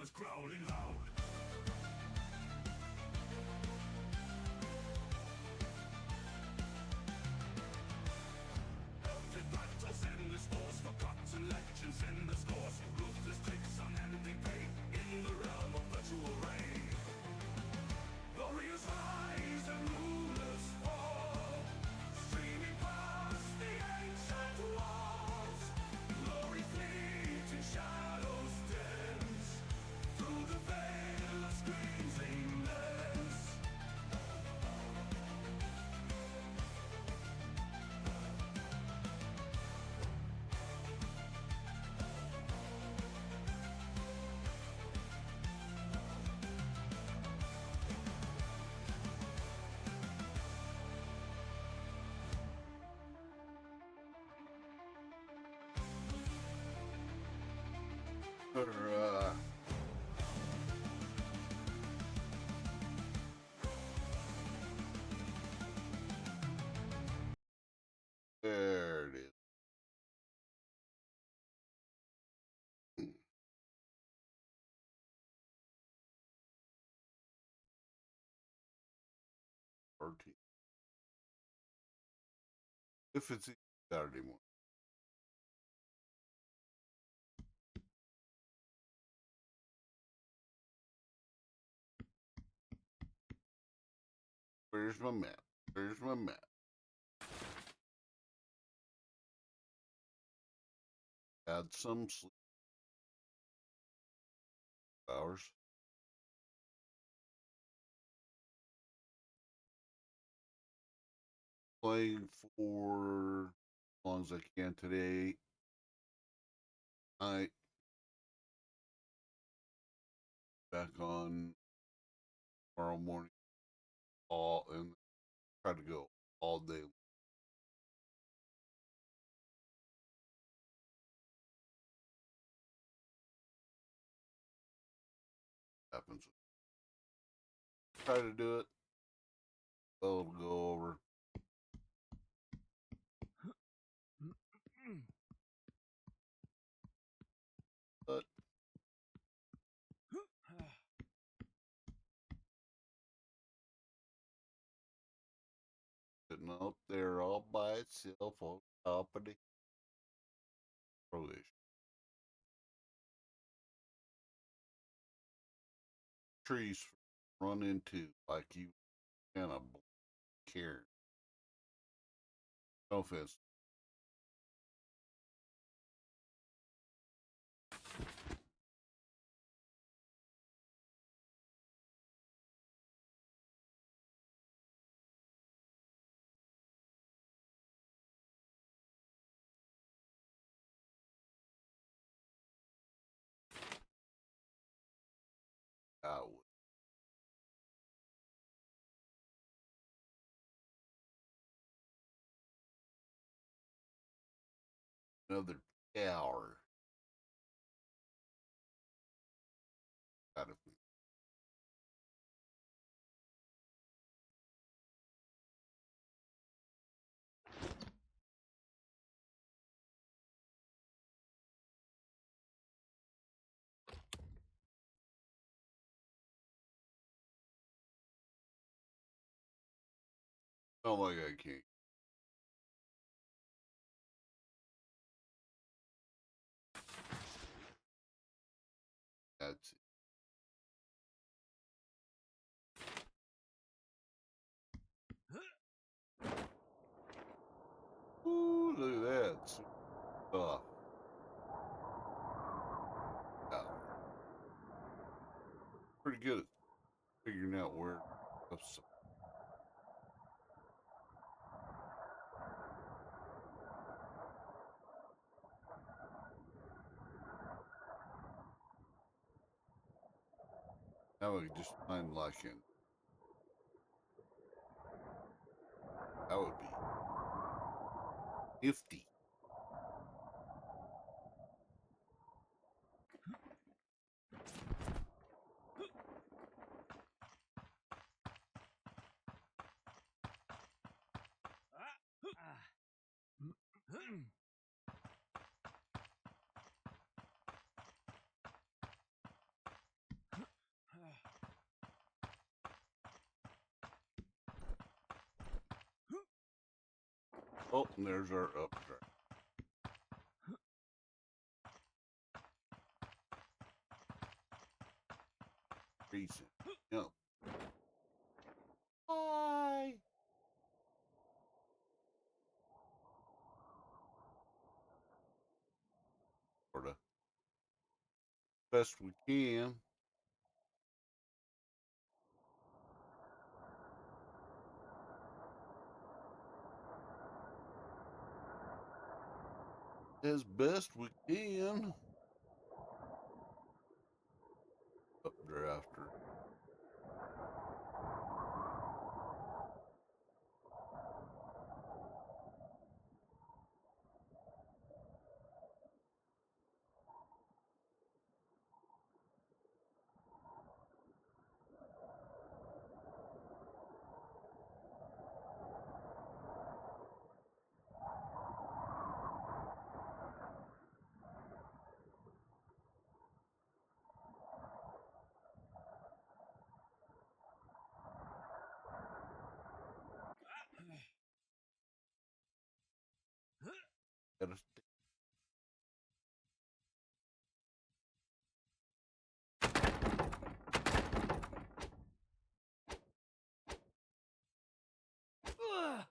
was growling loud. Melted battles, endless wars, forgotten legends in the scores, ruthless takes unending pain in the realm of virtual rain. Warriors rise and rulers fall, streaming past the ancient walls. Glory fleeting, shadows dense, through the veil of screams immense. There it is. If it's Saturday morning. Where's my map? Where's my map? Had some sleep hours. Playing for as long as I can today. I back on tomorrow morning all and try to go all day. Happens. Try to do it. Well, it'll go over. But sitting out there all by itself on top of the prohibition. Trees run into like you kind of care. No offense. I would. Another hour. Got to oh my god, I can't. That's it. Ooh, look at that. Stuff. Pretty good at figuring out where stuff's. Now we just find like in. That would be 50. Oh, and there's our updraft. Recent. Yep. Bye. Sorta. Best we can. As best we can. Updrafter. Gotta stay.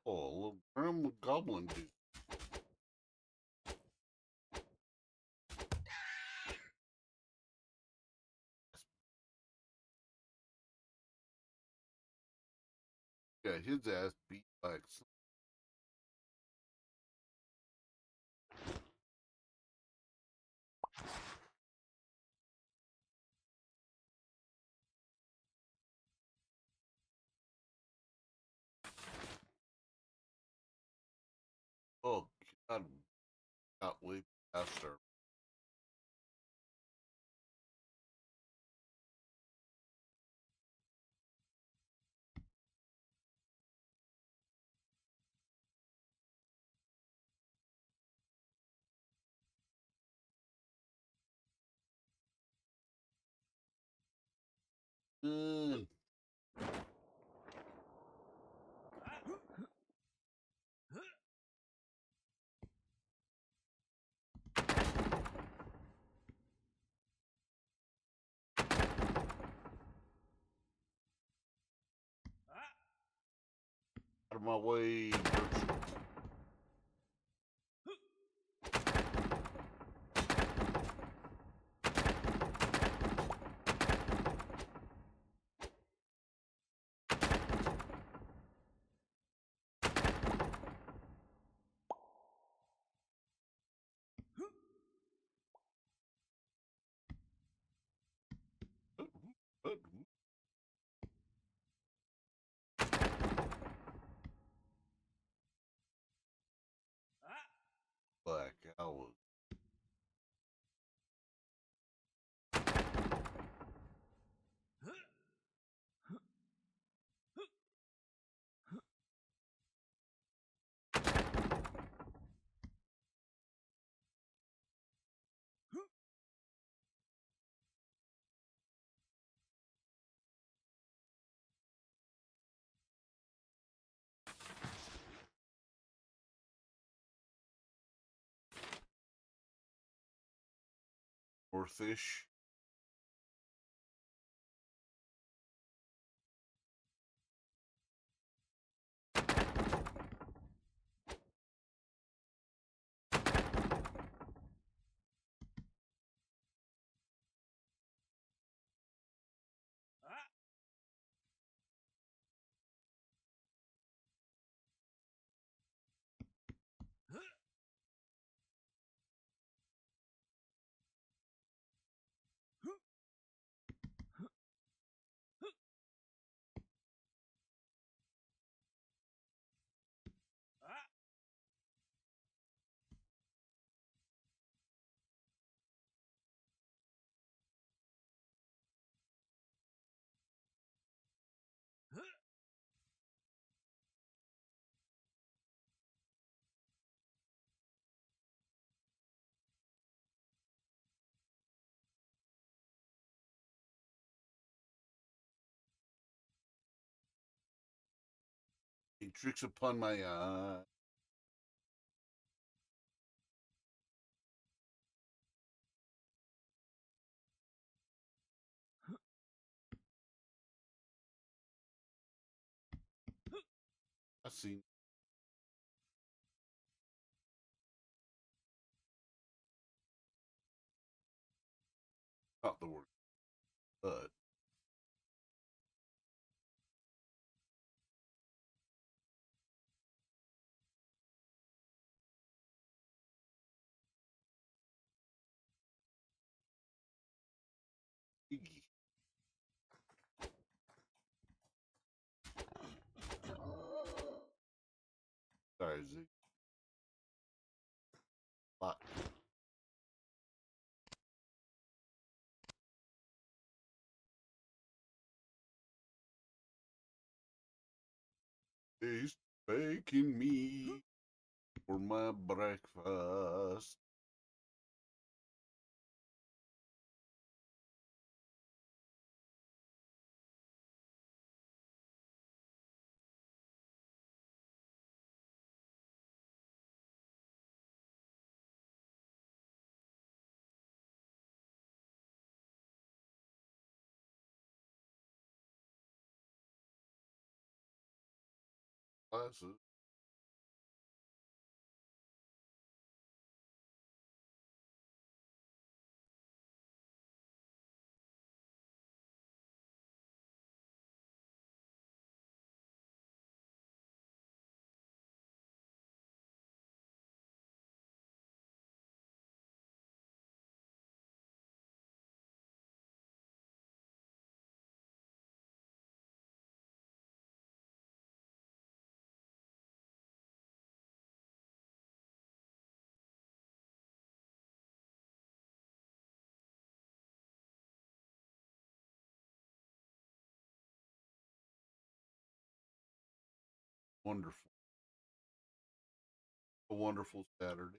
Oh, a little grim goblin dude. Yeah, his ass beat like some. Oh, God. Got way past her. Good. Out of my way, Berkshire. Black Owl. Northish. He tricks upon my eye. I seen not the word, but Iggy. Sorry, Ziggy. But he's baking me for my breakfast. Classes. Wonderful. A wonderful Saturday.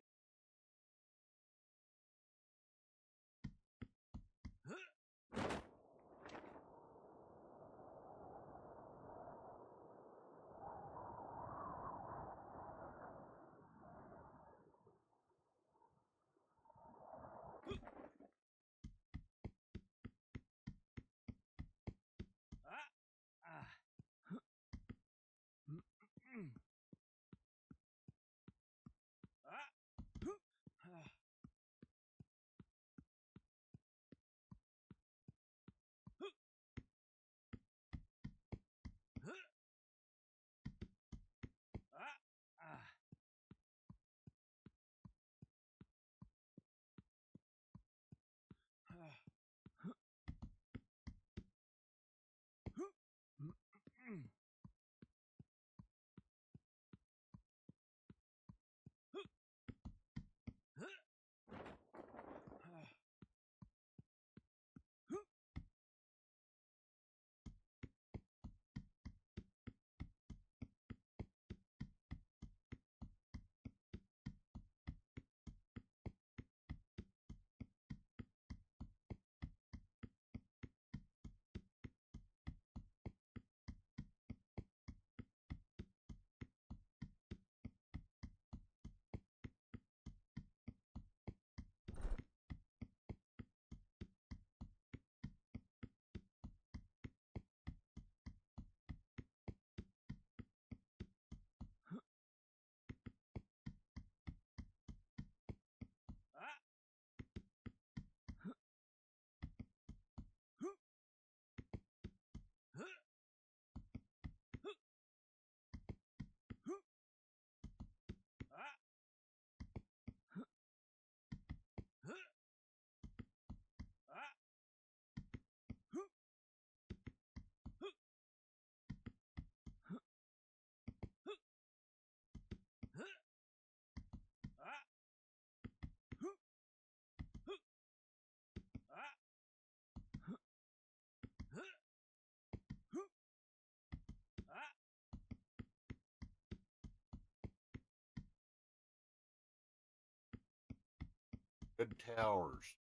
Good towers.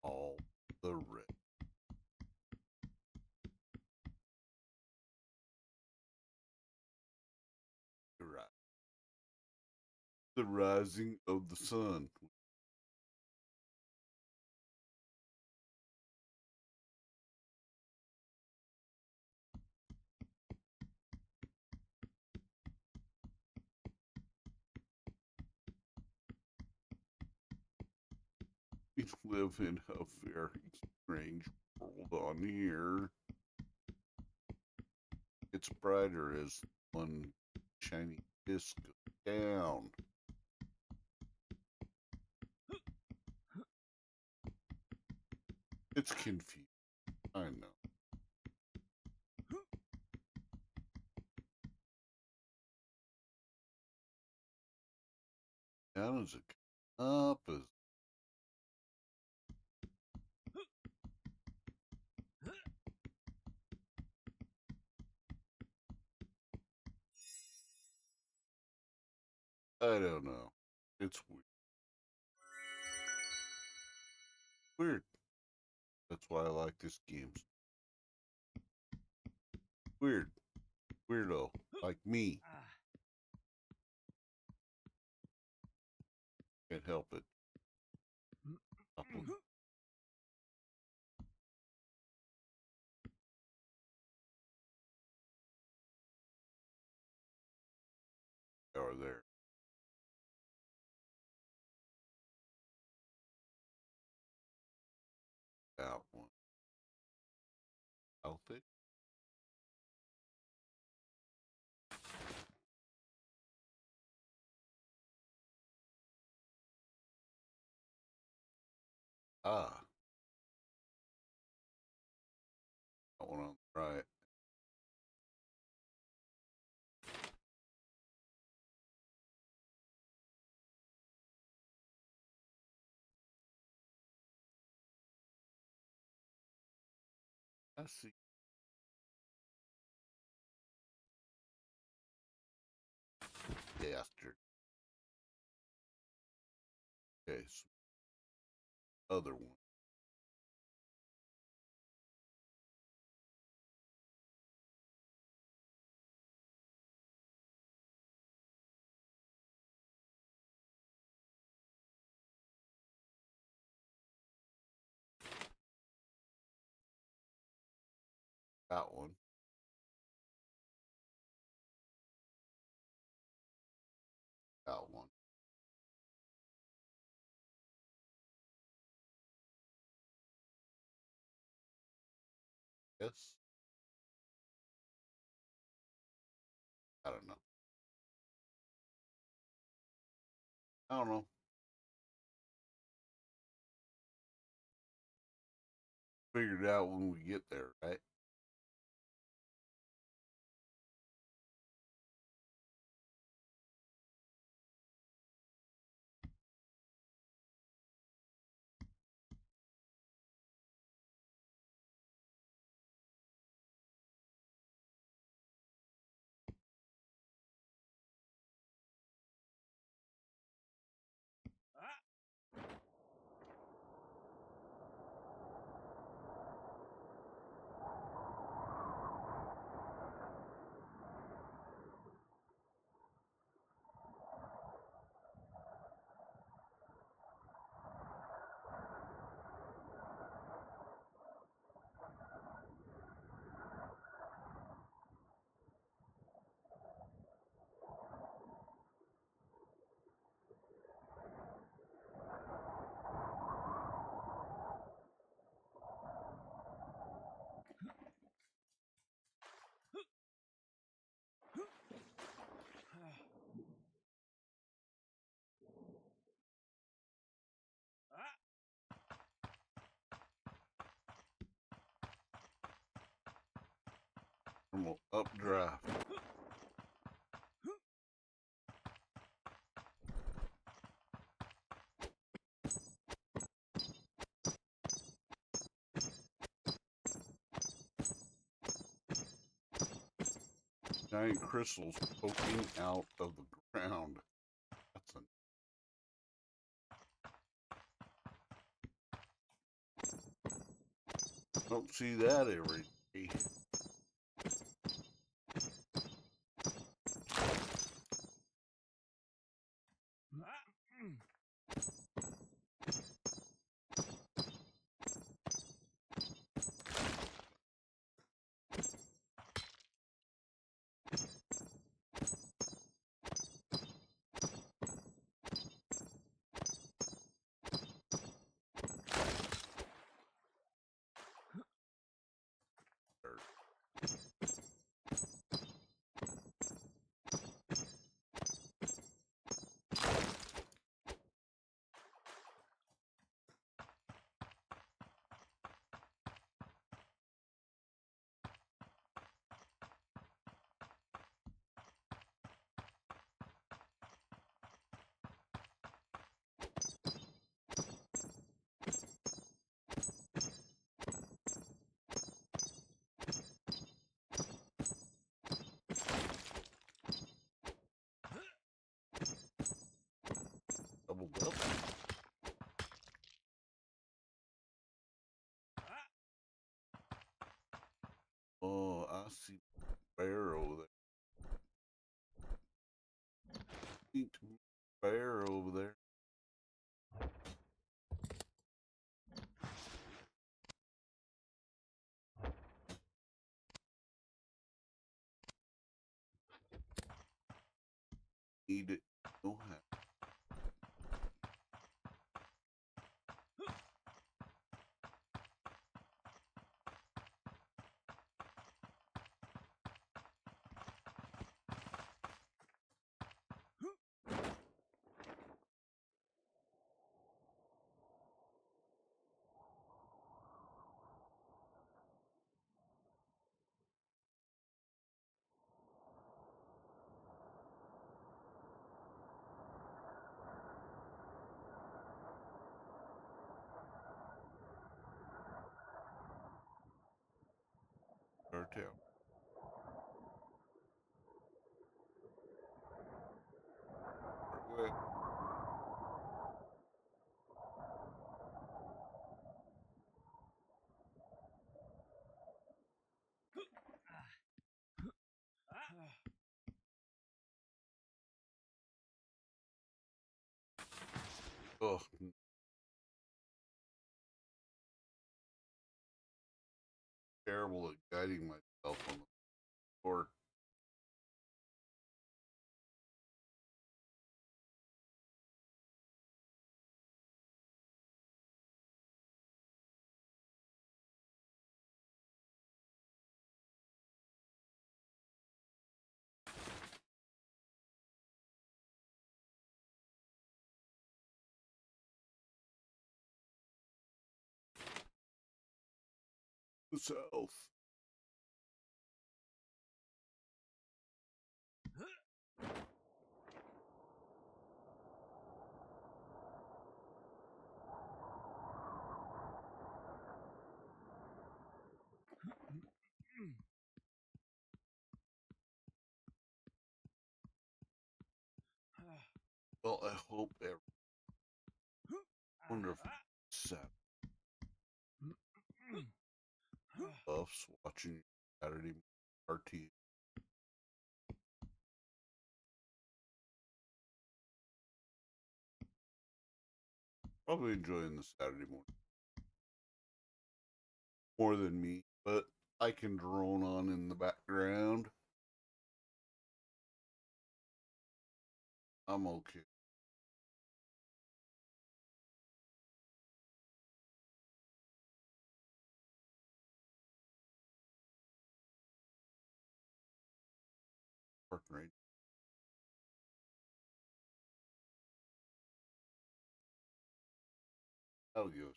All the red. You're right. The rising of the sun. live in a very strange world on here. It's brighter as one shiny disc goes down. It's confusing. I know. Down as it up as I don't know. It's weird. Weird. That's why I like this game. Weird. Weirdo. Like me. Can't help it. Or there. That one. Healthy. Ah. That one on the right. I see. Bastard. Okay, so other one. That one. That one. Yes. I don't know. I don't know. Figure it out when we get there, right? Normal updraft. Giant crystals poking out of the ground. That's a don't see that every day. Oh, I see bear over there. See bear over there. Eat it. No hat. Cartel. Good. Oh, terrible at guiding myself on the court. The South. Well, I hope every wonderful Saturday loves watching Saturday RT. Probably enjoying the Saturday morning more than me, but I can drone on in the background. I'm okay. Park range. How it goes.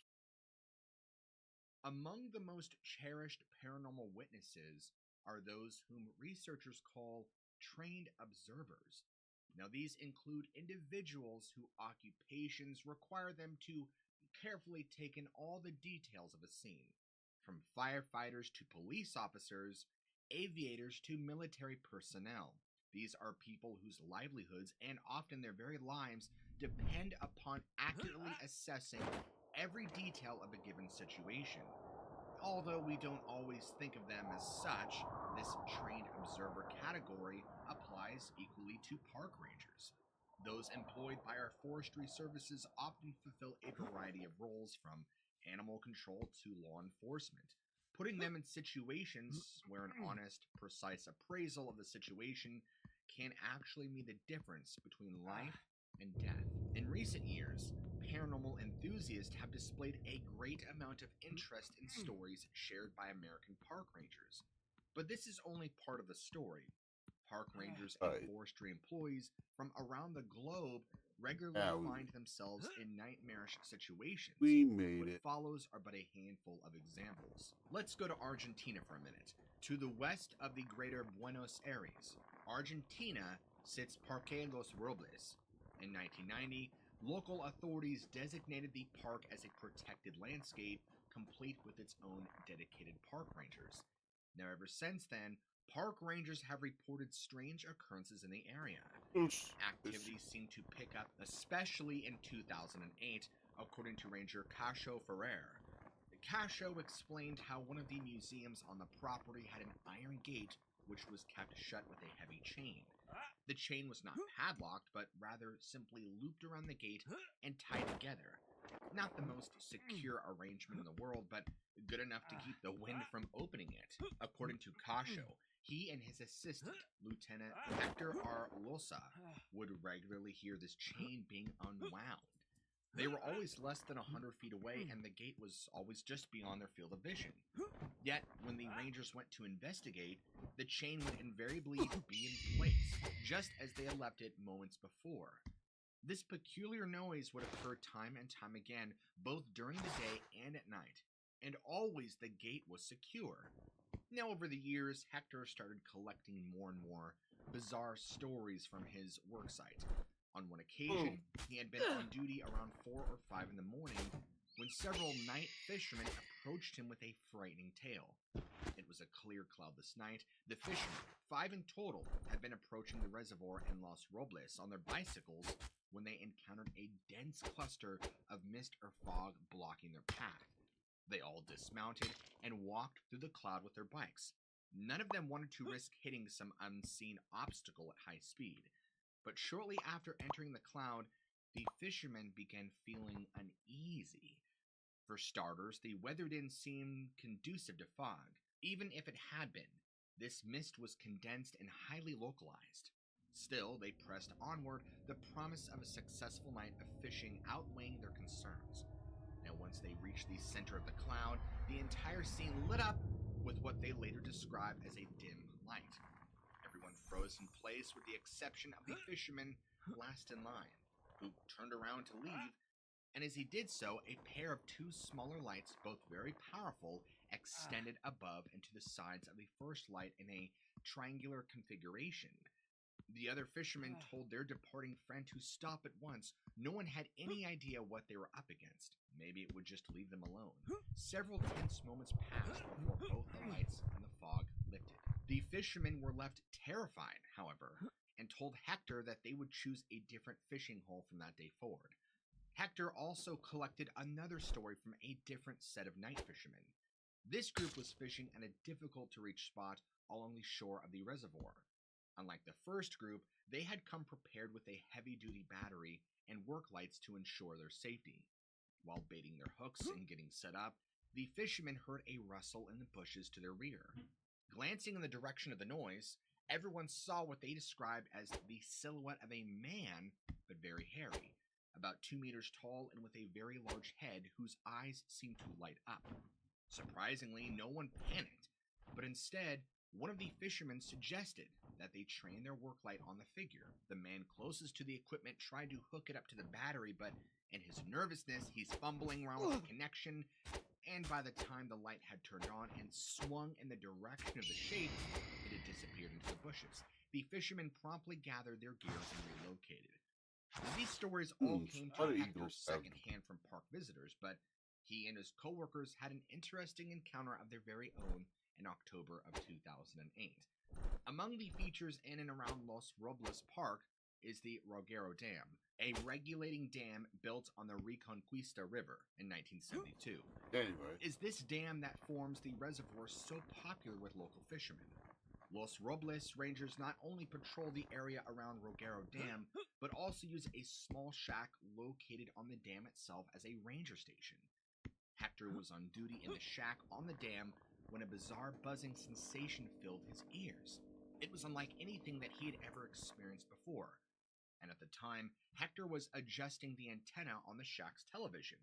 Among the most cherished paranormal witnesses are those whom researchers call trained observers. Now, these include individuals whose occupations require them to carefully take in all the details of a scene, from firefighters to police officers, aviators to military personnel. These are people whose livelihoods and often their very lives depend upon accurately assessing every detail of a given situation. Although we don't always think of them as such, this trained observer category applies equally to park rangers. Those employed by our forestry services often fulfill a variety of roles from animal control to law enforcement, putting them in situations where an honest, precise appraisal of the situation can actually mean the difference between life and death. In recent years, paranormal enthusiasts have displayed a great amount of interest in stories shared by American park rangers. But this is only part of the story. Park rangers and Right. forestry employees from around the globe regularly Yeah, find themselves in nightmarish situations. we made What it. follows are but a handful of examples. Let's go to Argentina for a minute. To the west of the greater Buenos Aires, Argentina sits Parque Los Robles. In 1990, local authorities designated the park as a protected landscape, complete with its own dedicated park rangers. Now, ever since then, park rangers have reported strange occurrences in the area. Activities seem to pick up, especially in 2008, according to Ranger Cacho Ferrer. Cascio explained how one of the museums on the property had an iron gate which was kept shut with a heavy chain. The chain was not padlocked, but rather simply looped around the gate and tied together. Not the most secure arrangement in the world, but good enough to keep the wind from opening it. According to Cascio, he and his assistant, Lieutenant Hector R. Losa, would regularly hear this chain being unwound. They were always less than 100 feet away, and the gate was always just beyond their field of vision. Yet, when the Rangers went to investigate, the chain would invariably be in place, just as they had left it moments before. This peculiar noise would occur time and time again, both during the day and at night, and always the gate was secure. Now, over the years, Hector started collecting more and more bizarre stories from his worksite. On one occasion, he had been on duty around 4 or 5 in the morning when several night fishermen approached him with a frightening tale. It was a clear, cloudless night. The fishermen, 5 in total, had been approaching the reservoir in Los Robles on their bicycles when they encountered a dense cluster of mist or fog blocking their path. They all dismounted and walked through the cloud with their bikes. None of them wanted to risk hitting some unseen obstacle at high speed. But shortly after entering the cloud, the fishermen began feeling uneasy. For starters, the weather didn't seem conducive to fog. Even if it had been, this mist was condensed and highly localized. Still, they pressed onward, the promise of a successful night of fishing outweighing their concerns. Now, once they reached the center of the cloud, the entire scene lit up with what they later described as a dim light. Everyone froze in place with the exception of the fisherman last in line, who turned around to leave, and as he did so, a pair of 2 smaller lights, both very powerful, extended above and to the sides of the first light in a triangular configuration. The other fishermen told their departing friend to stop at once. No one had any idea what they were up against. Maybe it would just leave them alone. Several tense moments passed before both the lights and the fog lifted. The fishermen were left terrified, however, and told Hector that they would choose a different fishing hole from that day forward. Hector also collected another story from a different set of night fishermen. This group was fishing at a difficult-to-reach spot along the shore of the reservoir. Unlike the first group, they had come prepared with a heavy-duty battery and work lights to ensure their safety. While baiting their hooks and getting set up, the fishermen heard a rustle in the bushes to their rear. Glancing in the direction of the noise, everyone saw what they described as the silhouette of a man, but very hairy, about 2 meters tall and with a very large head whose eyes seemed to light up. Surprisingly, no one panicked, but instead, one of the fishermen suggested that they train their work light on the figure. The man closest to the equipment tried to hook it up to the battery, but in his nervousness, he's fumbling around with the connection, and by the time the light had turned on and swung in the direction of the shape, it had disappeared into the bushes. The fishermen promptly gathered their gear and relocated. Now, these stories all came to Hector secondhand from park visitors, but he and his co-workers had an interesting encounter of their very own in October of 2008. Among the features in and around Los Robles Park is the Roguero Dam, a regulating dam built on the Reconquista River in 1972. Anyway, Is this dam that forms the reservoir so popular with local fishermen? Los Robles Rangers not only patrol the area around Roguero Dam, but also use a small shack located on the dam itself as a ranger station. Hector was on duty in the shack on the dam when a bizarre buzzing sensation filled his ears. It was unlike anything that he had ever experienced before, and at the time, Hector was adjusting the antenna on the shack's television,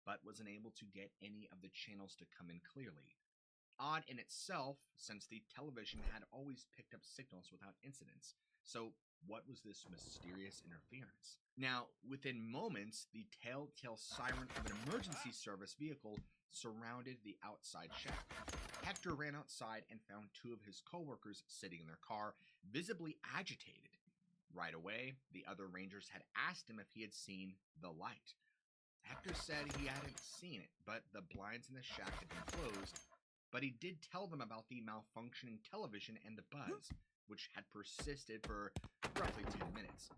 but was unable to get any of the channels to come in clearly. Odd in itself, since the television had always picked up signals without incidents. So, what was this mysterious interference? Now, within moments, the telltale siren of an emergency service vehicle surrounded the outside shack. Hector ran outside and found 2 of his co-workers sitting in their car, visibly agitated. Right away, the other rangers had asked him if he had seen the light. Hector said he hadn't seen it, but the blinds in the shack had been closed. But he did tell them about the malfunctioning television and the buzz, which had persisted for roughly 10 minutes.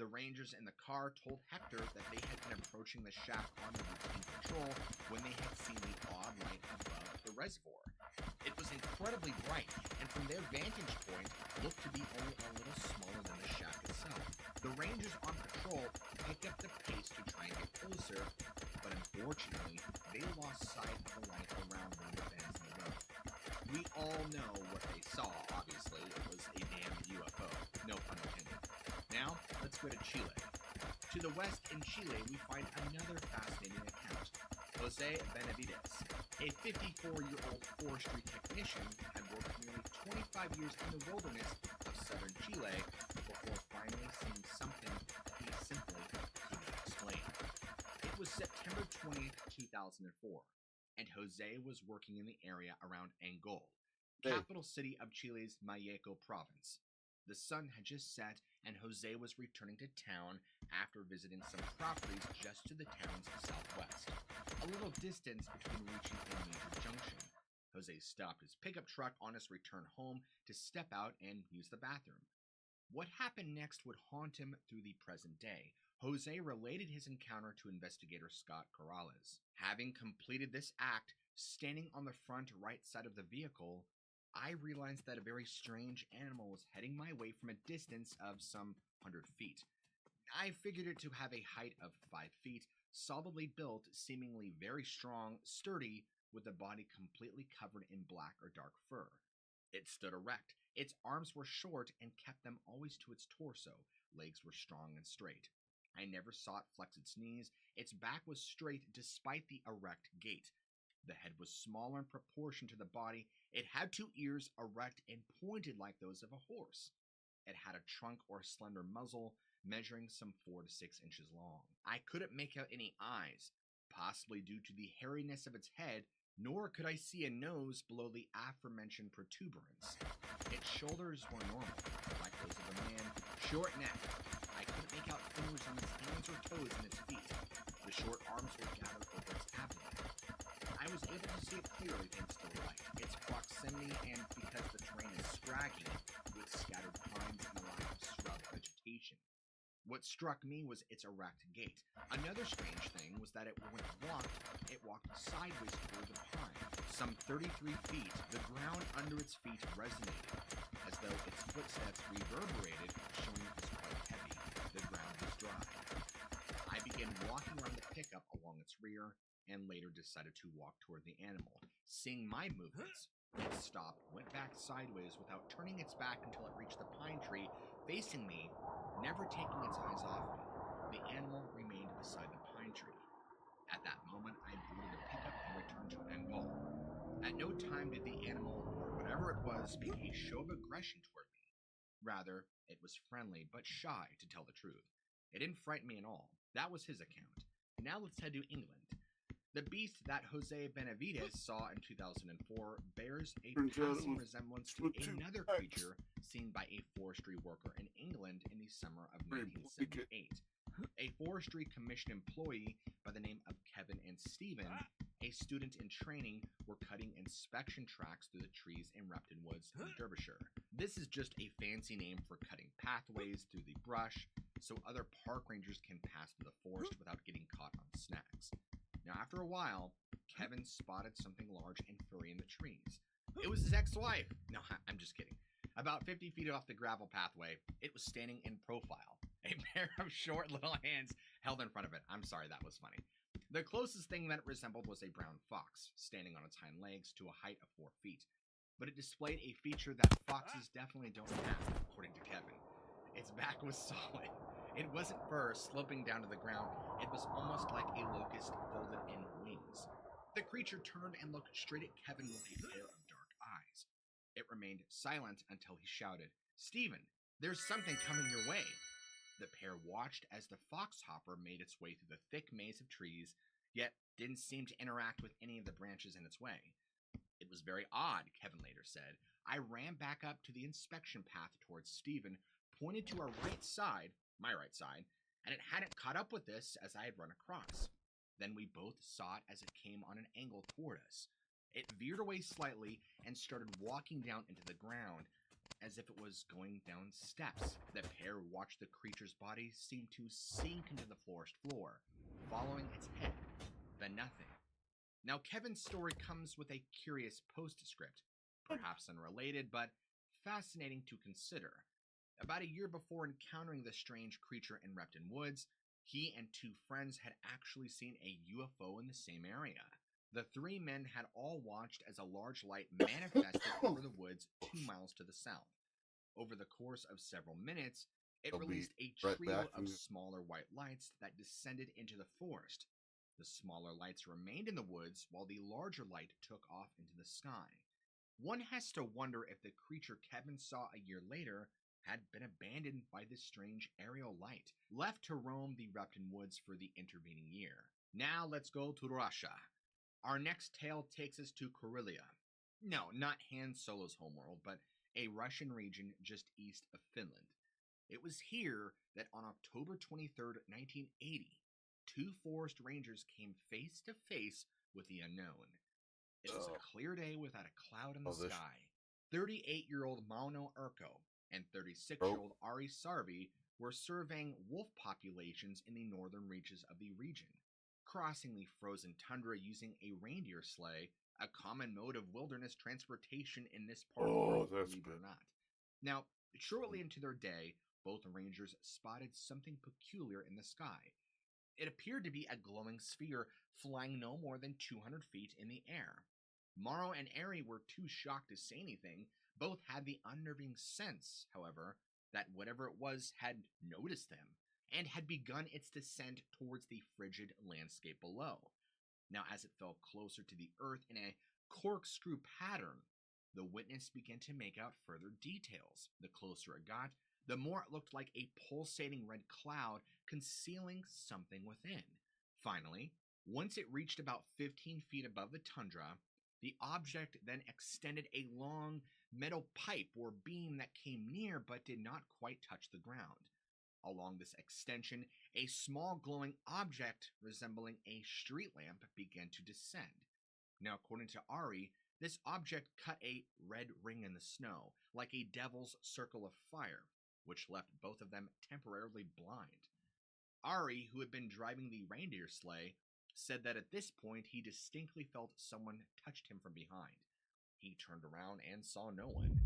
The rangers in the car told Hector that they had been approaching the shack on the routine patrol when they had seen the odd light above the reservoir. It was incredibly bright, and from their vantage point, looked to be only a little smaller than the shack itself. The rangers on patrol picked up the pace to try and get closer, but unfortunately, they lost sight of the light around one of the bends in the road. We all know what they saw, obviously. It was a damn UFO. No pun intended. Now, let's go to Chile. To the west in Chile, we find another fascinating account. Jose Benavides, a 54-year-old forestry technician, had worked nearly 25 years in the wilderness of southern Chile before finally seeing something that he simply couldn't explain. It was September 20th, 2004, and Jose was working in the area around Angol, capital city of Chile's Malleco province. The sun had just set, and Jose was returning to town after visiting some properties just to the town's southwest, a little distance between reaching a major junction. Jose stopped his pickup truck on his return home to step out and use the bathroom. What happened next would haunt him through the present day. Jose related his encounter to investigator Scott Corrales. Having completed this act, standing on the front right side of the vehicle, I realized that a very strange animal was heading my way from a distance of some 100 feet. I figured it to have a height of 5 feet, solidly built, seemingly very strong, sturdy, with a body completely covered in black or dark fur. It stood erect. Its arms were short and kept them always to its torso. Legs were strong and straight. I never saw it flex its knees. Its back was straight despite the erect gait. The head was smaller in proportion to the body. It had 2 ears, erect and pointed like those of a horse. It had a trunk or slender muzzle, measuring some 4 to 6 inches long. I couldn't make out any eyes, possibly due to the hairiness of its head, nor could I see a nose below the aforementioned protuberance. Its shoulders were normal, like those of a man, short neck. I couldn't make out fingers on its hands or toes in its feet. The short arms were gathered over its abdomen. I was able to see it clearly thanks to the light, its proximity, and because the terrain is scraggy with scattered pines and a lack of shrub vegetation. What struck me was its erect gait. Another strange thing was that when it walked sideways toward the pine. Some 33 feet, the ground under its feet resonated, as though its footsteps reverberated, showing it was quite heavy. The ground was dry. I began walking around the pickup along its rear, and later decided to walk toward the animal. Seeing my movements, it stopped, went back sideways without turning its back until it reached the pine tree, facing me, never taking its eyes off me. The animal remained beside the pine tree. At that moment, I boarded the pickup and returned to Angol. At no time did the animal, or whatever it was, make a show of aggression toward me. Rather, it was friendly, but shy, to tell the truth. It didn't frighten me at all. That was his account. Now let's head to England. The beast that Jose Benavides saw in 2004 bears a passing resemblance to another creature seen by a forestry worker in England in the summer of 1978. A forestry commission employee by the name of Kevin and Stephen, a student in training, were cutting inspection tracks through the trees in Repton Woods, Derbyshire. This is just a fancy name for cutting pathways through the brush so other park rangers can pass through the forest without getting caught on snags. Now, after a while, Kevin spotted something large and furry in the trees. It was his ex-wife. No, I'm just kidding. About 50 feet off the gravel pathway, it was standing in profile. A pair of short little hands held in front of it. I'm sorry, that was funny. The closest thing that it resembled was a brown fox, standing on its hind legs to a height of 4 feet. But it displayed a feature that foxes definitely don't have, according to Kevin. Its back was solid. It wasn't fur sloping down to the ground. It was almost like a locust folded in wings. The creature turned and looked straight at Kevin with a pair of dark eyes. It remained silent until he shouted, "Stephen, there's something coming your way." The pair watched as the foxhopper made its way through the thick maze of trees, yet didn't seem to interact with any of the branches in its way. It was very odd, Kevin later said. I ran back up to the inspection path towards Stephen, pointed to our right side, my right side, and it hadn't caught up with this as I had run across. Then we both saw it as it came on an angle toward us. It veered away slightly and started walking down into the ground, as if it was going down steps. The pair watched the creature's body seem to sink into the forest floor, following its head, then nothing. Now, Kevin's story comes with a curious postscript, perhaps unrelated, but fascinating to consider. About a year before encountering the strange creature in Repton Woods, he and two friends had actually seen a UFO in the same area. The three men had all watched as a large light manifested over the woods 2 miles to the south. Over the course of several minutes, it They'll be released a right trio back of in- smaller white lights that descended into the forest. The smaller lights remained in the woods while the larger light took off into the sky. One has to wonder if the creature Kevin saw a year later had been abandoned by this strange aerial light, left to roam the Repton Woods for the intervening year. Now let's go to Russia. Our next tale takes us to Karelia. No, not Han Solo's homeworld, but a Russian region just east of Finland. It was here that on October 23rd, 1980, two forest rangers came face to face with the unknown. It was Oh. a clear day without a cloud in the Oh, this- sky. 38-year-old Mauno Urko and 36-year-old Ari Sarvi were surveying wolf populations in the northern reaches of the region, crossing the frozen tundra using a reindeer sleigh, a common mode of wilderness transportation in this part of the world, that's believe it or good. not. Now, shortly into their day, both rangers spotted something peculiar in the sky. It appeared to be a glowing sphere flying no more than 200 feet in the air. Morrow and Ari were too shocked to say anything. Both had the unnerving sense, however, that whatever it was had noticed them and had begun its descent towards the frigid landscape below. Now, as it fell closer to the earth in a corkscrew pattern, the witness began to make out further details. The closer it got, the more it looked like a pulsating red cloud concealing something within. Finally, once it reached about 15 feet above the tundra, the object then extended a long metal pipe or beam that came near but did not quite touch the ground. Along this extension, a small glowing object resembling a street lamp began to descend. Now, according to Ari, this object cut a red ring in the snow, like a devil's circle of fire, which left both of them temporarily blind. Ari, who had been driving the reindeer sleigh, said that at this point he distinctly felt someone touched him from behind. He turned around and saw no one.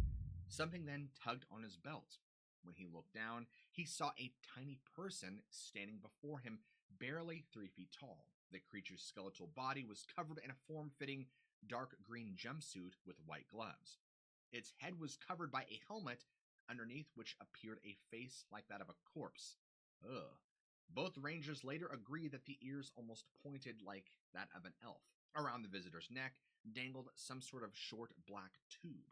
Something then tugged on his belt. When he looked down, he saw a tiny person standing before him, barely 3 feet tall. The creature's skeletal body was covered in a form-fitting dark green jumpsuit with white gloves. Its head was covered by a helmet, underneath which appeared a face like that of a corpse. Ugh. Both rangers later agreed that the ears almost pointed like that of an elf. Around the visitor's neck dangled some sort of short black tube.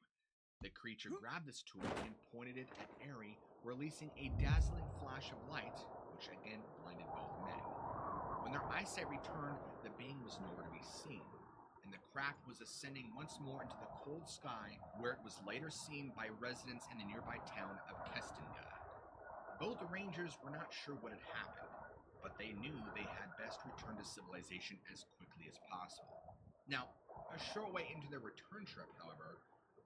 The creature grabbed this tool and pointed it at Ari, releasing a dazzling flash of light, which again blinded both men. When their eyesight returned, the being was nowhere to be seen, and the craft was ascending once more into the cold sky, where it was later seen by residents in the nearby town of Kestinga. Both rangers were not sure what had happened, but they knew they had best return to civilization as quickly as possible. Now, a short way into their return trip, however,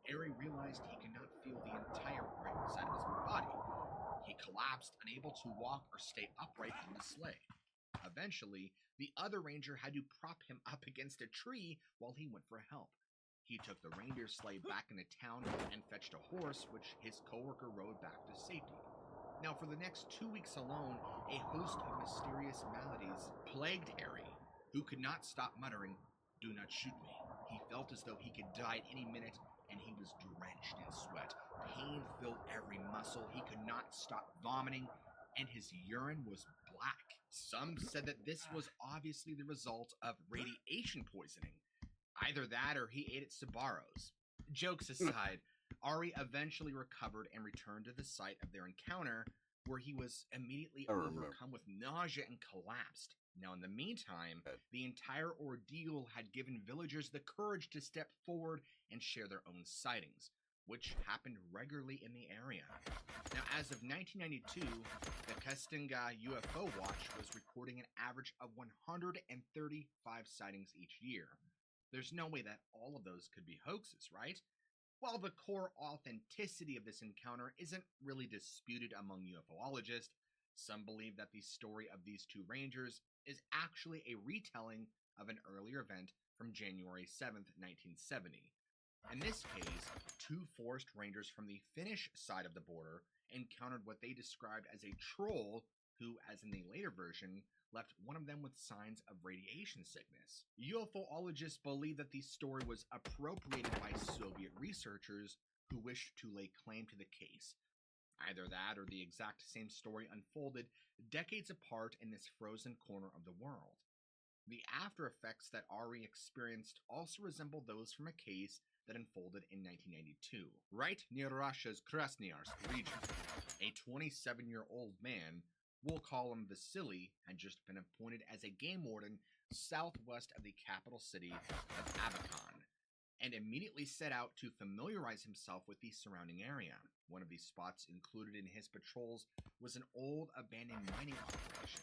Ari realized he could not feel the entire right side of his body. He collapsed, unable to walk or stay upright on the sleigh. Eventually, the other ranger had to prop him up against a tree while he went for help. He took the reindeer sleigh back into town and fetched a horse, which his coworker rode back to safety. Now, for the next 2 weeks alone, a host of mysterious maladies plagued Ari, who could not stop muttering, "Do not shoot me." He felt as though he could die at any minute, and he was drenched in sweat. Pain filled every muscle. He could not stop vomiting, and his urine was black. Some said that this was obviously the result of radiation poisoning. Either that or he ate at Sabaros. Jokes aside, Ari eventually recovered and returned to the site of their encounter, where he was immediately I remember. overcome with nausea and collapsed. Now, in the meantime, the entire ordeal had given villagers the courage to step forward and share their own sightings, which happened regularly in the area. Now, as of 1992, the Kestinga UFO Watch was recording an average of 135 sightings each year. There's no way that all of those could be hoaxes, right? While the core authenticity of this encounter isn't really disputed among UFOologists, some believe that the story of these two rangers is actually a retelling of an earlier event from January 7th, 1970. In this case, two forest rangers from the Finnish side of the border encountered what they described as a troll who, as in the later version, left one of them with signs of radiation sickness. UFOologists believe that the story was appropriated by Soviet researchers who wished to lay claim to the case. Either that or the exact same story unfolded decades apart in this frozen corner of the world. The after effects that Ari experienced also resemble those from a case that unfolded in 1992, right near Russia's Krasnoyarsk region. A 27-year-old man, we'll call him Vasily, had just been appointed as a game warden southwest of the capital city of Abakan, and immediately set out to familiarize himself with the surrounding area. One of these spots included in his patrols was an old abandoned mining operation.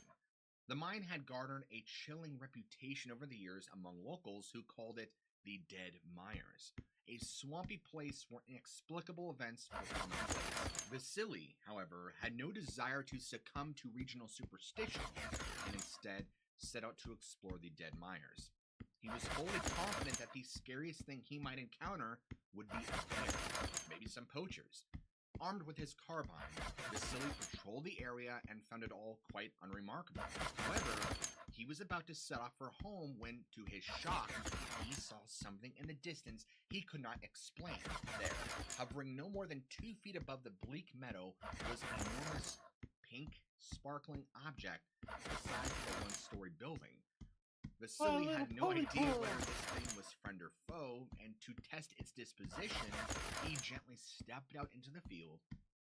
The mine had garnered a chilling reputation over the years among locals who called it the Dead Mires, a swampy place where inexplicable events were commonplace. Vasily, however, had no desire to succumb to regional superstition and instead set out to explore the Dead Mires. He was fully confident that the scariest thing he might encounter would be a bear, maybe some poachers. Armed with his carbine, Vasily patrolled the area and found it all quite unremarkable. However, he was about to set off for home when, to his shock, he saw something in the distance he could not explain. There, hovering no more than 2 feet above the bleak meadow, was an enormous, pink, sparkling object the size of a one-story building. Vasily had no idea whether this thing was friend or foe, and to test its disposition, he gently stepped out into the field.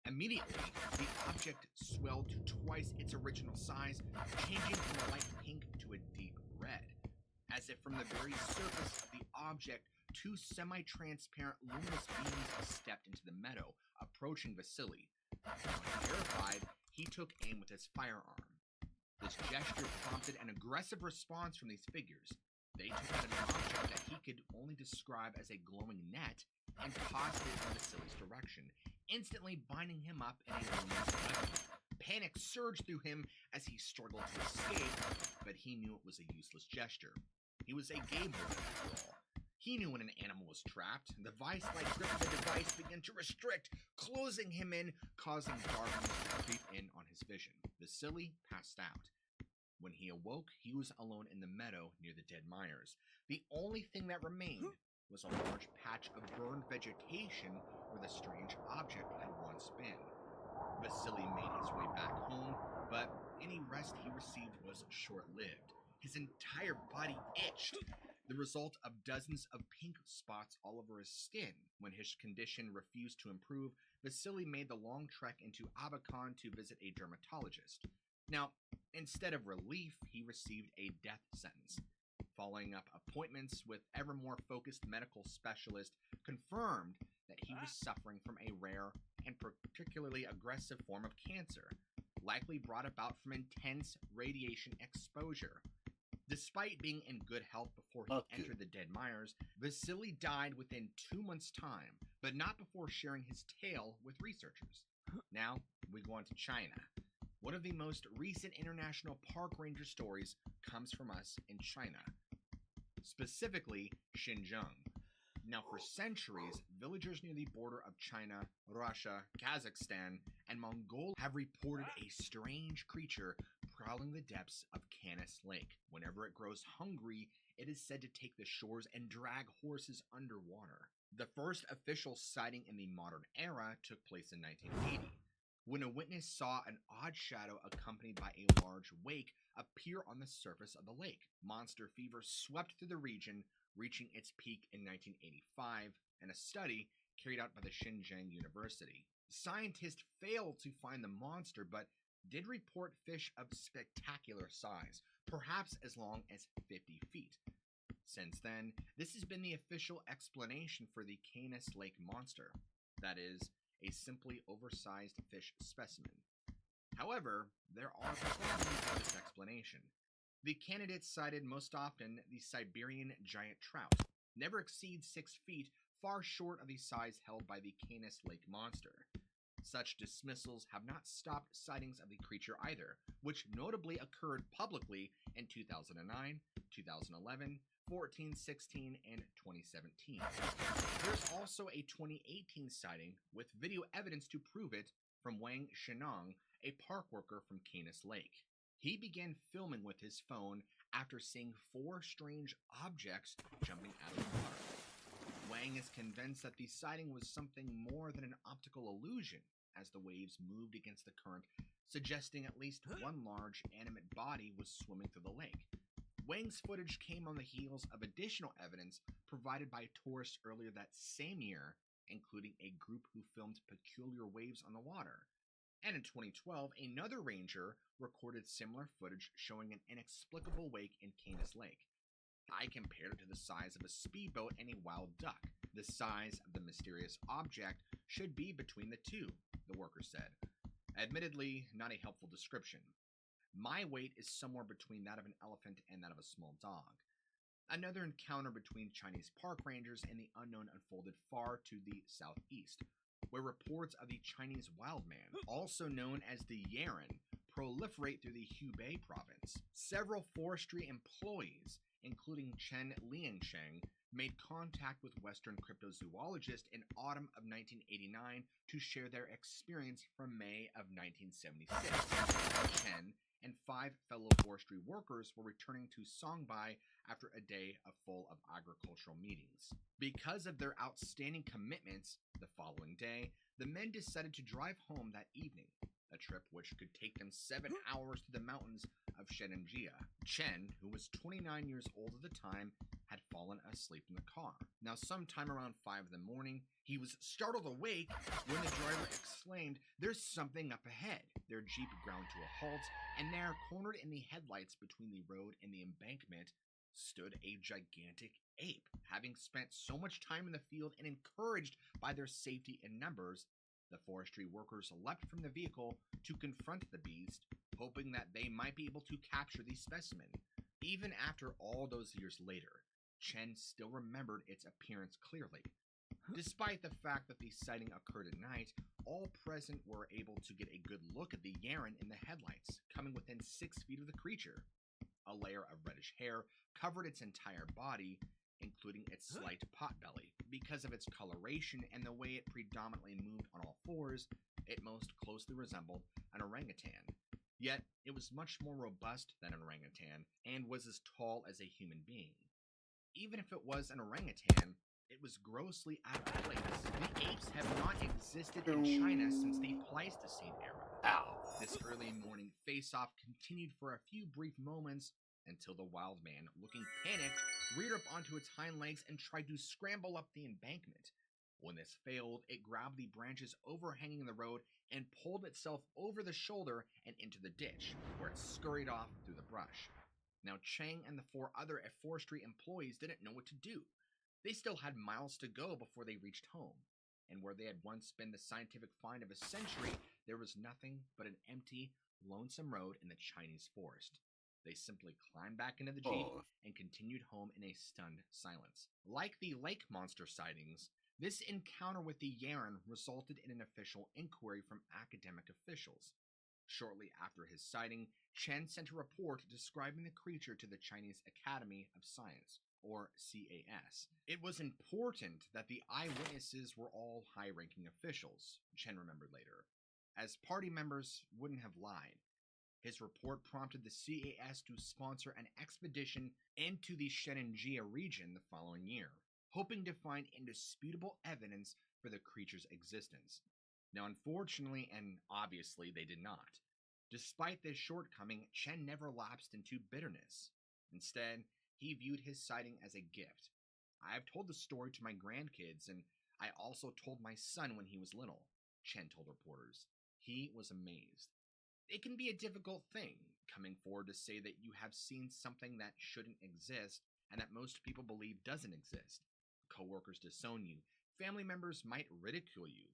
Immediately, the object swelled to twice its original size, changing from a light pink to a deep red. As if from the very surface of the object, 2 semi-transparent luminous beams stepped into the meadow, approaching Vasily. Terrified, he took aim with his firearm. This gesture prompted an aggressive response from these figures. They took out an object that he could only describe as a glowing net and tossed it in Vasily's direction, instantly binding him up in a luminous weapon. Panic surged through him as he struggled to escape, but he knew it was a useless gesture. He was a game warden after all. He knew when an animal was trapped. The vice-like grip of the device began to restrict, closing him in, causing darkness to creep in on his vision. Vasily passed out. When he awoke, he was alone in the meadow near the Dead Mires. The only thing that remained was a large patch of burned vegetation where the strange object had once been. Vasily made his way back home, but any rest he received was short-lived. His entire body itched, the result of dozens of pink spots all over his skin. When his condition refused to improve, Vasily made the long trek into Abakan to visit a dermatologist. Now, instead of relief, he received a death sentence. Following up appointments with ever more focused medical specialists confirmed that he was suffering from a rare and particularly aggressive form of cancer, likely brought about from intense radiation exposure. Despite being in good health before he entered the Dead Mires, Vasily died within 2 months' time, but not before sharing his tale with researchers. Now, we go on to China. One of the most recent international park ranger stories comes from us in China, specifically Xinjiang. Now, for centuries, villagers near the border of China, Russia, Kazakhstan, and Mongolia have reported a strange creature prowling the depths of Canis Lake. Whenever it grows hungry, it is said to take the shores and drag horses underwater. The first official sighting in the modern era took place in 1980, when a witness saw an odd shadow accompanied by a large wake appear on the surface of the lake. Monster fever swept through the region, reaching its peak in 1985, in a study carried out by the Xinjiang University. Scientists failed to find the monster, but did report fish of spectacular size, perhaps as long as 50 feet. Since then, this has been the official explanation for the Canis Lake monster. That is, a simply oversized fish specimen. However, there are problems with this explanation. The candidates cited most often the Siberian giant trout, never exceeds 6 feet, far short of the size held by the Canis Lake monster. Such dismissals have not stopped sightings of the creature either, which notably occurred publicly in 2009, 2011, 14, 16, and 2017. There's also a 2018 sighting with video evidence to prove it from Wang Shenong, a park worker from Canis Lake. He began filming with his phone after seeing 4 strange objects jumping out of the water. Wang is convinced that the sighting was something more than an optical illusion, as the waves moved against the current, suggesting at least one large animate body was swimming through the lake. Wang's footage came on the heels of additional evidence provided by tourists earlier that same year, including a group who filmed peculiar waves on the water. And in 2012, another ranger recorded similar footage showing an inexplicable wake in Canis Lake. I compared it to the size of a speedboat and a wild duck. The size of the mysterious object should be between the two, the worker said. Admittedly, not a helpful description. My weight is somewhere between that of an elephant and that of a small dog. Another encounter between Chinese park rangers and the unknown unfolded far to the southeast, where reports of the Chinese wild man, also known as the Yeren, proliferate through the Hubei province. Several forestry employees, including Chen Liangsheng, made contact with Western cryptozoologist in autumn of 1989 to share their experience from May of 1976. Chen and 5 fellow forestry workers were returning to Songbai after a day full of agricultural meetings. Because of their outstanding commitments, the following day, the men decided to drive home that evening, a trip which could take them 7 hours to the mountains of Shenanjia. Chen, who was 29 years old at the time, had fallen asleep in the car. Now, sometime around 5 in the morning, he was startled awake when the driver exclaimed, "There's something up ahead." Their Jeep ground to a halt, and there, cornered in the headlights between the road and the embankment, stood a gigantic ape. Having spent so much time in the field and encouraged by their safety in numbers, the forestry workers leapt from the vehicle to confront the beast, hoping that they might be able to capture the specimen. Even after all those years later, Chen still remembered its appearance clearly. Despite the fact that the sighting occurred at night, all present were able to get a good look at the Yeren in the headlights, coming within 6 feet of the creature. A layer of reddish hair covered its entire body, including its slight potbelly. Because of its coloration and the way it predominantly moved on all 4s, it most closely resembled an orangutan. Yet, it was much more robust than an orangutan and was as tall as a human being. Even if it was an orangutan, it was grossly out of place. The apes have not existed in China since the Pleistocene era. Ow. This early morning face-off continued for a few brief moments until the wild man, looking panicked, reared up onto its hind legs and tried to scramble up the embankment. When this failed, it grabbed the branches overhanging the road and pulled itself over the shoulder and into the ditch, where it scurried off through the brush. Now, Chang and the 4 other forestry employees didn't know what to do. They still had miles to go before they reached home, and where they had once been the scientific find of a century, there was nothing but an empty, lonesome road in the Chinese forest. They simply climbed back into the Jeep and continued home in a stunned silence. Like the lake monster sightings, this encounter with the Yeren resulted in an official inquiry from academic officials. Shortly after his sighting, Chen sent a report describing the creature to the Chinese Academy of Science, or CAS. It was important that the eyewitnesses were all high-ranking officials, Chen remembered later, as party members wouldn't have lied. His report prompted the CAS to sponsor an expedition into the Shenanjia region the following year, hoping to find indisputable evidence for the creature's existence. Now, unfortunately, and obviously, they did not. Despite this shortcoming, Chen never lapsed into bitterness. Instead, he viewed his sighting as a gift. "I have told the story to my grandkids, and I also told my son when he was little," Chen told reporters. He was amazed. It can be a difficult thing, coming forward to say that you have seen something that shouldn't exist and that most people believe doesn't exist. Coworkers disown you. Family members might ridicule you.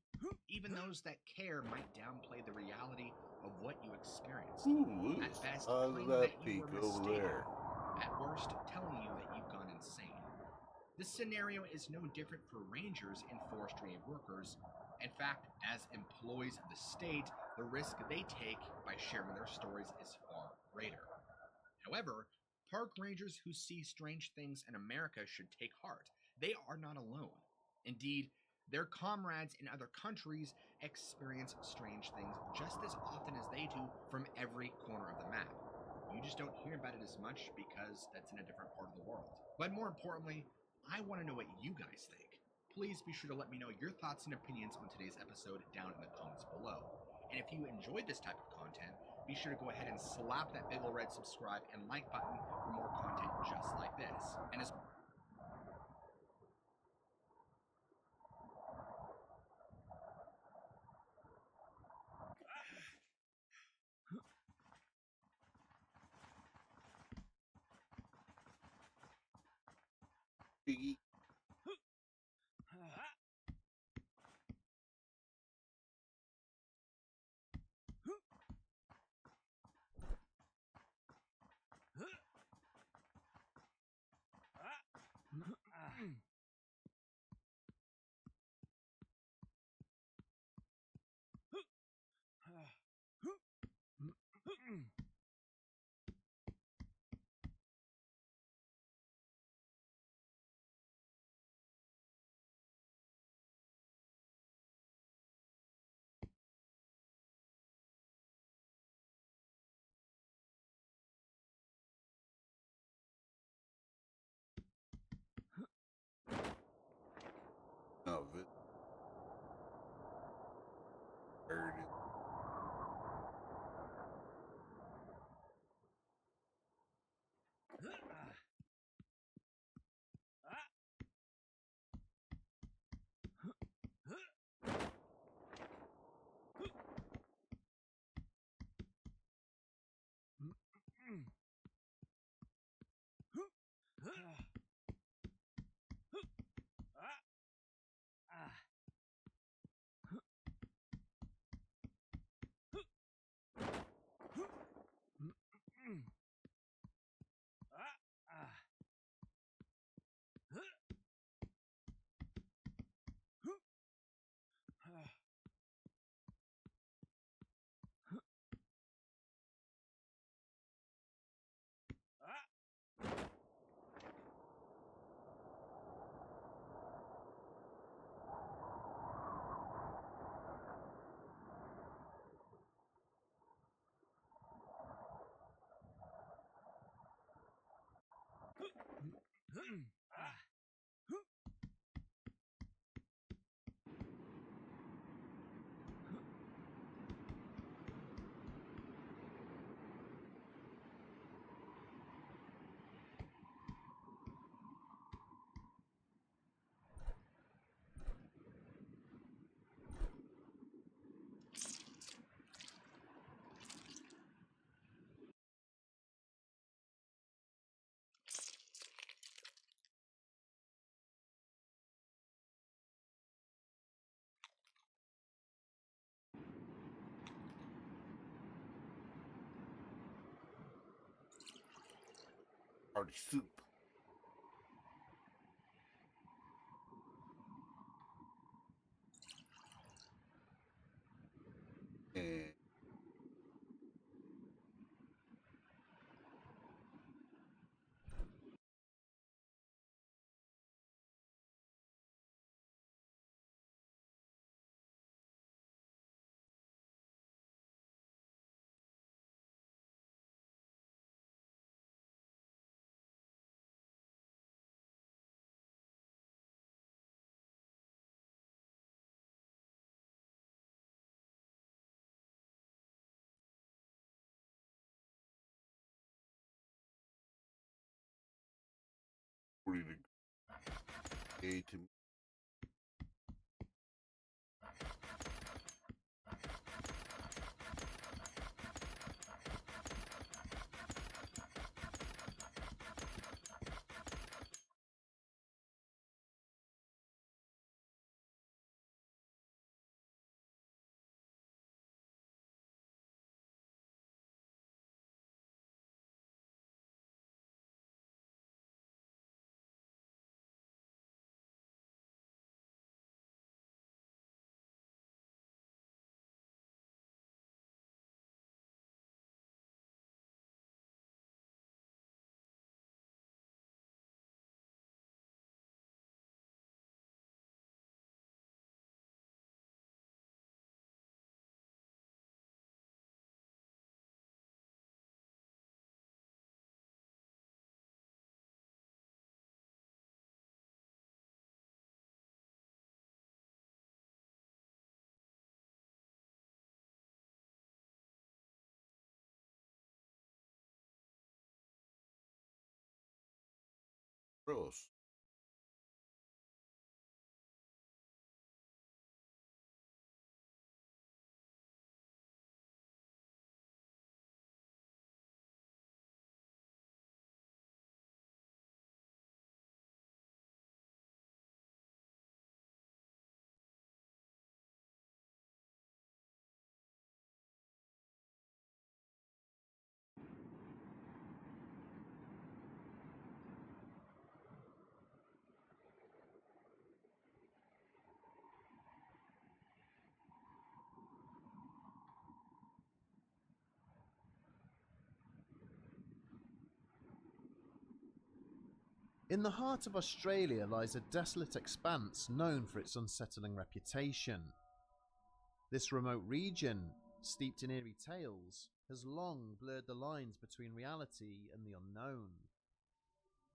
Even those that care might downplay the reality of what you experienced. Ooh, At best, how's claiming that that you peak were over mistaken. there? At worst, telling you that you've gone insane. The scenario is no different for rangers and forestry workers. In fact, as employees of the state, the risk they take by sharing their stories is far greater. However, park rangers who see strange things in America should take heart. They are not alone. Indeed, their comrades in other countries experience strange things just as often as they do from every corner of the map. You just don't hear about it as much because that's in a different part of the world. But more importantly, I want to know what you guys think. Please be sure to let me know your thoughts and opinions on today's episode down in the comments below. And if you enjoyed this type of content, be sure to go ahead and slap that big ol' red subscribe and like button for more content just like this. And as Biggie. Of it. There it is. Party soup. And ready to go. Gross. In the heart of Australia lies a desolate expanse known for its unsettling reputation. This remote region, steeped in eerie tales, has long blurred the lines between reality and the unknown.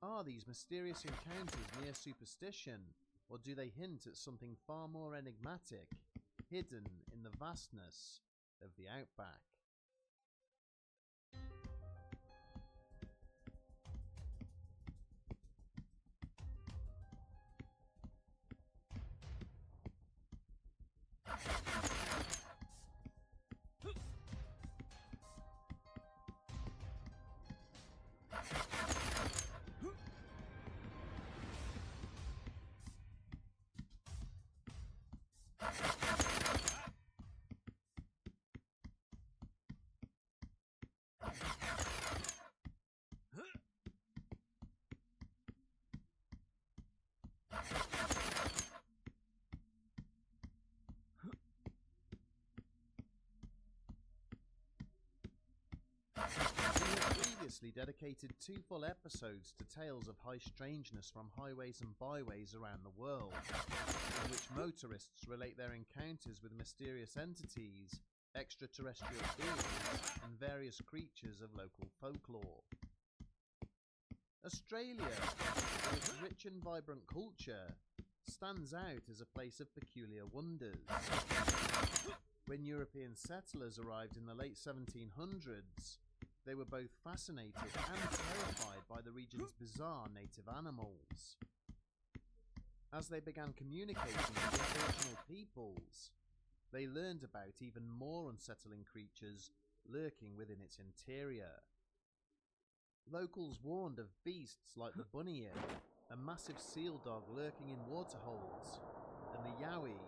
Are these mysterious encounters mere superstition, or do they hint at something far more enigmatic, hidden in the vastness of the outback? Previously dedicated 2 full episodes to tales of high strangeness from highways and byways around the world, in which motorists relate their encounters with mysterious entities, extraterrestrial beings, and various creatures of local folklore. Australia, with its rich and vibrant culture, stands out as a place of peculiar wonders. When European settlers arrived in the late 1700s, they were both fascinated and terrified by the region's bizarre native animals. As they began communicating with the Aboriginal peoples, they learned about even more unsettling creatures lurking within its interior. Locals warned of beasts like the bunyip, a massive seal dog lurking in waterholes, and the yowie,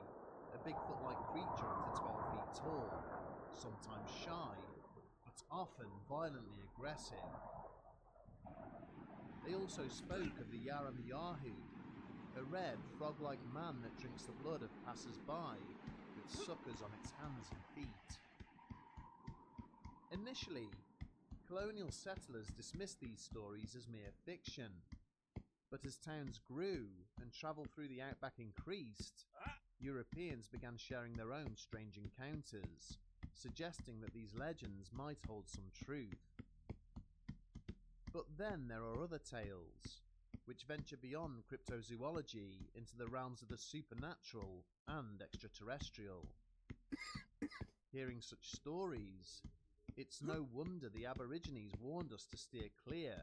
a Bigfoot-like creature up to 12 feet tall, sometimes shy, but often violently aggressive. They also spoke of the Yaramayahu, a red, frog-like man that drinks the blood of passers-by with suckers on its hands and feet. Initially, colonial settlers dismissed these stories as mere fiction, but as towns grew and travel through the outback increased, Europeans began sharing their own strange encounters, suggesting that these legends might hold some truth. But then there are other tales, which venture beyond cryptozoology into the realms of the supernatural and extraterrestrial. Hearing such stories, it's no wonder the Aborigines warned us to steer clear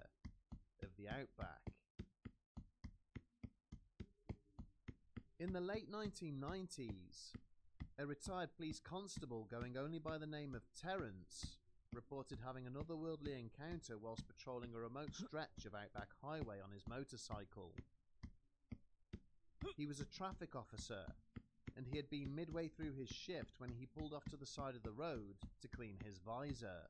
of the outback. In the late 1990s, a retired police constable going only by the name of Terence reported having an otherworldly encounter whilst patrolling a remote stretch of outback highway on his motorcycle. He was a traffic officer, and he had been midway through his shift when he pulled off to the side of the road to clean his visor.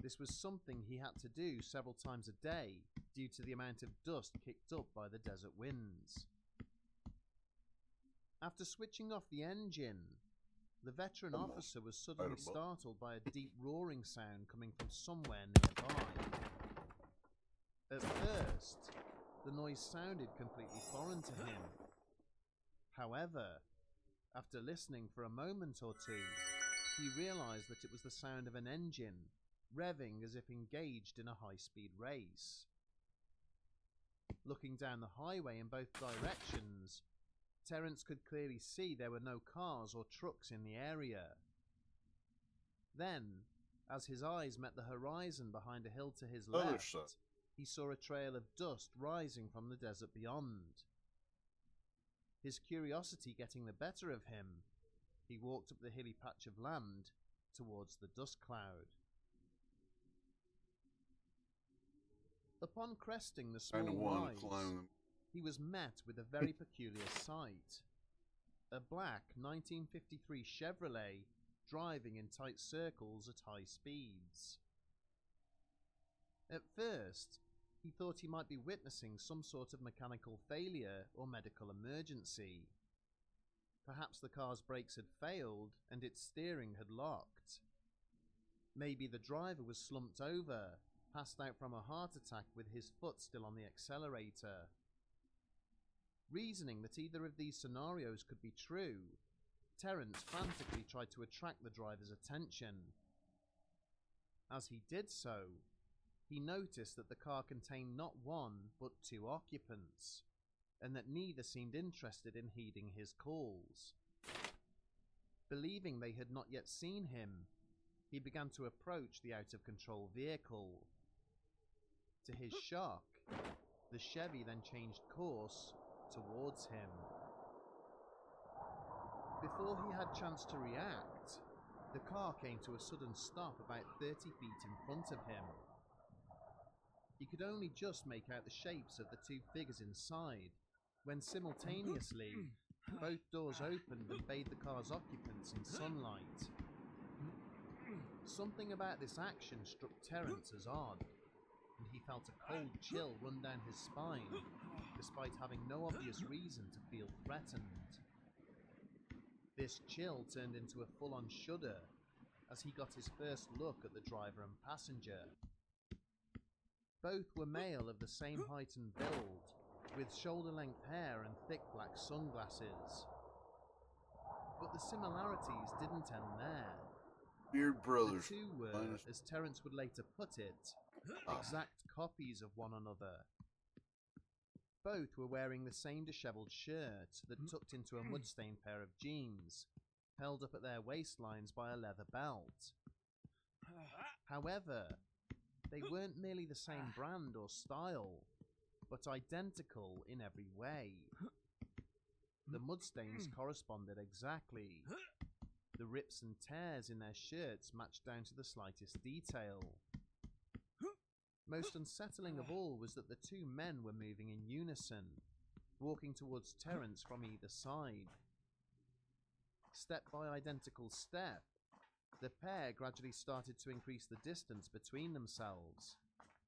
This was something he had to do several times a day due to the amount of dust kicked up by the desert winds. After switching off the engine, the veteran officer was suddenly startled by a deep roaring sound coming from somewhere nearby. At first, the noise sounded completely foreign to him. However, after listening for a moment or two, he realized that it was the sound of an engine, revving as if engaged in a high-speed race. Looking down the highway in both directions, Terence could clearly see there were no cars or trucks in the area. Then, as his eyes met the horizon behind a hill to his Other left, side. he saw a trail of dust rising from the desert beyond. His curiosity getting the better of him, he walked up the hilly patch of land towards the dust cloud. Upon cresting the small Kind of want rise, to climb them. he was met with a very peculiar sight. A black 1953 Chevrolet driving in tight circles at high speeds. At first, he thought he might be witnessing some sort of mechanical failure or medical emergency. Perhaps the car's brakes had failed and its steering had locked. Maybe the driver was slumped over, passed out from a heart attack with his foot still on the accelerator. Reasoning that either of these scenarios could be true, Terence frantically tried to attract the driver's attention. As he did so, he noticed that the car contained not one but two occupants, and that neither seemed interested in heeding his calls. Believing they had not yet seen him, he began to approach the out-of-control vehicle. To his shock, the Chevy then changed course towards him. Before he had chance to react, the car came to a sudden stop about 30 feet in front of him. He could only just make out the shapes of the two figures inside, when simultaneously, both doors opened and bathed the car's occupants in sunlight. Something about this action struck Terence as odd, and he felt a cold chill run down his spine, despite having no obvious reason to feel threatened. This chill turned into a full-on shudder as he got his first look at the driver and passenger. Both were male of the same height and build, with shoulder-length hair and thick black sunglasses. But the similarities didn't end there. Beard brothers. The two were, minus- as Terence would later put it, exact copies of one another. Both were wearing the same dishevelled shirt that tucked into a mud-stained pair of jeans, held up at their waistlines by a leather belt. However, they weren't merely the same brand or style, but identical in every way. The mudstains corresponded exactly. The rips and tears in their shirts matched down to the slightest detail. Most unsettling of all was that the two men were moving in unison, walking towards Terence from either side. Step by identical step, the pair gradually started to increase the distance between themselves,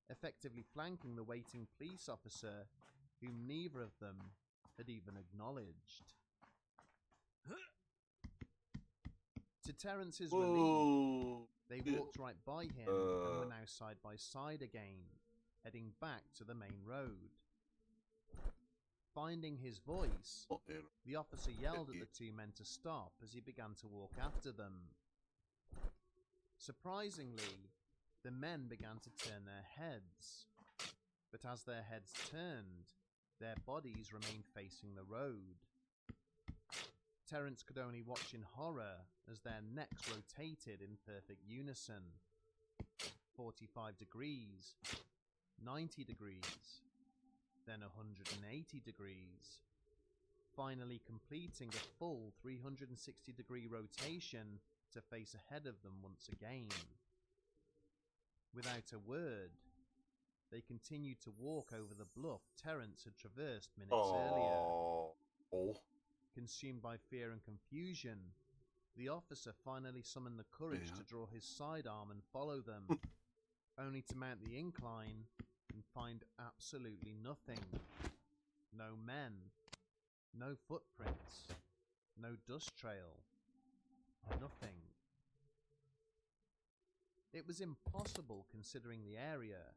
effectively flanking the waiting police officer, whom neither of them had even acknowledged. To Terence's relief, Whoa. they walked right by him and were now side by side again, heading back to the main road. Finding his voice, Oh, yeah. the officer yelled at the two men to stop as he began to walk after them. Surprisingly, the men began to turn their heads, but as their heads turned, their bodies remained facing the road. Terence could only watch in horror as their necks rotated in perfect unison. 45 degrees, 90 degrees, then 180 degrees, finally completing a full 360-degree rotation to face ahead of them once again. Without a word, they continued to walk over the bluff Terence had traversed minutes earlier. Oh. Consumed by fear and confusion, the officer finally summoned the courage to draw his sidearm and follow them, only to mount the incline and find absolutely nothing. No men, no footprints, no dust trail, nothing. It was impossible considering the area.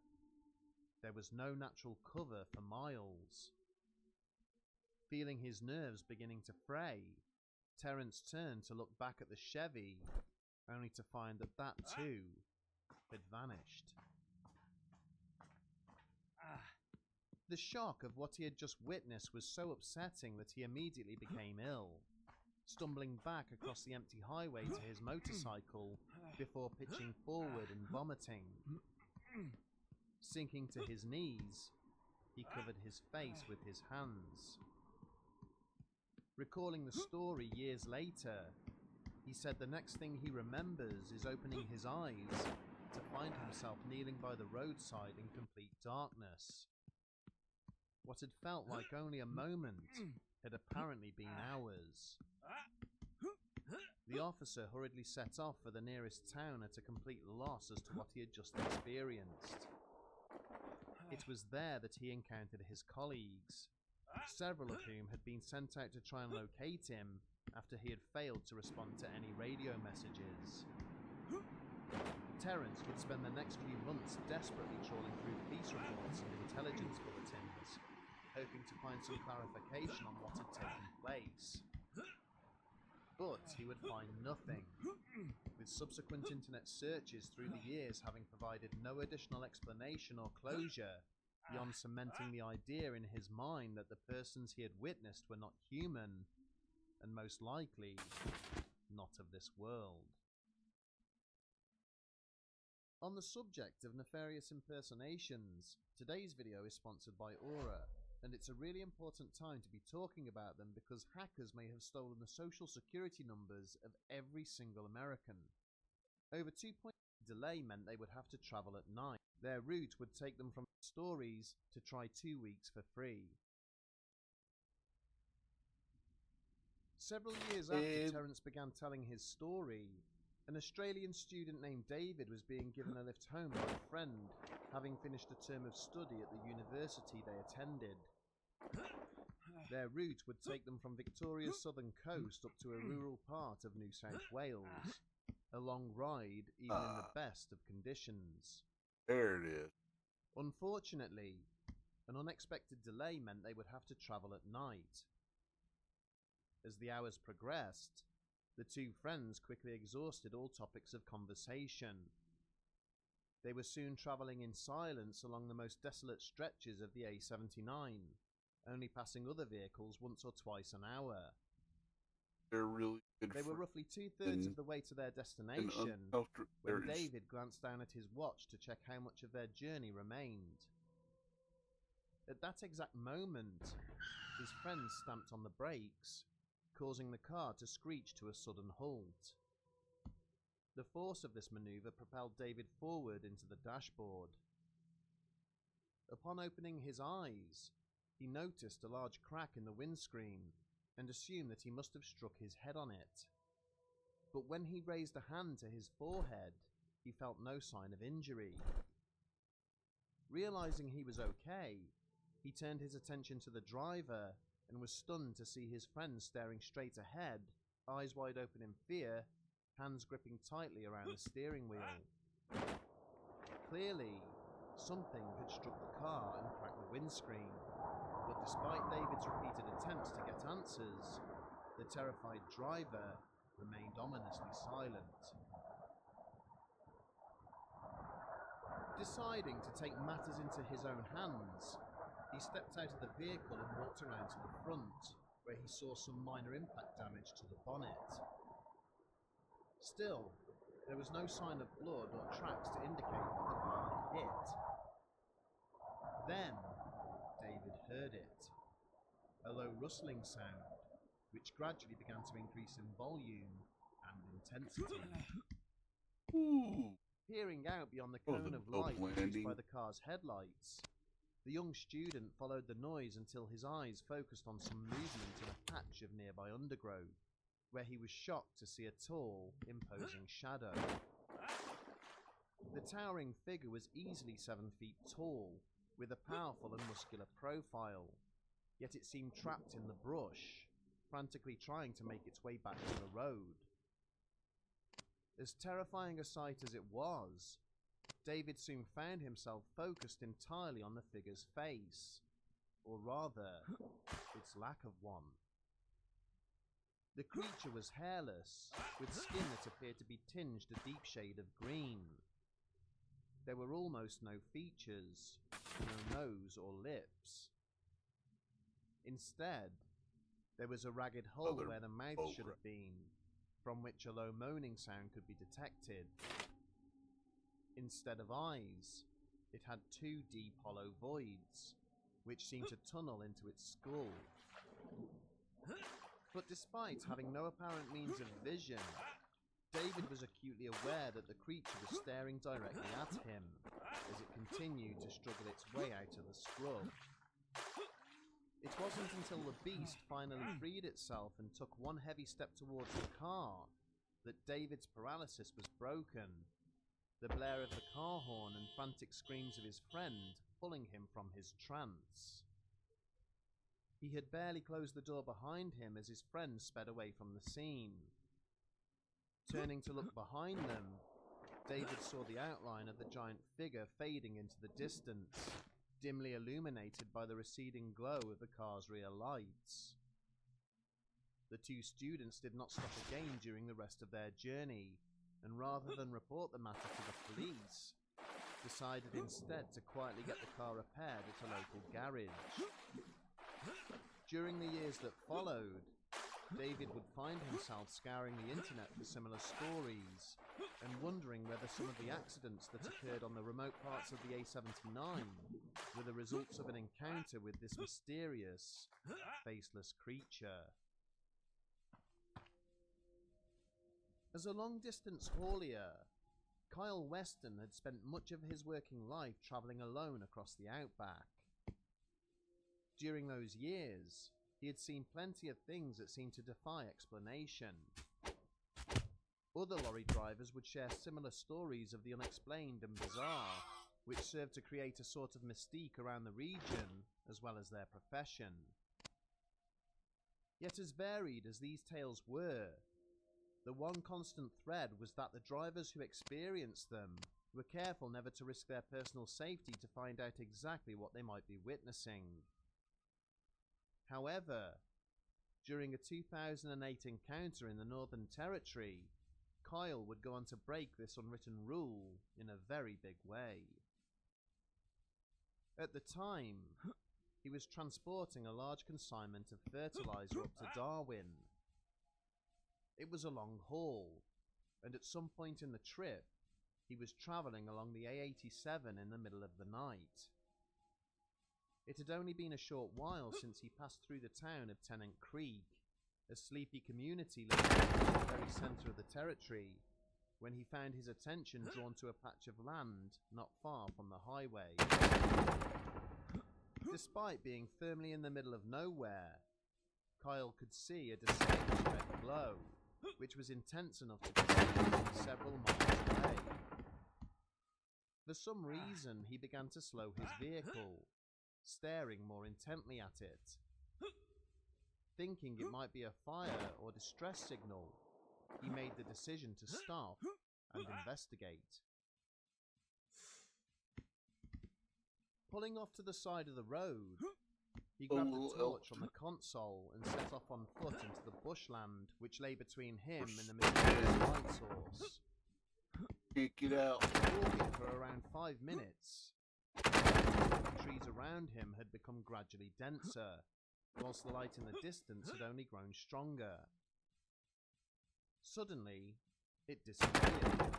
There was no natural cover for miles. Feeling his nerves beginning to fray, Terence turned to look back at the Chevy, only to find that that too had vanished. The shock of what he had just witnessed was so upsetting that he immediately became ill, stumbling back across the empty highway to his motorcycle before pitching forward and vomiting. Sinking to his knees, he covered his face with his hands. Recalling the story years later, he said the next thing he remembers is opening his eyes to find himself kneeling by the roadside in complete darkness. What had felt like only a moment had apparently been hours. The officer hurriedly set off for the nearest town at a complete loss as to what he had just experienced. It was there that he encountered his colleagues, several of whom had been sent out to try and locate him after he had failed to respond to any radio messages. Terence would spend the next few months desperately trawling through police reports and intelligence bulletins, hoping to find some clarification on what had taken place. But he would find nothing, with subsequent internet searches through the years having provided no additional explanation or closure beyond cementing the idea in his mind that the persons he had witnessed were not human, and most likely not of this world. On the subject of nefarious impersonations, today's video is sponsored by Aura, and it's a really important time to be talking about them because hackers may have stolen the social security numbers of every single American. Over 2.8 delay meant they would have to travel at night. Their route would take them from stories to try 2 weeks for free. Several years after Terence began telling his story, an Australian student named David was being given a lift home by a friend, having finished a term of study at the university they attended. Their route would take them from Victoria's southern coast up to a rural part of New South Wales. A long ride, even in the best of conditions. There it is. Unfortunately, an unexpected delay meant they would have to travel at night. As the hours progressed, the two friends quickly exhausted all topics of conversation. They were soon travelling in silence along the most desolate stretches of the A79, only passing other vehicles once or twice an hour. They're really good. They were roughly 2/3 of the way to their destination when David glanced down at his watch to check how much of their journey remained. At that exact moment, his friend stamped on the brakes, causing the car to screech to a sudden halt. The force of this maneuver propelled David forward into the dashboard. Upon opening his eyes, he noticed a large crack in the windscreen and assumed that he must have struck his head on it. But when he raised a hand to his forehead, he felt no sign of injury. Realizing he was okay, he turned his attention to the driver and was stunned to see his friend staring straight ahead, eyes wide open in fear, hands gripping tightly around the steering wheel. Clearly, something had struck the car and cracked the windscreen, but despite David's repeated attempts to get answers, the terrified driver remained ominously silent. Deciding to take matters into his own hands, he stepped out of the vehicle and walked around to the front, where he saw some minor impact damage to the bonnet. Still, there was no sign of blood or tracks to indicate that the car had hit. Then, David heard it. A low rustling sound, which gradually began to increase in volume and intensity. Ooh. Peering out beyond the cone of light produced by the car's headlights, the young student followed the noise until his eyes focused on some movement in a patch of nearby undergrowth, where he was shocked to see a tall, imposing shadow. The towering figure was easily 7 feet tall, with a powerful and muscular profile, yet it seemed trapped in the brush, frantically trying to make its way back to the road. As terrifying a sight as it was, David soon found himself focused entirely on the figure's face, or rather, its lack of one. The creature was hairless, with skin that appeared to be tinged a deep shade of green. There were almost no features, no nose or lips. Instead, there was a ragged hole where the mouth should have been, from which a low moaning sound could be detected. Instead of eyes, It had 2 deep hollow voids, which seemed to tunnel into its skull. But despite having no apparent means of vision, David was acutely aware that the creature was staring directly at him as it continued to struggle its way out of the scrub. It wasn't until the beast finally freed itself and took one heavy step towards the car that David's paralysis was broken, the blare of the car horn and frantic screams of his friend pulling him from his trance. He had barely closed the door behind him as his friend sped away from the scene. Turning to look behind them, David saw the outline of the giant figure fading into the distance, dimly illuminated by the receding glow of the car's rear lights. The 2 students did not stop again during the rest of their journey, and rather than report the matter to the police, decided instead to quietly get the car repaired at a local garage. During the years that followed, David would find himself scouring the internet for similar stories and wondering whether some of the accidents that occurred on the remote parts of the A79 were the results of an encounter with this mysterious, faceless creature. As a long-distance haulier, Kyle Weston had spent much of his working life travelling alone across the outback. During those years, he had seen plenty of things that seemed to defy explanation. Other lorry drivers would share similar stories of the unexplained and bizarre, which served to create a sort of mystique around the region as well as their profession. Yet as varied as these tales were, the one constant thread was that the drivers who experienced them were careful never to risk their personal safety to find out exactly what they might be witnessing. However, during a 2008 encounter in the Northern Territory, Kyle would go on to break this unwritten rule in a very big way. At the time, he was transporting a large consignment of fertilizer up to Darwin. It was a long haul, and at some point in the trip, he was travelling along the A87 in the middle of the night. It had only been a short while since he passed through the town of Tennant Creek, a sleepy community located in the very centre of the territory, when he found his attention drawn to a patch of land not far from the highway. Despite being firmly in the middle of nowhere, Kyle could see a distinct red glow, which was intense enough to be seen several miles away. For some reason, he began to slow his vehicle, staring more intently at it. Thinking it might be a fire or distress signal, he made the decision to stop and investigate. Pulling off to the side of the road, he grabbed a torch from the console and set off on foot into the bushland which lay between him and the mysterious light source. Can't get out. Walking for around 5 minutes, the trees around him had become gradually denser, whilst the light in the distance had only grown stronger. Suddenly, it disappeared.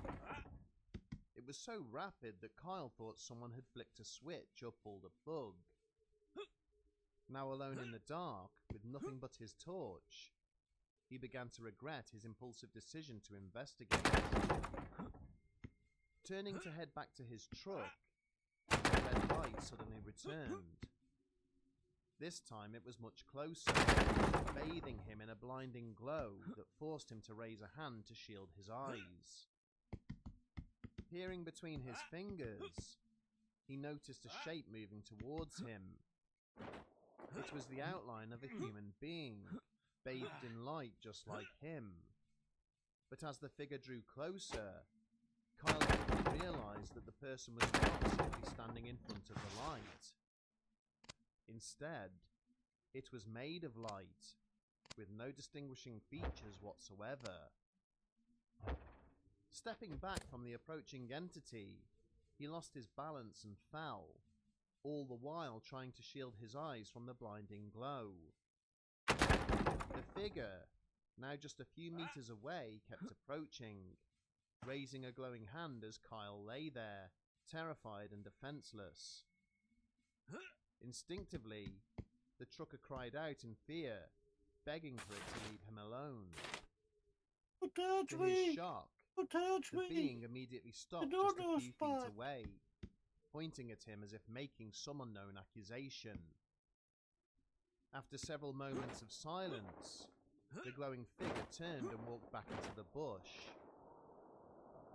It was so rapid that Kyle thought someone had flicked a switch or pulled a plug. Now alone in the dark, with nothing but his torch, he began to regret his impulsive decision to investigate. Turning to head back to his truck, the red light suddenly returned. This time it was much closer, bathing him in a blinding glow that forced him to raise a hand to shield his eyes. Peering between his fingers, he noticed a shape moving towards him. It was the outline of a human being, bathed in light just like him. But as the figure drew closer, Kyle quickly realised that the person was not simply standing in front of the light. Instead, it was made of light, with no distinguishing features whatsoever. Stepping back from the approaching entity, he lost his balance and fell, all the while trying to shield his eyes from the blinding glow. The figure, now just a few meters away, kept approaching, raising a glowing hand as Kyle lay there, terrified and defenseless. Instinctively, the trucker cried out in fear, begging for it to leave him alone. To his shock, the being immediately stopped just a few feet away, pointing at him as if making some unknown accusation. After several moments of silence, the glowing figure turned and walked back into the bush.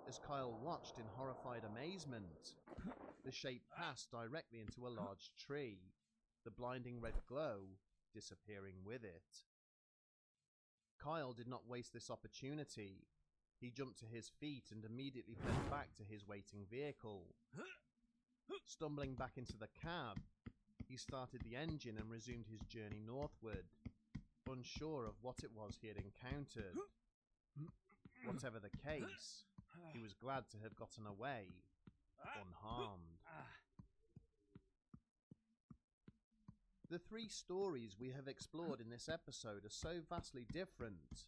As Kyle watched in horrified amazement, the shape passed directly into a large tree, the blinding red glow disappearing with it. Kyle did not waste this opportunity. He jumped to his feet and immediately fled back to his waiting vehicle. Stumbling back into the cab, he started the engine and resumed his journey northward, unsure of what it was he had encountered. Whatever the case, he was glad to have gotten away unharmed. The three stories we have explored in this episode are so vastly different.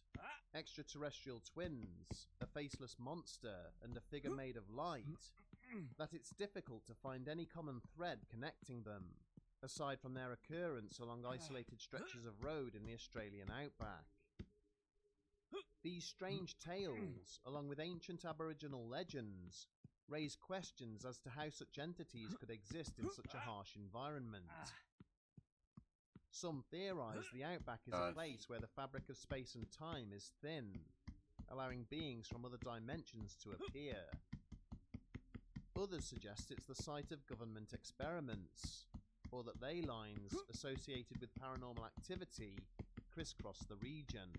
Extraterrestrial twins, a faceless monster, and a figure made of light, that it's difficult to find any common thread connecting them, aside from their occurrence along isolated stretches of road in the Australian outback. These strange tales, along with ancient Aboriginal legends, raise questions as to how such entities could exist in such a harsh environment. Some theorize the outback is a place where the fabric of space and time is thin, allowing beings from other dimensions to appear. Others suggest it's the site of government experiments, or that ley lines associated with paranormal activity crisscross the region.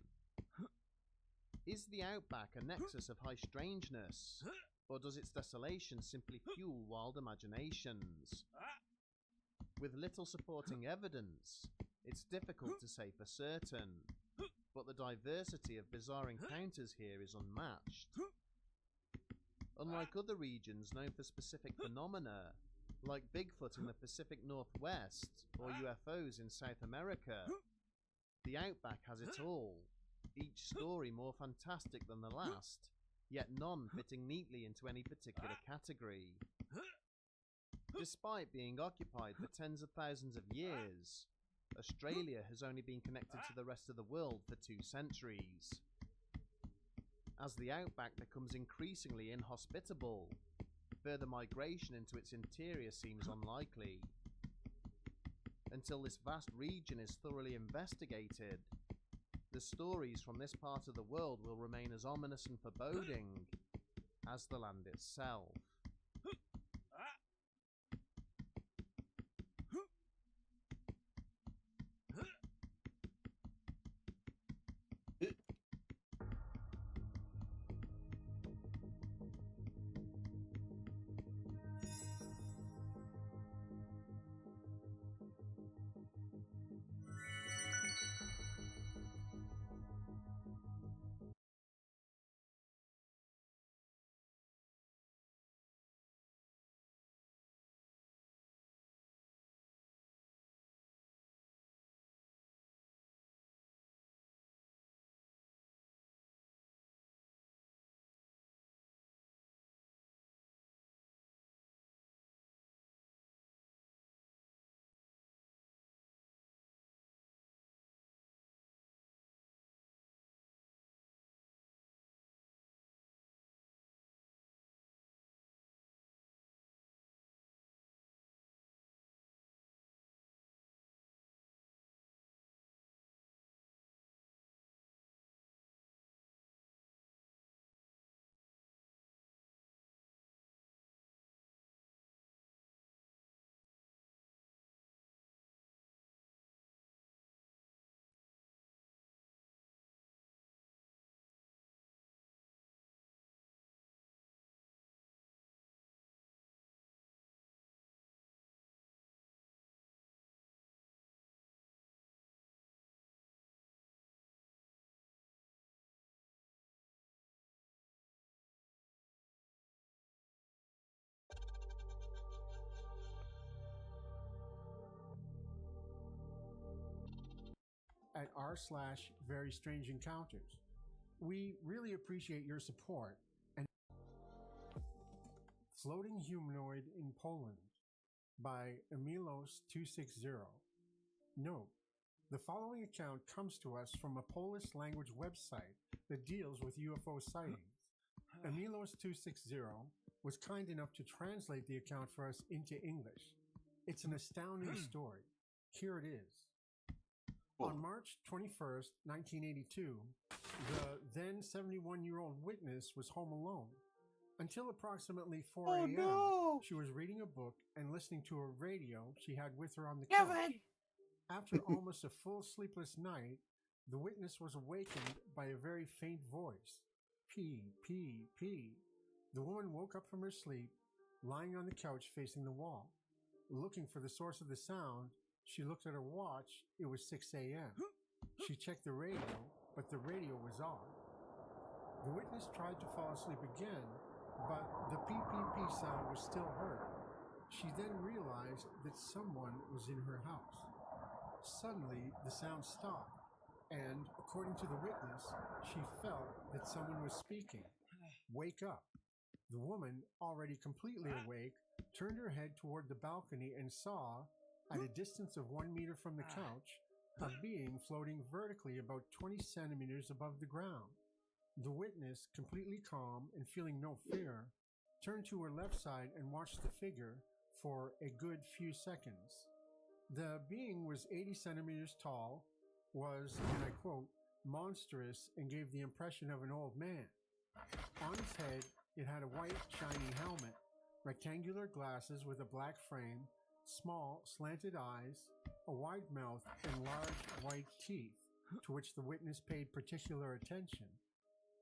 Is the outback a nexus of high strangeness, or does its desolation simply fuel wild imaginations? With little supporting evidence, it's difficult to say for certain, but the diversity of bizarre encounters here is unmatched. Unlike other regions known for specific phenomena, like Bigfoot in the Pacific Northwest or UFOs in South America, the outback has it all, each story more fantastic than the last, yet none fitting neatly into any particular category. Despite being occupied for tens of thousands of years, Australia has only been connected to the rest of the world for 2 centuries. As the outback becomes increasingly inhospitable, further migration into its interior seems unlikely. Until this vast region is thoroughly investigated, the stories from this part of the world will remain as ominous and foreboding as the land itself. At r/Very Strange Encounters. We really appreciate your support and Floating Humanoid in Poland by Emilos 260. Note, the following account comes to us from a Polish language website that deals with UFO sightings. Emilos 260 was kind enough to translate the account for us into English. It's an astounding story. Here it is. On March 21st, 1982, the then 71-year-old witness was home alone. Until approximately 4 a.m., she was reading a book and listening to a radio she had with her on the couch. After almost a full sleepless night, the witness was awakened by a very faint voice. Pee, pee, pee. The woman woke up from her sleep, lying on the couch facing the wall. Looking for the source of the sound, she looked at her watch. It was 6 a.m. She checked the radio, but the radio was off. The witness tried to fall asleep again, but the pee-pee-pee sound was still heard. She then realized that someone was in her house. Suddenly, the sound stopped, and according to the witness, she felt that someone was speaking. Wake up. The woman, already completely awake, turned her head toward the balcony and saw, at a distance of 1 meter from the couch, a being floating vertically about 20 centimeters above the ground. The witness, completely calm and feeling no fear, turned to her left side and watched the figure for a good few seconds. The being was 80 centimeters tall, was, and I quote, monstrous, and gave the impression of an old man. On his head, it had a white, shiny helmet, rectangular glasses with a black frame, small, slanted eyes, a wide mouth, and large, white teeth, to which the witness paid particular attention.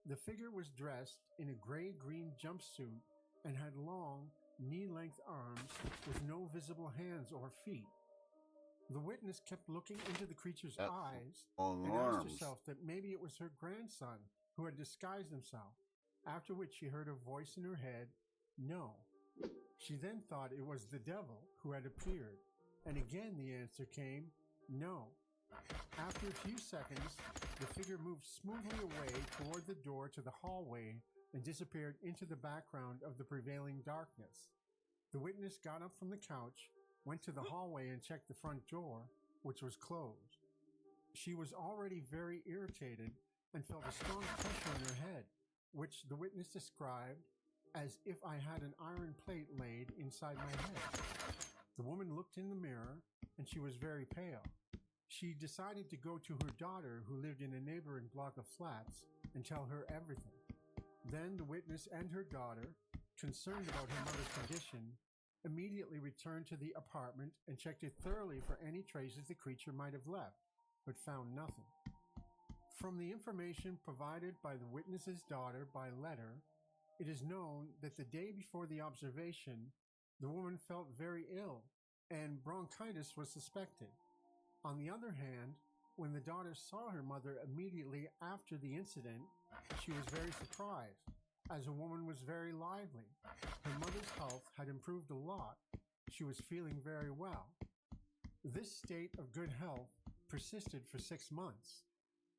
The figure was dressed in a gray-green jumpsuit and had long, knee-length arms with no visible hands or feet. The witness kept looking into the creature's eyes and asked herself that maybe it was her grandson who had disguised himself, after which she heard a voice in her head, "No." She then thought it was the devil who had appeared, and again the answer came, "No." After a few seconds, the figure moved smoothly away toward the door to the hallway and disappeared into the background of the prevailing darkness. The witness got up from the couch, went to the hallway and checked the front door, which was closed. She was already very irritated and felt a strong pressure in her head, which the witness described as if I had an iron plate laid inside my head. The woman looked in the mirror and she was very pale. She decided to go to her daughter, who lived in a neighboring block of flats, and tell her everything. Then the witness and her daughter, concerned about her mother's condition, immediately returned to the apartment and checked it thoroughly for any traces the creature might have left, but found nothing. From the information provided by the witness's daughter by letter, it is known that the day before the observation, the woman felt very ill and bronchitis was suspected. On the other hand, when the daughter saw her mother immediately after the incident, she was very surprised, as the woman was very lively. Her mother's health had improved a lot. She was feeling very well. This state of good health persisted for 6 months.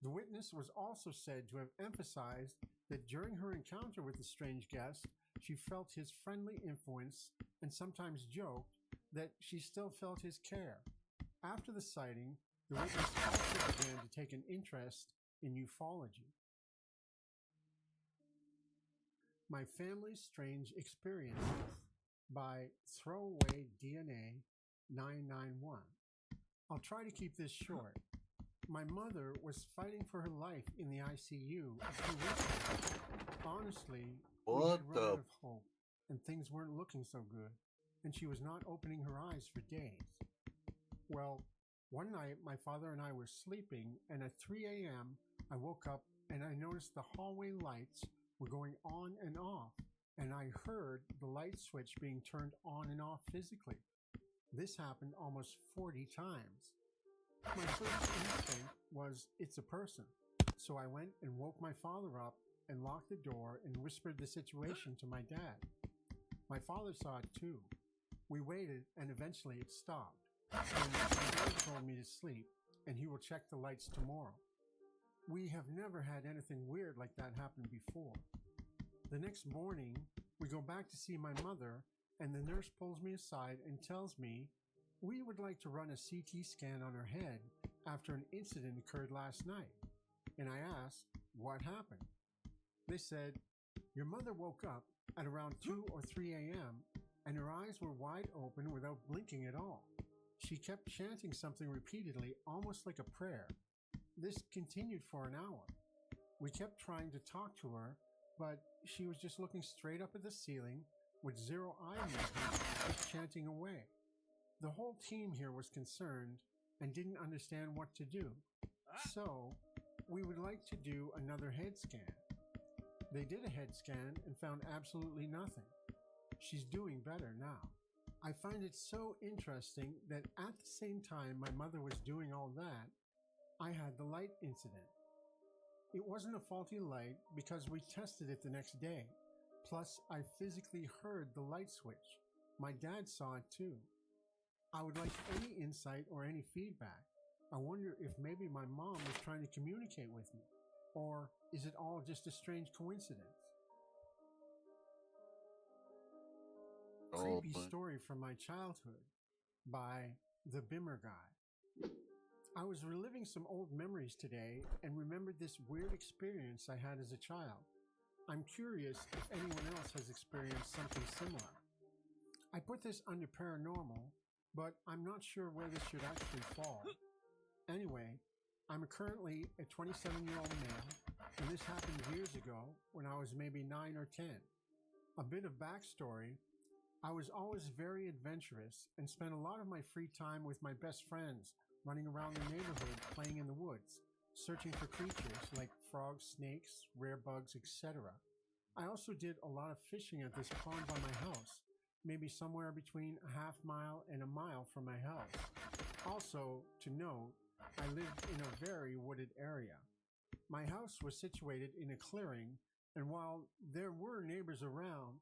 The witness was also said to have emphasized that during her encounter with the strange guest, she felt his friendly influence and sometimes joked that she still felt his care. After the sighting, the witness also began to take an interest in ufology. My Family's Strange Experiences by Throwaway DNA 991. I'll try to keep this short. My mother was fighting for her life in the ICU a few weeks ago. Honestly, we had run out of hope, and things weren't looking so good, and she was not opening her eyes for days. Well, one night my father and I were sleeping, and at 3 a.m. I woke up and I noticed the hallway lights were going on and off, and I heard the light switch being turned on and off physically. This happened almost 40 times. My first instinct was, it's a person. So I went and woke my father up and locked the door and whispered the situation to my dad. My father saw it too. We waited and eventually it stopped. And my dad told me to sleep and he will check the lights tomorrow. We have never had anything weird like that happen before. The next morning, we go back to see my mother, and the nurse pulls me aside and tells me we would like to run a CT scan on her head after an incident occurred last night. And I asked, what happened? They said, your mother woke up at around 2 or 3 a.m. and her eyes were wide open without blinking at all. She kept chanting something repeatedly, almost like a prayer. This continued for an hour. We kept trying to talk to her, but she was just looking straight up at the ceiling with zero eye movement, just chanting away. The whole team here was concerned and didn't understand what to do. So, we would like to do another head scan. They did a head scan and found absolutely nothing. She's doing better now. I find it so interesting that at the same time my mother was doing all that, I had the light incident. It wasn't a faulty light because we tested it the next day. Plus, I physically heard the light switch. My dad saw it too. I would like any insight or any feedback. I wonder if maybe my mom was trying to communicate with me, or is it all just a strange coincidence? Creepy story from my childhood by The Bimmer Guy. I was reliving some old memories today and remembered this weird experience I had as a child. I'm curious if anyone else has experienced something similar. I put this under paranormal, but I'm not sure where this should actually fall. Anyway, I'm currently a 27-year-old male, and this happened years ago when I was maybe 9 or 10. A bit of backstory: I was always very adventurous and spent a lot of my free time with my best friends, running around the neighborhood playing in the woods, searching for creatures like frogs, snakes, rare bugs, etc. I also did a lot of fishing at this pond by my house, maybe somewhere between a half mile and a mile from my house. Also, to note, I lived in a very wooded area. My house was situated in a clearing, and while there were neighbors around,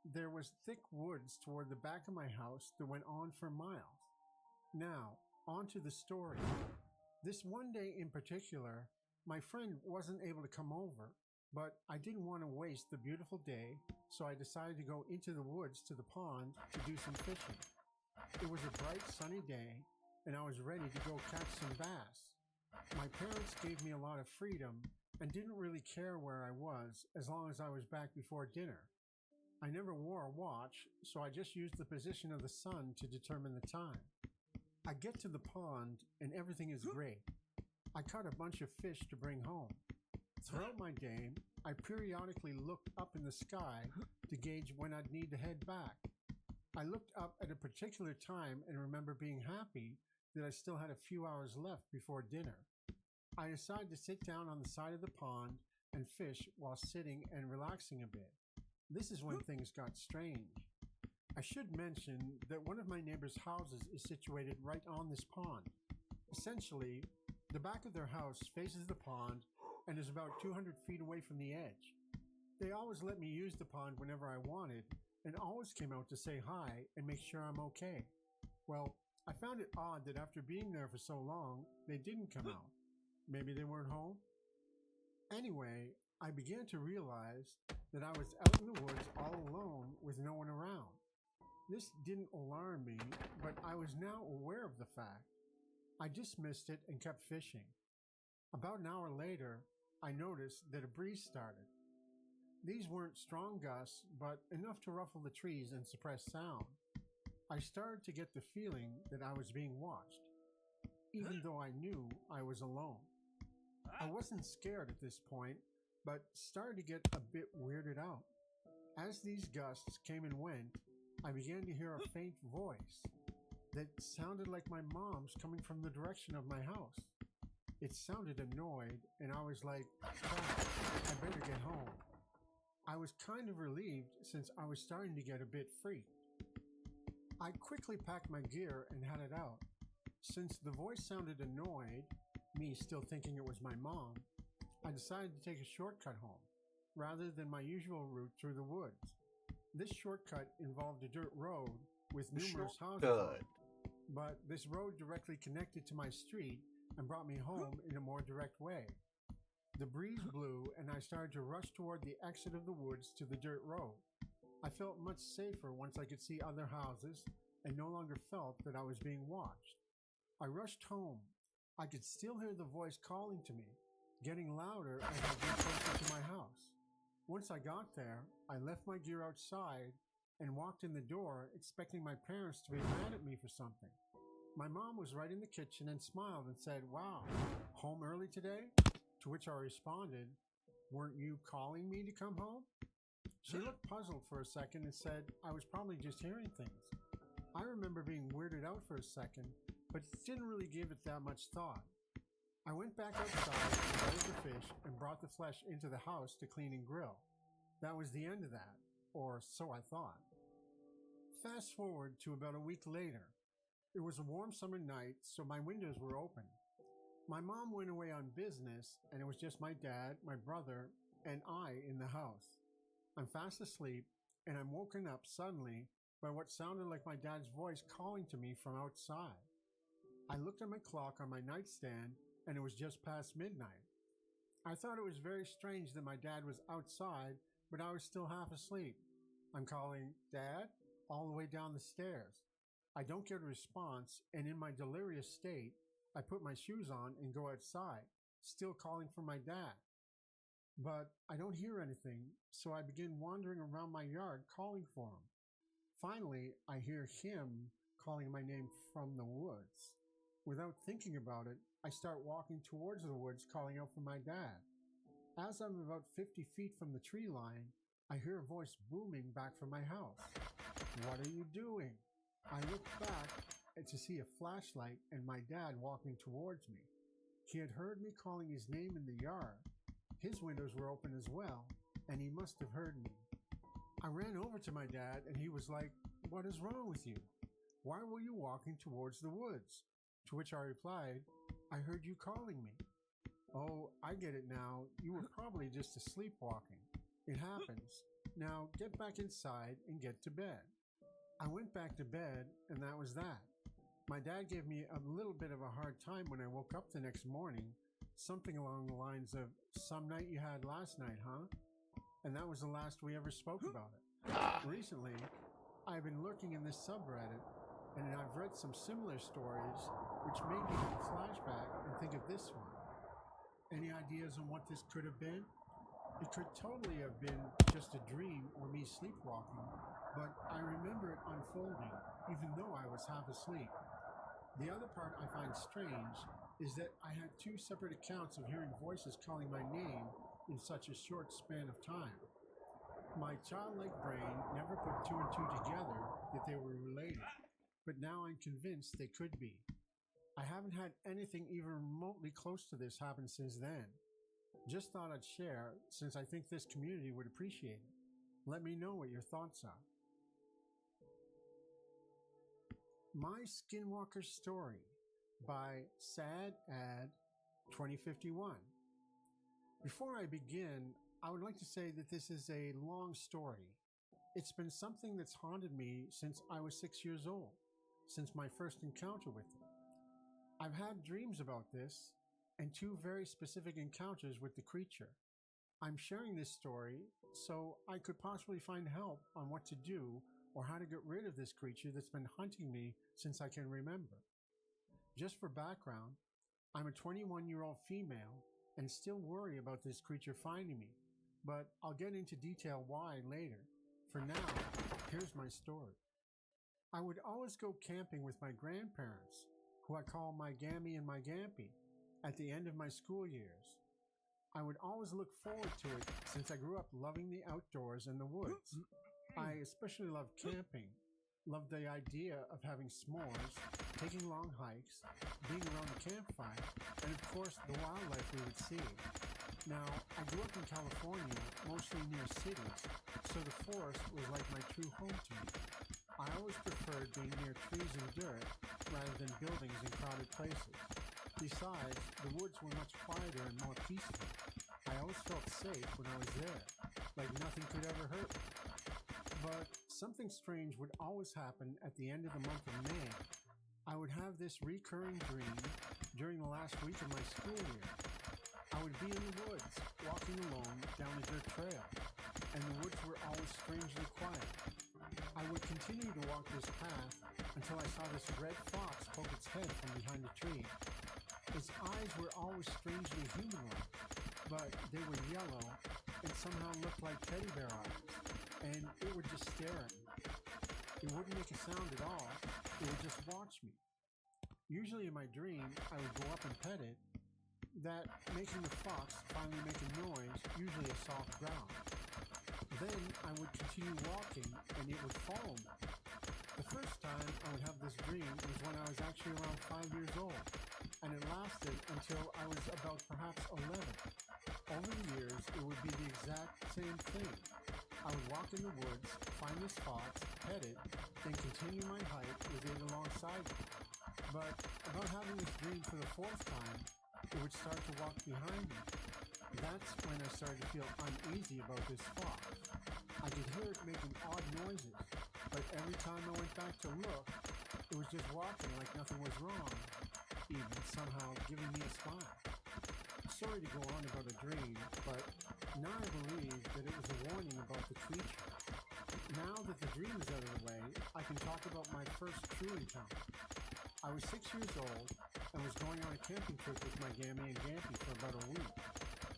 there was thick woods toward the back of my house that went on for miles. Now, on to the story. This one day in particular, my friend wasn't able to come over, but I didn't want to waste the beautiful day, so I decided to go into the woods to the pond to do some fishing. It was a bright sunny day, and I was ready to go catch some bass. My parents gave me a lot of freedom and didn't really care where I was as long as I was back before dinner. I never wore a watch, so I just used the position of the sun to determine the time. I get to the pond and everything is great. I caught a bunch of fish to bring home. Throughout my day, I periodically looked up in the sky to gauge when I'd need to head back. I looked up at a particular time and remember being happy that I still had a few hours left before dinner. I decided to sit down on the side of the pond and fish while sitting and relaxing a bit. This is when things got strange. I should mention that one of my neighbor's houses is situated right on this pond. Essentially, the back of their house faces the pond and is about 200 feet away from the edge. They always let me use the pond whenever I wanted and always came out to say hi and make sure I'm okay. Well, I found it odd that after being there for so long, they didn't come out. Maybe they weren't home? Anyway, I began to realize that I was out in the woods all alone with no one around. This didn't alarm me, but I was now aware of the fact. I dismissed it and kept fishing. About an hour later, I noticed that a breeze started. These weren't strong gusts, but enough to ruffle the trees and suppress sound. I started to get the feeling that I was being watched, even though I knew I was alone. I wasn't scared at this point, but started to get a bit weirded out. As these gusts came and went, I began to hear a faint voice that sounded like my mom's coming from the direction of my house. It sounded annoyed, and I was like, crap, I better get home. I was kind of relieved since I was starting to get a bit freaked. I quickly packed my gear and headed out. Since the voice sounded annoyed, me still thinking it was my mom, I decided to take a shortcut home, rather than my usual route through the woods. This shortcut involved a dirt road with numerous houses on it, but this road directly connected to my street and brought me home in a more direct way. The breeze blew, and I started to rush toward the exit of the woods to the dirt road. I felt much safer once I could see other houses and no longer felt that I was being watched. I rushed home. I could still hear the voice calling to me, getting louder as I grew closer to my house. Once I got there, I left my gear outside and walked in the door, expecting my parents to be mad at me for something. My mom was right in the kitchen and smiled and said, "Wow, home early today?" To which I responded, "Weren't you calling me to come home?" She looked puzzled for a second and said I was probably just hearing things. I remember being weirded out for a second, but didn't really give it that much thought. I went back outside, gutted the fish, and brought the flesh into the house to clean and grill. That was the end of that, or so I thought. Fast forward to about a week later. It was a warm summer night, so my windows were open. My mom went away on business, and it was just my dad, my brother, and I in the house. I'm fast asleep, and I'm woken up suddenly by what sounded like my dad's voice calling to me from outside. I looked at my clock on my nightstand, and it was just past midnight. I thought it was very strange that my dad was outside, but I was still half asleep. I'm calling, "Dad?" all the way down the stairs. I don't get a response, and in my delirious state, I put my shoes on and go outside, still calling for my dad. But I don't hear anything, so I begin wandering around my yard calling for him. Finally, I hear him calling my name from the woods. Without thinking about it, I start walking towards the woods calling out for my dad. As I'm about 50 feet from the tree line, I hear a voice booming back from my house. "What are you doing?" I look back to see a flashlight and my dad walking towards me. He had heard me calling his name in the yard. His windows were open as well, and he must have heard me. I ran over to my dad, and he was like, "What is wrong with you? Why were you walking towards the woods?" To which I replied, "I heard you calling me." "Oh, I get it now. You were probably just sleepwalking. It happens. Now get back inside and get to bed." I went back to bed, and that was that. My dad gave me a little bit of a hard time when I woke up the next morning, something along the lines of, "Some night you had last night, huh?" And that was the last we ever spoke about it. Recently, I've been lurking in this subreddit, and I've read some similar stories, which made me have a flashback and think of this one. Any ideas on what this could have been? It could totally have been just a dream or me sleepwalking, but I remember it unfolding, even though I was half asleep. The other part I find strange is that I had two separate accounts of hearing voices calling my name in such a short span of time. My childlike brain never put two and two together that they were related, but now I'm convinced they could be. I haven't had anything even remotely close to this happen since then. Just thought I'd share, since I think this community would appreciate it. Let me know what your thoughts are. My Skinwalker Story by Sad Ad 2051. Before I begin, I would like to say that this is a long story. It's been something that's haunted me since I was 6 years old, since my first encounter with it. I've had dreams about this, and two very specific encounters with the creature. I'm sharing this story so I could possibly find help on what to do or how to get rid of this creature that's been hunting me since I can remember. Just for background, I'm a 21-year-old female and still worry about this creature finding me, but I'll get into detail why later. For now, here's my story. I would always go camping with my grandparents, who I call my Gammy and my Gampy, at the end of my school years. I would always look forward to it since I grew up loving the outdoors and the woods. I especially loved camping, loved the idea of having s'mores, taking long hikes, being around the campfire, and of course the wildlife we would see. Now, I grew up in California, mostly near cities, so the forest was like my true home to me. I always preferred being near trees and dirt rather than buildings and crowded places. Besides, the woods were much quieter and more peaceful. I always felt safe when I was there, like nothing could ever hurt me. But something strange would always happen at the end of the month of May. I would have this recurring dream during the last week of my school year. I would be in the woods, was strangely quiet. I would continue to walk this path until I saw this red fox poke its head from behind a tree. Its eyes were always strangely human-like, but they were yellow and somehow looked like teddy bear eyes, and it would just stare at me. It wouldn't make a sound at all, it would just watch me. Usually in my dream, I would go up and pet it, that making the fox finally make a noise, usually a soft growl. Then I would continue walking and it would follow me. The first time I would have this dream was when I was actually around 5 years old, and it lasted until I was about perhaps 11. Over the years, it would be the exact same thing. I would walk in the woods, find this fox, pet it, then continue my hike with it alongside me. But about having this dream for the fourth time, it would start to walk behind me. That's when I started to feel uneasy about this fox. I could hear it making odd noises, but every time I went back to look, it was just walking like nothing was wrong, even somehow giving me a smile. Sorry to go on about a dream, but now I believe that it was a warning about the creature. Now that the dream is out of the way, I can talk about my first true encounter. I was 6 years old and was going on a camping trip with my Gammy and Gampy for about a week.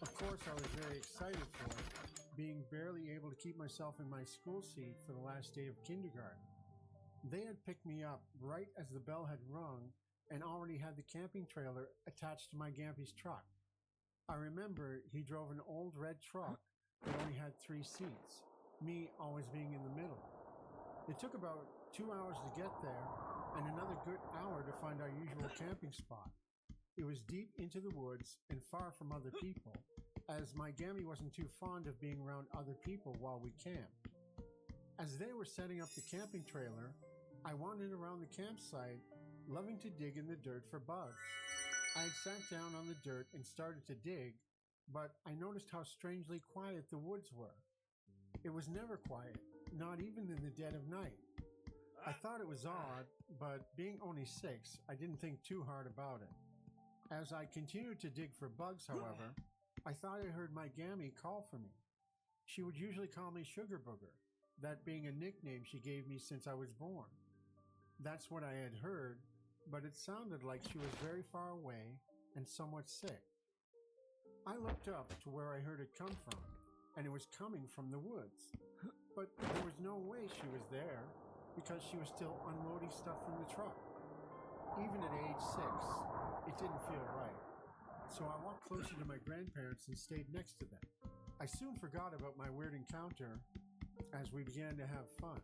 Of course, I was very excited for it, being barely able to keep myself in my school seat for the last day of kindergarten. They had picked me up right as the bell had rung and already had the camping trailer attached to my Gampy's truck. I remember he drove an old red truck that only had 3 seats, me always being in the middle. It took about 2 hours to get there and another good hour to find our usual camping spot. It was deep into the woods and far from other people, as my Gammy wasn't too fond of being around other people while we camped. As they were setting up the camping trailer, I wandered around the campsite, loving to dig in the dirt for bugs. I had sat down on the dirt and started to dig, but I noticed how strangely quiet the woods were. It was never quiet, not even in the dead of night. I thought it was odd, but being only 6, I didn't think too hard about it. As I continued to dig for bugs, however, I thought I heard my Gammy call for me. She would usually call me Sugar Booger, that being a nickname she gave me since I was born. That's what I had heard, but it sounded like she was very far away and somewhat sick. I looked up to where I heard it come from, and it was coming from the woods. But there was no way she was there, because she was still unloading stuff from the truck. Even at age 6, it didn't feel right. So I walked closer to my grandparents and stayed next to them. I soon forgot about my weird encounter as we began to have fun.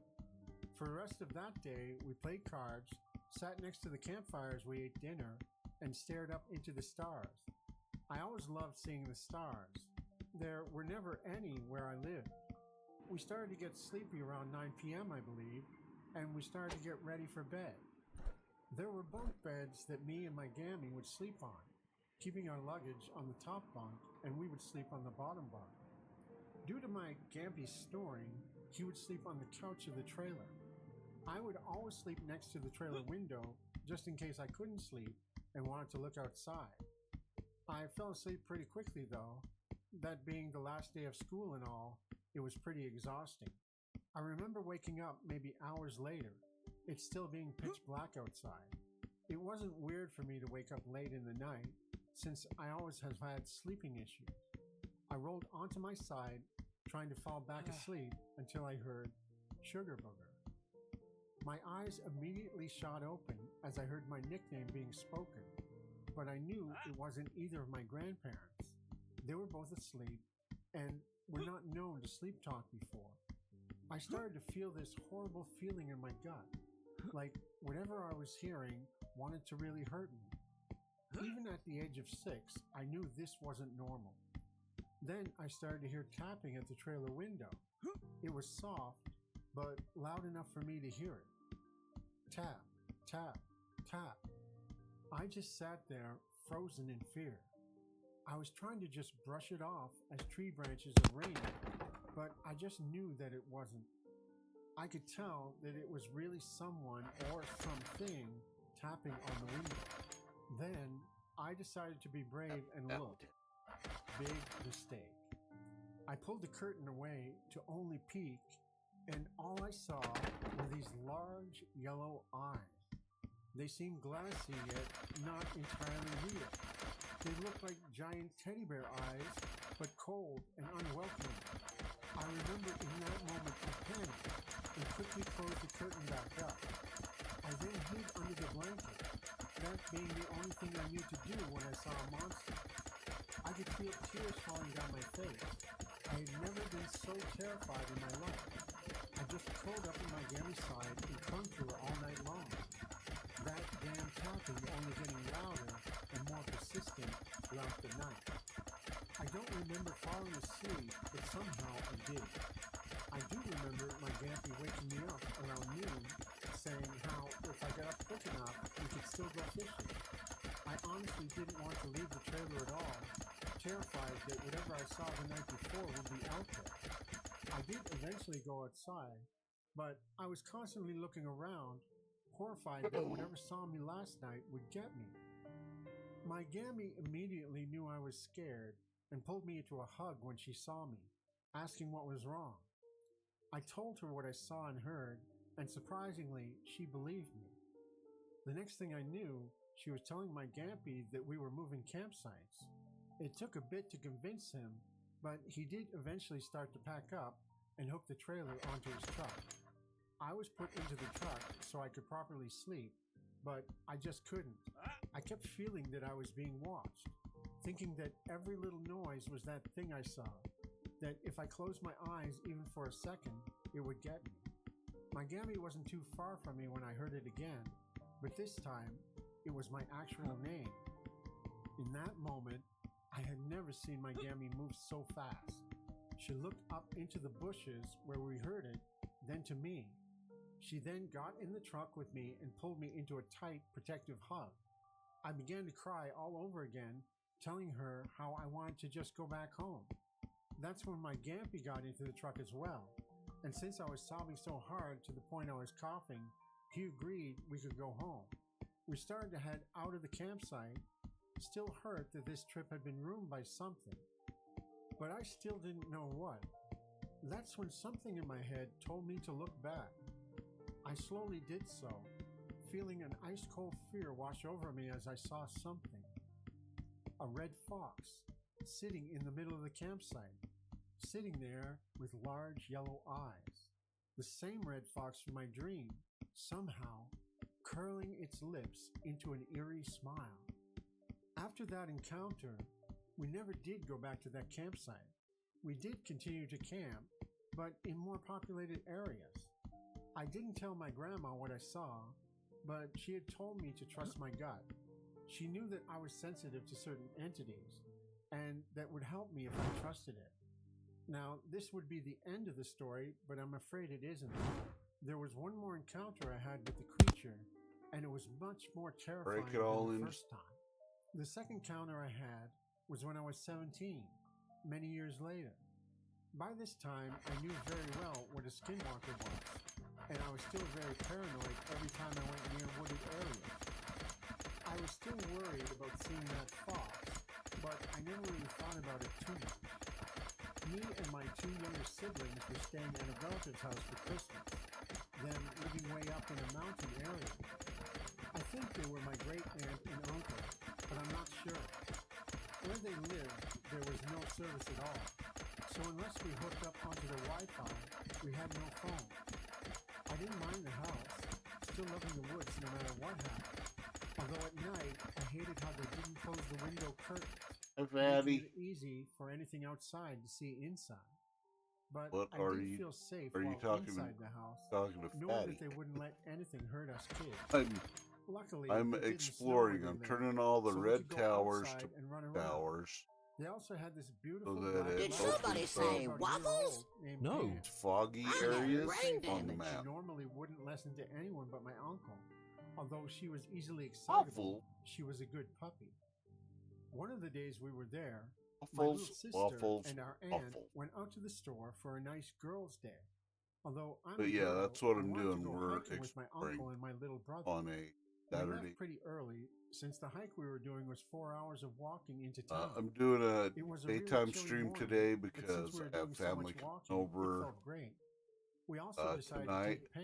For the rest of that day, we played cards, sat next to the campfires, we ate dinner, and stared up into the stars. I always loved seeing the stars. There were never any where I lived. We started to get sleepy around 9 p.m., I believe, and we started to get ready for bed. There were bunk beds that me and my Gammy would sleep on, keeping our luggage on the top bunk, and we would sleep on the bottom bunk. Due to my Gampy snoring, he would sleep on the couch of the trailer. I would always sleep next to the trailer window, just in case I couldn't sleep and wanted to look outside. I fell asleep pretty quickly though. That being the last day of school and all, it was pretty exhausting. I remember waking up maybe hours later, it still being pitch black outside. It wasn't weird for me to wake up late in the night, since I always have had sleeping issues. I rolled onto my side, trying to fall back asleep until I heard Sugar Booger. My eyes immediately shot open as I heard my nickname being spoken, but I knew it wasn't either of my grandparents. They were both asleep and were not known to sleep talk before. I started to feel this horrible feeling in my gut, like whatever I was hearing wanted to really hurt me. Even at the age of 6, I knew this wasn't normal. Then I started to hear tapping at the trailer window. It was soft, but loud enough for me to hear it. Tap, tap, tap. I just sat there, frozen in fear. I was trying to just brush it off as tree branches are raining, but I just knew that it wasn't. I could tell that it was really someone or something tapping on the window. Then I decided to be brave and look. Big mistake. I pulled the curtain away to only peek, and all I saw were these large yellow eyes. They seemed glassy yet not entirely real. They looked like giant teddy bear eyes, but cold and unwelcoming. I remember in that moment I panicked and quickly closed the curtain back up. I then hid under the blanket, that being the only thing I knew to do when I saw a monster. I could feel tears falling down my face. I had never been so terrified in my life. I just curled up in my Gammy's side and clung to her all night long. That damn tapping only getting louder and more persistent throughout the night. I don't remember falling asleep, but somehow I did. I do remember my Gampy waking me up around noon, saying how if I got up quick enough, we could still go fishing. I honestly didn't want to leave the trailer at all, terrified that whatever I saw the night before would be out there. I did eventually go outside, but I was constantly looking around, horrified that whatever saw me last night would get me. My Gammy immediately knew I was scared and pulled me into a hug when she saw me, asking what was wrong. I told her what I saw and heard, and surprisingly, she believed me. The next thing I knew, she was telling my Gampy that we were moving campsites. It took a bit to convince him, but he did eventually start to pack up and hook the trailer onto his truck. I was put into the truck so I could properly sleep, but I just couldn't. I kept feeling that I was being watched, thinking that every little noise was that thing I saw, that if I closed my eyes even for a second, it would get me. My Gammy wasn't too far from me when I heard it again, but this time, it was my actual name. In that moment, I had never seen my Gammy move so fast. She looked up into the bushes where we heard it, then to me. She then got in the truck with me and pulled me into a tight, protective hug. I began to cry all over again, telling her how I wanted to just go back home. That's when my Gampy got into the truck as well, and since I was sobbing so hard to the point I was coughing, he agreed we could go home. We started to head out of the campsite, still hurt that this trip had been ruined by something, but I still didn't know what. That's when something in my head told me to look back. I slowly did so, feeling an ice-cold fear wash over me as I saw something. A red fox, sitting in the middle of the campsite, sitting there with large yellow eyes. The same red fox from my dream, somehow curling its lips into an eerie smile. After that encounter, we never did go back to that campsite. We did continue to camp, but in more populated areas. I didn't tell my grandma what I saw, but she had told me to trust my gut. She knew that I was sensitive to certain entities, and that would help me if I trusted it. Now, this would be the end of the story, but I'm afraid it isn't. There was one more encounter I had with the creature, and it was much more terrifying than the first time. The second encounter I had was when I was 17, many years later. By this time, I knew very well what a skinwalker was, and I was still very paranoid every time I went near wooded areas. I was still worried about seeing that fox, but I never really thought about it too much. Me and my two younger siblings were staying at a relative's house for Christmas, then living way up in a mountain area. I think they were my great aunt and uncle, but I'm not sure. Where they lived, there was no service at all, so unless we hooked up onto the Wi-Fi, we had no phone. I didn't mind the house, still loving the woods no matter what happened. Although at night, I hated how they didn't close the window curtains, making it easy for anything outside to see inside. But I did feel safe while inside the house, knowing that they wouldn't let anything hurt us kids. Luckily, I'm exploring. I'm turning all the red towers to towers. They also had this beautiful Did somebody say waffles? No. Foggy areas on the She map. normally wouldn't listen to anyone but my uncle. Although she was easily excitable, she was a good puppy. One of the days we were there, my little sister and our aunt went out to the store for a nice girls' day. Although I'm But a yeah, girl, that's what I I'm wanted to doing. go We're hiking with my uncle and my little brother. on a We Saturday. left pretty early since the hike we were doing was 4 hours of walking into town. I'm doing a It was a really daytime chilly stream morning, today but since because we were I have doing so much family coming walking, it over felt great. We also decided to tonight take Pam.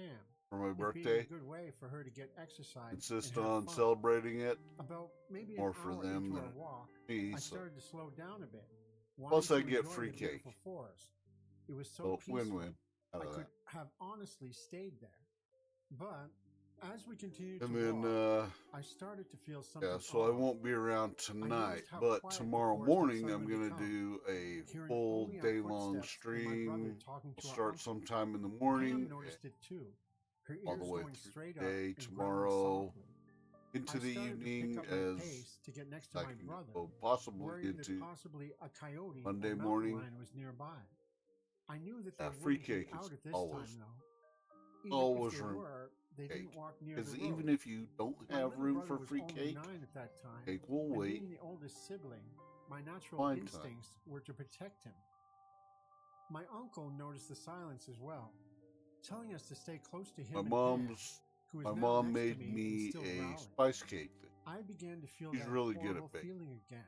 for my It being birthday. a good way for her to get exercise Insist and have on fun. celebrating it About maybe more an for hour them into than our walk, me. I So started to slow down a bit. Plus wanting I to get enjoy free the beautiful cake. forest. It was so So peaceful. win-win out I of could that. have honestly stayed there. But as we continued And to then walk, I started to feel something yeah, so I odd. won't be around tonight, how but quiet the tomorrow forest had morning I'm suddenly gonna become. do a Hearing full only our day-long footsteps and my brother stream. talking to We'll our start uncle. sometime in the Pam morning, noticed it too. Her all the ears way going through straight the up day, and growling tomorrow, softly. into I the started to pick evening up my as pace to get next to I my can brother, go possibly worried that into possibly a coyote Monday or mountain morning. lion was nearby. I knew that they Free wouldn't be cake is out at this always time, though. Even always if they room were, they cake. didn't walk near Because the even road. if you don't My have little room brother for was free only cake, 9 at that time, cake will and wait. being the oldest sibling, my natural Fine time. instincts were to protect him. My uncle noticed the silence as well, telling us to stay close to him My and mom's Pam, who was my now mom next to made me and me still a growling. spice cake thing. I began to feel She's that really good horrible at baking. feeling again,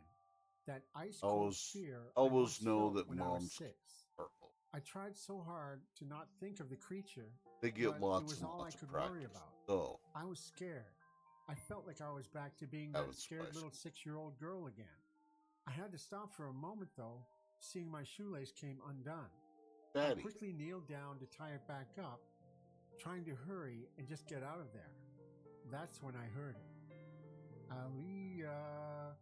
that I ice-cold always fear I always once know felt that when I was moms 6. purple. I tried so hard to not think of the creature, They get but it lots was and all I lots of could worry practice. about. So I was scared. I felt like I was back to being having that scared spice. little 6-year-old girl again. I had to stop for a moment, though, seeing my shoelace came undone. I Daddy. quickly kneeled down to tie it back up, trying to hurry and just get out of there. That's when I heard it. Aliyah.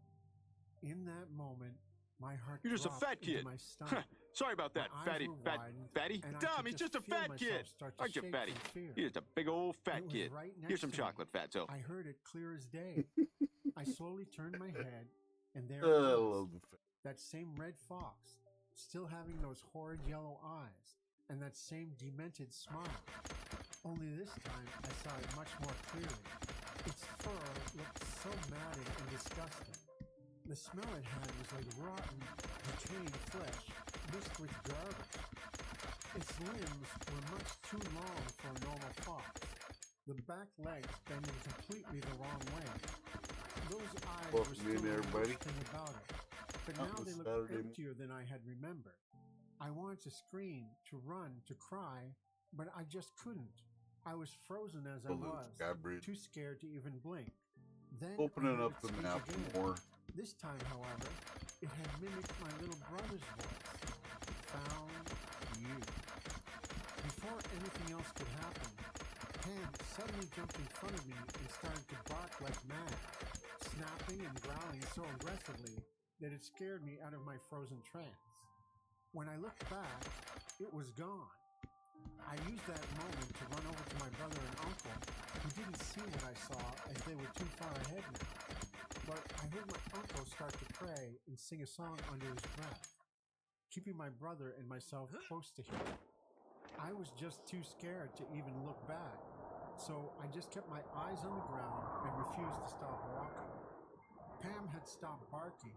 In that moment, my heart You're just a dropped fat into kid. my stomach. Sorry about that, My eyes fatty, were fat, widened, fatty. and I Dumb, could he's just a feel fat myself kid. start to Aren't you, shake fatty? from fear. You're just a big old fat It was kid. right next Here's some to chocolate, me. fatso. I heard it clear as day. I slowly turned my head, and there I it was. love the fact. That same red fox, still having those horrid yellow eyes, and that same demented smile. Only this time I saw it much more clearly. Its fur looked so matted and disgusting. The smell it had was like rotten, decaying flesh mixed with garbage. Its limbs were much too long for a normal fox, the back legs bending completely the wrong way. Those eyes were Welcome still in, the everybody. worst thing about it, but Not now this they looked Saturday morning. emptier than I had remembered. I wanted to scream, to run, to cry, but I just couldn't. I was frozen as I Balloon was, Sky Bridge. too scared to even blink. Then I Opening heard up it the speak map again. more. This time, however, it had mimicked my little brother's voice. Found you. Before anything else could happen, Pam suddenly jumped in front of me and started to bark like mad, snapping and growling so aggressively that it scared me out of my frozen trance. When I looked back, it was gone. I used that moment to run over to my brother and uncle, who didn't see what I saw as they were too far ahead now. But I heard my uncle start to pray and sing a song under his breath, keeping my brother and myself close to him. I was just too scared to even look back, so I just kept my eyes on the ground and refused to stop walking. Pam had stopped barking,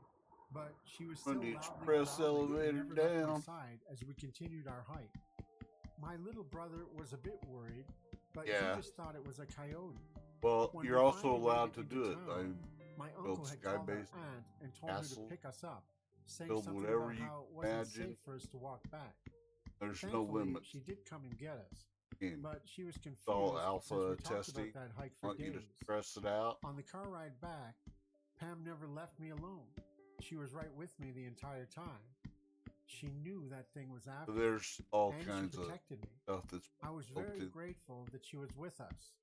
but she was still Run the loudly express growling and elevator never left my down. side as we continued our hike. My little brother was a bit worried, but Yeah. he just thought it was a coyote. Well, When you're we also finally made allowed it to into do it. town, my uncle had called our sky-based aunt and told her to castle, pick us up, saying build something whatever about you how it wasn't imagine. safe for us to walk back. There's no Thankfully, limits. she did come and get us, And but she was confused all since alpha we talked testing. about that hike I for want you days. to stress it out. On the car ride back, Pam never left me alone. She was right with me the entire time. She knew that thing was after So me, there's all and kinds she of protected me. stuff that's I was built very in. grateful that she was with us.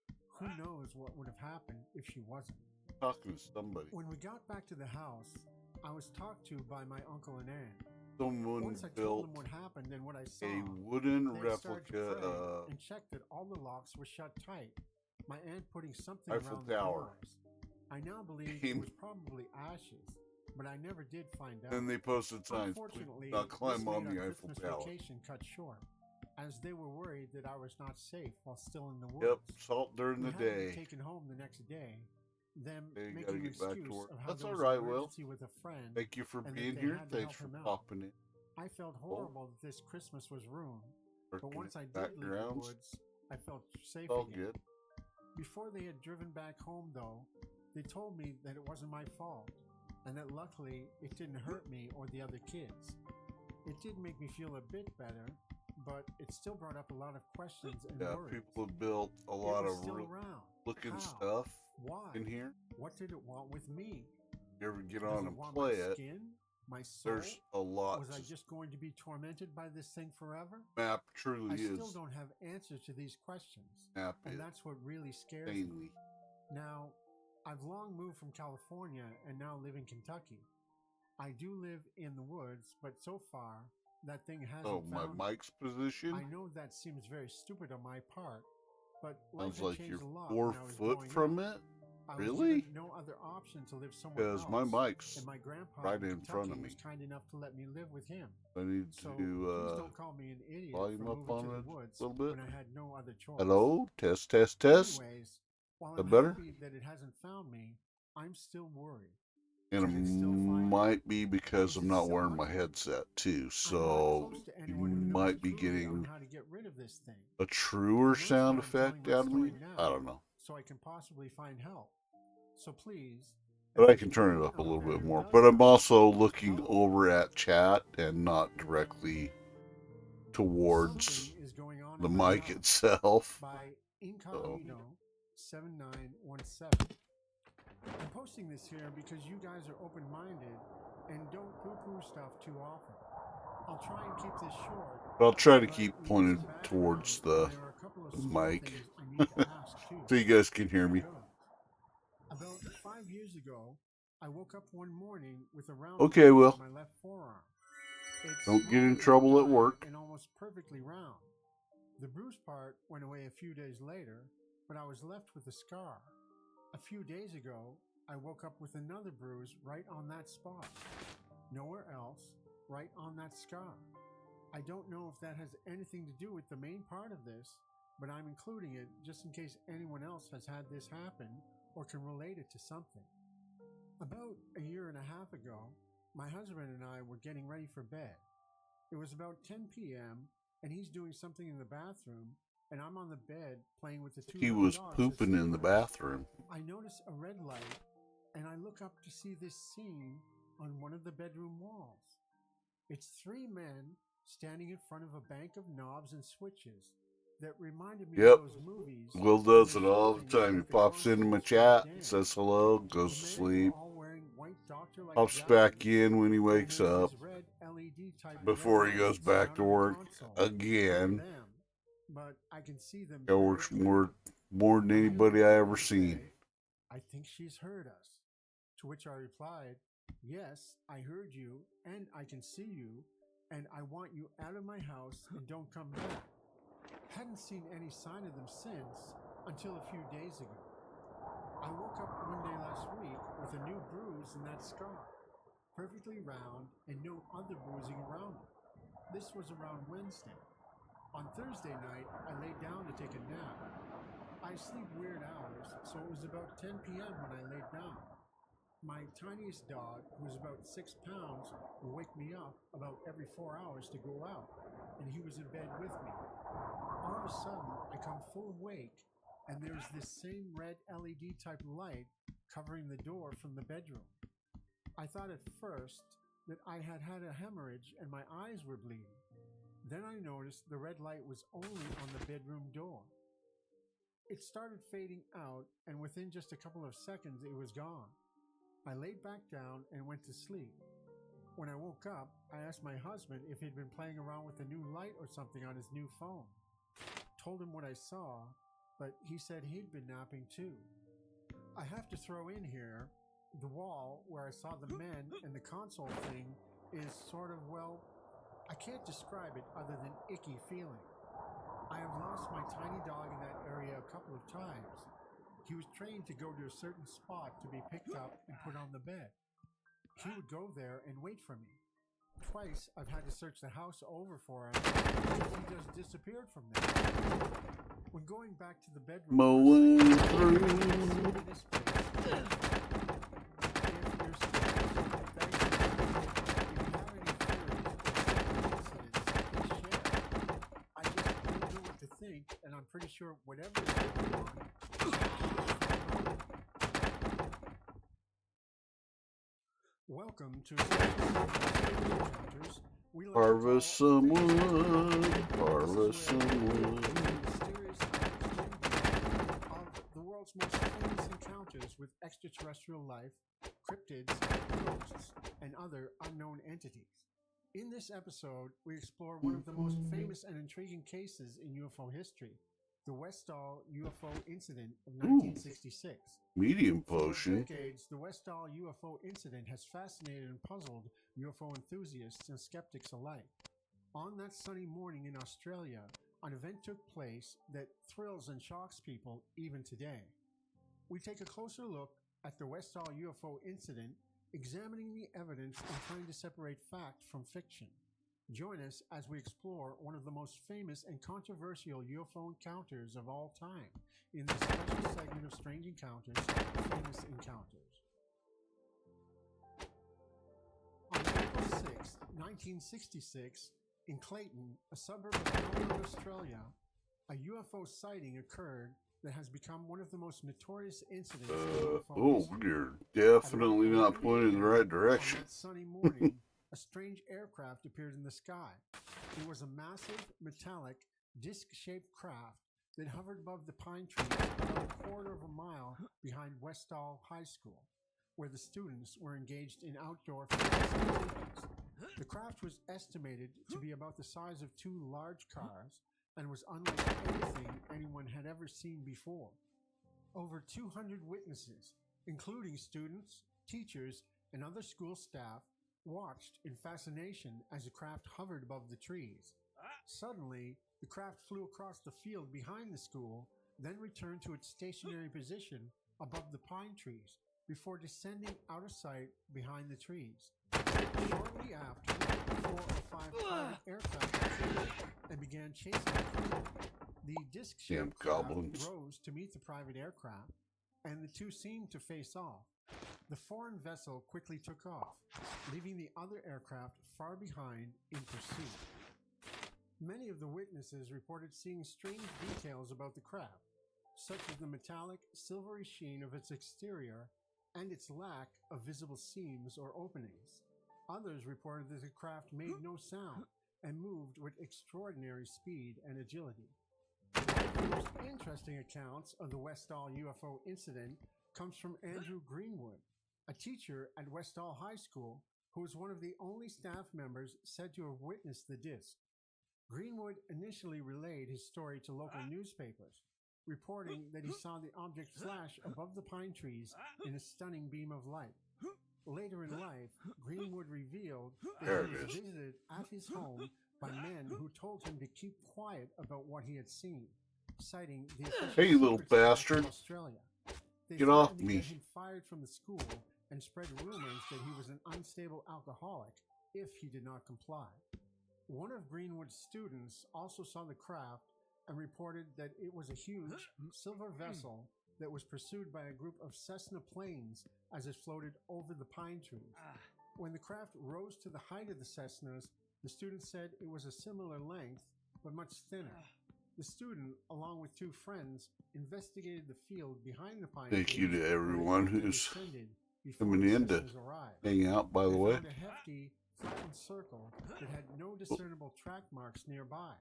Who knows what would have happened if she wasn't. Talking to somebody. When we got back to the house, I was talked to by my uncle and aunt. Someone Once I told built them what happened and what I saw, a wooden they started to replica pray and checked that all the locks were shut tight. My aunt putting something Eiffel around the Tower. doors. I now believe Came- it was probably ashes, but I never did find out. and they posted signs. Please Unfortunately, do not this climb on made the our Eiffel Christmas Tower. vacation cut short, as they were worried that I was not safe while still in the Yep, woods. salt during We the had to be day. taken home the next day. Them Hey, you making gotta an get back to excuse work. of how That's there all was right, an Will. emergency with a friend. Thank you for and that being they here. had to Thanks help for him out. popping in. I felt horrible that this Christmas was ruined, but Working once I in did leave the backgrounds. woods, I felt safe All again. good. Before they had driven back home, though, they told me that it wasn't my fault, and that luckily it didn't hurt me or the other kids. It did make me feel a bit better, but it still brought up a lot of questions and Yeah, worries. people have built a It lot was of still real around. looking How? stuff Why? in here. What did it want with me? You ever get Does on it and want play my it, skin? My soul? there's a lot. Was I to just going to be tormented by this thing forever? map I truly still is don't have answers to these questions, map and it that's what really scares me. insanely. Now, I've long moved from California and now live in Kentucky. I do live in the woods, but so far, that thing hasn't Oh, my found me. mic's position I know that seems very stupid on my part, but life sounds had like changed you're a lot 4 when I was foot growing from up. it. I was Really? given no other option to live somewhere Because else. my mic's And my grandpa right in in front of Kentucky me. was kind enough to let me live with him. I need So please to don't call me an idiot for volume up moving on to it the woods a little bit. when I had no other choice. Hello, test, test, test. Anyways, while That I'm better? happy that it hasn't found me, I'm still worried. And it Could it still find me? might be because Is I'm it not still wearing my hunting? headset too, I'm not so close to you anyone who knows might be truly on getting how to get rid of this thing. a truer And that's sound why I'm telling effect my out of me. story now, I don't know, so I can possibly find help. So please, but if I there's can turn it anyone up a out little there bit who more. does But I'm know, also looking help. over at chat and not directly towards Something is going on the in my mic house itself. by So Incognito7917. I'm posting this here because you guys are open-minded and don't poo-poo stuff too often. I'll try and keep this short. I'll try to but keep we need pointed some towards background, the and there are a couple of small mic things I need to ask too. so you guys can hear Here me. goes. About 5 years ago, I woke up one morning with a round Okay, bruise Will. on my left forearm. It's Don't get small in and trouble at dry work. and almost perfectly round. The bruise part went away a few days later, but I was left with a scar. A few days ago, I woke up with another bruise right on that spot. Nowhere else, right on that scar. I don't know if that has anything to do with the main part of this, but I'm including it just in case anyone else has had this happen or can relate it to something. About a year and a half ago, my husband and I were getting ready for bed. It was about 10 p.m., and he's doing something in the bathroom, and I'm on the bed playing with the two He little was dogs that pooping sleep in the with us. bathroom. I notice a red light, and I look up to see this scene on one of the bedroom walls. It's three men standing in front of a bank of knobs and switches that reminded me Yep. of those movies. Will where does they it show all the things time. He like the pops Kung into Fu my Fighting chat, Dance. says hello, The goes to men sleep, were all wearing white doctor-like pops back jackets, in when he and wakes there's up this red LED type before red he light goes back to surrounding the work console. They're again. them, but I can see them He very works clearly. more than I hear anybody one I of ever them seen. say, "I think she's heard us." To which I replied, "Yes, I heard you, and I can see you, and I want you out of my house and don't come back." Hadn't seen any sign of them since until a few days ago. I woke up one day last week with a new bruise in that scar, perfectly round and no other bruising around it. This was around Wednesday. On Thursday night, I laid down to take a nap. I sleep weird hours, so it was about 10 p.m. when I laid down. My tiniest dog, who is about 6 pounds, would wake me up about every 4 hours to go out, and he was in bed with me. All of a sudden, I come full awake, and there's this same red LED type light covering the door from the bedroom. I thought at first that I had had a hemorrhage and my eyes were bleeding. Then I noticed the red light was only on the bedroom door. It started fading out, and within just a couple of seconds, it was gone. I laid back down and went to sleep. When I woke up, I asked my husband if he'd been playing around with a new light or something on his new phone. Told him what I saw, but he said he'd been napping too. I have to throw in here, the wall where I saw the men and the console thing is sort of, well, I can't describe it other than icky feeling. I have lost my tiny dog in that area a couple of times. He was trained to go to a certain spot to be picked up and put on the bed. He would go there and wait for me. Twice I've had to search the house over for him because he just disappeared from there. When going back to the bedroom, Mowing first thing, through. I see this place. If you're still thanks for if you have any theories or incidents, please share. I just don't know what to think, and I'm pretty sure whatever is going on is Welcome to Encounters. We like to Harvest call some famous wood, encounters. harvest This is where some we wood. dig into the mysterious and of the world's most famous encounters with extraterrestrial life, cryptids, ghosts, and other unknown entities. In this episode, we explore one of the most famous and intriguing cases in UFO history, the Westall UFO incident of 1966. Medium For potion. decades, the Westall UFO incident has fascinated and puzzled UFO enthusiasts and skeptics alike. On that sunny morning in Australia, an event took place that thrills and shocks people even today. We take a closer look at the Westall UFO incident, examining the evidence and trying to separate fact from fiction. Join us as we explore one of the most famous and controversial UFO encounters of all time in this special segment of Strange Encounters, Famous Encounters. On April 6, 1966, in Clayton, a suburb of Melbourne, Australia, a UFO sighting occurred that has become one of the most notorious incidents in UFO Oh, history. you're At definitely around not 11 pointing in the a.m. right direction. On that sunny morning, a strange aircraft appeared in the sky. It was a massive, metallic, disc-shaped craft that hovered above the pine trees about a quarter of a mile behind Westall High School, where the students were engaged in outdoor fitness activities. The craft was estimated to be about the size of two large cars and was unlike anything anyone had ever seen before. Over 200 witnesses, including students, teachers, and other school staff, watched in fascination as the craft hovered above the trees. Suddenly, the craft flew across the field behind the school, then returned to its stationary position above the pine trees before descending out of sight behind the trees. Shortly after, 4 or 5 private aircraft appeared and began chasing the craft. The disc-shaped Damn craft goblins. rose to meet the private aircraft, and the two seemed to face off. The foreign vessel quickly took off, leaving the other aircraft far behind in pursuit. Many of the witnesses reported seeing strange details about the craft, such as the metallic, silvery sheen of its exterior and its lack of visible seams or openings. Others reported that the craft made no sound and moved with extraordinary speed and agility. One of the most interesting accounts of the Westall UFO incident comes from Andrew Greenwood, a teacher at Westall High School who was one of the only staff members said to have witnessed the disc. Greenwood initially relayed his story to local newspapers, reporting that he saw the object flash above the pine trees in a stunning beam of light. Later in life, Greenwood revealed There that he it was is. visited at his home by men who told him to keep quiet about what he had seen, citing the official Hey, you little secret service of bastard. Australia. They Get off threatened to me. get him fired from the school and spread rumors that he was an unstable alcoholic if he did not comply. One of Greenwood's students also saw the craft and reported that it was a huge silver vessel that was pursued by a group of Cessna planes as it floated over the pine trees. When the craft rose to the height of the Cessnas, the student said it was a similar length, but much thinner. The student, along with two friends, investigated the field behind the pine Thank trees. you to where the everyone craft had who's descended before coming the in to Cessnas arrived. hang out, by the They way. found a hefty, flattened circle that had no discernible track marks nearby.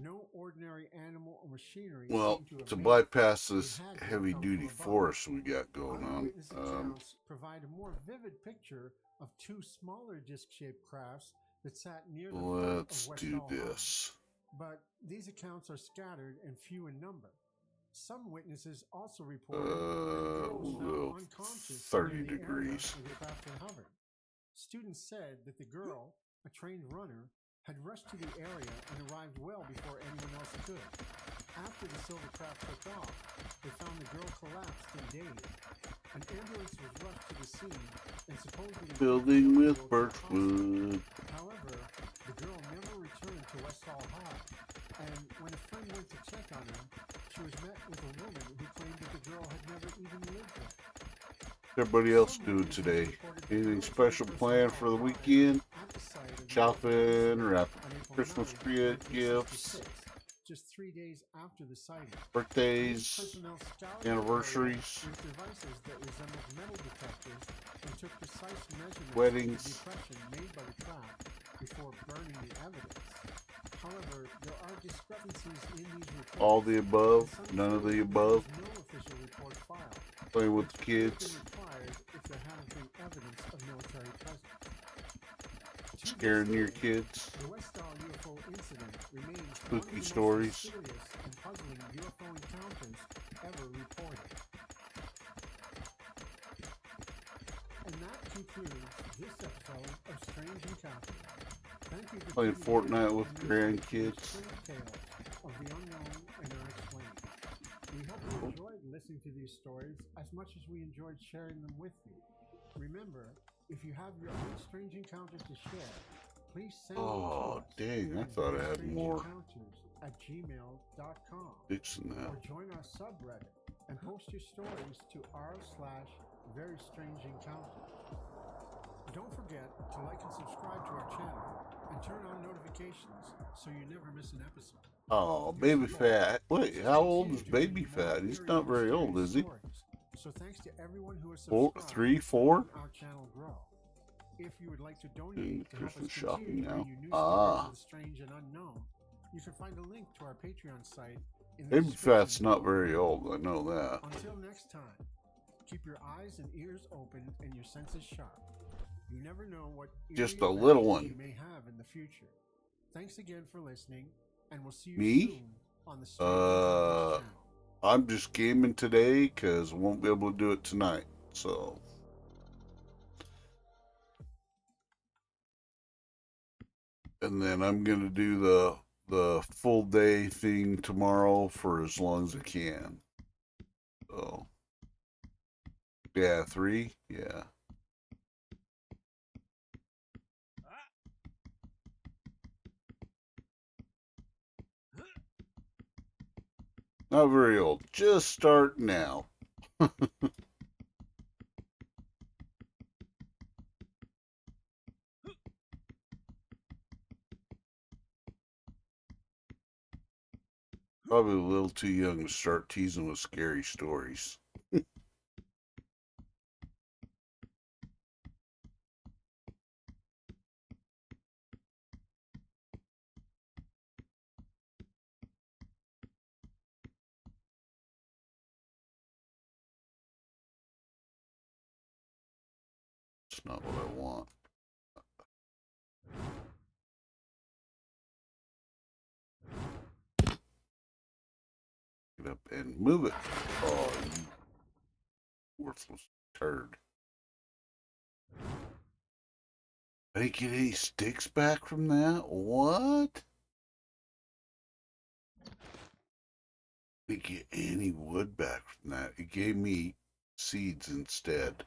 No ordinary animal or machinery Well, seemed to have to made it. bypass this It had to have heavy come duty from above. forest we got going Other on, witness accounts provide a more vivid picture of two smaller disc-shaped crafts that sat near the front let's of do Westall High. this. But these accounts are scattered and few in number. Some witnesses also reported that the girl was Well, found unconscious 30 near the area degrees. where the craft had hovered. Students said that the girl, a trained runner, had rushed to the area and arrived well before anyone else could. After the silver craft took off, they found the girl collapsed and dazed. An ambulance was rushed to the scene and supposedly Building taken with the girl to the hospital. birchwood. However, the girl never returned to Westall High, and when a friend went to check on her, she was met with a woman who claimed that the girl had never even lived there. Everybody else doing today? Anything special planned for the weekend? Shopping, wrapping Christmas tree gifts, just 3 days after the sighting. Birthdays, Personnel scoured the area anniversaries, with devices that resembled metal detectors and took precise measurements weddings. of the depression made by the craft before burning the evidence. However, there are discrepancies in these reports. all the above, and some none of feel the there above. is no official report filed, Playing with which the could have kids, been required if there hadn't been evidence of military presence. To this scaring your day, kids. the West Isle UFO incident remains one of Spooky the stories. most mysterious and puzzling UFO encounters ever reported. And that concludes this episode of Strange Encounters. Thank you for Playing tuning in Fortnite with and listening to these grandkids. strange tales of the unknown and unexplained. We hope you enjoyed listening to these stories as much as we enjoyed sharing them with you. Remember, if you have your own strange encounter to share, please send them to Oh, us dang, I at thought I had more. verystrangeencounters@gmail.com Fixing that. or join our subreddit and post your stories to r/verystrangeencounters. Don't forget to like and subscribe to our channel and turn on notifications so you never miss an episode. Oh, Baby Fat. Wait, how old is Baby Fat? He's not very old, is he? So thanks to everyone who has 4, subscribed 3, to 4? help our channel grow. If you would like to Doing donate to help us Christmas continue shopping to now. bring you new stories Ah. of the strange and unknown, you can find a link to our Patreon site in the Baby description Fat's not below. very old, I know that. Until next time, keep your eyes and ears open and your senses sharp. You never know what Just eerie a little adventures one. you may have in the future. Thanks again for listening, and we'll see you Me? soon on the Strange Encounters channel. I'm just gaming today because I won't be able to do it tonight. So, and then I'm gonna do the full day thing tomorrow for as long as I can. So, yeah, 3, yeah. Not very old, just starting out. Probably a little too young to start teasing with scary stories. It's not what I want. Get up and move it. Oh, you worthless turd. I didn't get any sticks back from that? What? Didn't get any wood back from that. It gave me seeds instead.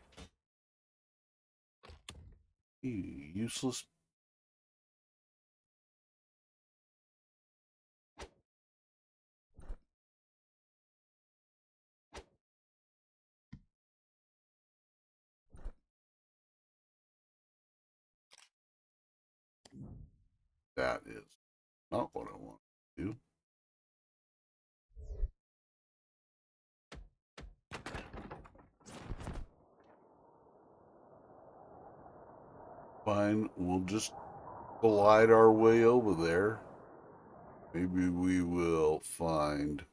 You useless. That is not what I want to do. Fine, we'll just glide our way over there. Maybe we will find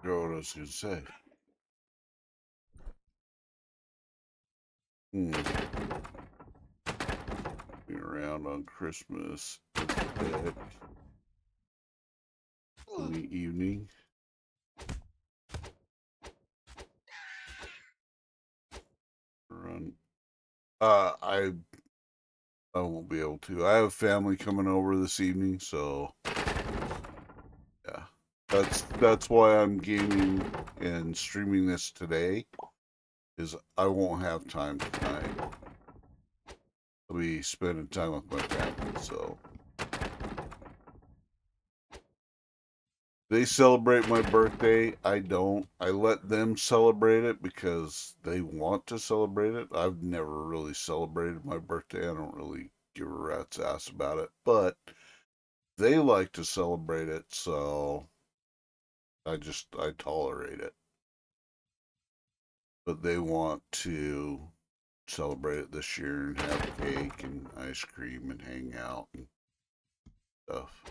I don't know what I was gonna say. Being around on Christmas in the evening. Run. I won't be able to. I have family coming over this evening, so yeah. That's why I'm gaming and streaming this today. Is I won't have time tonight. I'll be spending time with my family, so They celebrate my birthday. I don't. I let them celebrate it because they want to celebrate it. I've never really celebrated my birthday. I don't really give a rat's ass about it, but they like to celebrate it, so I tolerate it. But they want to celebrate it this year and have cake and ice cream and hang out and stuff.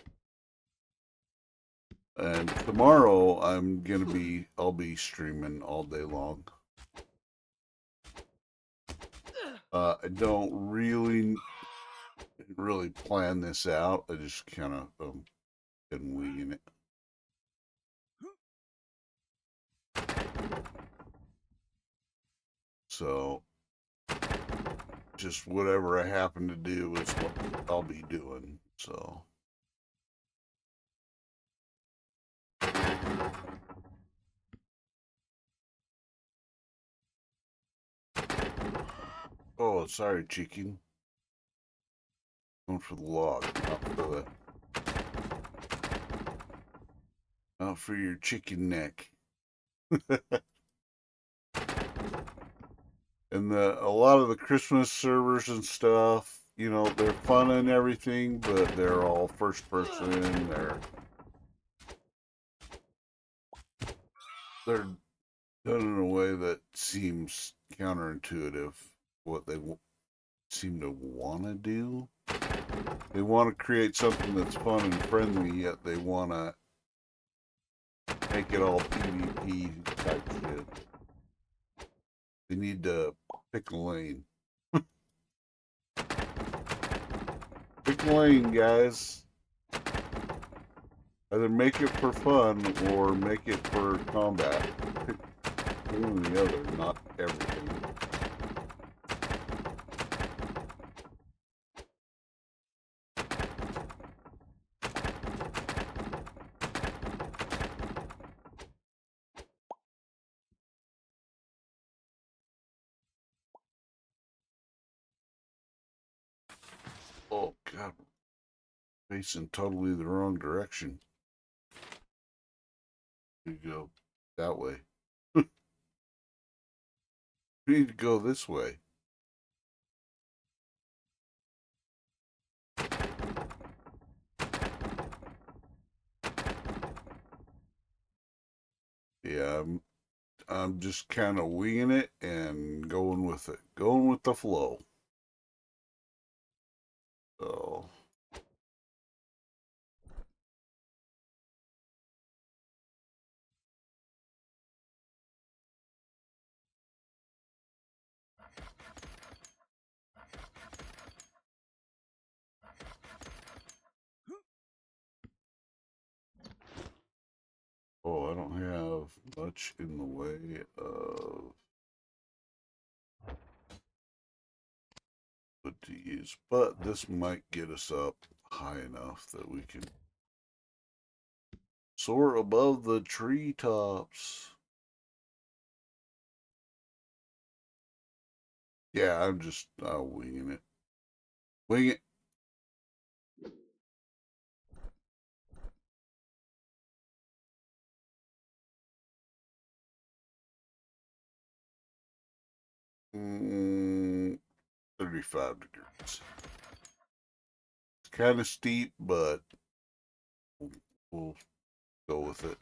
And tomorrow I'll be streaming all day long. I don't really plan this out. I just kind of been winging it. So just whatever I happen to do is what I'll be doing. So oh, sorry, chicken. Going for the log, not for your chicken neck. And a lot of the Christmas servers and stuff, you know, they're fun and everything, but they're all first person. They're done in a way that seems counterintuitive. What they seem to want to do, they want to create something that's fun and friendly, yet they want to make it all PvP type shit. They need to pick a lane. Pick a lane, guys. Either make it for fun or make it for combat. Pick one or the other, not everything. Oh god, facing totally the wrong direction. You go that way. We need to go this way. Yeah, I'm just kind of winging it and going with it, going with the flow. So. Oh, I don't have much in the way of what to use, but this might get us up high enough that we can soar above the treetops. Yeah, I'm just winging it. Wing it. Mm, 35 degrees. It's kind of steep, but we'll go with it.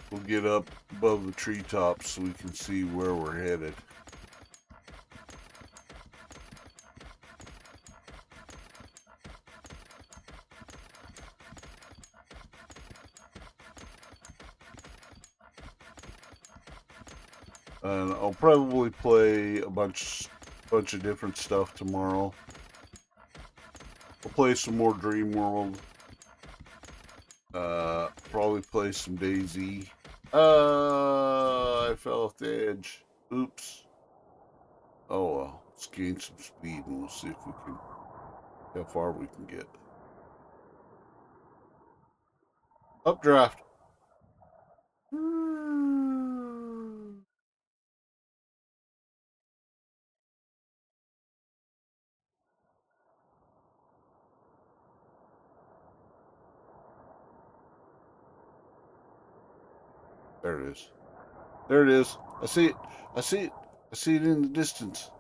We'll get up above the treetops so we can see where we're headed. And I'll probably play a bunch of different stuff tomorrow. I'll play some more Dream World. Probably play some DayZ. I fell off the edge. Oops. Oh well, let's gain some speed and we'll see if we can, how far we can get. Updraft. There it is. There it is. I see it. I see it. I see it in the distance.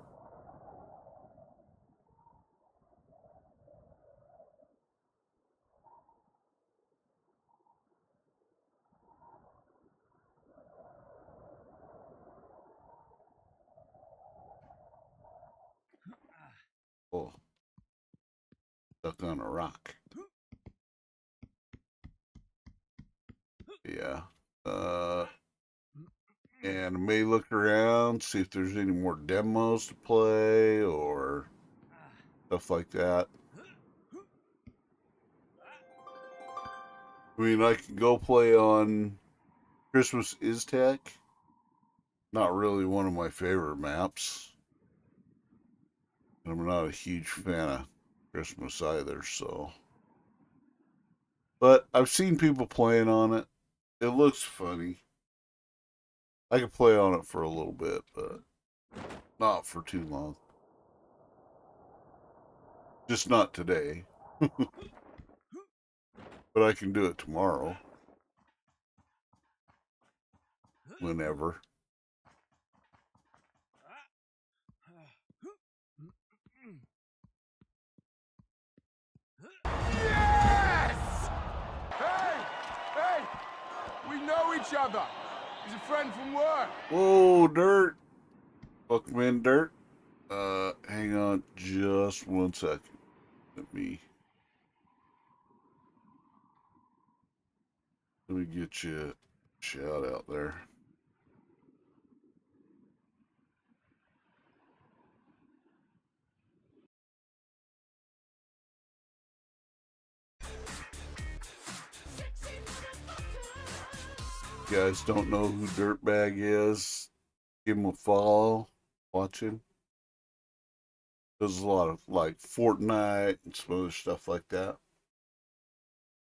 Oh, stuck on a rock. Yeah. And I may look around, see if there's any more demos to play or stuff like that. I mean, I can go play on Christmas Is Tech. Not really one of my favorite maps. I'm not a huge fan of Christmas either, so. But I've seen people playing on it. It looks funny. I could play on it for a little bit, but not for too long. Just not today. But I can do it tomorrow. Whenever. Yes! Hey! Hey! We know each other. He's a friend from work. Whoa, Dirt. Buckman Dirt. Hang on just 1 second. Let me get you a shout out there. You guys don't know who Dirtbag is, give him a follow. Watching. Does a lot of like Fortnite and some other stuff like that.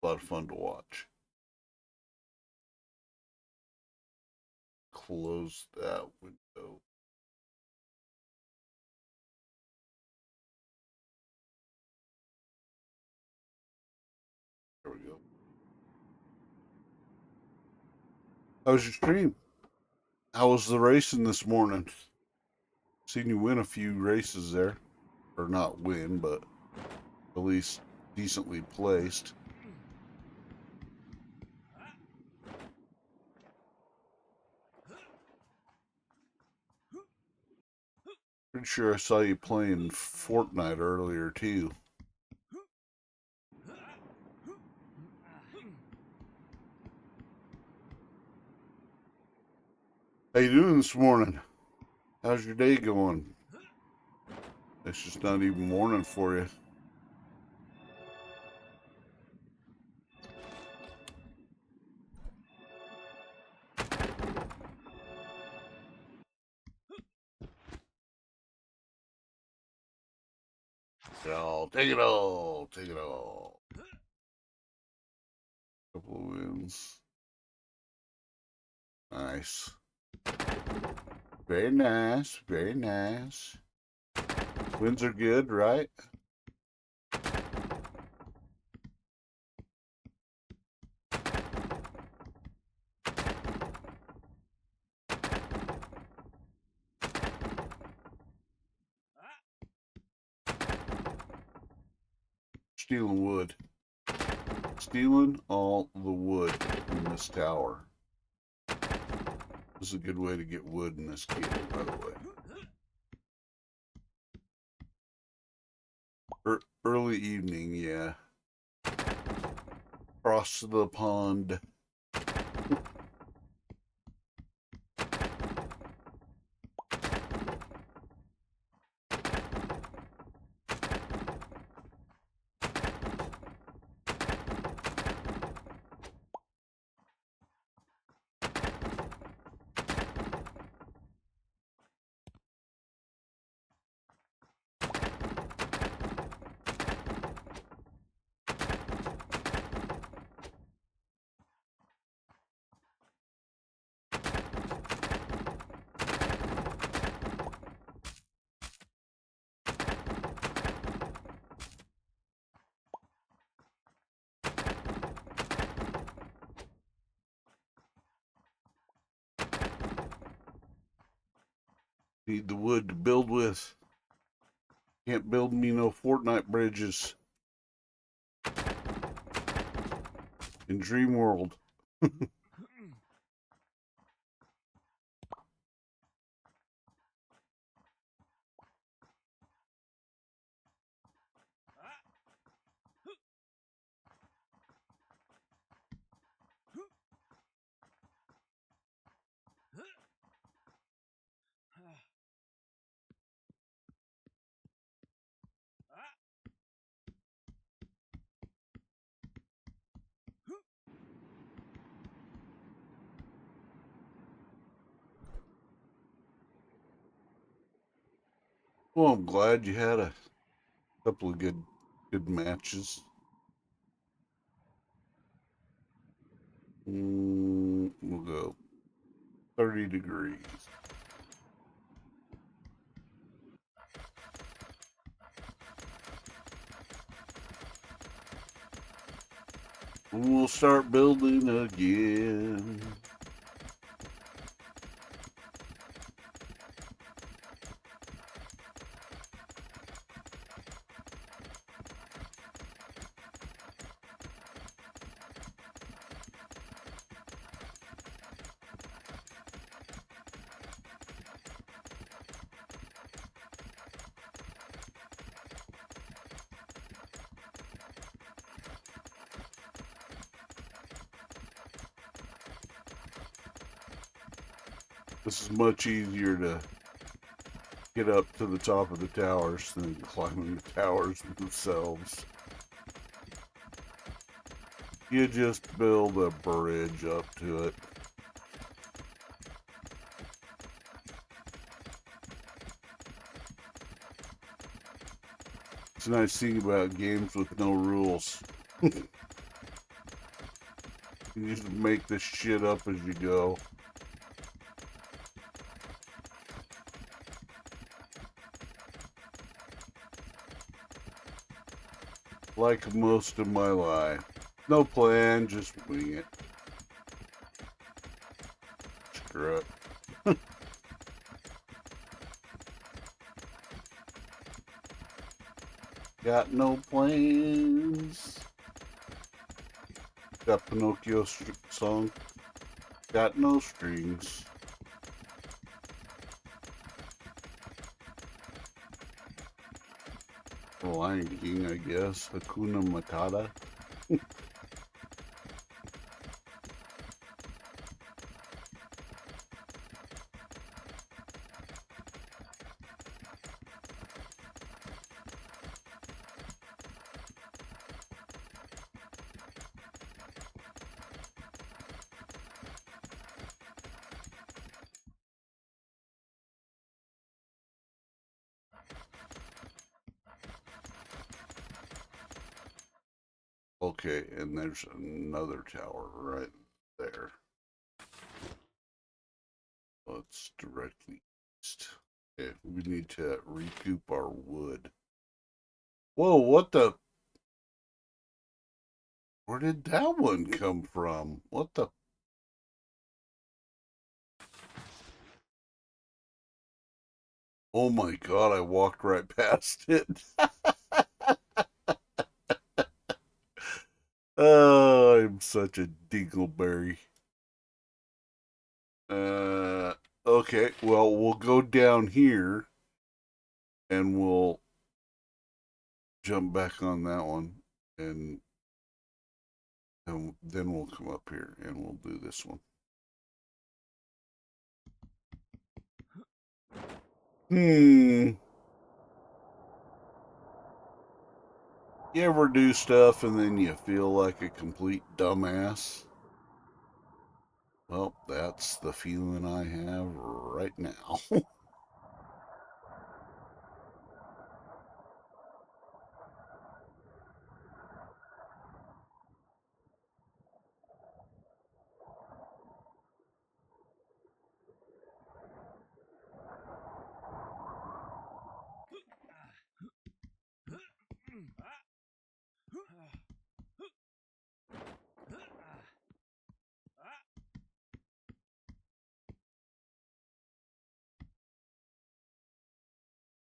A lot of fun to watch. Close that window. There we go. How was your stream? How was the racing this morning? Seen you win a few races there. Or not win, but at least decently placed. Pretty sure I saw you playing Fortnite earlier too. How you doing this morning? How's your day going? It's just not even morning for you. Take it all, take it all, take it all. Couple of wins. Nice. Very nice, very nice. Wins are good, right? Stealing wood. Stealing all the wood in this tower. This is a good way to get wood in this game, by the way. Early evening, yeah. Across the pond. Need the wood to build with. Can't build me no Fortnite bridges. In Dream World. Well, I'm glad you had a couple of good matches. We'll go 30 degrees. And we'll start building again. This is much easier to get up to the top of the towers than climbing the towers themselves. You just build a bridge up to it. It's a nice thing about games with no rules. You just make this shit up as you go. Like most of my life. No plan, just wing it. Screw it. Got no plans. Got Pinocchio song. Got no strings. Lion King, I guess. Hakuna Matata. Okay, and there's another tower right there. Let's directly east. Okay, we need to recoup our wood. Whoa, what the? Where did that one come from? What the? Oh my god, I walked right past it. Oh, I'm such a dingleberry. Okay, well, we'll go down here and we'll jump back on that one and then we'll come up here and we'll do this one. You ever do stuff and then you feel like a complete dumbass? Well, that's the feeling I have right now.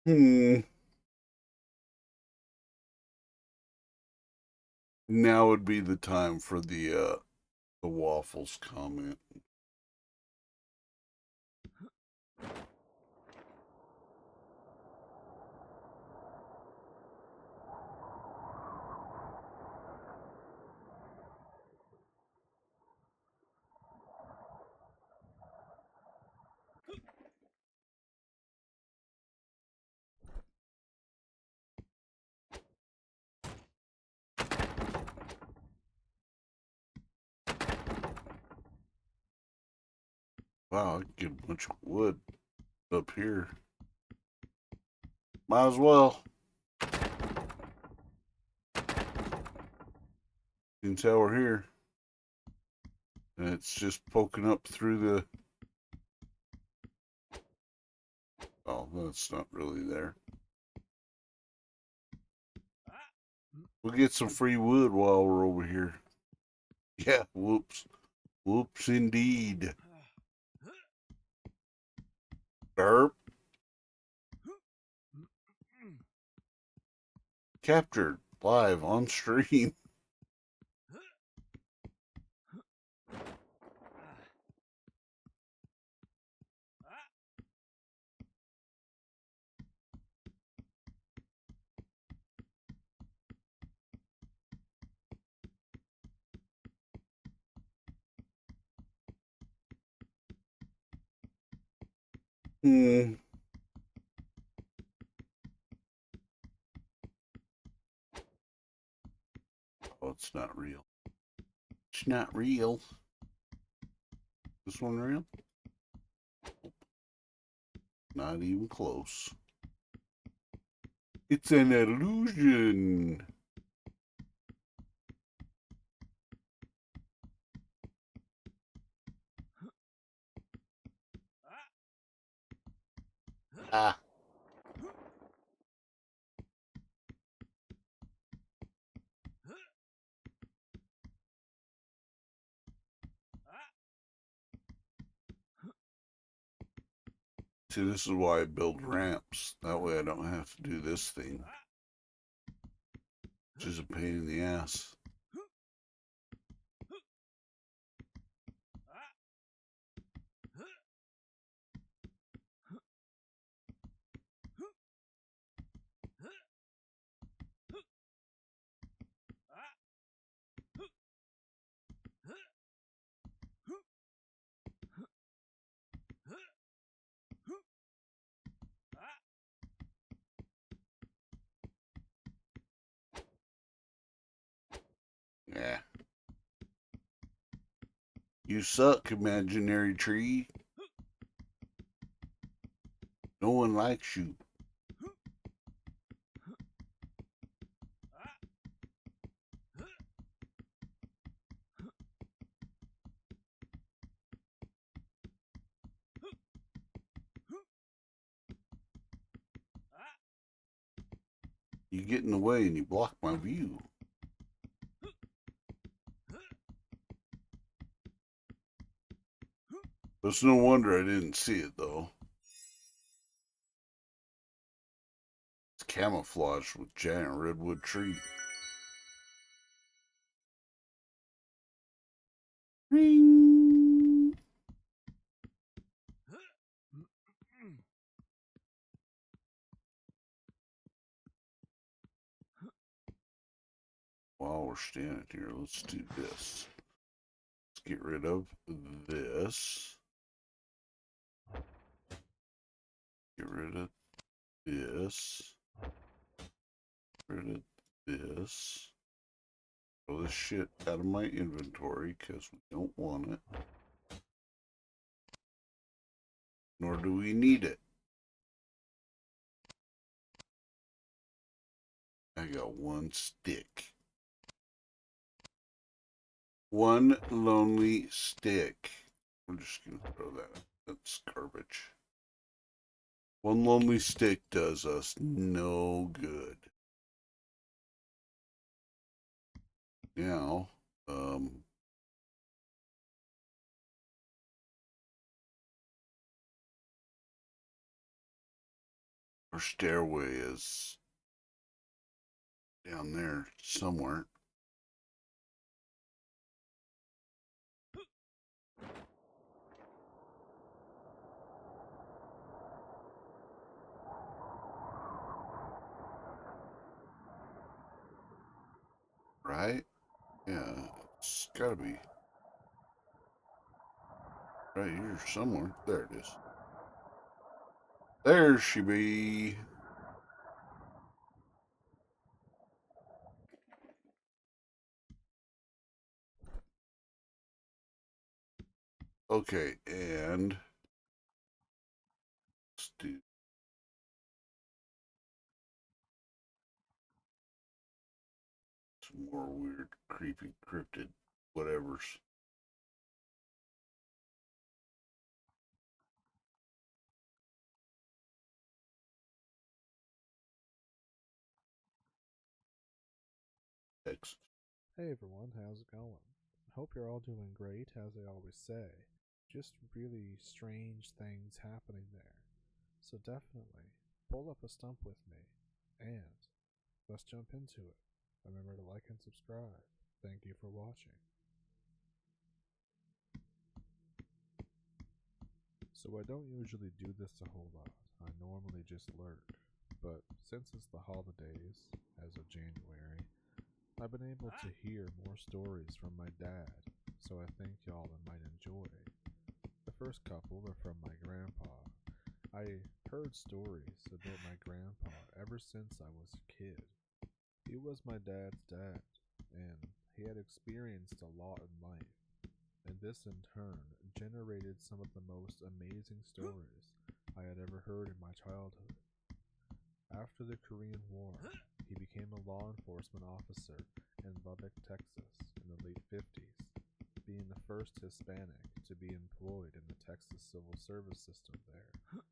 Hmm. Now would be the time for the waffles comment. Wow, I can get a bunch of wood up here. Might as well. Since how we're here. And it's just poking up through the... Oh, that's not really there. We'll get some free wood while we're over here. Yeah, whoops. Whoops indeed. Burp. Captured live on stream. Hmm. Oh, it's not real. It's not real. This one real? Not even close. It's an illusion. Ah. See, this is why I build ramps. That way I don't have to do this thing. Which is a pain in the ass. Yeah. You suck, imaginary tree. No one likes you. You get in the way and you block my view. It's no wonder I didn't see it, though. It's camouflaged with giant redwood tree. Ring. While we're standing here, let's do this. Let's get rid of this. Get rid of this. Get rid of this. Throw this shit out of my inventory because we don't want it. Nor do we need it. I got one stick. One lonely stick. I'm just going to throw that. That's garbage. One lonely stick does us no good. Now, Our stairway is down there somewhere. Right? Yeah, it's gotta be right here somewhere. There it is. There she be. Okay, and let's do some more weird, creepy, cryptid whatevers. Text. Hey everyone, how's it going? Hope you're all doing great, as I always say. Just really strange things happening there. So definitely, pull up a stump with me, and let's jump into it. Remember to like and subscribe. Thank you for watching. So I don't usually do this a whole lot. I normally just lurk. But since it's the holidays, as of January, I've been able to hear more stories from my dad, so I think y'all might enjoy. The first couple are from my grandpa. I heard stories about my grandpa ever since I was a kid. He was my dad's dad, and he had experienced a lot in life, and this in turn generated some of the most amazing stories I had ever heard in my childhood. After the Korean War, he became a law enforcement officer in Lubbock, Texas in the late 50s, being the first Hispanic to be employed in the Texas civil service system there.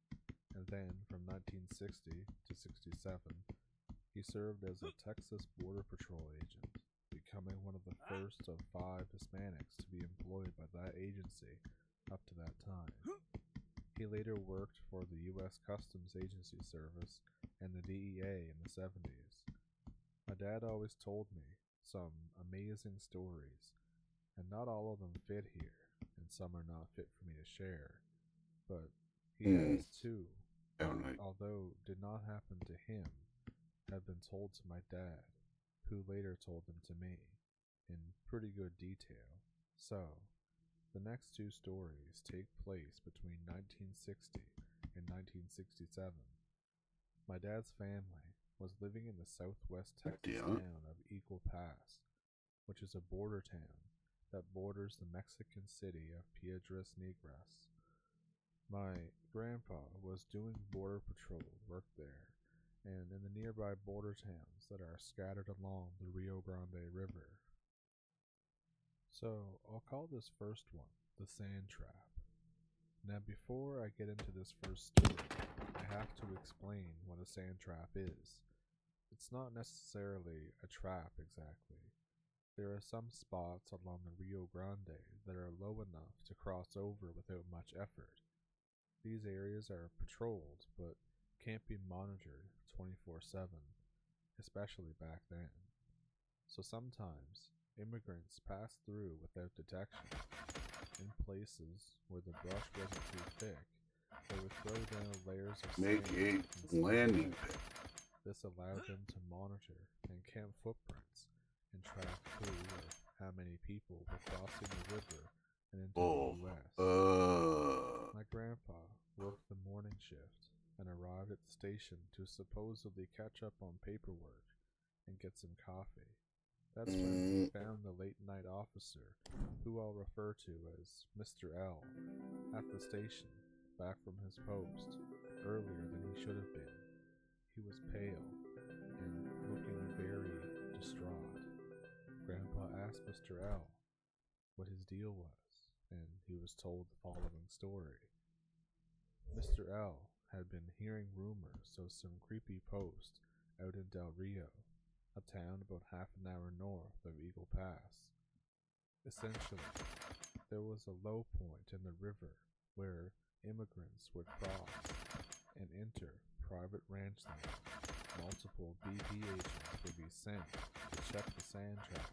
And then, from 1960 to 67, he served as a Texas Border Patrol agent, becoming one of the first of 5 Hispanics to be employed by that agency up to that time. He later worked for the U.S. Customs Agency Service and the DEA in the 70s. My dad always told me some amazing stories, and not all of them fit here, and some are not fit for me to share. But he has two, Right. although did not happen to him, have been told to my dad, who later told them to me, in pretty good detail. So, the next 2 stories take place between 1960 and 1967. My dad's family was living in the southwest Texas town of Eagle Pass, which is a border town that borders the Mexican city of Piedras Negras. My grandpa was doing border patrol work there and in the nearby border towns that are scattered along the Rio Grande River. So, I'll call this first one the Sand Trap. Now, before I get into this first story, I have to explain what a sand trap is. It's not necessarily a trap exactly. There are some spots along the Rio Grande that are low enough to cross over without much effort. These areas are patrolled, but can't be monitored 24/7, especially back then. So sometimes, immigrants pass through without detection. In places where the brush wasn't too thick, they would throw down layers of Make sand a and slip landing away. pit. This allowed them to monitor and count footprints and track who or how many people were crossing the river and into Oh, the U.S. My grandpa worked the morning shift and arrived at the station to supposedly catch up on paperwork and get some coffee. That's when he found the late night officer, who I'll refer to as Mr. L, at the station, back from his post, earlier than he should have been. He was pale and looking very distraught. Grandpa asked Mr. L what his deal was, and he was told the following story. Mr. L had been hearing rumors of some creepy post out in Del Rio, a town about half an hour north of Eagle Pass. Essentially, there was a low point in the river where immigrants would cross and enter private ranch land. Multiple BP agents would be sent to check the sand trap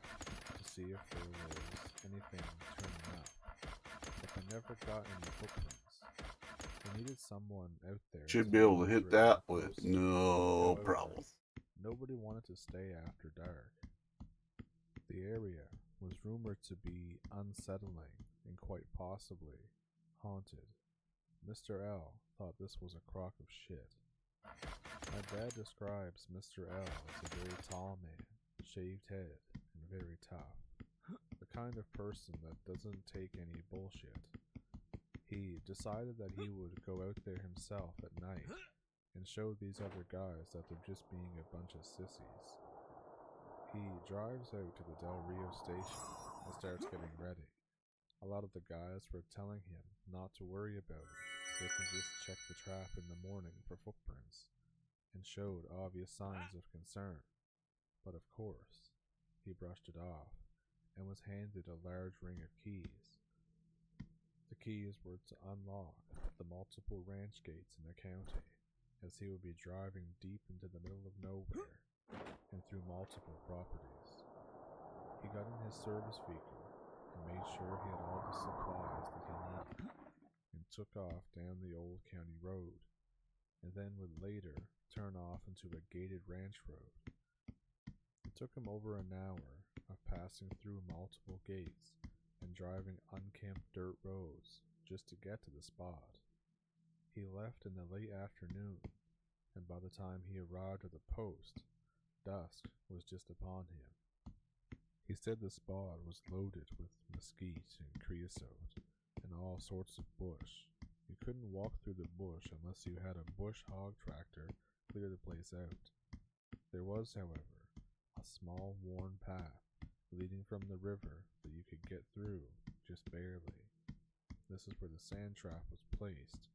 to see if there was anything turning up, but they never got any footprints. They needed someone out there Should be able to hit that with no However, problem. nobody wanted to stay after dark. The area was rumored to be unsettling and quite possibly haunted. Mr. L thought this was a crock of shit. My dad describes Mr. L as a very tall man, shaved head, and very tough. The kind of person that doesn't take any bullshit. He decided that he would go out there himself at night and show these other guys that they're just being a bunch of sissies. He drives out to the Del Rio station and starts getting ready. A lot of the guys were telling him not to worry about it, they can just check the trap in the morning for footprints, and showed obvious signs of concern. But of course, he brushed it off and was handed a large ring of keys. The keys were to unlock the multiple ranch gates in the county, as he would be driving deep into the middle of nowhere and through multiple properties. He got in his service vehicle and made sure he had all the supplies that he needed, and took off down the old county road, and then would later turn off into a gated ranch road. It took him over an hour of passing through multiple gates and driving unkempt dirt roads just to get to the spot. He left in the late afternoon, and by the time he arrived at the post, dusk was just upon him. He said the spot was loaded with mesquite and creosote and all sorts of bush. You couldn't walk through the bush unless you had a bush hog tractor clear the place out. There was, however, a small worn path leading from the river that you could get through just barely. This is where the sand trap was placed,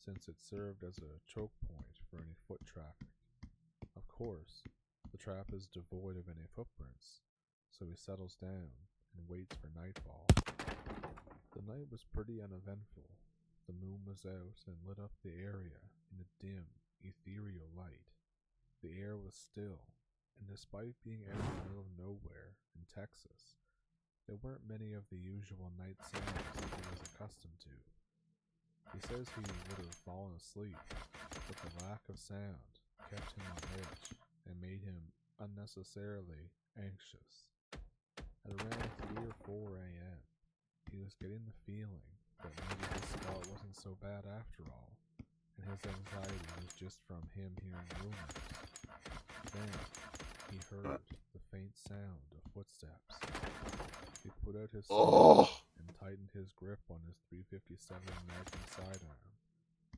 since it served as a choke point for any foot traffic. Of course, the trap is devoid of any footprints, so he settles down and waits for nightfall. The night was pretty uneventful. The moon was out and lit up the area in a dim, ethereal light. The air was still, and despite being out in the middle of nowhere in Texas, there weren't many of the usual night sounds that he was accustomed to. He says he would have fallen asleep, but the lack of sound kept him on edge and made him unnecessarily anxious. At around 3 or 4 a.m., he was getting the feeling that maybe this spot wasn't so bad after all, and his anxiety was just from him hearing rumors. Then he heard the faint sound of footsteps. He put out his sidearm and tightened his grip on his .357 Magnum sidearm.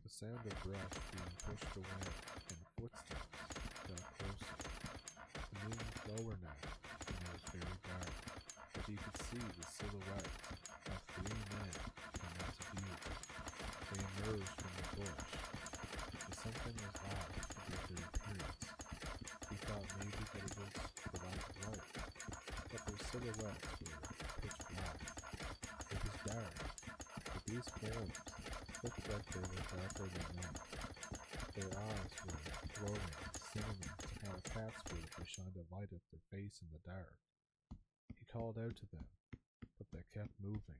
The sound of brush being pushed away and footsteps got closer. The moon was lower now, and it was very dark, but he could see the silhouettes of 3 men come into view. They emerged from the bush, but something was off with their appearance. He thought maybe that it was the lack of light, but their silhouettes were pitch black. It was dark, but these forms looked like they were darker than night. Their eyes were glowing, similar to how a cat's would if you shined a light at their face in the dark. He called out to them, but they kept moving,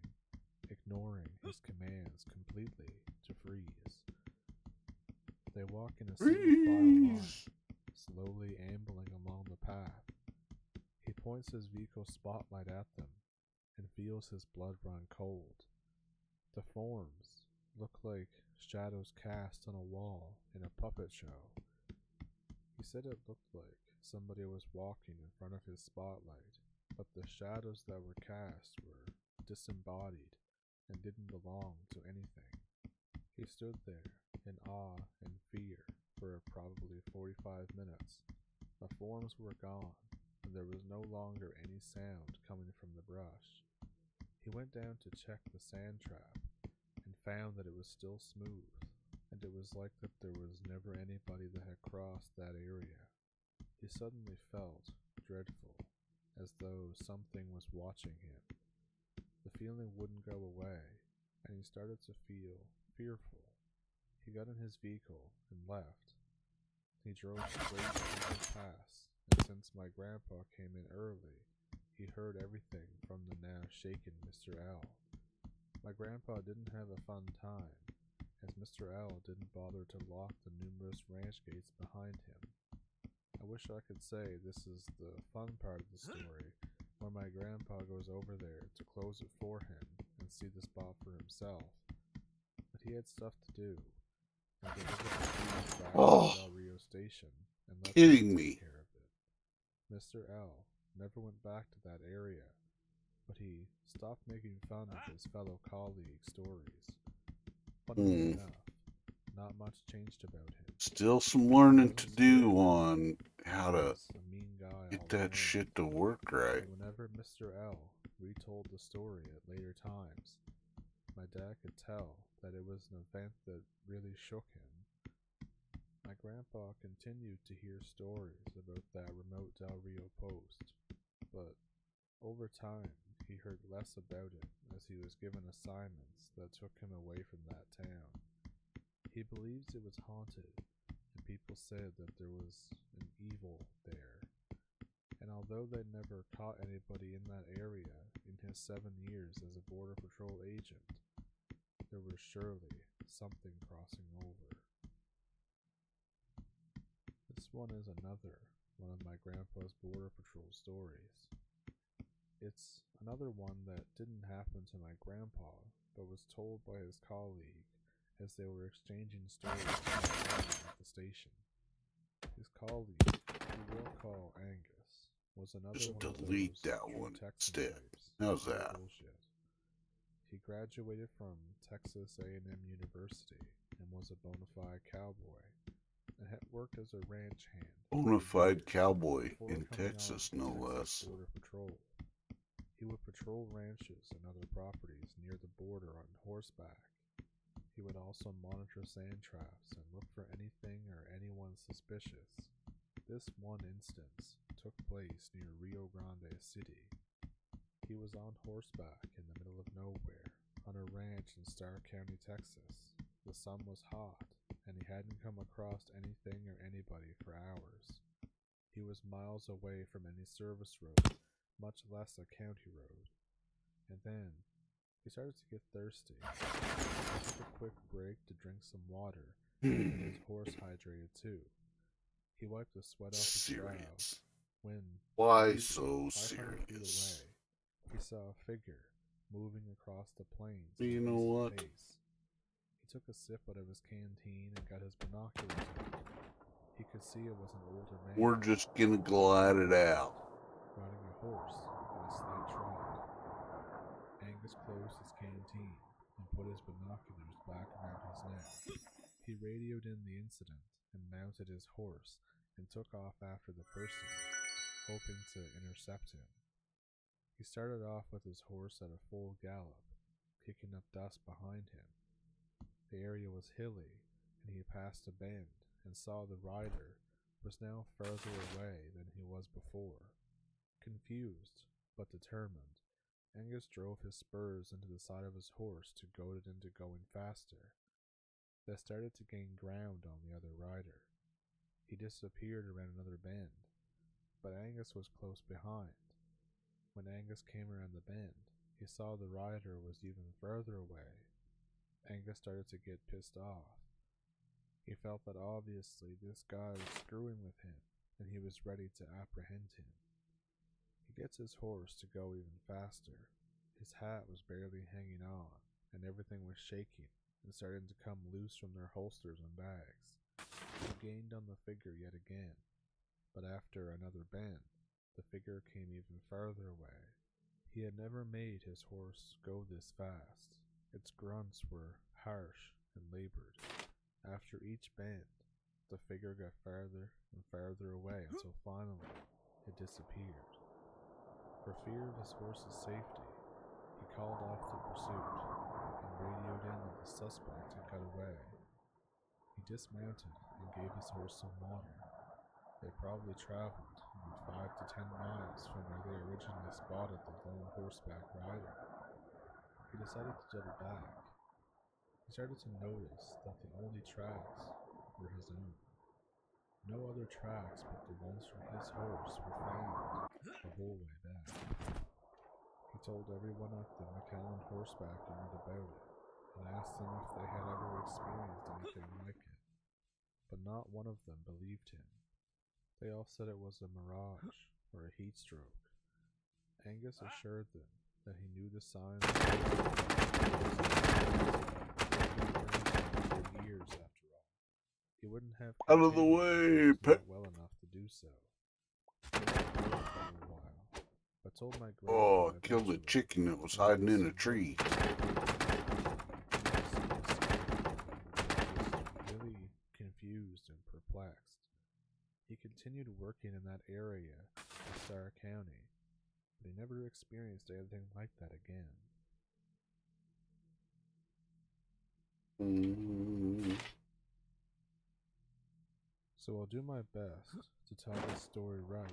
ignoring his commands completely to freeze. They walk in a single file line, slowly ambling along the path. He points his vehicle spotlight at them and feels his blood run cold. The forms look like shadows cast on a wall in a puppet show. He said it looked like somebody was walking in front of his spotlight, but the shadows that were cast were disembodied and didn't belong to anything. He stood there in awe and fear for probably 45 minutes. The forms were gone, and there was no longer any sound coming from the brush. He went down to check the sand trap and found that it was still smooth, and it was like that there was never anybody that had crossed that area. He suddenly felt dreadful, as though something was watching him. The feeling wouldn't go away, and he started to feel fearful. He got in his vehicle and left, He drove straight to Eagle Pass, and since my grandpa came in early, he heard everything from the now shaken Mr. L. My grandpa didn't have a fun time, as Mr. L didn't bother to lock the numerous ranch gates behind him. I wish I could say this is the fun part of the story, where my grandpa goes over there to close it for him and see the spot for himself, but he had stuff to do, and delivered the keys back Oh, to Del Rio Station and let kidding me me. take care of it. Mr. L never went back to that area, but he stopped making fun of his fellow colleagues' stories. Funnily enough, not much changed about him. Still some He learning to wasn't do scary. on how He to was a mean guy all get that around. shit to work right. But whenever Mr. L retold the story at later times, my dad could tell that it was an event that really shook him. My grandpa continued to hear stories about that remote Del Rio post, but over time he heard less about it as he was given assignments that took him away from that town. He believes it was haunted, and people said that there was an evil there. And although they never caught anybody in that area in his 7 years as a Border Patrol agent, there was surely something crossing over. This one is another one of my grandpa's Border Patrol stories. It's another one that didn't happen to my grandpa, but was told by his colleague as they were exchanging stories at the station. His colleague, who we'll call Angus, was another Just one of delete those that true one Texan instead. types. How's No that? bullshit. He graduated from Texas A&M University and was a bona fide cowboy, and had worked as a ranch hand. Bona for fide years cowboy before in coming on Texas, to no Texas less. Border Patrol. He would patrol ranches and other properties near the border on horseback. He would also monitor sand traps and look for anything or anyone suspicious. This one instance took place near Rio Grande City. He was on horseback in the middle of nowhere on a ranch in Starr County, Texas. The sun was hot, and he hadn't come across anything or anybody for hours. He was miles away from any service road, much less a county road. And then he started to get thirsty. He took a quick break to drink some water, and his horse hydrated too. He wiped the sweat off his brow Serious. when, Why maybe so 500 feet serious? away, he saw a figure moving across the plains. You at a know decent what? pace. He took a sip out of his canteen and got his binoculars out. He could see it was an older man. We're just gonna glide it out. Riding a horse at a slight trot. Angus closed his canteen and put his binoculars back around his neck. He radioed in the incident and mounted his horse and took off after the person, hoping to intercept him. He started off with his horse at a full gallop, kicking up dust behind him. The area was hilly, and he passed a bend and saw the rider was now further away than he was before. Confused, but determined, Angus drove his spurs into the side of his horse to goad it into going faster. They started to gain ground on the other rider. He disappeared around another bend, but Angus was close behind. When Angus came around the bend, he saw the rider was even further away. Angus started to get pissed off. He felt that obviously this guy was screwing with him, and he was ready to apprehend him. He gets his horse to go even faster. His hat was barely hanging on, and everything was shaking and starting to come loose from their holsters and bags. He gained on the figure yet again, but after another bend, the figure came even farther away. He had never made his horse go this fast. Its grunts were harsh and labored. After each bend, the figure got farther and farther away until finally it disappeared. For fear of his horse's safety, he called off the pursuit and radioed in that the suspect had got away. He dismounted and gave his horse some water. They probably traveled about 5 to 10 miles from where they originally spotted the lone horseback rider. He decided to double back. He started to notice that the only tracks were his own. No other tracks but the ones from his horse were found the whole way back. He told everyone at the McAllen horseback yard about it, and asked them if they had ever experienced anything like it, but not one of them believed him. They all said it was a mirage or a heat stroke. Angus assured them that he knew the signs for years after all. He wouldn't have Out of the continued way, if he was not well enough to do so. He let it go for a little while, but told my grandpa Oh, killed the eventually chicken that was that he hiding was in a so tree. really confused and perplexed. He continued working in that area of Starr County, but he never experienced anything like that again. So I'll do my best to tell this story right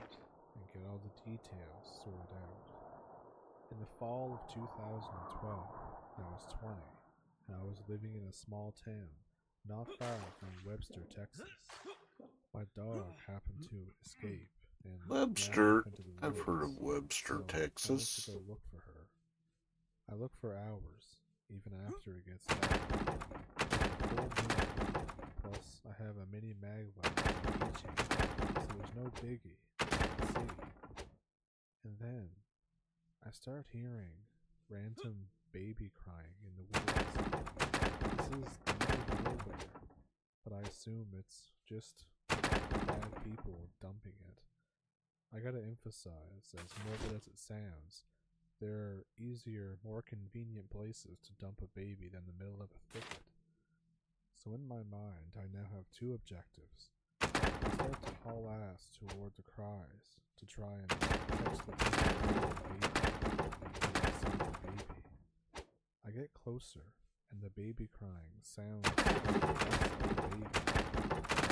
and get all the details sorted out. In the fall of 2012, I was 20, and I was living in a small town not far from Webster, Texas. My dog happened to escape and ran Webster. off into the I've heard of woods, Webster, so I went to Texas. go look for her. I look for hours, even after it gets dark. There's a full moon, plus I have a mini mag light on my keychain, so there's no biggie to see. And then I start hearing random baby crying in the woods. This is the middle of nowhere, but I assume it's just bad people dumping it. I gotta emphasize, as morbid as it sounds, there are easier, more convenient places to dump a baby than the middle of a thicket. So in my mind, I now have two objectives. I start to haul ass toward the cries to try and catch the baby and save the baby. I get closer, and the baby crying sounds like the baby.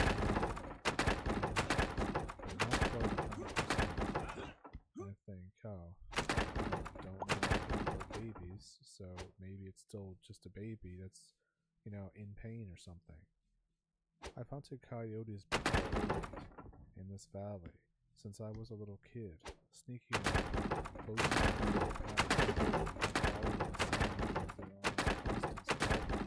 But not quite 100%. I think, oh, I don't know anything about babies, so maybe it's still just a baby that's, in pain or something. I've hunted coyotes before in this valley since I was a little kid, sneaking up close to the path, following the sound of their own constant spreading.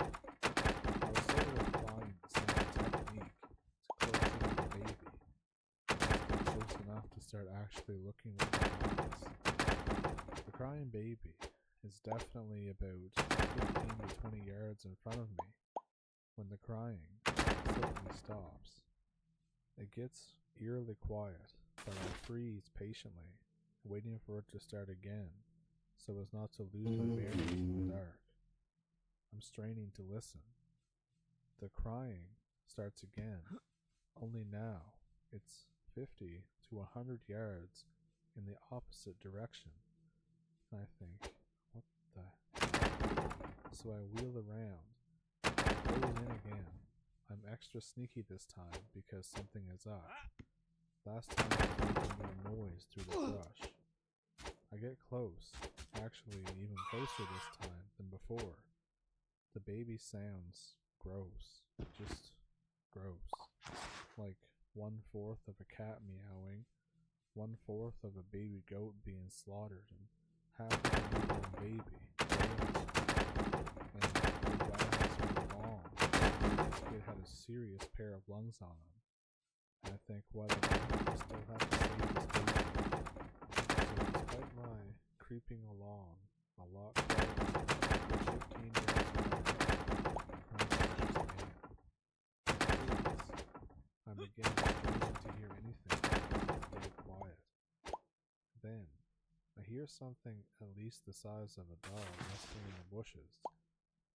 I was sort of applying the same technique to close in on the baby, just get close enough to start actually looking with my eyes. The crying baby is definitely about 15 to 20 yards in front of me when the crying suddenly stops. It gets eerily quiet, but I freeze patiently, waiting for it to start again, so as not to lose my bearings in the dark. I'm straining to listen. The crying starts again, only now it's 50 to 100 yards in the opposite direction. And I think, what the hell? So I wheel around. It goes in again. I'm extra sneaky this time because something is up. Last time I was making more noise through the brush. I get close, actually even closer this time than before. The baby sounds gross, just gross. Like 1/4 of a cat meowing, 1/4 of a baby goat being slaughtered, and half of a newborn baby. And the wags were long. This kid had a serious pair of lungs on him. And I think, whatever, I still have to save this baby. So despite my creeping along a lot quieter, for 15 yards away, the crying starts again. I'm again straining to hear anything because it's dead quiet. Then, I hear something at least the size of a dog rustling in the bushes.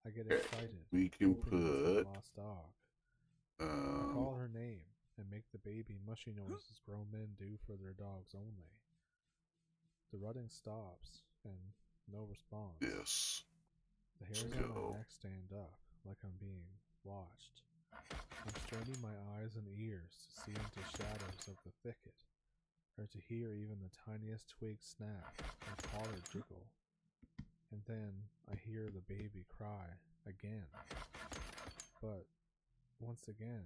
I get excited, We can hoping it's put, my lost dog. I call um, her name and make the baby mushy noises grown men do for their dogs only. The rutting stops, and no response. yes. The hairs Let's on my go. neck stand up, like I'm being watched. I'm straining my eyes and ears to see into shadows of the thicket, or to hear even the tiniest twig snap or collar jiggle. And then I hear the baby cry again. But once again,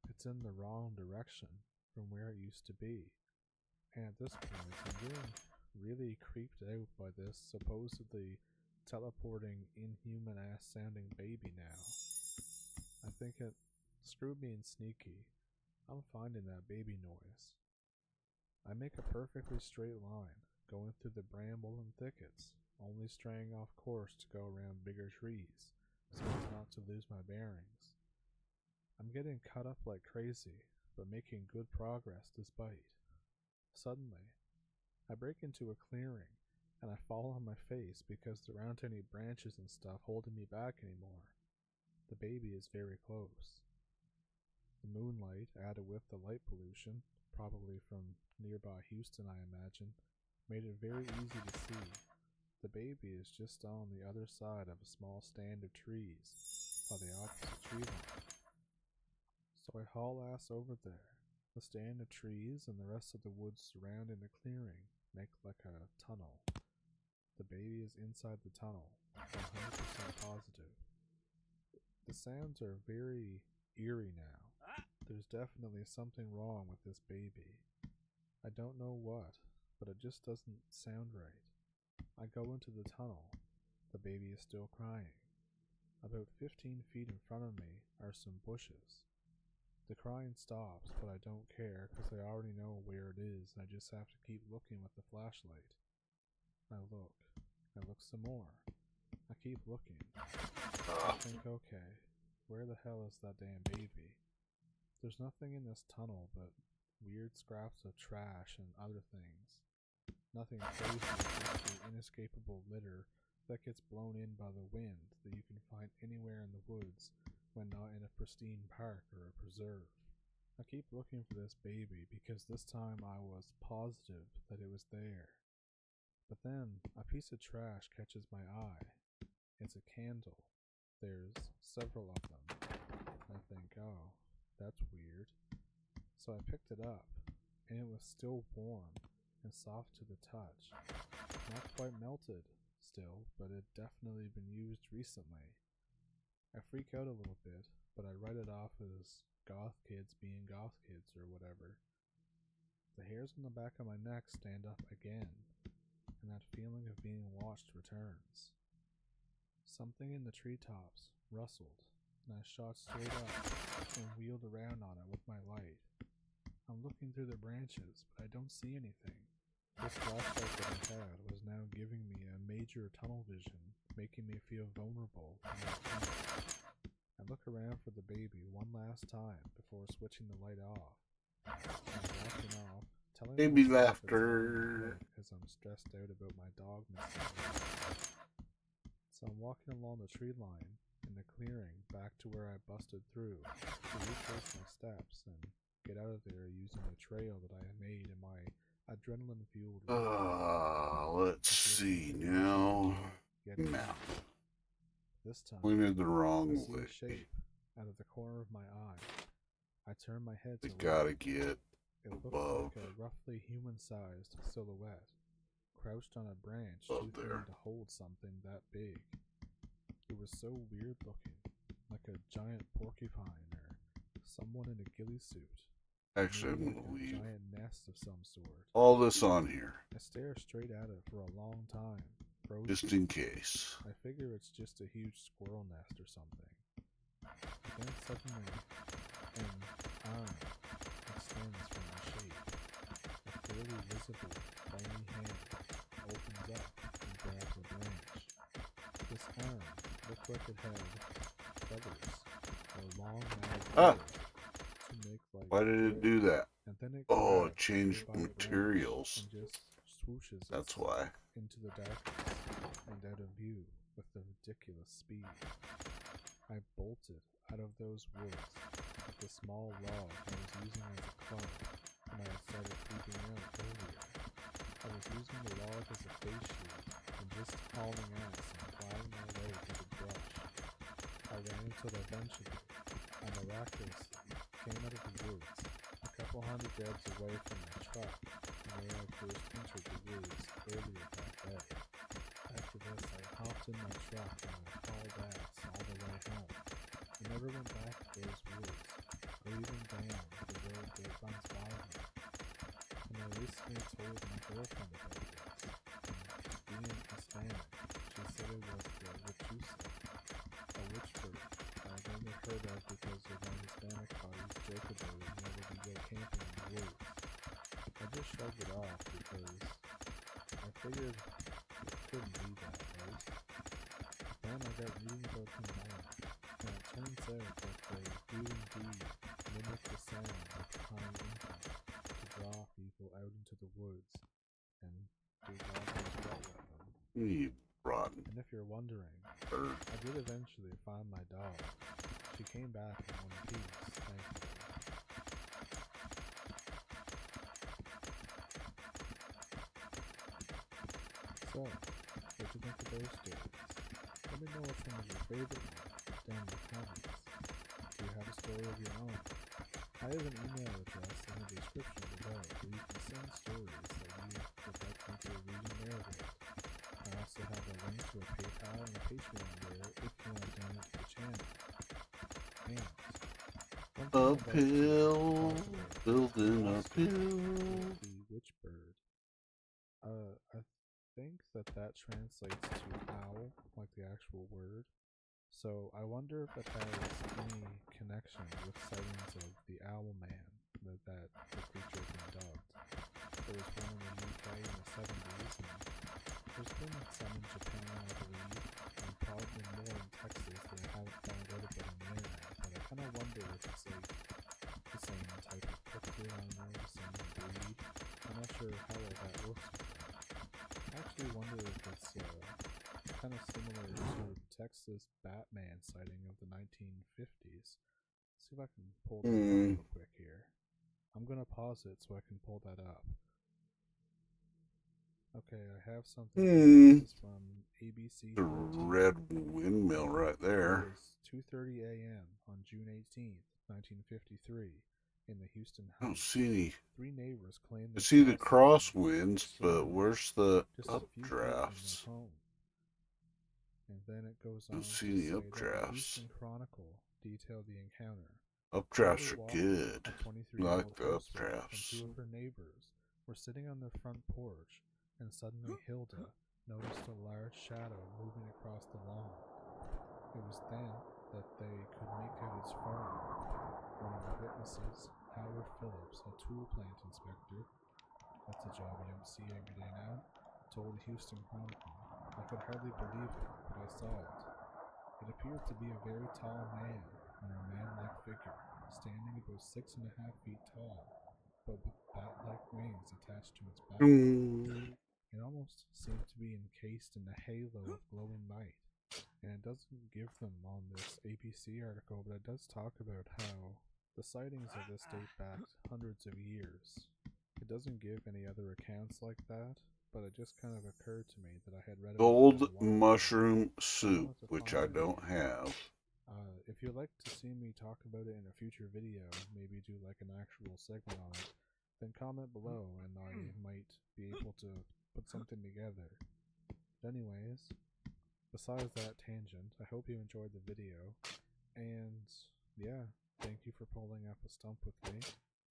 It's in the wrong direction from where it used to be. And at this point, I'm getting really creeped out by this supposedly teleporting, inhuman-ass sounding baby now. I think it screw being sneaky. I'm finding that baby noise. I make a perfectly straight line, going through the bramble and thickets, only straying off course to go around bigger trees, so as not to lose my bearings. I'm getting cut up like crazy, but making good progress despite. Suddenly, I break into a clearing, and I fall on my face because there aren't any branches and stuff holding me back anymore. The baby is very close. The moonlight, added with the light pollution, probably from nearby Houston I imagine, made it very easy to see. The baby is just on the other side of a small stand of trees, by the opposite tree line. So I haul ass over there. The stand of trees and the rest of the woods surrounding the clearing make like a tunnel. The baby is inside the tunnel, 100% positive. The sounds are very eerie now. There's definitely something wrong with this baby. I don't know what, but it just doesn't sound right. I go into the tunnel. The baby is still crying. About 15 feet in front of me are some bushes. The crying stops, but I don't care because I already know where it is and I just have to keep looking with the flashlight. I look some more. I keep looking. I think, okay, where the hell is that damn baby? There's nothing in this tunnel but weird scraps of trash and other things. Nothing crazy, just the inescapable litter that gets blown in by the wind that you can find anywhere in the woods when not in a pristine park or a preserve. I keep looking for this baby because this time I was positive that it was there. But then a piece of trash catches my eye. It's a candle. There's several of them. I think, oh, that's weird. So I picked it up, and it was still warm and soft to the touch. Not quite melted still, but it had definitely been used recently. I freak out a little bit, but I write it off as goth kids being goth kids or whatever. The hairs on the back of my neck stand up again, and that feeling of being watched returns. Something in the treetops rustled, and I shot straight up and wheeled around on it with my light. I'm looking through the branches, but I don't see anything. This flashlight that I had was now giving me a major tunnel vision, making me feel vulnerable in that tunnel. I look around for the baby one last time before switching the light off. I'm walking off, telling Baby myself it's laughter. because I'm stressed out about my dog missing. So I'm walking along the tree line in the clearing back to where I busted through to retrace my steps and get out of there using the trail that I had made in my adrenaline-fueled Let's see now. Map. This time, Pointed the I wrong see way. a shape out of the corner of my eye. I turn my head We to gotta look. get It looks above. like a roughly human-sized silhouette, crouched on a branch Up too thin there. to hold something that big. It was so weird looking, like a giant porcupine or someone in a ghillie suit. Actually, I'm Maybe gonna like a leave giant nest of some sort. all this on here, I stare straight at it for a long time, frozen. just in case. I figure it's just a huge squirrel nest or something. But then suddenly, an arm extends from the shape. A clearly visible, bony hand opens up and grabs a branch. This arm looked like it had feathers or long Ah. nails to make like Why did it do that? and then it Oh, grabs it changed the nearby branch materials. and just swooshes That's itself why. into the darkness and out of view with a ridiculous speed. I bolted out of those woods with the small log I was using as a club when I had started creeping out earlier. I was using the log as a face shield and just hauling ass and plowing my way through the brush. I ran until eventually, I miraculously came out of the woods, a couple hundred yards away from my truck where I first entered the woods earlier that day. After this, I hopped in my truck and I hauled ass all the way home. I never went back to those woods, or even down the road that runs by me. And I recently told my girlfriend about this. And being Hispanic, she said it was the lechuza, a witch bird I've only heard of because of my Hispanic buddies joke about it whenever we go camping in the woods. I just shrugged it off because I figured it couldn't be that, right? But then I got reading about them more, and it turns out that they do indeed mimic the sound of pine impact to draw people out into the woods and do godly sweat with them. You rotten And if you're wondering, bird. I did eventually find my dog. She came back in one piece, thankfully. So, what you think of those stories? Let me know which one was your favorite one down in the comments. Do you have a story of your own? I have an email address in the description below where you can send stories that you would like me to read and narrate. I also have a link to a PayPal and a Patreon there if you want to donate to the channel. And one thing I'd like to Uphill, talk about building last week uphill. was the witch bird. I think that translates to owl, like the actual word. So I wonder if it has any connection with sightings of the owl man that the creature has been dubbed. There was one in the UK in the 70s, and there's been some in Japan, I believe, and probably more in Texas that I haven't found out about on the internet. But I kind of wonder if it's like the same type of cryptid, I don't know, the same breed. I'm not sure how well that works with that. I actually wonder if it's kind of similar to the Texas Batman sighting of the 1950s. See if I can pull that up real quick here. I'm going to pause it so I can pull that up. Okay, I have something here. This is from ABC. The red windmill right there. It was 2:30 a.m. on June 18th, 1953, in the Houston I don't Heights. see any. Three neighbors claimed I they see the saw something crosswinds, strange but where's the just a few feet from their updrafts? home. And then it goes I on don't to see any say that the updrafts. Houston Chronicle detailed the encounter. Updrafts Hilda are Walker, good. a I 23-year-old like the housewife, and updrafts. two of her neighbors were sitting on their front porch, and suddenly Hilda noticed a large shadow moving across the lawn. It was then that they could make out its form. One of the witnesses, Howard Phillips, a tool plant inspector, that's a job you don't see every day now, told the Houston Chronicle, "I could hardly believe it, but I saw it. It appeared to be a very tall man, or a man-like figure, standing about 6.5 feet tall, but with bat-like wings attached to its back. It almost seemed to be encased in a halo of glowing light." And it doesn't give them on this ABC article, but it does talk about how the sightings of this date back hundreds of years. It doesn't give any other accounts like that, but it just kind of occurred to me that I had read about it Gold a while ago. mushroom I soup, wanted to which find I it don't again. have. If you'd like to see me talk about it in a future video, maybe do like an actual segment on it, then comment below and I might be able to put something together. But anyways, besides that tangent, I hope you enjoyed the video, and yeah, thank you for pulling up a stump with me,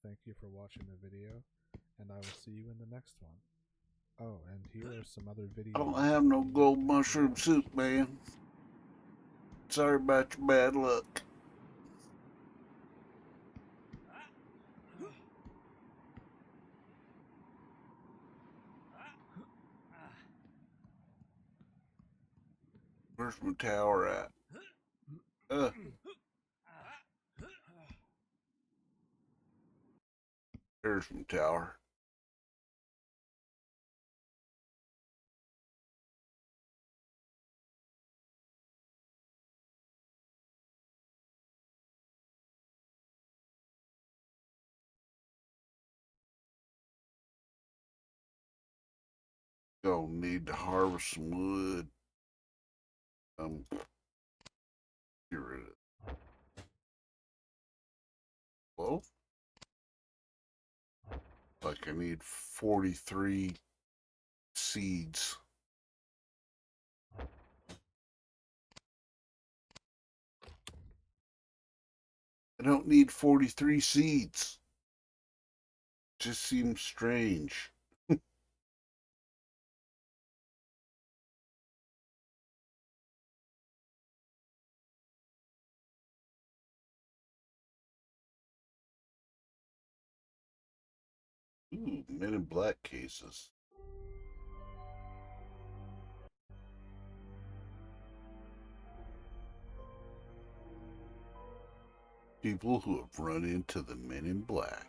thank you for watching the video, and I will see you in the next one. Oh, and here are some other videos. I don't have no gold mushroom soup, man. Sorry about your bad luck. Where's my tower at? There's my tower. Gonna need to harvest some wood. Get rid of it. Hello? Like I need 43 seeds. I don't need 43 seeds. Just seems strange. Ooh, Men in Black cases. People who have run into the Men in Black.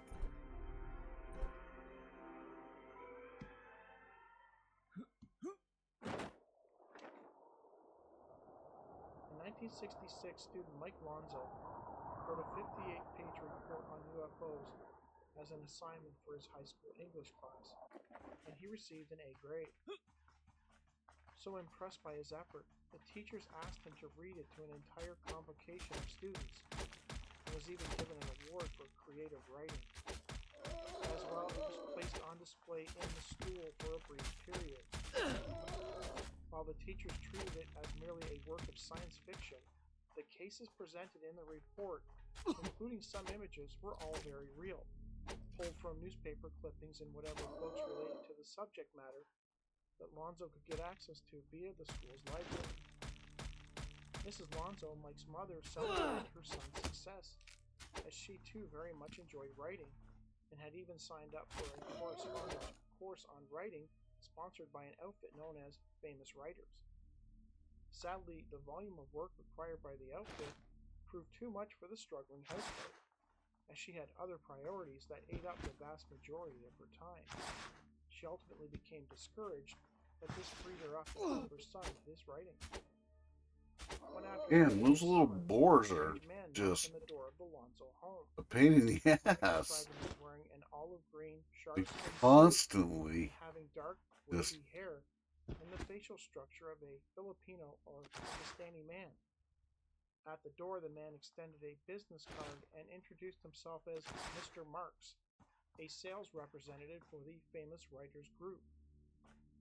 In 1966, student Mike Lonzo wrote a 58-page report on UFOs as an assignment for his high school English class, and he received an A grade. So impressed by his effort, the teachers asked him to read it to an entire convocation of students, and was even given an award for creative writing. As well, it was placed on display in the school for a brief period. While the teachers treated it as merely a work of science fiction, the cases presented in the report, including some images, were all very real, pulled from newspaper clippings and whatever books related to the subject matter that Lonzo could get access to via the school's library. Mrs. Lonzo, Mike's mother, celebrated her son's success, as she too very much enjoyed writing, and had even signed up for a correspondence course on writing sponsored by an outfit known as Famous Writers. Sadly, the volume of work required by the outfit proved too much for the struggling housewife, as she had other priorities that ate up the vast majority of her time. She ultimately became discouraged, but this freed her up to help her son with his writing. Man, those little boars are just on the door of the Lonzo home. a pain in the Inside ass. him was wearing an olive green They shark skin suit, constantly having dark just wavy hair and the facial structure of a Filipino or Pakistani man. At the door, the man extended a business card and introduced himself as Mr. Marks, a sales representative for the Famous Writers Group.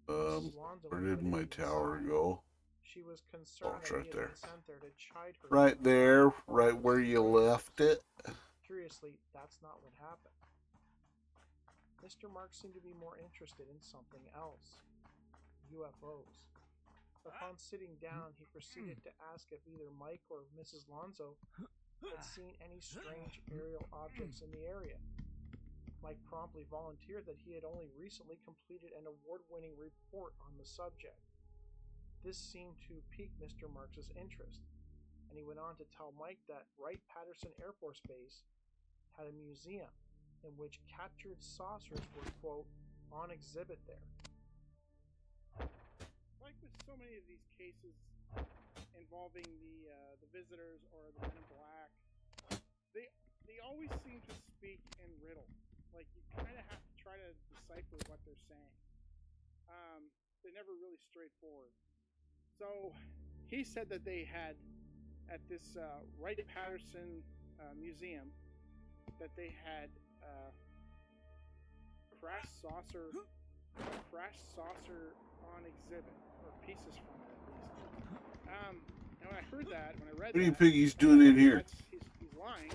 Mrs. Lonzo where did invited my him tower inside. go? She was concerned it's that right he had there. been sent there to chide her. Right for there, her right where you left it. Curiously, that's not what happened. Mr. Marks seemed to be more interested in something else. UFOs. Upon sitting down, he proceeded to ask if either Mike or Mrs. Lonzo had seen any strange aerial objects in the area. Mike promptly volunteered that he had only recently completed an award-winning report on the subject. This seemed to pique Mr. Marks's interest, and he went on to tell Mike that Wright-Patterson Air Force Base had a museum in which captured saucers were, quote, on exhibit there. Like with so many of these cases involving the visitors or the Men in Black, they always seem to speak in riddle. Like you kind of have to try to decipher what they're saying. They're never really straightforward. So he said that they had at this Wright-Patterson museum that they had crash saucer on exhibit, or pieces from it at least. And when I heard that, when I read What do you that, think he's doing in here? he's lying,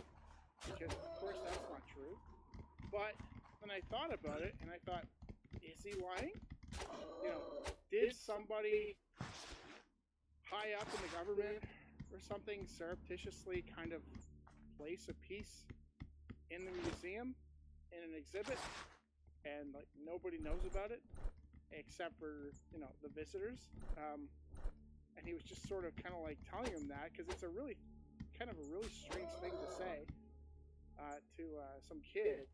because of course that's not true. But then I thought about it, and I thought, is he lying? You know, did somebody high up in the government or something surreptitiously kind of place a piece in the museum in an exhibit, and like nobody knows about it except for, you know, the visitors? And he was just sort of kind of like telling him that because it's a really kind of a really strange thing to say to some kid.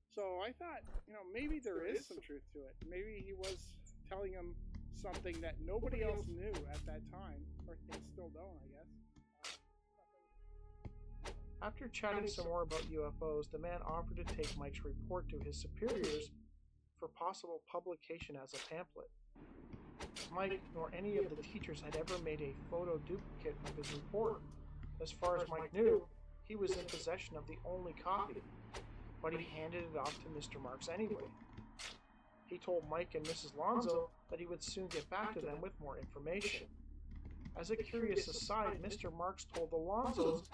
So I thought, you know, maybe there is some truth to it. Maybe he was telling him something that nobody else knew at that time, or they still don't, I guess. After chatting some more about UFOs, the man offered to take Mike's report to his superiors for possible publication as a pamphlet. Mike nor any of the teachers had ever made a photo duplicate of his report. As far as Mike knew, he was in possession of the only copy, but he handed it off to Mr. Marks anyway. He told Mike and Mrs. Lonzo that he would soon get back to them with more information. As a curious aside, Mr. Marks told the Lonzos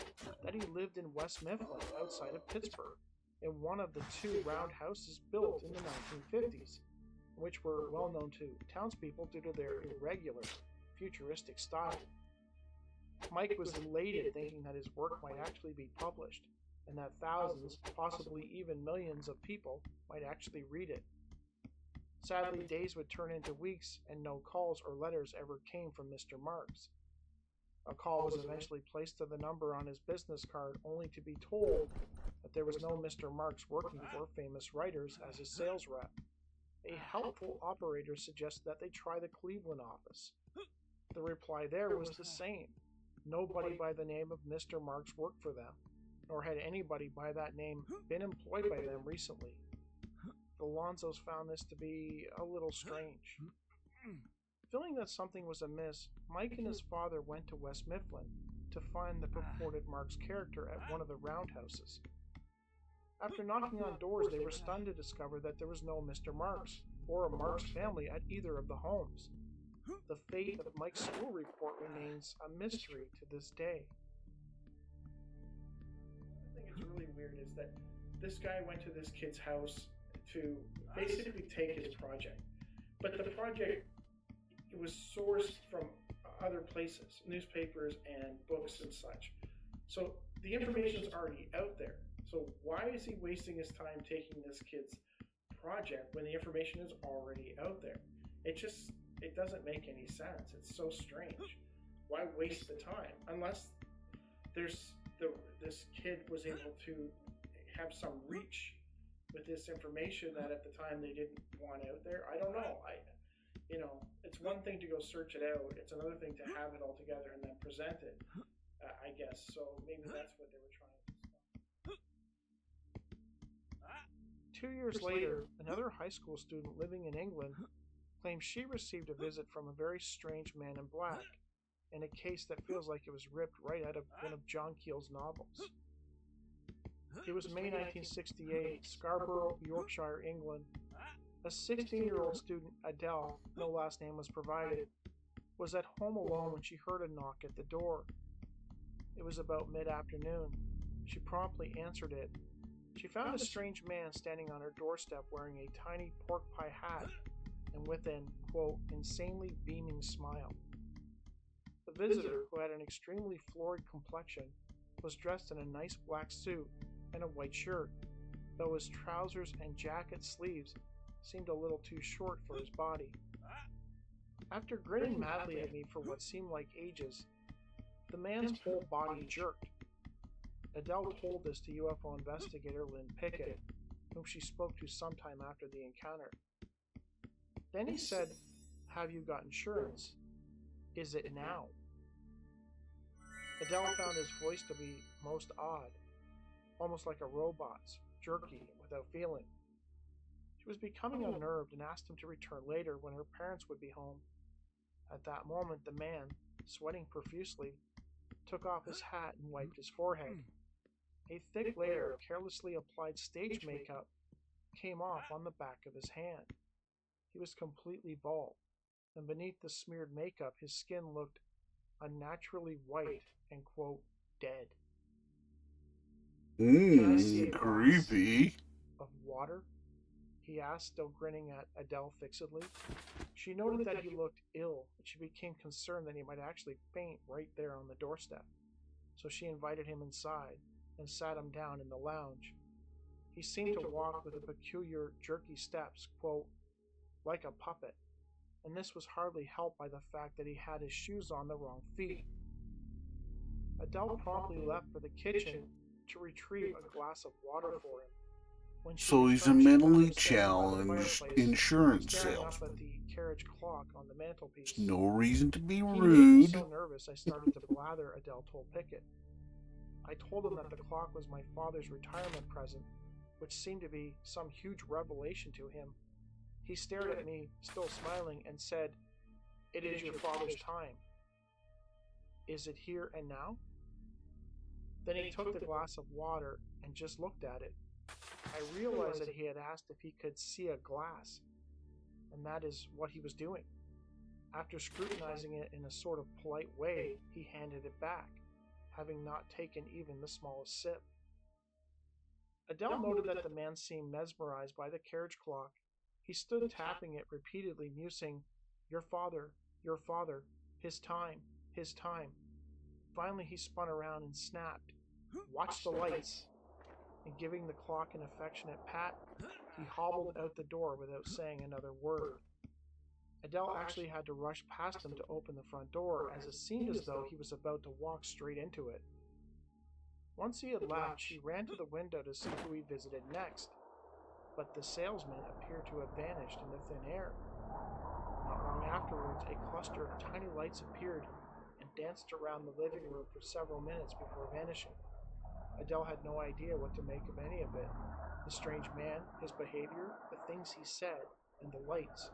that he lived in West Mifflin, outside of Pittsburgh, in one of the two round houses built in the 1950s, which were well known to townspeople due to their irregular, futuristic style. Mike was elated thinking that his work might actually be published, and that thousands, possibly even millions of people might actually read it. Sadly, days would turn into weeks, and no calls or letters ever came from Mr. Marks. A call was eventually placed to the number on his business card, only to be told that there was no Mr. Marks working for Famous Writers as a sales rep. A helpful operator suggested that they try the Cleveland office. The reply there was the same. Nobody by the name of Mr. Marks worked for them, nor had anybody by that name been employed by them recently. The Lonzos found this to be a little strange. Feeling that something was amiss, Mike and his father went to West Mifflin to find the purported Marks character at one of the roundhouses. After knocking on doors, they were stunned to discover that there was no Mr. Marks or a Marks family at either of the homes. The fate of Mike's school report remains a mystery to this day. I think it's really weird is that this guy went to this kid's house to basically take his project. But the project was sourced from other places, newspapers and books and such. So the information is already out there. So why is he wasting his time taking this kid's project when the information is already out there? It doesn't make any sense. It's so strange. Why waste the time? Unless this kid was able to have some reach with this information that at the time they didn't want out there. I don't know. It's one thing to go search it out. It's another thing to have it all together and then present it, I guess. So maybe that's what they were trying to stop. 2 years later, another high school student living in England claims she received a visit from a very strange man in black, in a case that feels like it was ripped right out of one of John Keel's novels. It was May 1968, Scarborough, Yorkshire, England. A 16-year-old student, Adele, no last name was provided, was at home alone when she heard a knock at the door. It was about mid-afternoon. She promptly answered it. She found a strange man standing on her doorstep wearing a tiny pork pie hat and with an, quote, insanely beaming smile. The visitor, who had an extremely florid complexion, was dressed in a nice black suit and a white shirt, though his trousers and jacket sleeves seemed a little too short for his body. After grinning madly at me for what seemed like ages, the man's whole body jerked. Adele told this to UFO investigator Lynn Pickett, whom she spoke to sometime after the encounter. Then he said, "Have you got insurance? Is it now?" Adele found his voice to be most odd, almost like a robot's, jerky, without feeling. She was becoming unnerved and asked him to return later when her parents would be home. At that moment, the man, sweating profusely, took off his hat and wiped his forehead. A thick layer of carelessly applied stage makeup came off on the back of his hand. He was completely bald, and beneath the smeared makeup, his skin looked unnaturally white and, quote, dead. "Can I see a glass Creepy. of water?" he asked, still grinning at Adele fixedly. She noted that he looked ill, and she became concerned that he might actually faint right there on the doorstep. So she invited him inside and sat him down in the lounge. He seemed to walk with a peculiar, jerky steps, quote, like a puppet, and this was hardly helped by the fact that he had his shoes on the wrong feet. Adele promptly left for the kitchen to retrieve a glass of water for him. When she So he's a returned, she found mentally him standing by the challenged fireplace, insurance staring salesman. up at the carriage clock on the mantelpiece. No reason to be He made me rude. so nervous I started to blather, Adele told Pickett. I told him that the clock was my father's retirement present, which seemed to be some huge revelation to him. He stared at me, still smiling, and said, "It is your father's time. Is it here and now?" Then he took the glass of water and just looked at it. I realized that he had asked if he could see a glass, and that is what he was doing. After scrutinizing it in a sort of polite way, he handed it back, having not taken even the smallest sip. Adele noted that the man seemed mesmerized by the carriage clock. He stood tapping it repeatedly, musing, your father, his time, his time. Finally he spun around and snapped, watch the lights. And giving the clock an affectionate pat, he hobbled out the door without saying another word. Adele actually had to rush past him to open the front door, as it seemed as though he was about to walk straight into it. Once he had left, she ran to the window to see who he visited next, but the salesman appeared to have vanished into thin air. Not long afterwards, a cluster of tiny lights appeared and danced around the living room for several minutes before vanishing. Adele had no idea what to make of any of it. The strange man, his behavior, the things he said, and the lights.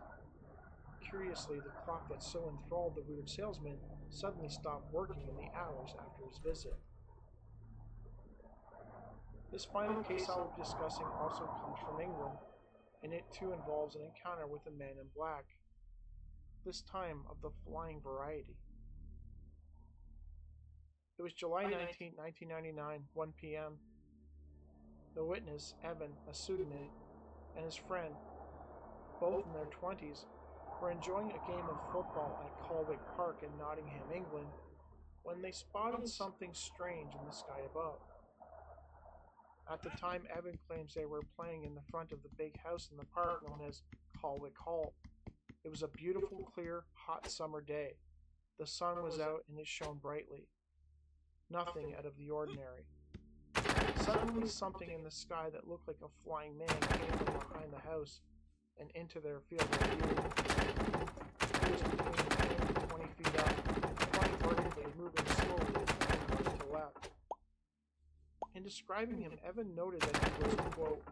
Curiously, the clock that so enthralled the weird salesman suddenly stopped working in the hours after his visit. This final case I'll be discussing also comes from England, and it too involves an encounter with a man in black, this time of the flying variety. It was July 19, 1999, 1 p.m. The witness, Evan, a pseudonym, and his friend, both in their 20s, were enjoying a game of football at Colwick Park in Nottingham, England, when they spotted something strange in the sky above. At the time, Evan claims they were playing in the front of the big house in the park known as Colwick Hall. It was a beautiful, clear, hot summer day. The sun was out and it shone brightly. Nothing out of the ordinary. Suddenly, something in the sky that looked like a flying man came from behind the house and into their field of view. He was between 10 and 20 feet up, flying vertically, moving slowly from right to left. In describing him, Evan noted that he was, quote,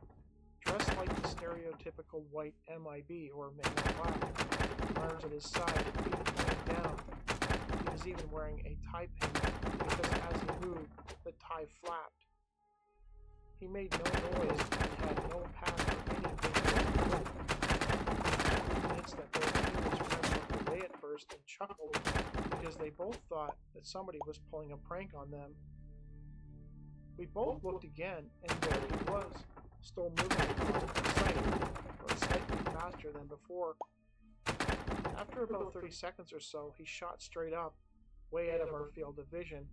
dressed like the stereotypical white MIB, or man in black, arms at his side, feet pointing down. He was even wearing a tie pin, because as he moved, the tie flapped. He made no noise and had no path for anything to move. It's that both he and his friend looked away at first and chuckled, because they both thought that somebody was pulling a prank on them. We both looked again, and there he was, still moving across our sight, but slightly faster than before. After about 30 seconds or so, he shot straight up, way out of our field of vision,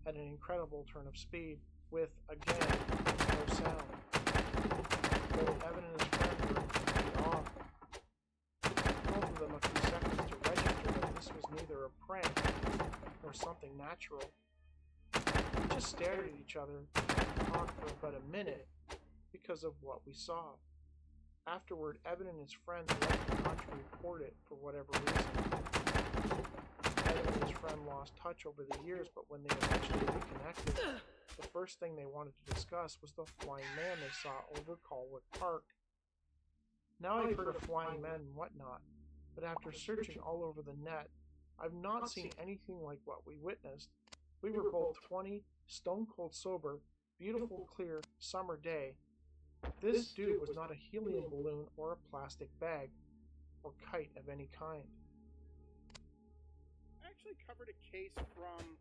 at an incredible turn of speed, with, again, no sound. Both Evan and his friend were completely off. It took both of them a few seconds to register that this was neither a prank nor something natural. We just stared at each other and talked for about a minute because of what we saw. Afterward, Evan and his friend elected not to report it for whatever reason. Evan and his friend lost touch over the years, but when they eventually reconnected, the first thing they wanted to discuss was the flying man they saw over Colwick Park. Now I've heard of flying men and whatnot, but after searching all over the net, I've not seen anything like what we witnessed. We were both 20, stone cold sober, beautiful clear summer day. This dude was not a helium balloon or a plastic bag or kite of any kind. I actually covered a case from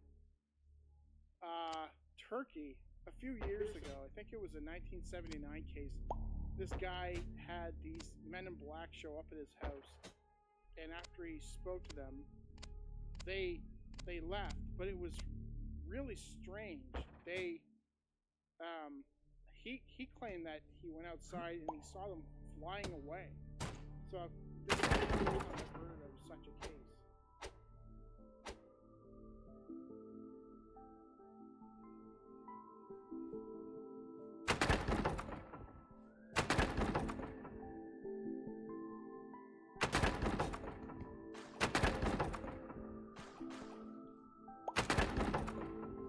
Turkey a few years ago. I think it was a 1979 case. This guy had these men in black show up at his house, and after he spoke to them, they left. But it was really strange. He claimed that he went outside and he saw them flying away. So this is the first time I've heard of such a case.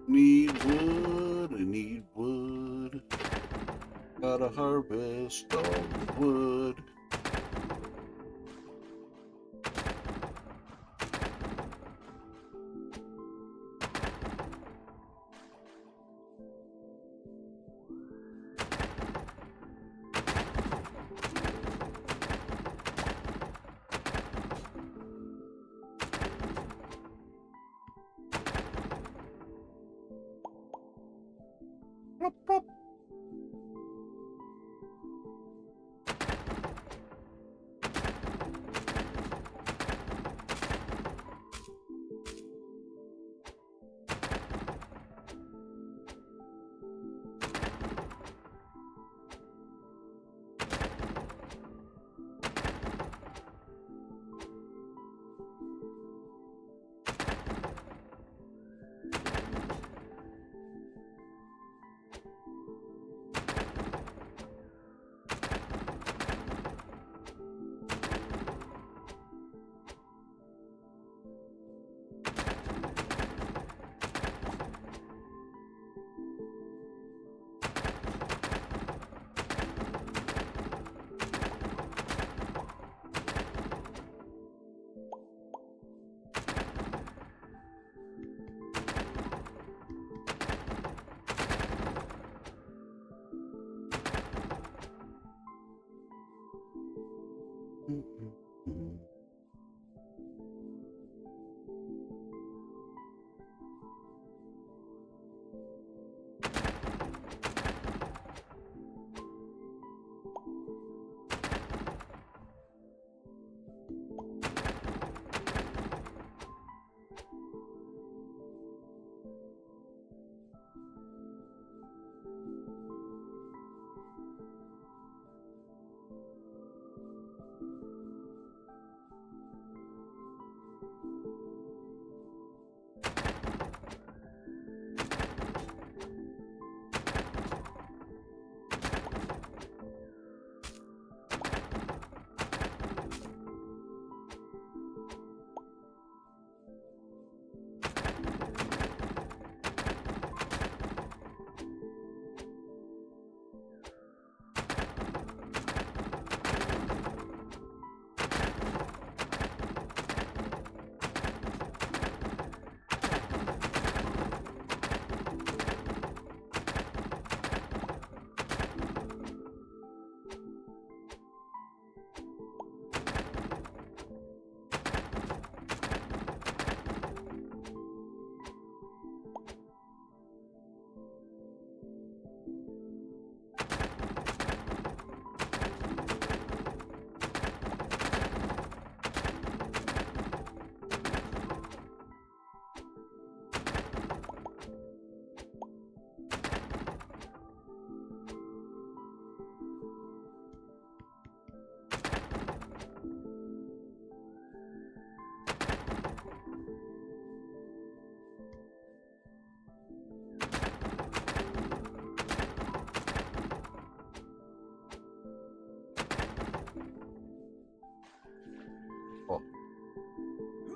Need wood, I need wood. Gotta harvest all the wood.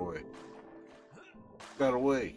Boy. Got away.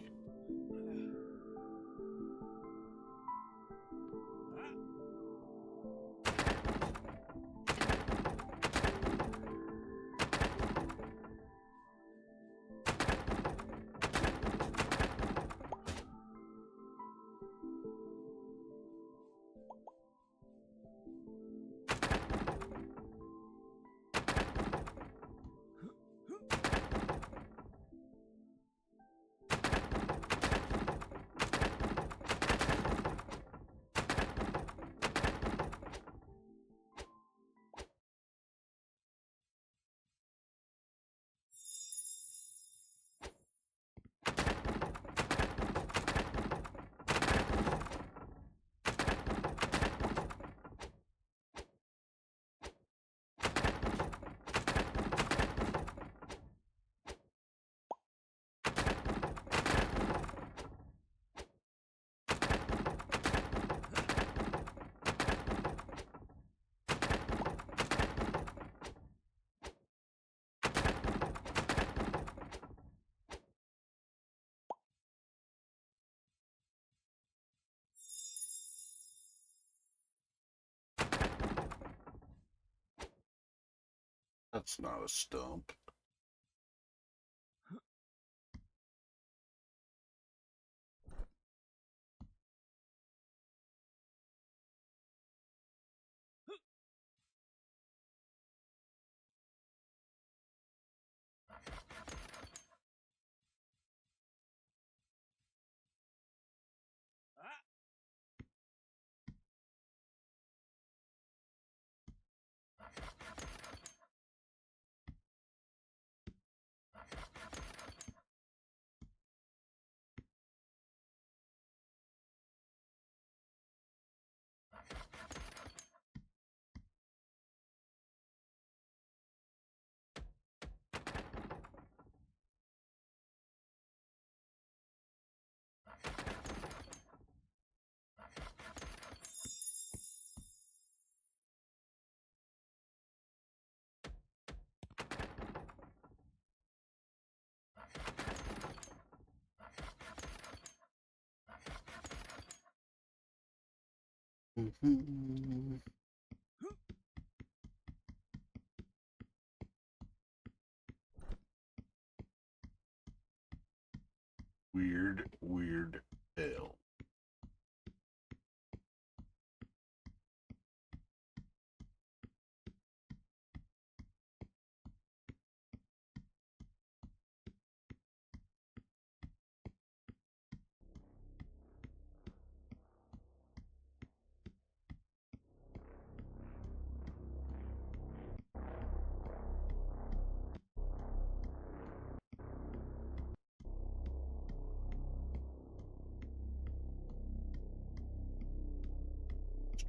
That's not a stump. Mhm. Weird tale.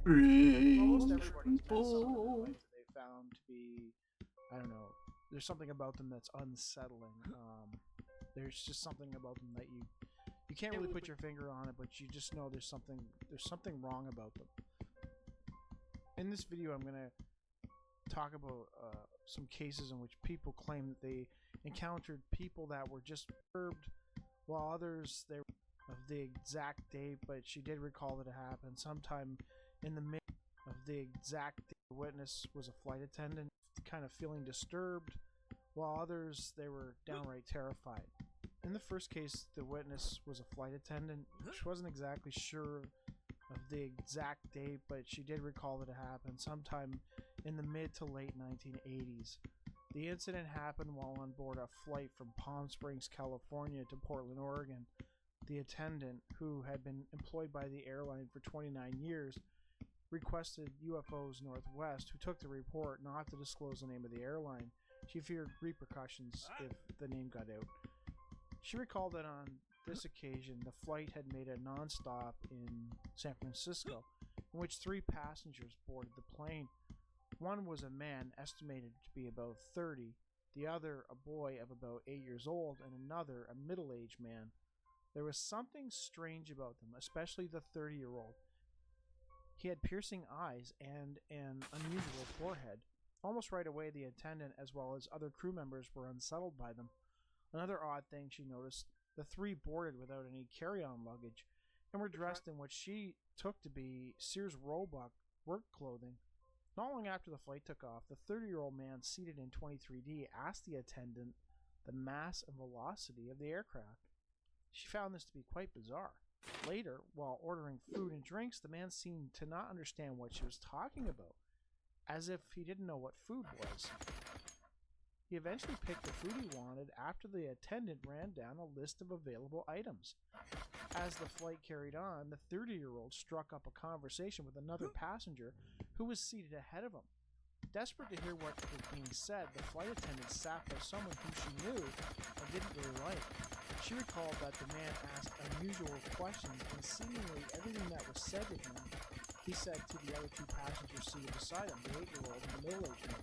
Almost Strange everybody's met someone in their people. life that they found to be, I don't know, there's something about them that's unsettling. There's just something about them that you can't really put your finger on it, but you just know there's something wrong about them. In this video, I'm gonna talk about some cases in which people claim that they encountered people that were just disturbed, while others they were of the exact date, but she did recall that it happened sometime in the mid of the exact date. The witness was a flight attendant, kind of feeling disturbed, while others they were downright terrified. In the first case, the witness was a flight attendant. She wasn't exactly sure of the exact date, but she did recall that it happened sometime in the mid to late 1980s. The incident happened while on board a flight from Palm Springs, California to Portland, Oregon. The attendant, who had been employed by the airline for 29 years, requested UFOs Northwest, who took the report, not to disclose the name of the airline. She feared repercussions if the name got out. She recalled that on this occasion, the flight had made a non-stop in San Francisco, in which 3 passengers boarded the plane. One was a man estimated to be about 30, the other a boy of about 8 years old, and another a middle-aged man. There was something strange about them, especially the 30-year-old. He had piercing eyes and an unusual forehead. Almost right away, the attendant as well as other crew members were unsettled by them. Another odd thing she noticed, the 3 boarded without any carry-on luggage and were dressed in what she took to be Sears Roebuck work clothing. Not long after the flight took off, the 30-year-old man seated in 23D asked the attendant the mass and velocity of the aircraft. She found this to be quite bizarre. Later, while ordering food and drinks, the man seemed to not understand what she was talking about, as if he didn't know what food was. He eventually picked the food he wanted after the attendant ran down a list of available items. As the flight carried on, the 30-year-old struck up a conversation with another passenger who was seated ahead of him. Desperate to hear what was being said, the flight attendant sat by someone whom she knew and didn't really like. She recalled that the man asked unusual questions, and seemingly everything that was said to him, he said to the other 2 passengers seated beside him, the 8-year-old and the middle-aged man.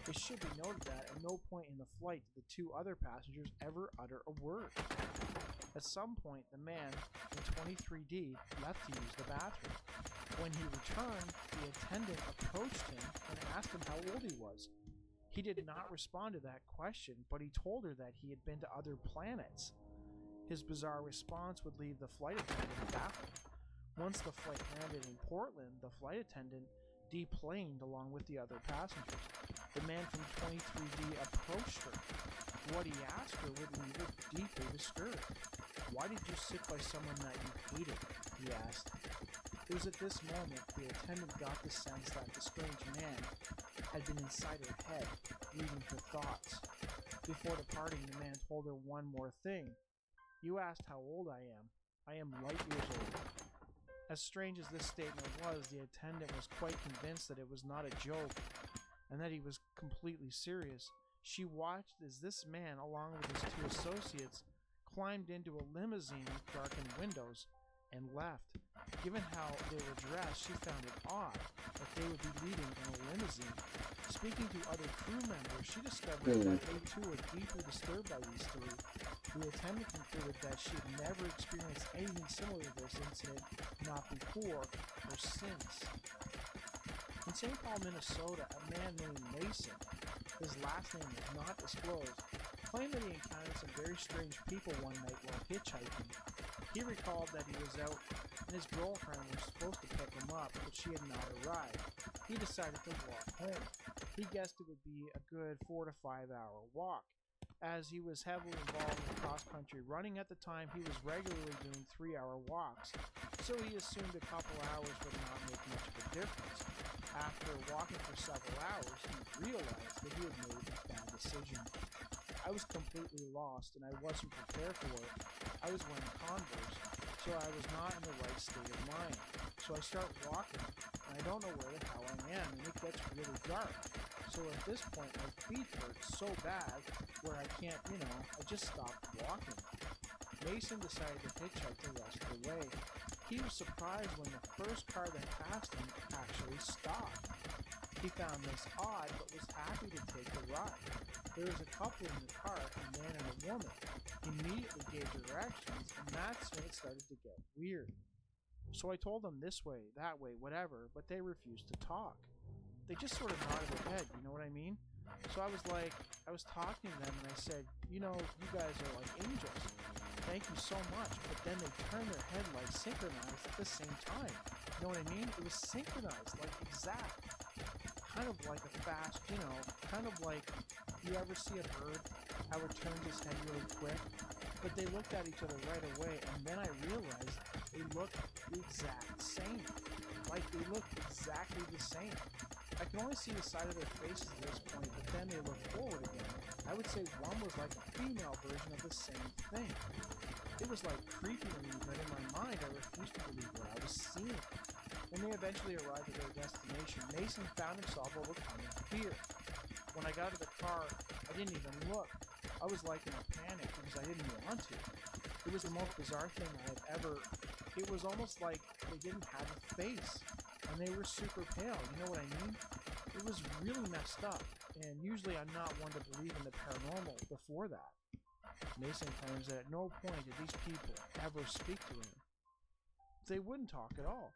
It should be noted that at no point in the flight did the 2 other passengers ever utter a word. At some point, the man in 23D left to use the bathroom. When he returned, the attendant approached him and asked him how old he was. He did not respond to that question, but he told her that he had been to other planets. His bizarre response would leave the flight attendant baffled. Once the flight landed in Portland, the flight attendant deplaned along with the other passengers. The man from 23D approached her. What he asked her would leave her deeply disturbed. "Why did you sit by someone that you hated?" he asked. It was at this moment the attendant got the sense that the strange man had been inside her head, reading her thoughts. Before departing, the man told her one more thing. "You asked how old I am. I am light years old." As strange as this statement was, the attendant was quite convinced that it was not a joke and that he was completely serious. She watched as this man, along with his 2 associates, climbed into a limousine with darkened windows and left. Given how they were dressed, she found it odd that they would be leaving in a limousine. Speaking to other crew members, she discovered that they too were deeply disturbed by these 3. The attendant concluded that she had never experienced anything similar to this incident, not before or since. In St. Paul, Minnesota, a man named Mason, his last name was not disclosed, claimed that he encountered some very strange people one night while hitchhiking. He recalled that he was out and his girlfriend was supposed to pick him up, but she had not arrived. He decided to walk home. He guessed it would be a good 4 to 5 hour walk. As he was heavily involved in cross-country running at the time, he was regularly doing 3-hour walks, so he assumed a couple hours would not make much of a difference. After walking for several hours, he realized that he had made a bad decision. I was completely lost, and I wasn't prepared for it. I was wearing Converse, so I was not in the right state of mind. So I start walking, and I don't know where the hell I am, and it gets really dark. So at this point, my feet hurt so bad where I can't, I just stopped walking. Mason decided to hitchhike the rest of the way. He was surprised when the first car that passed him actually stopped. He found this odd, but was happy to take the ride. There was a couple in the car, a man and a woman. He immediately gave directions, and that's when it started to get weird. So I told them this way, that way, whatever, but they refused to talk. They just sort of nodded their head, you know what I mean? So I was talking to them and I said, you guys are like angels. Thank you so much. But then they turned their head like synchronized at the same time. You know what I mean? It was synchronized, like exact. Kind of like a fast, kind of like you ever see a bird, how it turns its head really quick? But they looked at each other right away, and then I realized they looked the exact same. Like they looked exactly the same. I can only see the side of their faces at this point, but then they look forward again. I would say one was like a female version of the same thing. It was like creepy to me, but in my mind I refused to believe what I was seeing. When they eventually arrived at their destination, Mason found himself overcome with fear. When I got out of the car, I didn't even look. I was like in a panic because I didn't want to. It was the most bizarre thing I had ever... It was almost like they didn't have a face. And they were super pale, you know what I mean? It was really messed up, and usually I'm not one to believe in the paranormal before that. Mason claims that at no point did these people ever speak to him. They wouldn't talk at all.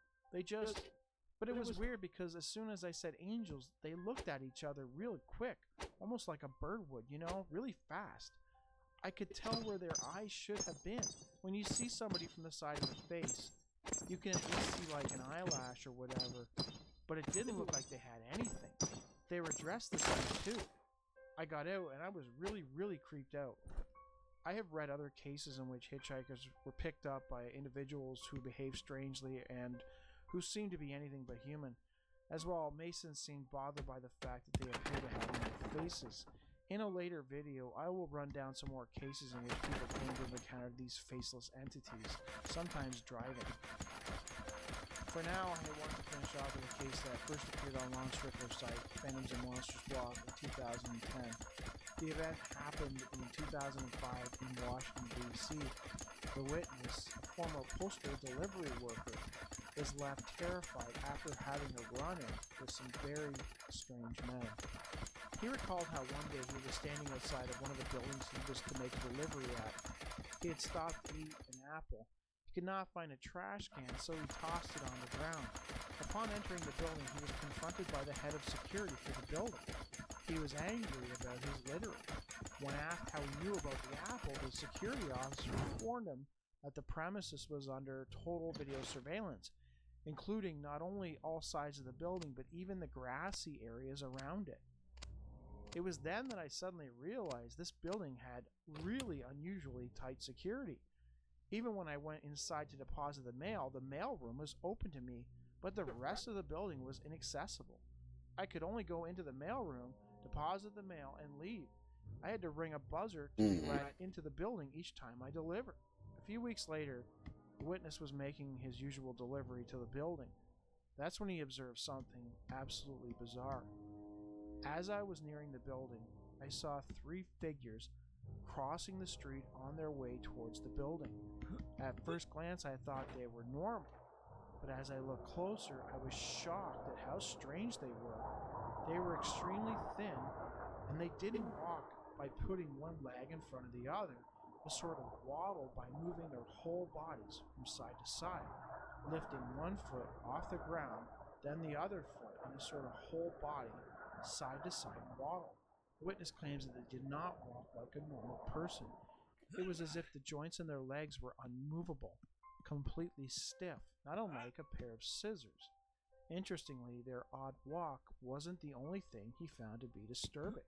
But it was weird because as soon as I said angels, they looked at each other really quick, almost like a bird would, really fast. I could tell where their eyes should have been. When you see somebody from the side of the face, you can at least see like an eyelash or whatever, but it didn't look like they had anything. They were dressed the same too. I got out and I was really, really creeped out. I have read other cases in which hitchhikers were picked up by individuals who behaved strangely and who seemed to be anything but human. As well, Mason seemed bothered by the fact that they appear to have no faces. In a later video, I will run down some more cases in which people claim to have encountered these faceless entities, sometimes driving. For now, I want to finish off with a case that first appeared on Lon Strickler's site, Phantoms and Monsters blog, in 2010. The event happened in 2005 in Washington, D.C. The witness, a former postal delivery worker, was left terrified after having a run-in with some very strange men. He recalled how one day he was standing outside of one of the buildings he was to make a delivery at. He had stopped to eat an apple. He could not find a trash can, so he tossed it on the ground. Upon entering the building, he was confronted by the head of security for the building. He was angry about his littering. When asked how he knew about the apple, the security officer informed him that the premises was under total video surveillance, including not only all sides of the building, but even the grassy areas around it. It was then that I suddenly realized this building had really unusually tight security. Even when I went inside to deposit the mail room was open to me, but the rest of the building was inaccessible. I could only go into the mail room, deposit the mail, and leave. I had to ring a buzzer to be let into the building each time I delivered. A few weeks later, the witness was making his usual delivery to the building. That's when he observed something absolutely bizarre. As I was nearing the building, I saw 3 figures crossing the street on their way towards the building. At first glance, I thought they were normal, but as I looked closer, I was shocked at how strange they were. They were extremely thin, and they didn't walk by putting one leg in front of the other, but sort of waddled by moving their whole bodies from side to side, lifting one foot off the ground, then the other foot, and a sort of whole body side to side waddle. The witness claims that they did not walk like a normal person. It was as if the joints in their legs were unmovable, completely stiff, not unlike a pair of scissors. Interestingly, their odd walk wasn't the only thing he found to be disturbing.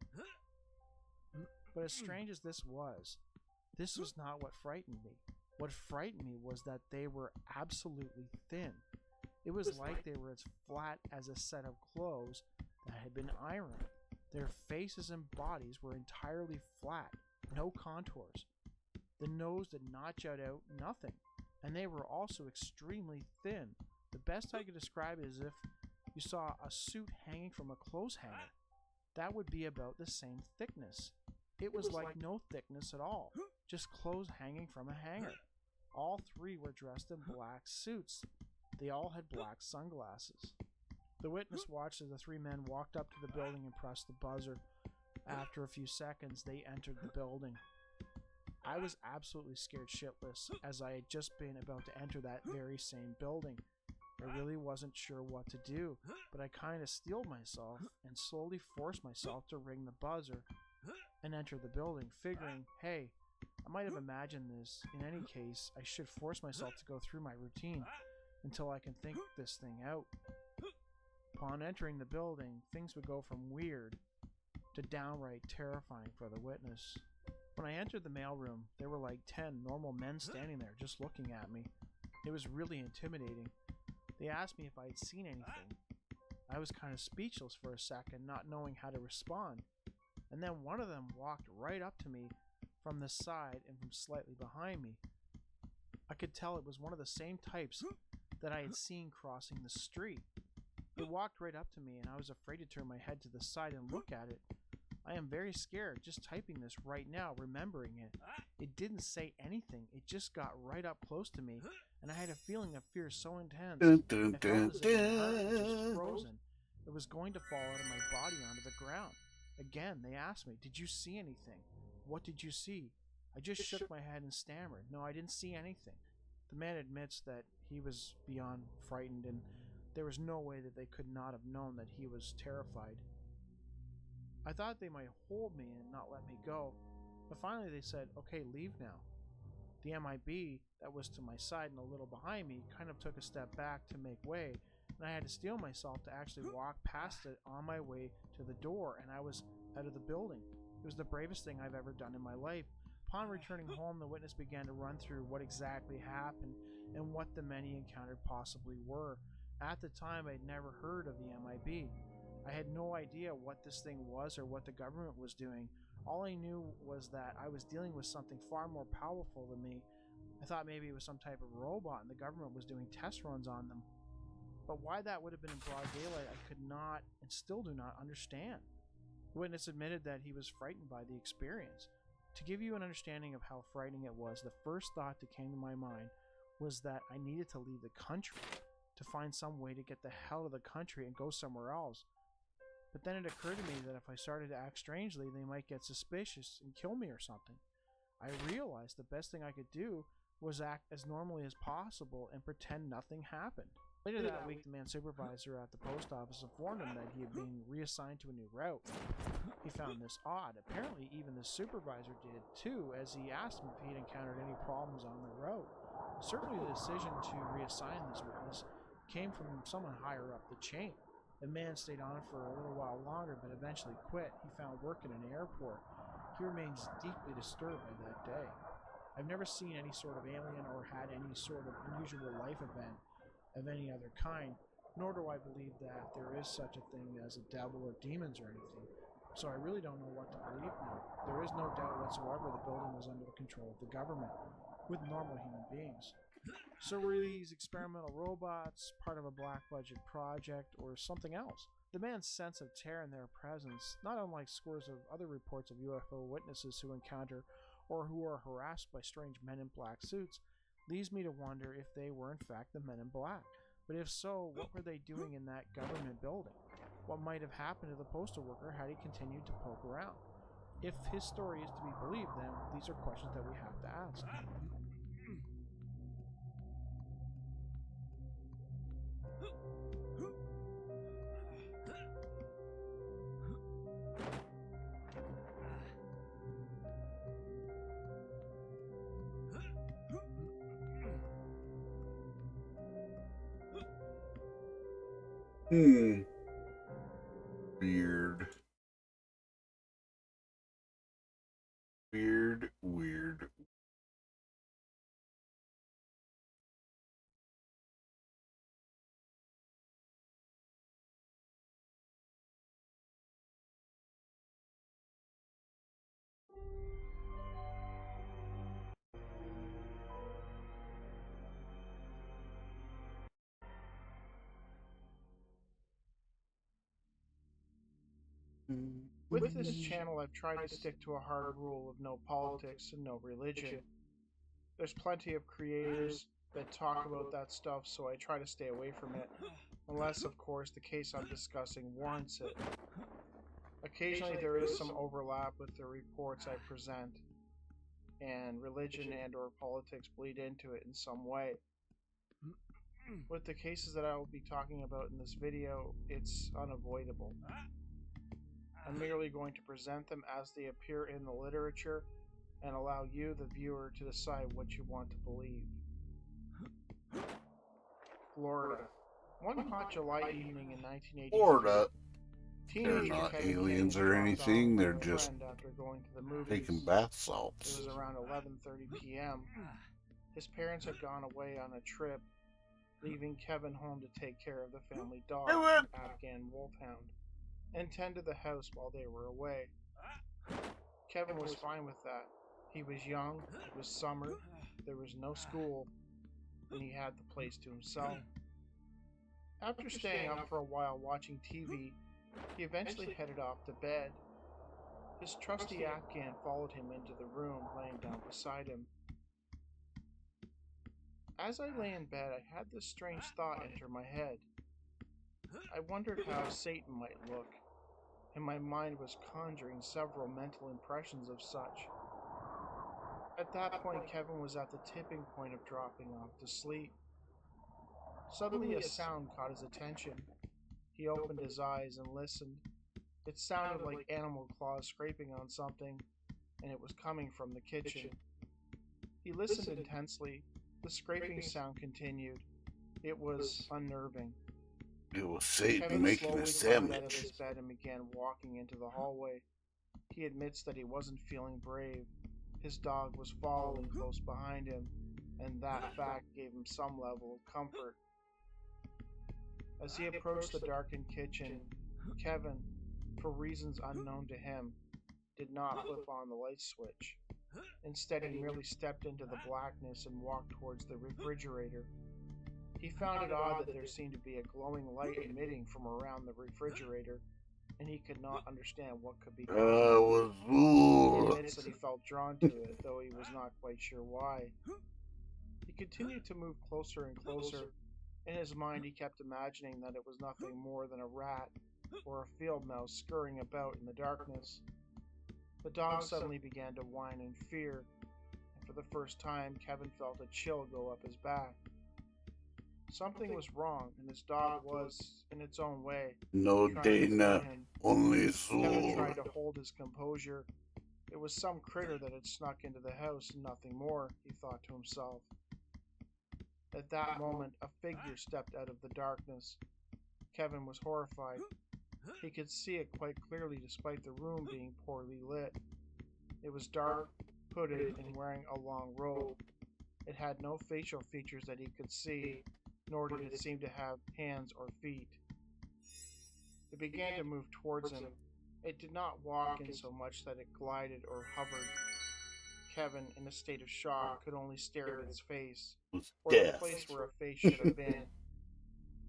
But as strange as this was not what frightened me. What frightened me was that they were absolutely thin. It was like they were as flat as a set of clothes that had been ironed. Their faces and bodies were entirely flat, no contours. The nose did not jut out, nothing. And they were also extremely thin. The best I could describe it is if you saw a suit hanging from a clothes hanger. That would be about the same thickness. It was like no thickness at all, just clothes hanging from a hanger. All three were dressed in black suits. They all had black sunglasses. The witness watched as the three men walked up to the building and pressed the buzzer. After a few seconds, they entered the building. I was absolutely scared shitless, as I had just been about to enter that very same building. I really wasn't sure what to do, but I kind of steeled myself and slowly forced myself to ring the buzzer and enter the building, figuring, hey, I might have imagined this. In any case, I should force myself to go through my routine until I can think this thing out. Upon entering the building, things would go from weird to downright terrifying for the witness. When I entered the mailroom, there were like 10 normal men standing there just looking at me. It was really intimidating. They asked me if I had seen anything. I was kind of speechless for a second, not knowing how to respond. And then one of them walked right up to me from the side and from slightly behind me. I could tell it was one of the same types that I had seen crossing the street. It walked right up to me, and I was afraid to turn my head to the side and look at it. I am very scared just typing this right now, remembering it. It didn't say anything. It just got right up close to me, and I had a feeling of fear so intense. Dun, dun, I felt as if my heart was dun, just dun. frozen. It was going to fall out of my body onto the ground. Again, they asked me, did you see anything? What did you see? I just shook my head and stammered. No, I didn't see anything. The man admits that he was beyond frightened, and there was no way that they could not have known that he was terrified. I thought they might hold me and not let me go, but finally they said, okay, leave now. The MIB that was to my side and a little behind me kind of took a step back to make way, and I had to steel myself to actually walk past it on my way to the door, and I was out of the building. It was the bravest thing I've ever done in my life. Upon returning home, the witness began to run through what exactly happened and what the men he encountered possibly were. At the time, I had never heard of the MIB. I had no idea what this thing was or what the government was doing. All I knew was that I was dealing with something far more powerful than me. I thought maybe it was some type of robot and the government was doing test runs on them. But why that would have been in broad daylight, I could not and still do not understand. The witness admitted that he was frightened by the experience. To give you an understanding of how frightening it was, the first thought that came to my mind was that I needed to leave the country, to find some way to get the hell out of the country and go somewhere else. But then it occurred to me that if I started to act strangely, they might get suspicious and kill me or something. I realized the best thing I could do was act as normally as possible and pretend nothing happened. Later that week, the man's supervisor at the post office informed him that he had been reassigned to a new route. He found this odd. Apparently, even the supervisor did too, as he asked him if he had encountered any problems on the route. Certainly, the decision to reassign this witness came from someone higher up the chain. The man stayed on for a little while longer, but eventually quit. He found work in an airport. He remains deeply disturbed by that day. I've never seen any sort of alien or had any sort of unusual life event of any other kind, nor do I believe that there is such a thing as a devil or demons or anything. So I really don't know what to believe now. There is no doubt whatsoever the building was under the control of the government, with normal human beings. So were these experimental robots part of a black budget project or something else? The man's sense of terror in their presence, not unlike scores of other reports of UFO witnesses who encounter or who are harassed by strange men in black suits, leads me to wonder if they were in fact the men in black. But if so, what were they doing in that government building? What might have happened to the postal worker had he continued to poke around? If his story is to be believed, then these are questions that we have to ask. Weird. Weird. With this channel, I've tried to stick to a hard rule of no politics and no religion. There's plenty of creators that talk about that stuff, so I try to stay away from it, unless, of course, the case I'm discussing warrants it. Occasionally, there is some overlap with the reports I present, and religion and or politics bleed into it in some way. With the cases that I will be talking about in this video, it's unavoidable. I'm merely going to present them as they appear in the literature and allow you, the viewer, to decide what you want to believe. Florida. One hot July evening in 1983. Florida. They're Teenager not Kevin aliens King or was dropped anything. off by They're a just friend after going to the movies. taking bath It salts. was around 11:30 p.m. His parents had gone away on a trip, leaving Kevin home to take care of the family dog, Afghan Wolfhound, and tend to the house while they were away. Kevin was fine with that. He was young, it was summer, there was no school, and he had the place to himself. After staying up for a while watching TV, he eventually headed off to bed. His trusty Afghan followed him into the room, laying down beside him. As I lay in bed, I had this strange thought enter my head. I wondered how Satan might look, and my mind was conjuring several mental impressions of such. At that point, Kevin was at the tipping point of dropping off to sleep. Suddenly, a sound caught his attention. He opened his eyes and listened. It sounded like animal claws scraping on something, and it was coming from the kitchen. He listened intensely. The scraping sound continued. It was unnerving. It was Satan Kevin making slowly a climbed out of sandwich. his bed and began walking into the hallway. He admits that he wasn't feeling brave. His dog was following close behind him, and that fact gave him some level of comfort. As he approached the darkened kitchen, Kevin, for reasons unknown to him, did not flip on the light switch. Instead, he merely stepped into the blackness and walked towards the refrigerator. He found it odd that there seemed to be a glowing light emitting from around the refrigerator, and he could not understand what could be causing it. He admits that he felt drawn to it, though he was not quite sure why. He continued to move closer and closer. In his mind, he kept imagining that it was nothing more than a rat or a field mouse scurrying about in the darkness. The dog suddenly began to whine in fear, and for the first time, Kevin felt a chill go up his back. Something was wrong, and his dog was, in its own way, No trying to Dana, warn him. only Kevin Soul. tried to hold his composure. It was some critter that had snuck into the house and nothing more, he thought to himself. At that moment, a figure stepped out of the darkness. Kevin was horrified. He could see it quite clearly despite the room being poorly lit. It was dark, hooded, and wearing a long robe. It had no facial features that he could see, nor did it seem to have hands or feet. It began to move towards him. It did not walk in so much that it glided or hovered. Kevin, in a state of shock, could only stare at its face, Was or the death. place where a face should have been.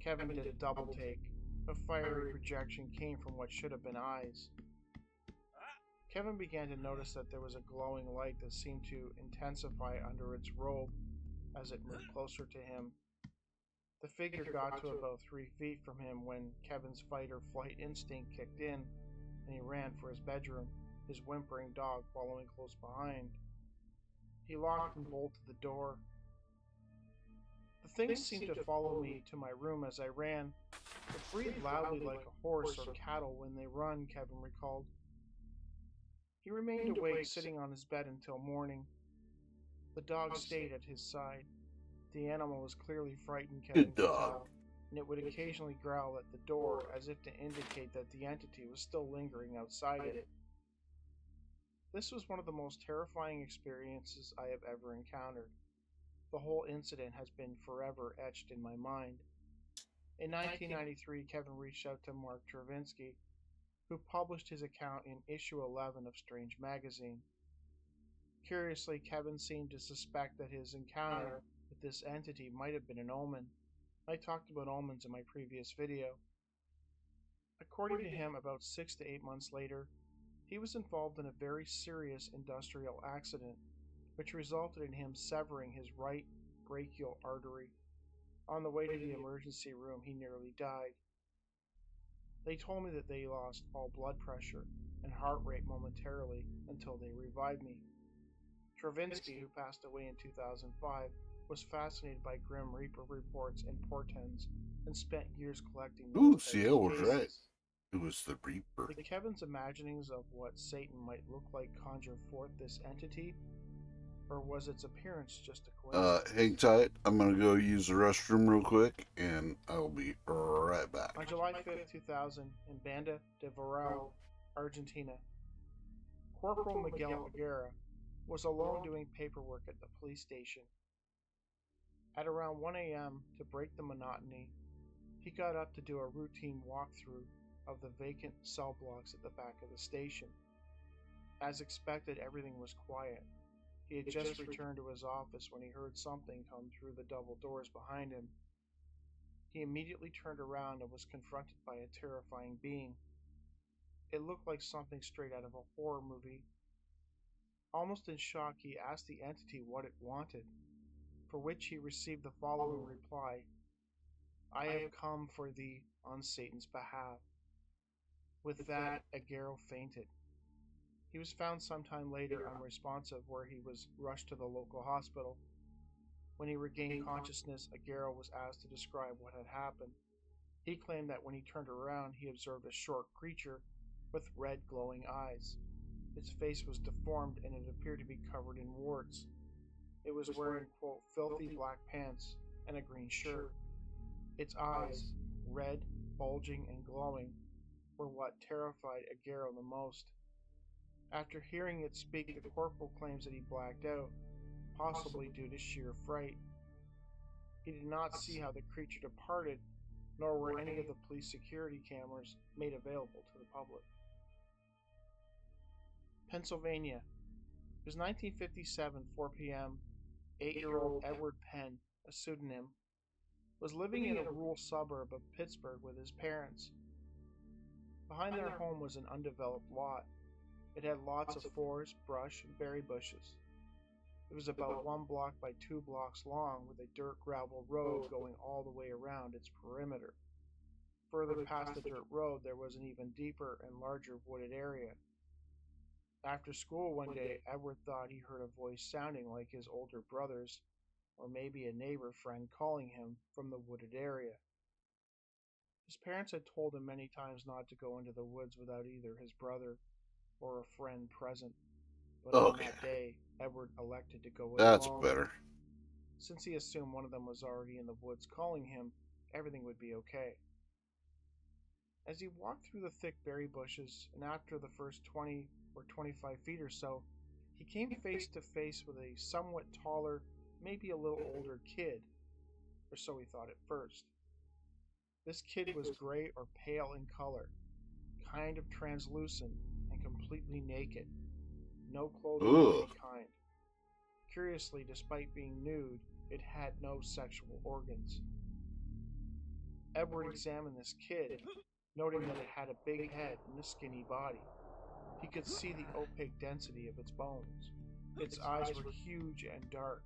Kevin did a double take. A fiery projection came from what should have been eyes. Kevin began to notice that there was a glowing light that seemed to intensify under its robe as it moved closer to him. The figure got to about 3 feet from him when Kevin's fight or flight instinct kicked in, and he ran for his bedroom, his whimpering dog following close behind. He locked and bolted the door. The thing seemed to follow me to my room as I ran. It breathed loudly like a horse or cattle when they run, Kevin recalled. He remained awake, sitting on his bed until morning. The dog stayed at his side. The animal was clearly frightened, Kevin Good could dog. tell. and it would occasionally growl at the door as if to indicate that the entity was still lingering outside it. This was one of the most terrifying experiences I have ever encountered. The whole incident has been forever etched in my mind. In 1993, Kevin reached out to Mark Travinsky, who published his account in issue 11 of Strange Magazine. Curiously, Kevin seemed to suspect that his encounter with this entity might have been an omen. I talked about omens in my previous video. According to him, about 6 to 8 months later, he was involved in a very serious industrial accident, which resulted in him severing his right brachial artery. On the way to the emergency room, he nearly died. They told me that they lost all blood pressure and heart rate momentarily until they revived me. Travinsky, who passed away in 2005, was fascinated by Grim Reaper reports and portents and spent years collecting Ooh, those CL was cases. right. It was the Reaper. Did Kevin's imaginings of what Satan might look like conjure forth this entity? Or was its appearance just a coincidence? Hang tight. I'm gonna go use the restroom real quick, and I'll be right back. On July 5th, 2000, in Banda de Varel, Argentina, Corporal Miguel Aguirre was alone doing paperwork at the police station. At around 1 a.m., to break the monotony, he got up to do a routine walkthrough of the vacant cell blocks at the back of the station. As expected, everything was quiet. He had just returned to his office when he heard something come through the double doors behind him. He immediately turned around and was confronted by a terrifying being. It looked like something straight out of a horror movie. Almost in shock, he asked the entity what it wanted, for which he received the following reply: "I have come for thee on Satan's behalf." With that, Aguirre fainted. He was found sometime later unresponsive, where he was rushed to the local hospital. When he regained consciousness, Aguirre was asked to describe what had happened. He claimed that when he turned around, he observed a short creature with red glowing eyes. Its face was deformed and it appeared to be covered in warts. It was wearing, quote, filthy black pants and a green shirt. Its eyes, red, bulging, and glowing, were what terrified Aguirre the most. After hearing it speak, the corporal claims that he blacked out, possibly due to sheer fright. He did not see how the creature departed, nor were any of the police security cameras made available to the public. Pennsylvania. It was 1957, 4 p.m. 8-year-old Edward Penn, a pseudonym, was living in a rural suburb of Pittsburgh with his parents. Behind their home was an undeveloped lot. It had lots of forest, brush, and berry bushes. It was about 1 block by 2 blocks long, with a dirt gravel road going all the way around its perimeter. Further past the dirt road, there was an even deeper and larger wooded area. After school one day, Edward thought he heard a voice sounding like his older brother's, or maybe a neighbor friend calling him from the wooded area. His parents had told him many times not to go into the woods without either his brother or a friend present, but on that day, Edward elected to go That's alone. better. Since he assumed one of them was already in the woods calling him, everything would be okay. As he walked through the thick berry bushes, and after the first 20 or 25 feet or so, he came face to face with a somewhat taller, maybe a little older kid, or so he thought at first. This kid was gray or pale in color, kind of translucent, and completely naked. No clothing of any kind. Curiously, despite being nude, it had no sexual organs. Edward examined this kid, noting that it had a big head and a skinny body. He could see the opaque density of its bones. Its eyes were huge and dark.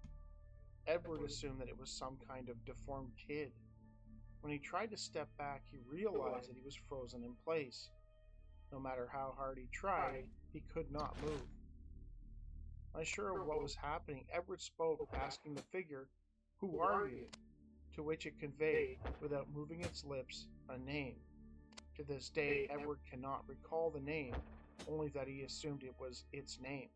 Edward assumed that it was some kind of deformed kid. When he tried to step back, he realized that he was frozen in place. No matter how hard he tried, he could not move. Unsure of what was happening, Edward spoke, asking the figure, "Who are you?" To which it conveyed, without moving its lips, a name. To this day, Edward cannot recall the name, only that he assumed it was its name.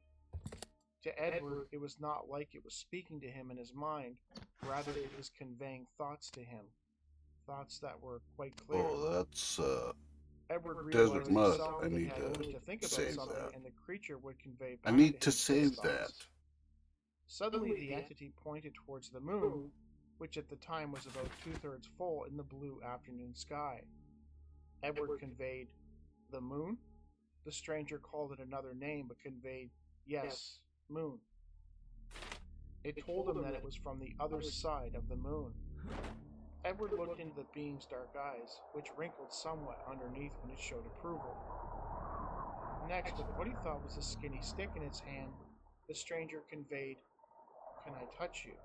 To Edward, it was not like it was speaking to him in his mind, rather it was conveying thoughts to him. thoughts that were quite clear. Oh, that's Edward desert realized mud. himself I that he need had only to to think about save something, that. and the creature would convey I back need to to him its save that. thoughts. Suddenly, the entity pointed towards the moon, which at the time was about 2/3 full in the blue afternoon sky. Edward conveyed, "The moon?" The stranger called it another name, but conveyed, "Yes, moon." It told him that it was from the other side of the moon. Edward looked into the being's dark eyes, which wrinkled somewhat underneath when it showed approval. Next, with what he thought was a skinny stick in its hand, the stranger conveyed, "Can I touch you?"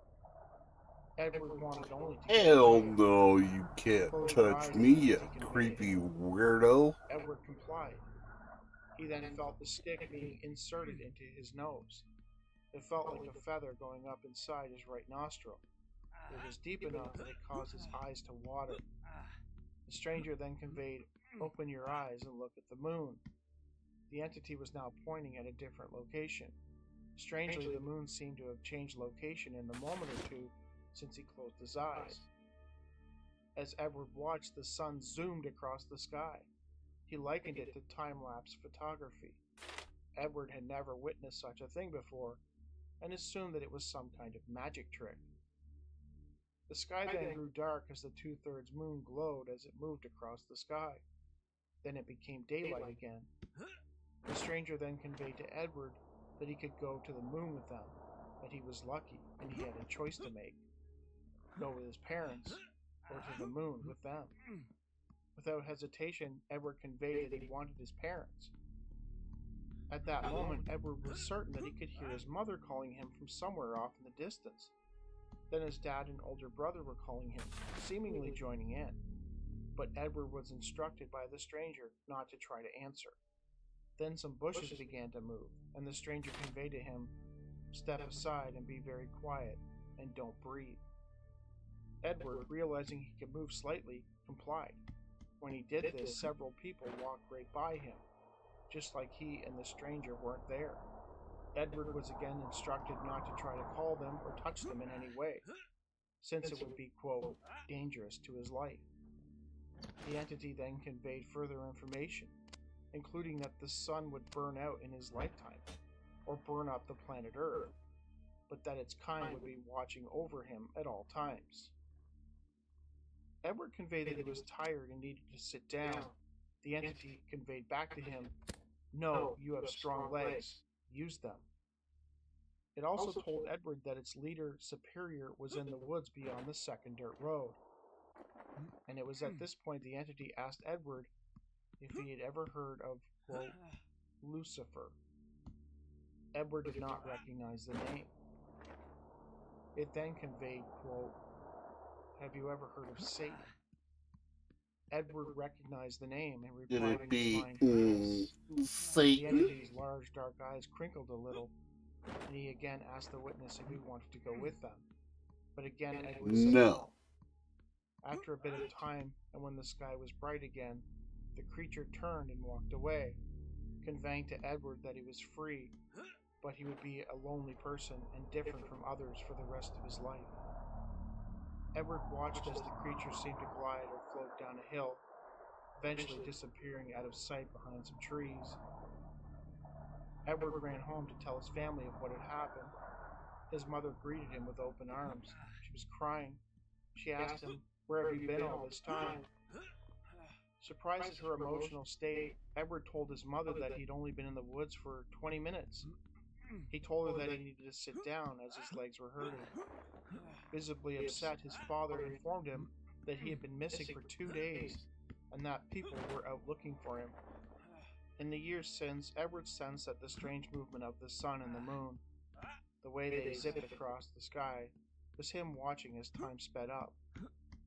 Edward wanted only to get Hell away. no, you can't Close your touch eyes, me, the you entity conveyed. creepy weirdo. Edward complied. He then felt the stick being inserted into his nose. It felt like a feather going up inside his right nostril. It was deep enough that it caused his eyes to water. The stranger then conveyed, "Open your eyes and look at the moon." The entity was now pointing at a different location. Strangely, the moon seemed to have changed location in the moment or two since he closed his eyes. As Edward watched, the sun zoomed across the sky. He likened it to time-lapse photography. Edward had never witnessed such a thing before, and assumed that it was some kind of magic trick. The sky then grew dark as the 2/3 moon glowed as it moved across the sky. Then it became daylight again. The stranger then conveyed to Edward that he could go to the moon with them, that he was lucky and he had a choice to make. Go with his parents, or to the moon with them. Without hesitation, Edward conveyed that he wanted his parents. At that moment, Edward was certain that he could hear his mother calling him from somewhere off in the distance. Then his dad and older brother were calling him, seemingly joining in. But Edward was instructed by the stranger not to try to answer. Then some bushes began to move, and the stranger conveyed to him, "Step aside and be very quiet, and don't breathe." Edward, realizing he could move slightly, complied. When he did this, several people walked right by him, just like he and the stranger weren't there. Edward was again instructed not to try to call them or touch them in any way, since it would be, quote, dangerous to his life. The entity then conveyed further information, including that the sun would burn out in his lifetime, or burn up the planet Earth, but that its kind would be watching over him at all times. Edward conveyed that he was tired and needed to sit down. The entity conveyed back to him, "No, you have strong legs. Use them." It also told Edward that its leader, Superior, was in the woods beyond the second dirt road. And it was at this point the entity asked Edward if he had ever heard of, quote, Lucifer. Edward did not recognize the name. It then conveyed, quote, "Have you ever heard of Satan?" Edward recognized the name and Did replied it in be his mind, "Yes." The Satan? entity's large dark eyes crinkled a little, and he again asked the witness if he wanted to go with them. But again Edward said No. After a bit of time, and when the sky was bright again, the creature turned and walked away, conveying to Edward that he was free, but he would be a lonely person and different from others for the rest of his life. Edward watched as the creature seemed to glide or float down a hill, eventually disappearing out of sight behind some trees. Edward ran home to tell his family of what had happened. His mother greeted him with open arms. She was crying. She asked him, "Where have you been all this time?" Surprised at her emotional state, Edward told his mother that he'd only been in the woods for 20 minutes. He told her that he needed to sit down as his legs were hurting. Visibly upset, his father informed him that he had been missing for 2 days and that people were out looking for him. In the years since, Edward sensed that the strange movement of the sun and the moon, the way they zipped across the sky, was him watching as time sped up.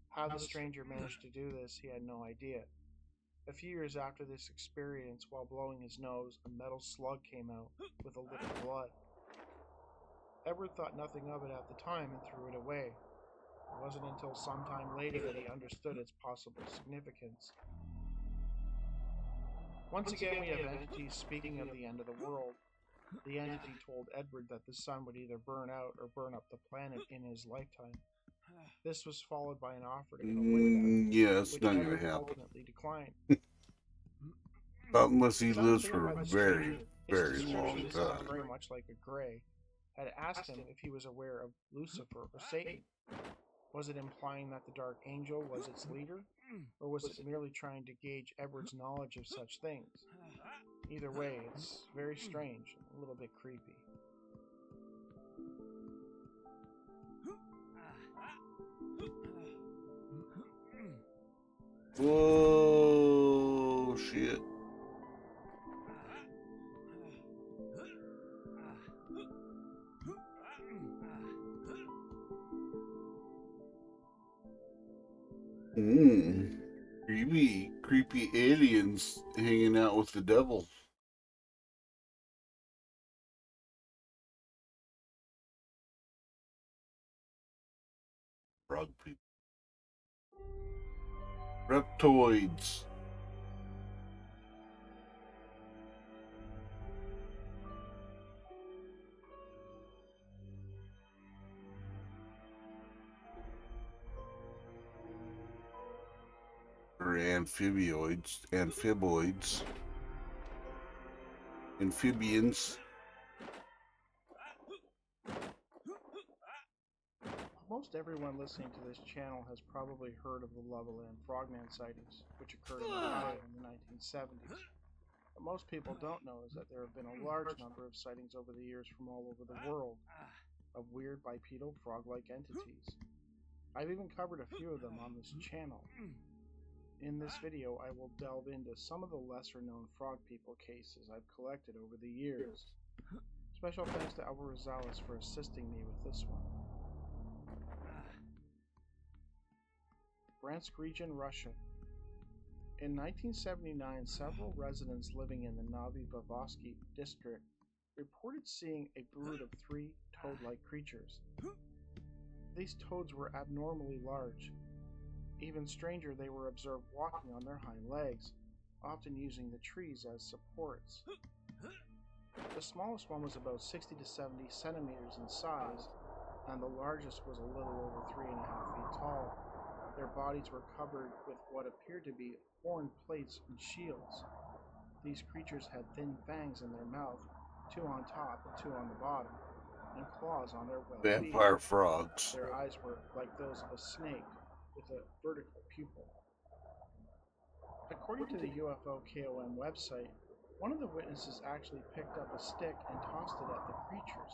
How the stranger managed to do this, he had no idea. A few years after this experience, while blowing his nose, a metal slug came out with a little blood. Edward thought nothing of it at the time and threw it away. It wasn't until some time later that he understood its possible significance. Once again, we have entities speaking of the end of the world. The entity told Edward that the sun would either burn out or burn up the planet in his lifetime. This was followed by an offer to get a lick Yeah, it's which not gonna Edward happen. ultimately declined. Not unless he It's lives unclear for by a the very, stranger. His very description long sounded time. very much like a Gray had asked him if he was aware of Lucifer or Satan. Was it implying that the Dark Angel was its leader, or was it merely trying to gauge Edward's knowledge of such things? Either way, it's very strange and a little bit creepy. Whoa, shit. Creepy aliens hanging out with the devil. Frog people. Reptoids. Or amphiboids. Amphibians. Most everyone listening to this channel has probably heard of the Levelland Frogman sightings, which occurred in Ohio in the 1970s. What most people don't know is that there have been a large number of sightings over the years from all over the world of weird bipedal frog-like entities. I've even covered a few of them on this channel. In this video, I will delve into some of the lesser-known frog people cases I've collected over the years. Special thanks to Albert Rosales for assisting me with this one. Bryansk region, Russia. In 1979, several residents living in the Novi-Vavosky district reported seeing a brood of 3 toad-like creatures. These toads were abnormally large. Even stranger, they were observed walking on their hind legs, often using the trees as supports. The smallest one was about 60 to 70 centimeters in size, and the largest was a little over 3.5 feet tall. Their bodies were covered with what appeared to be horn plates and shields. These creatures had thin fangs in their mouth, 2 on top and 2 on the bottom, and claws on their webbed feet. Vampire frogs. Their eyes were like those of a snake, with a vertical pupil. According to the UFO KOM website, one of the witnesses actually picked up a stick and tossed it at the creatures,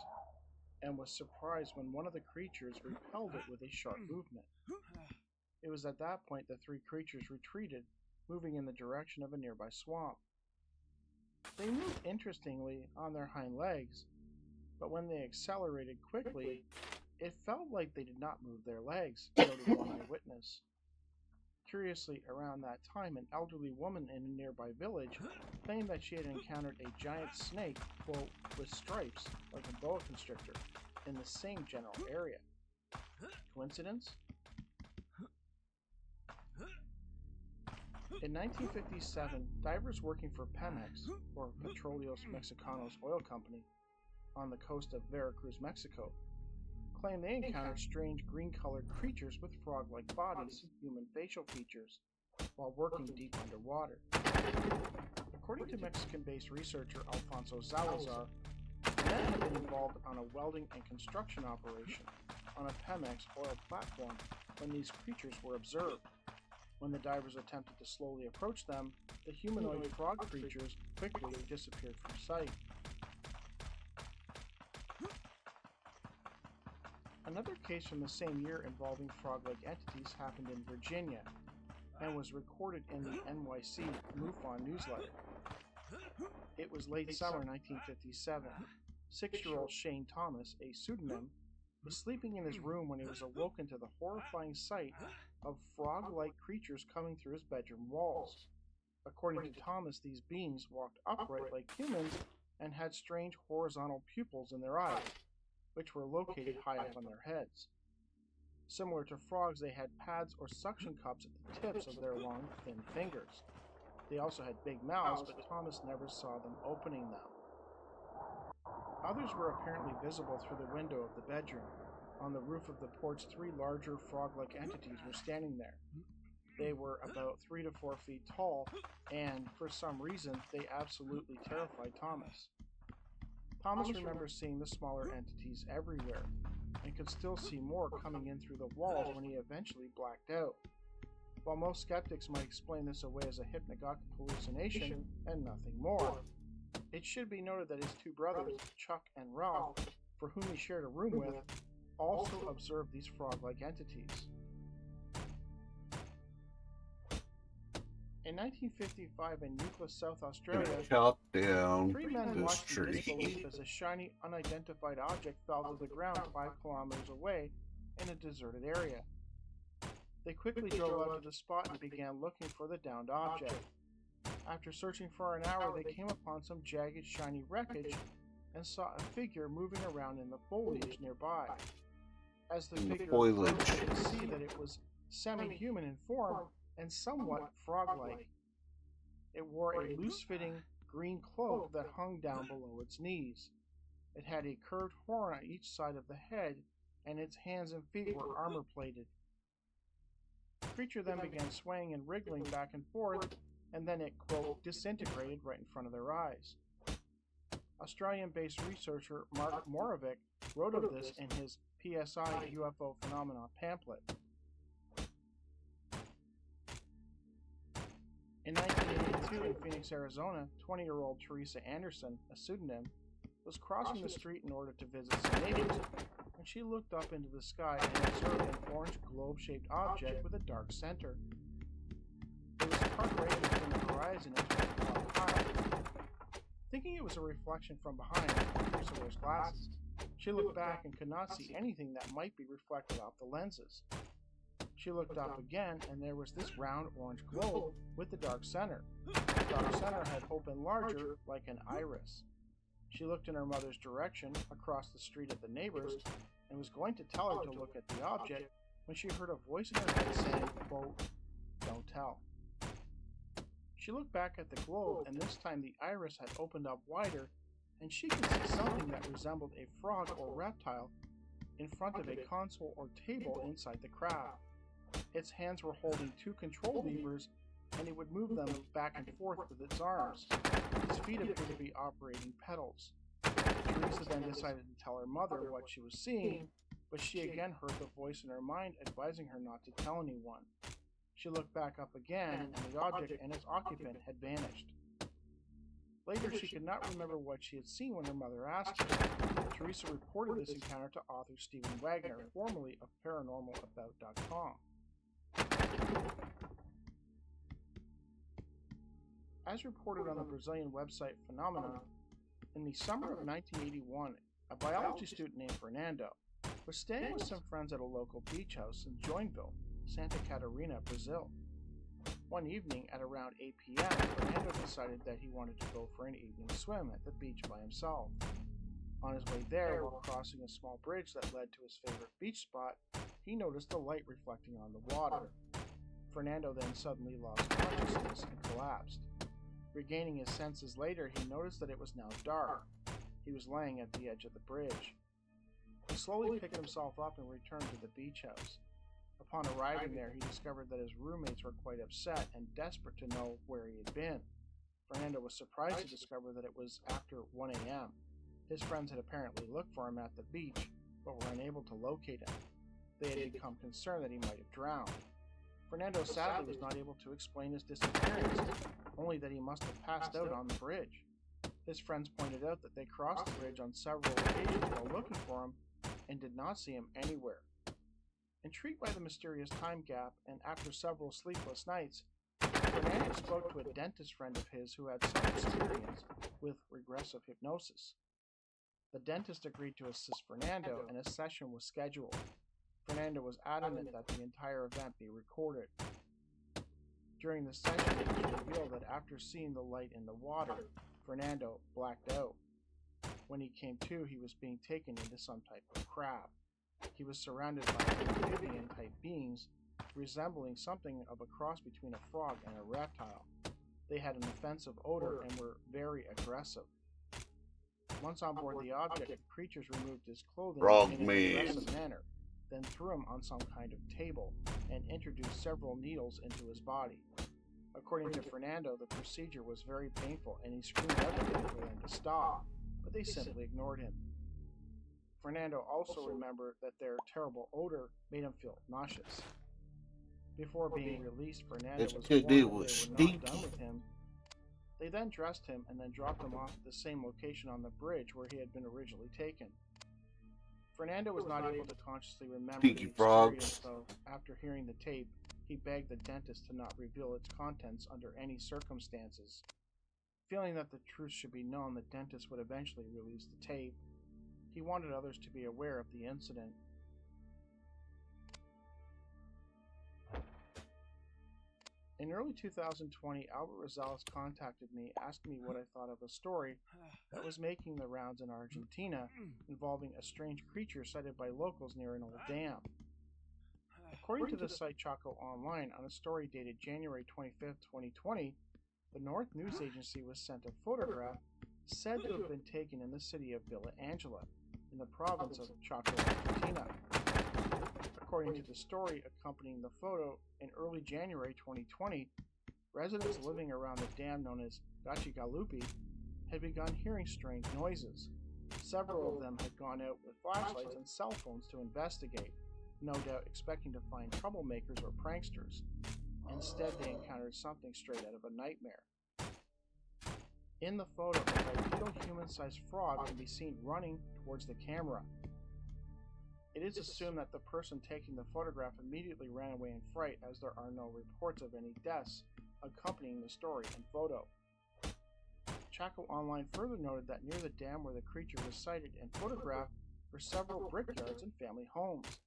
and was surprised when one of the creatures repelled it with a sharp movement. It was at that point the 3 creatures retreated, moving in the direction of a nearby swamp. They moved interestingly on their hind legs, but when they accelerated quickly, it felt like they did not move their legs, noted one eyewitness. Curiously, around that time, an elderly woman in a nearby village claimed that she had encountered a giant snake, quote, with stripes, like a boa constrictor, in the same general area. Coincidence? In 1957, divers working for Pemex, or Petróleos Mexicanos Oil Company, on the coast of Veracruz, Mexico, claimed they encountered strange green-colored creatures with frog-like bodies and human facial features while working deep underwater. According to Mexican-based researcher Alfonso Salazar, men had been involved on a welding and construction operation on a Pemex oil platform when these creatures were observed. When the divers attempted to slowly approach them, the humanoid frog creatures quickly disappeared from sight. Another case from the same year involving frog-like entities happened in Virginia and was recorded in the NYC MUFON newsletter. It was late summer 1957. 6-year-old Shane Thomas, a pseudonym, was sleeping in his room when he was awoken to the horrifying sight of frog-like creatures coming through his bedroom walls. According to Thomas, these beings walked upright like humans and had strange horizontal pupils in their eyes, which were located high up on their heads. Similar to frogs, they had pads or suction cups at the tips of their long, thin fingers. They also had big mouths, but Thomas never saw them opening them. Others were apparently visible through the window of the bedroom. On the roof of the porch, 3 larger frog-like entities were standing there. They were about 3 to 4 feet tall, and for some reason, they absolutely terrified Thomas. Thomas remembers seeing the smaller entities everywhere, and could still see more coming in through the walls when he eventually blacked out. While most skeptics might explain this away as a hypnagogic hallucination and nothing more, it should be noted that his 2 brothers, Chuck and Ralph, for whom he shared a room with, also observed these frog-like entities. In 1955 in Euclid, South Australia, Cut down 3 men this watched in tree. disbelief as a shiny, unidentified object fell to the ground 5 kilometers away in a deserted area. They quickly drove out to the spot and began looking for the downed object. After searching for an hour, they came upon some jagged, shiny wreckage and saw a figure moving around in the foliage nearby. As the figure foliage. approached, they could see that it was semi-human in form and somewhat frog-like. It wore a loose-fitting green cloak that hung down below its knees. It had a curved horn on each side of the head, and its hands and feet were armor-plated. The creature then began swaying and wriggling back and forth, and then it, quote, disintegrated right in front of their eyes. Australian-based researcher Mark Moravec wrote of this in his PSI UFO Phenomena pamphlet. In 1982 in Phoenix, Arizona, 20-year-old Teresa Anderson, a pseudonym, was crossing the street in order to visit some neighbors, when she looked up into the sky and observed an orange globe-shaped object with a dark center. It was parked right between the horizon and 12 high. Thinking it was a reflection from behind, Teresa wears glasses. She looked back and could not see anything that might be reflected off the lenses. She looked up again, and there was this round orange globe with the dark center. The dark center had opened larger, like an iris. She looked in her mother's direction, across the street at the neighbors, and was going to tell her to look at the object when she heard a voice in her head saying, quote, "Don't tell." She looked back at the globe, and this time the iris had opened up wider, and she could see something that resembled a frog or reptile in front of a console or table inside the crowd. Its hands were holding 2 control levers, and it would move them back and forth with its arms. Its feet appeared to be operating pedals. Teresa then decided to tell her mother what she was seeing, but she again heard the voice in her mind advising her not to tell anyone. She looked back up again, and the object and its occupant had vanished. Later, she could not remember what she had seen when her mother asked her. Teresa reported this encounter to author Stephen Wagner, formerly of ParanormalAbout.com. As reported on the Brazilian website Phenomena, in the summer of 1981, a biology student named Fernando was staying with some friends at a local beach house in Joinville, Santa Catarina, Brazil. One evening at around 8 p.m., Fernando decided that he wanted to go for an evening swim at the beach by himself. On his way there, while crossing a small bridge that led to his favorite beach spot, he noticed a light reflecting on the water. Fernando then suddenly lost consciousness and collapsed. Regaining his senses later, he noticed that it was now dark. He was laying at the edge of the bridge. He slowly picked himself up and returned to the beach house. Upon arriving there, he discovered that his roommates were quite upset and desperate to know where he had been. Fernando was surprised to discover that it was after 1 a.m. His friends had apparently looked for him at the beach, but were unable to locate him. They had become concerned that he might have drowned. Fernando sadly was not able to explain his disappearance, only that he must have passed out on the bridge. His friends pointed out that they crossed the bridge on several occasions while looking for him and did not see him anywhere. Intrigued by the mysterious time gap, and after several sleepless nights, Fernando spoke to a dentist friend of his who had some experience with regressive hypnosis. The dentist agreed to assist Fernando, and a session was scheduled. Fernando was adamant that the entire event be recorded. During the session, it was revealed that after seeing the light in the water, Fernando blacked out. When he came to, he was being taken into some type of crab. He was surrounded by amphibian-type beings, resembling something of a cross between a frog and a reptile. They had an offensive odor and were very aggressive. Once on board the object, the creatures removed his clothing in an aggressive manner. then threw him on some kind of table and introduced several needles into his body. According to Fernando, the procedure was very painful and he screamed everything for them to stop, but they simply ignored him. Fernando also remembered that their terrible odor made him feel nauseous. Before being released, Fernando was warned that they were not done with him. They then dressed him and then dropped him off at the same location on the bridge where he had been originally taken. Fernando was not able to consciously remember the experience, though after hearing the tape, he begged the dentist to not reveal its contents under any circumstances. Feeling that the truth should be known, the dentist would eventually release the tape. He wanted others to be aware of the incident. In early 2020, Albert Rosales contacted me asking me what I thought of a story that was making the rounds in Argentina involving a strange creature sighted by locals near an old dam. According to the site Chaco Online, on a story dated January 25, 2020, the North News Agency was sent a photograph said to have been taken in the city of Villa Angela, in the province of Chaco, Argentina. According to the story accompanying the photo, in early January 2020, residents living around the dam known as Gachigalupi had begun hearing strange noises. Several of them had gone out with flashlights and cell phones to investigate, no doubt expecting to find troublemakers or pranksters. Instead, they encountered something straight out of a nightmare. In the photo, a bipedal human-sized frog can be seen running towards the camera. It is assumed that the person taking the photograph immediately ran away in fright, as there are no reports of any deaths accompanying the story and photo. Chaco Online further noted that near the dam where the creature was sighted and photographed were several brickyards and family homes.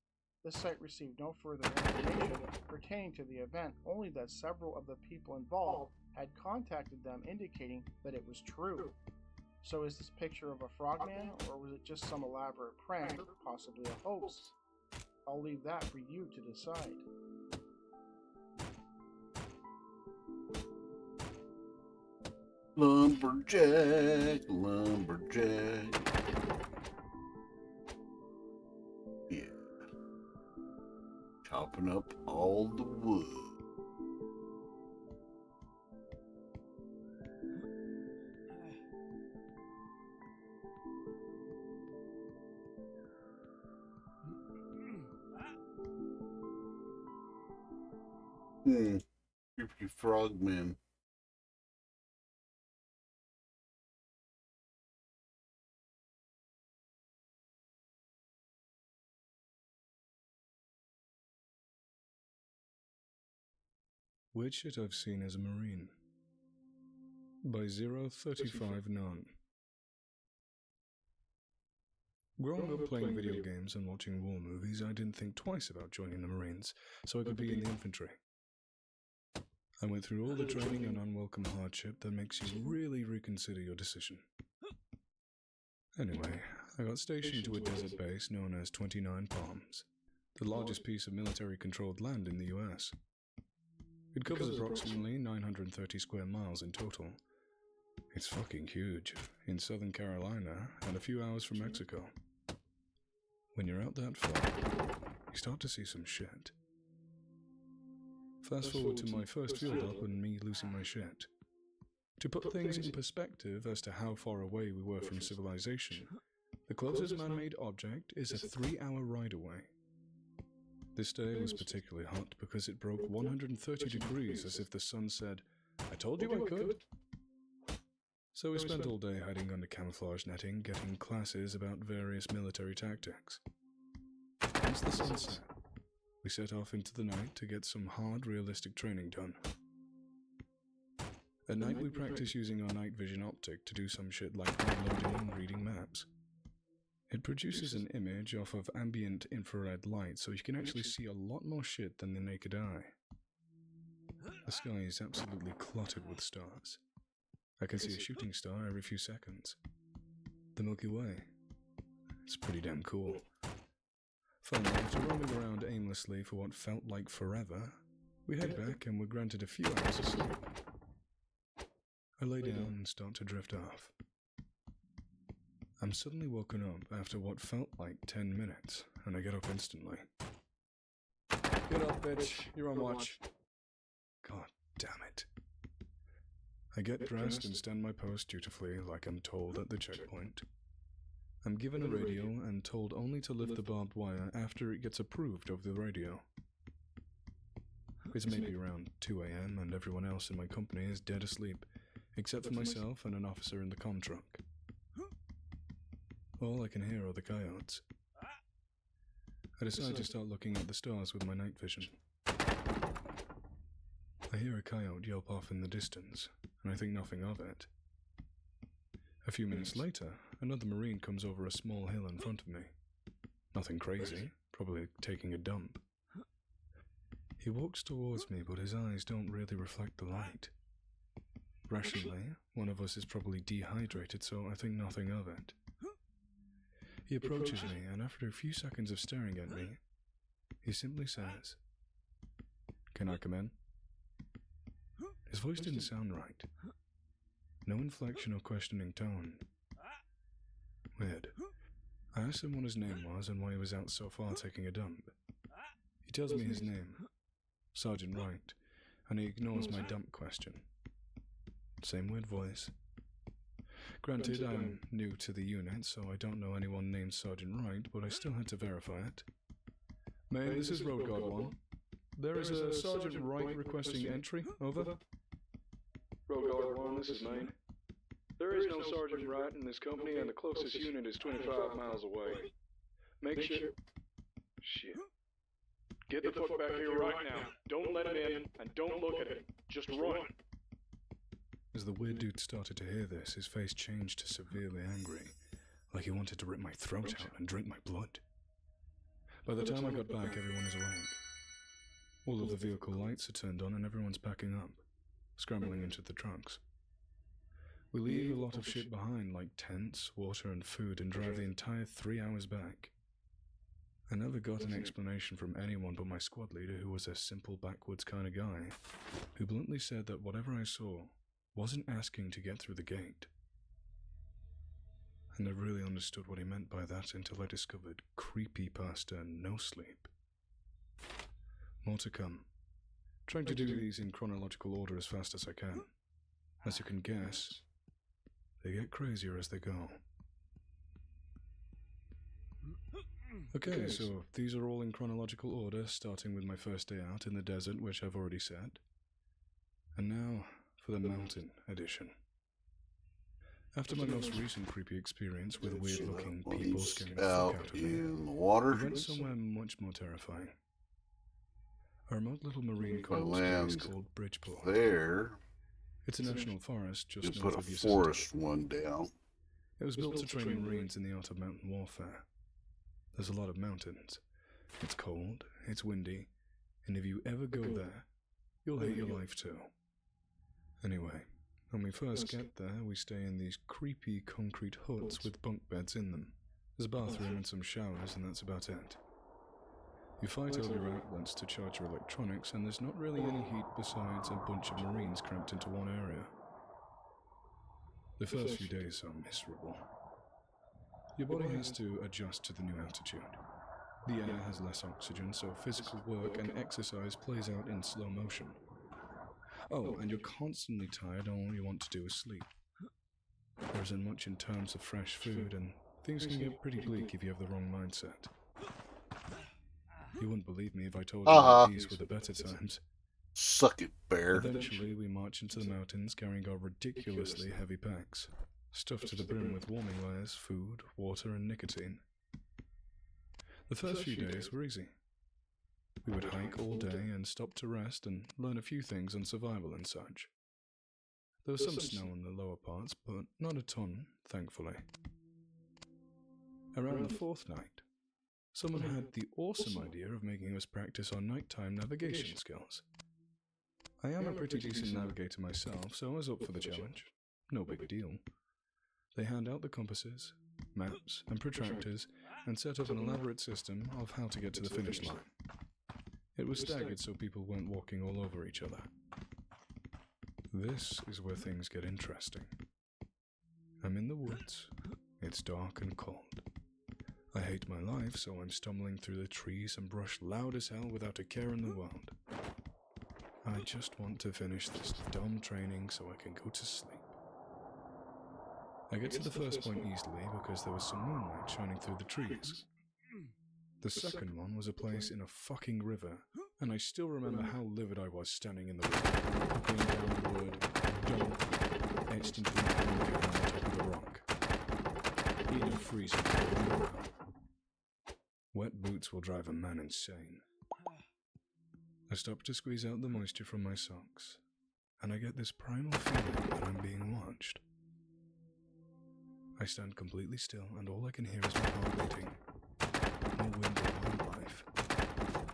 The site received no further information pertaining to the event, only that several of the people involved had contacted them indicating that it was true. So is this picture of a frogman, or was it just some elaborate prank, or possibly a hoax? I'll leave that for you to decide. Lumberjack, lumberjack. Yeah. Chopping up all the wood. Creepy frogman. Weird shit I've seen as a Marine. By 035 None. Growing up playing video games and watching war movies, I didn't think twice about joining the Marines, so I could be in the infantry. I went through all the training and unwelcome hardship that makes you really reconsider your decision. Anyway, I got stationed to a desert base known as 29 Palms, the largest piece of military-controlled land in the US. It covers approximately 930 square miles in total. It's fucking huge, in Southern Carolina and a few hours from Mexico. When you're out that far, you start to see some shit. Fast forward to my first field up and me losing my shit. To put things in perspective as to how far away we were from civilization, the closest man-made object is a 3-hour ride away. This day was particularly hot because it broke 130 degrees as if the sun said, "I told you I could." So we spent all day hiding under camouflage netting, getting classes about various military tactics. Once the sun set, we set off into the night to get some hard, realistic training done. At night we practice using our night vision optic to do some shit like downloading and reading maps. It produces an image off of ambient infrared light, so you can actually see a lot more shit than the naked eye. The sky is absolutely cluttered with stars. I can see a shooting star every few seconds. The Milky Way. It's pretty damn cool. Finally, after roaming around aimlessly for what felt like forever, we head back and were granted a few hours of sleep. I lay down and start to drift off. I'm suddenly woken up after what felt like 10 minutes, and I get up instantly. Get up, bitch. You're on watch. God damn it. I get dressed and stand my post dutifully like I'm told at the checkpoint. I'm given a radio and told only to lift the barbed wire after it gets approved over the radio. It's maybe around 2 a.m. and everyone else in my company is dead asleep, except for myself and an officer in the comm truck. All I can hear are the coyotes. I decide to start looking at the stars with my night vision. I hear a coyote yelp off in the distance, and I think nothing of it. A few minutes later, another Marine comes over a small hill in front of me. Nothing crazy, probably taking a dump. He walks towards me, but his eyes don't really reflect the light. Rationally, one of us is probably dehydrated, so I think nothing of it. He approaches me, and after a few seconds of staring at me, he simply says, "Can I come in?" His voice didn't sound right. No inflection or questioning tone. Weird. I asked him what his name was and why he was out so far taking a dump. He tells me his name, Sergeant Wright, and he ignores my dump question. Same weird voice. Granted, I'm new to the unit, so I don't know anyone named Sergeant Wright, but I still had to verify it. Maine, this is Road Guard 1. There is a Sergeant Wright requesting entry, over. Road Guard 1, this is Maine. There is no Sergeant Wright in this company, and the closest unit is 25 miles away. Make sure... Shit. Get the fuck back here right now. Don't let him in, and don't look at him. Just run. As the weird dude started to hear this, his face changed to severely angry, like he wanted to rip my throat out and drink my blood. By the time I got back, everyone is awake. All of the vehicle lights are turned on and everyone's packing up, scrambling into the trucks. We leave a lot of shit behind, like tents, water and food, and drive the entire 3 hours back. I never got an explanation from anyone but my squad leader, who was a simple backwoods kind of guy, who bluntly said that whatever I saw wasn't asking to get through the gate. I never really understood what he meant by that until I discovered creepypasta no sleep. More to come. Trying to do these in chronological order as fast as I can. As you can guess, they get crazier as they go. Okay, so these are all in chronological order, starting with my first day out in the desert, which I've already said. And now for the mountain edition. After my most recent creepy experience with weird-looking people scaring the fuck out of me, I went somewhere much more terrifying. A remote little marine corps base called Bridgeport. There. It's a national forest just You north put a of your forest one down. It was built to train Marines in the art of mountain warfare. There's a lot of mountains. It's cold, it's windy, and if you ever go there, you'll hate your life too. Anyway, when we first get there, we stay in these creepy concrete huts with bunk beds in them. There's a bathroom and some showers, and that's about it. You fight all your outlets to charge your electronics, and there's not really any heat besides a bunch of Marines cramped into one area. The first few days are miserable. Your body has to adjust to the new altitude. The air has less oxygen, so physical work and exercise plays out in slow motion. Oh, and you're constantly tired, and all you want to do is sleep. There isn't much in terms of fresh food, and things can get pretty bleak if you have the wrong mindset. You wouldn't believe me if I told you that these were the better times. Suck it, bear. Eventually, we march into the mountains carrying our ridiculously heavy packs, stuffed to the brim with warming layers, food, water, and nicotine. The first few days were easy. We would hike all day and stop to rest and learn a few things on survival and such. There was some snow in the lower parts, but not a ton, thankfully. Around the fourth night, someone had the awesome idea of making us practice our nighttime navigation skills. I am a pretty decent navigator myself, so I was up for the challenge. No big deal. They hand out the compasses, maps, and protractors, and set up an elaborate system of how to get to the finish line. It was staggered so people weren't walking all over each other. This is where things get interesting. I'm in the woods. It's dark and cold. I hate my life, so I'm stumbling through the trees and brush loud as hell without a care in the world. I just want to finish this dumb training so I can go to sleep. I get to the first point easily because there was some moonlight shining through the trees. The second one was a place in a fucking river, and I still remember how livid I was standing in the river, looking down the word "don't" etched into an anchor on the top of the rock. In a freezing cold. Wet boots will drive a man insane. I stop to squeeze out the moisture from my socks, and I get this primal feeling that I'm being watched. I stand completely still, and all I can hear is my heart beating. No wind or wildlife,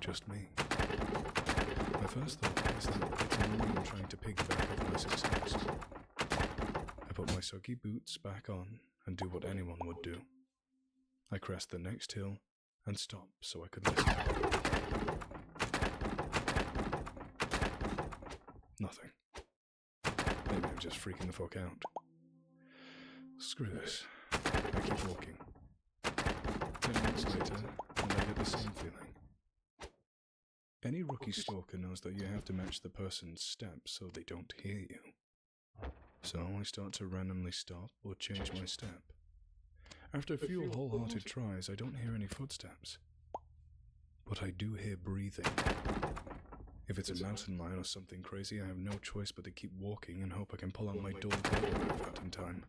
just me. My first thought is that it's me trying to piggyback off my success. I put my soggy boots back on and do what anyone would do. I crest the next hill and stop so I could listen. Nothing. Maybe I'm just freaking the fuck out. Screw this. I keep walking. 10 minutes later, and I get the same feeling. Any rookie stalker knows that you have to match the person's steps so they don't hear you. So I start to randomly stop or change my step. After a few wholehearted tries, I don't hear any footsteps. But I do hear breathing. If it's a mountain lion or something crazy, I have no choice but to keep walking and hope I can pull out my dull girdle knife out in time.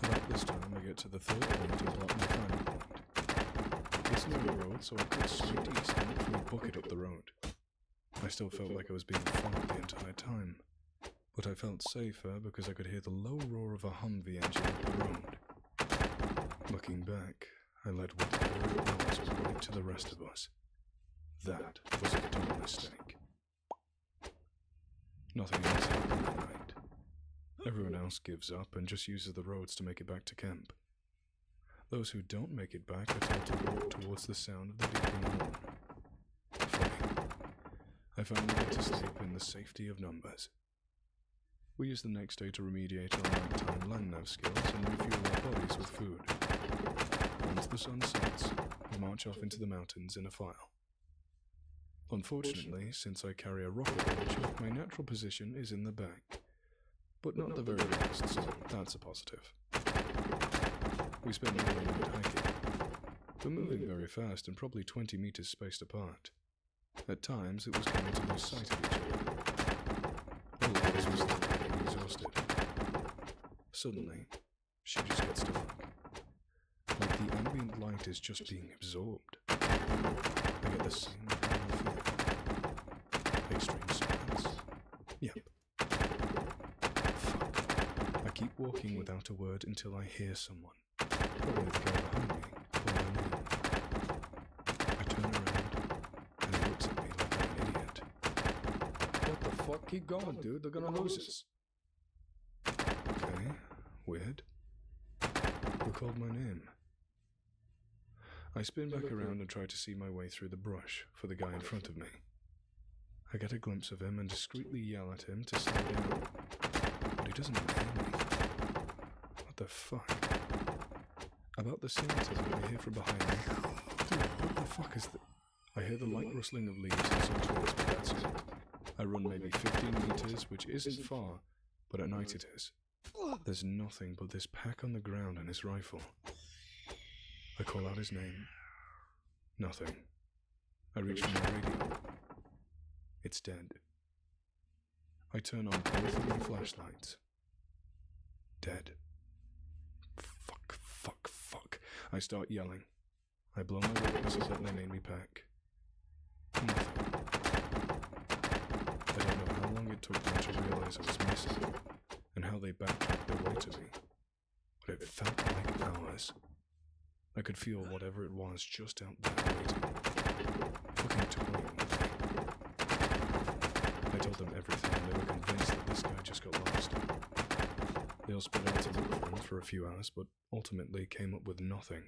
About this time, I get to the third point and plot my final point. It's near a road, so I cut straight east and literally book it up the road. I still felt like I was being followed the entire time, but I felt safer because I could hear the low roar of a Humvee engine up the road. Looking back, I let whatever it was right to the rest of us. That was a dumb mistake. Nothing else happened that night. Everyone else gives up and just uses the roads to make it back to camp. Those who don't make it back are told to walk towards the sound of the beeping horn. Funny. I finally get to sleep in the safety of numbers. We use the next day to remediate our nighttime land nav skills and refuel our bodies with food. Once the sun sets, we march off into the mountains in a file. Unfortunately, since I carry a rocket launcher, my natural position is in the back. But not the very best, so that's a positive. We spend the night hiking. We're moving very fast and probably 20 meters spaced apart. At times, it was coming to lose sight of each other. All of us was getting exhausted. Suddenly, she just gets dark. Like the ambient light is just being absorbed. I get the same kind of feeling. Extreme silence. Yep. Fuck. I keep walking without a word until I hear someone. Probably the guy behind me, call my name. I turn around, and he looks at me like I'm an idiot. What the fuck? Keep going, dude. They're gonna lose us. Okay, weird. Who called my name? I spin back around and try to see my way through the brush for the guy in front of me. I get a glimpse of him and discreetly yell at him to slow down, but he doesn't hear me. What the fuck? About the same time, I hear from behind me, dude, what the fuck is that? I hear the light rustling of leaves and some twigs, but that's it. I run maybe 15 meters, which isn't far, but at night it is. There's nothing but this pack on the ground and his rifle. I call out his name. Nothing. I reach for my radio. It's dead. I turn on both of my flashlights. Dead. Fuck, fuck, fuck. I start yelling. I blow my witnesses that they made me pack. Nothing. I don't know how long it took them to realize I was missing, and how they backtracked their way to me, but it felt like hours. I could feel whatever it was just out there waiting, fucking toying with me. I told them everything and they were convinced that this guy just got lost. They all split out to look for him for a few hours, but ultimately came up with nothing.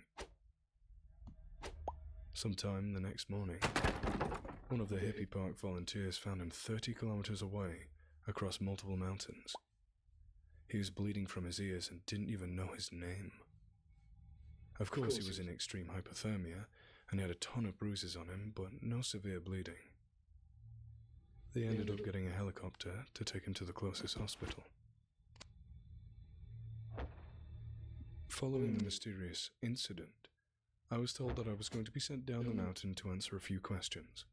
Sometime the next morning, one of the hippie park volunteers found him 30 kilometers away, across multiple mountains. He was bleeding from his ears and didn't even know his name. Of course, he was in extreme hypothermia, and he had a ton of bruises on him, but no severe bleeding. They ended up getting a helicopter to take him to the closest hospital. Following the mysterious incident, I was told that I was going to be sent down the mountain to answer a few questions.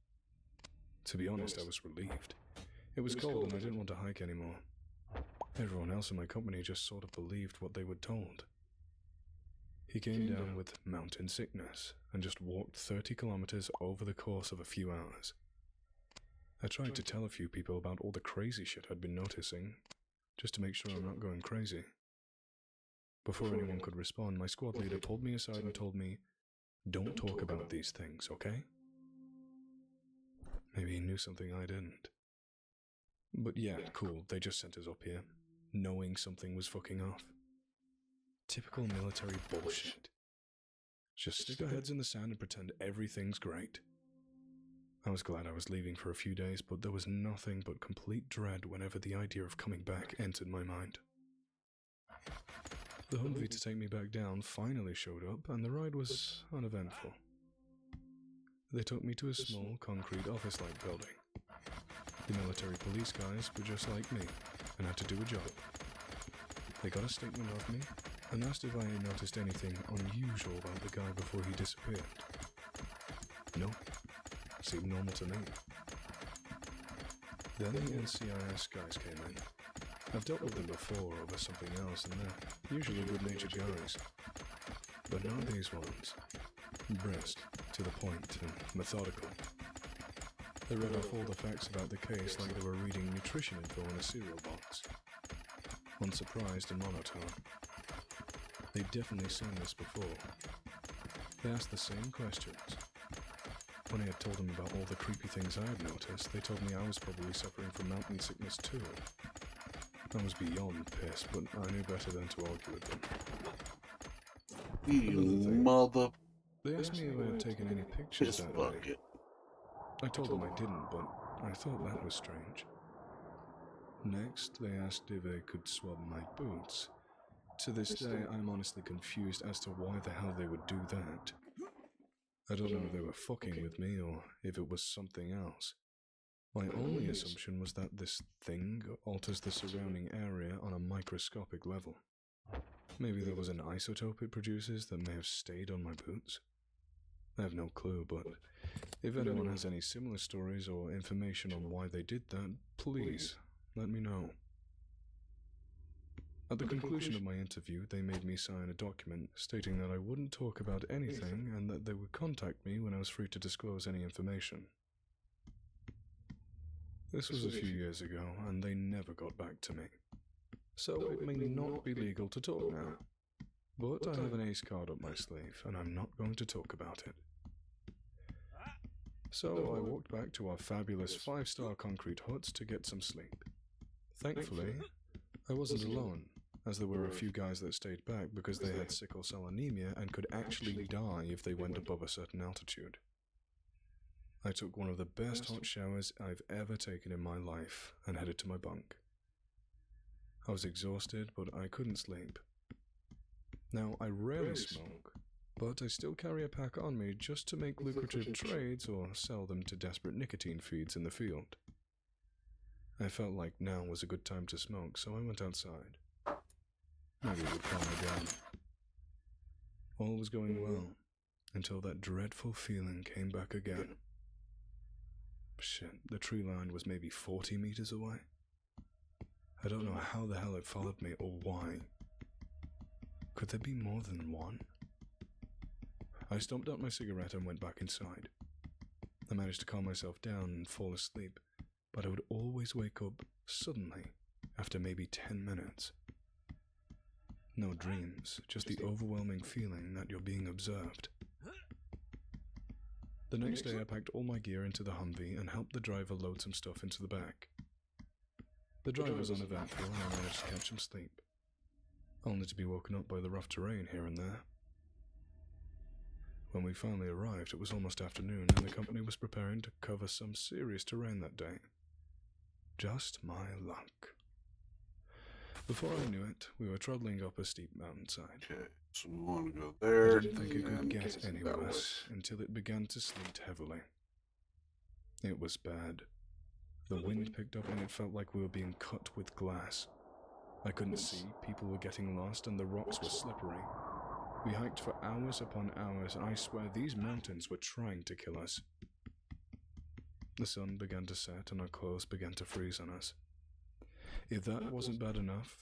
To be honest, I was relieved. It was cold and I didn't want to hike anymore. Everyone else in my company just sort of believed what they were told. He came down with mountain sickness and just walked 30 kilometers over the course of a few hours. I tried to tell a few people about all the crazy shit I'd been noticing, just to make sure I'm not going crazy. Before anyone could respond, my squad leader pulled me aside and told me, "Don't talk about these things, okay?" Maybe he knew something I didn't. But yeah, cool, they just sent us up here, knowing something was fucking off. Typical military bullshit. Just stick our heads in the sand and pretend everything's great. I was glad I was leaving for a few days, but there was nothing but complete dread whenever the idea of coming back entered my mind. The Humvee to take me back down finally showed up, and the ride was uneventful. They took me to a small, concrete office-like building. The military police guys were just like me, and had to do a job. They got a statement of me, and asked if I had noticed anything unusual about the guy before he disappeared. No, seemed normal to me. Then the NCIS guys came in. I've dealt with them before over something else, and they're usually good-natured guys. But not these ones. Brisk, to the point, and methodical. They read off all the facts about the case like they were reading nutrition info in a cereal box. Unsurprised and monotone. They'd definitely seen this before. They asked the same questions. When I had told them about all the creepy things I had noticed, they told me I was probably suffering from mountain sickness too. I was beyond pissed, but I knew better than to argue with them. You mother... They asked me if I had taken any pictures that day. I told them I didn't, but I thought that was strange. Next, they asked if they could swab my boots. To this day, I'm honestly confused as to why the hell they would do that. I don't know if they were fucking with me or if it was something else. My only assumption was that this thing alters the surrounding area on a microscopic level. Maybe there was an isotope it produces that may have stayed on my boots. I have no clue, but if anyone has any similar stories or information on why they did that, please let me know. At the conclusion of my interview, they made me sign a document stating that I wouldn't talk about anything and that they would contact me when I was free to disclose any information. This was a few years ago, and they never got back to me. So it may not be legal to talk now. But I have an ace card up my sleeve, and I'm not going to talk about it. So I walked back to our fabulous 5-star concrete huts to get some sleep. Thankfully, I wasn't alone, as there were a few guys that stayed back because they had sickle cell anemia and could actually die if they went above a certain altitude. I took one of the best hot showers I've ever taken in my life and headed to my bunk. I was exhausted, but I couldn't sleep. Now, I rarely smoke, but I still carry a pack on me just to make lucrative trades or sell them to desperate nicotine feeds in the field. I felt like now was a good time to smoke, so I went outside. Maybe it would calm me down. All was going well, until that dreadful feeling came back again. Shit, the tree line was maybe 40 meters away. I don't know how the hell it followed me or why. Could there be more than one? I stomped out my cigarette and went back inside. I managed to calm myself down and fall asleep, but I would always wake up suddenly after maybe 10 minutes. No dreams, just the overwhelming feeling that you're being observed. The next day I packed all my gear into the Humvee and helped the driver load some stuff into the back. The drive was uneventful and I managed to catch some sleep, only to be woken up by the rough terrain here and there. When we finally arrived, it was almost afternoon and the company was preparing to cover some serious terrain that day. Just my luck. Before I knew it, we were trundling up a steep mountainside. Okay, so we want to go I there. didn't think it could and get any that way. worse until it began to sleet heavily. It was bad. The wind picked up and it felt like we were being cut with glass. I couldn't see, people were getting lost, and the rocks were slippery. We hiked for hours upon hours, and I swear these mountains were trying to kill us. The sun began to set and our clothes began to freeze on us. If that wasn't bad enough,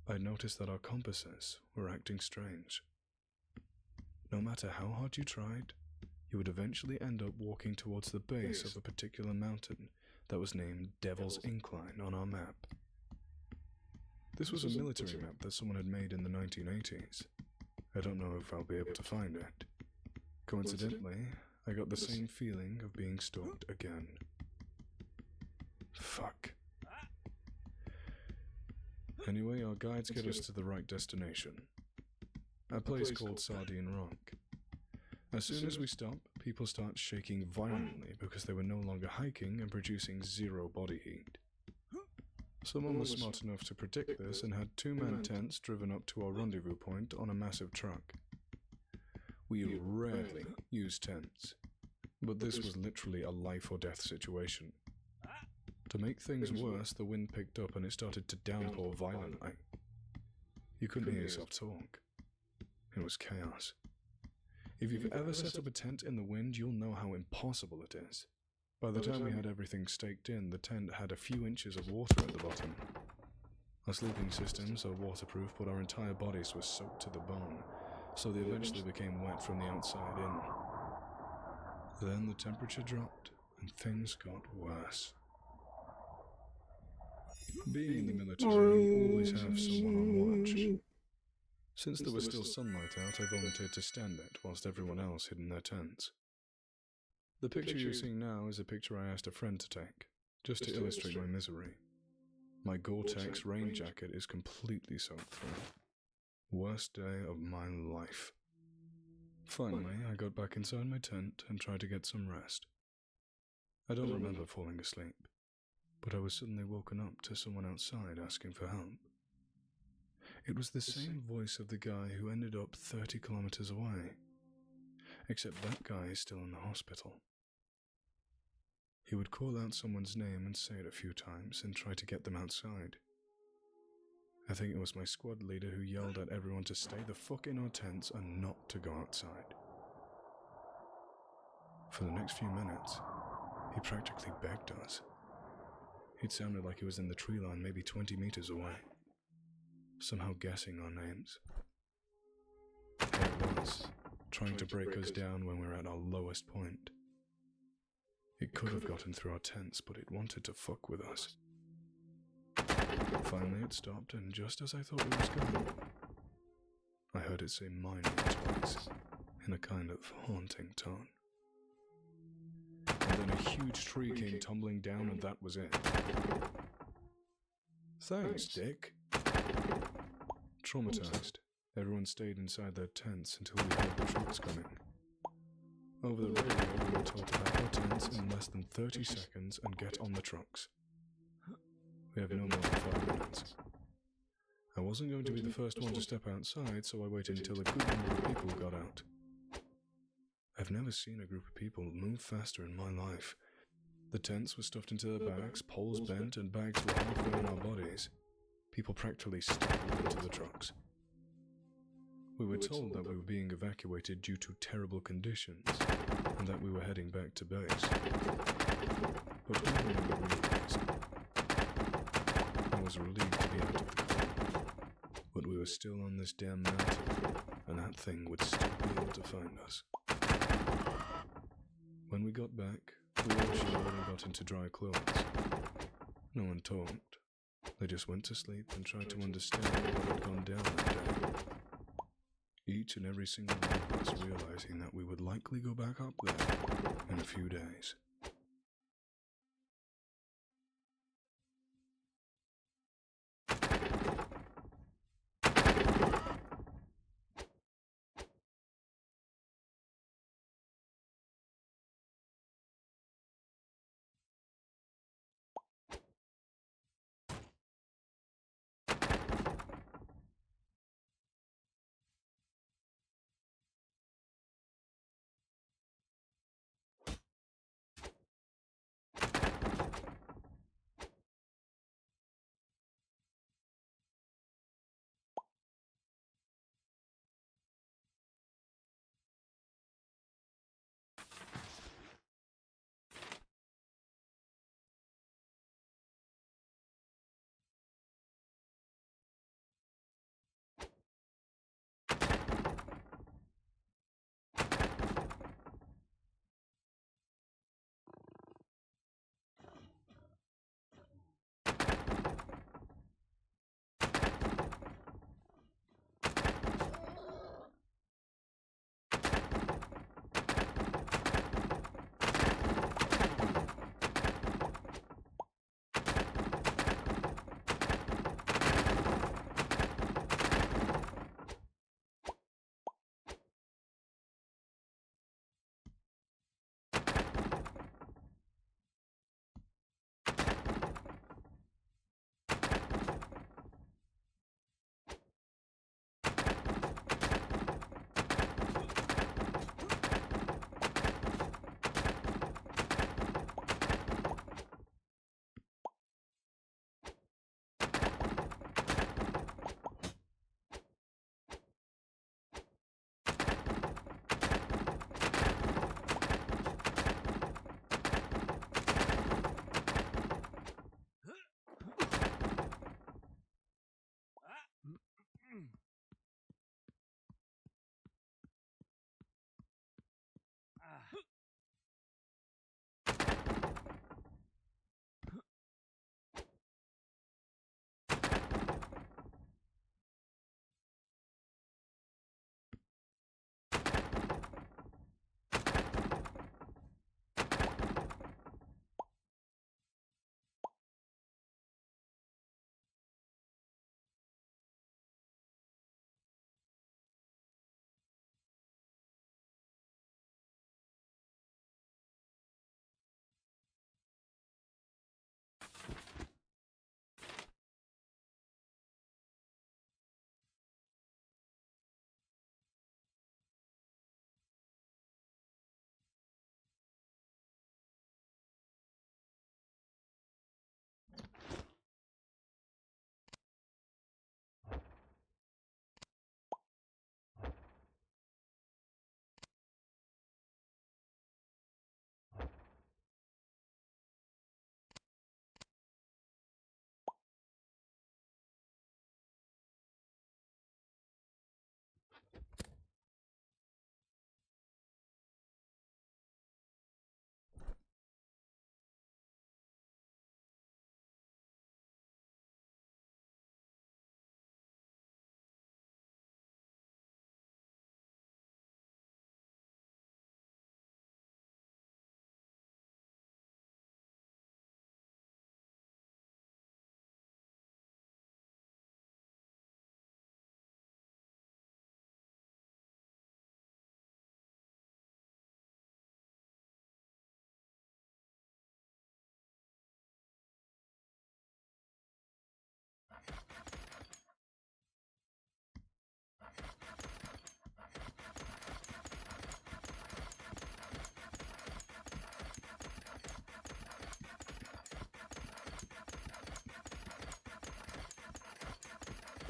I noticed that our compasses were acting strange. No matter how hard you tried, you would eventually end up walking towards the base of a particular mountain that was named Devil's Incline on our map. This was a military map that someone had made in the 1980s. I don't know if I'll be able to find it. Coincidentally, I got the same feeling of being stalked again. Fuck. Anyway, our guides get us to the right destination. A place called Sardine Rock. As soon as we stop, people start shaking violently because they were no longer hiking and producing zero body heat. Someone was smart enough to predict this and had two-man tents driven up to our rendezvous point on a massive truck. We rarely use tents, but this was literally a life-or-death situation. To make things worse, the wind picked up and it started to downpour violently. You couldn't hear yourself talk. It was chaos. If you've ever set up a tent in the wind, you'll know how impossible it is. By the time we had everything staked in, the tent had a few inches of water at the bottom. Our sleeping systems are waterproof, but our entire bodies were soaked to the bone, so they eventually became wet from the outside in. Then the temperature dropped, and things got worse. Being in the military, you always have someone on watch. Since there was still sunlight out, I volunteered to stand it whilst everyone else hid in their tents. The picture you're seeing now is a picture I asked a friend to take, just to illustrate my misery. My Gore-Tex rain jacket is completely soaked through. Worst day of my life. Finally, I got back inside my tent and tried to get some rest. I don't remember falling asleep, but I was suddenly woken up to someone outside asking for help. It was the same voice of the guy who ended up 30 kilometers away, except that guy is still in the hospital. He would call out someone's name and say it a few times and try to get them outside. I think it was my squad leader who yelled at everyone to stay the fuck in our tents and not to go outside. For the next few minutes, he practically begged us. It sounded like he was in the tree line maybe 20 meters away, somehow guessing our names. There it was, trying to break us down when we were at our lowest point. It could have gotten through our tents, but it wanted to fuck with us. Finally it stopped, and just as I thought it was going, I heard it say my name twice, in a kind of haunting tone. And then a huge tree came tumbling down, and that was it. Thanks, Dick. Traumatized, everyone stayed inside their tents until we heard the trucks coming. Over the radio, we were told to pack our tents in less than 30 seconds and get on the trucks. We have no more than 5 minutes. I wasn't going to be the first one to step outside, so I waited until a good number of people got out. I've never seen a group of people move faster in my life. The tents were stuffed into their bags, poles bent, and bags were halfway on our bodies. People practically stumbled into the trucks. We were told that we were being evacuated due to terrible conditions, and that we were heading back to base. But we were in the realized. I was relieved to be out of the cold, but we were still on this damn mountain, and that thing would still be able to find us. When we got back, we all showered and got into dry clothes. No one talked. They just went to sleep and tried to understand what had gone down that day. Each and every single one of us realizing that we would likely go back up there in a few days.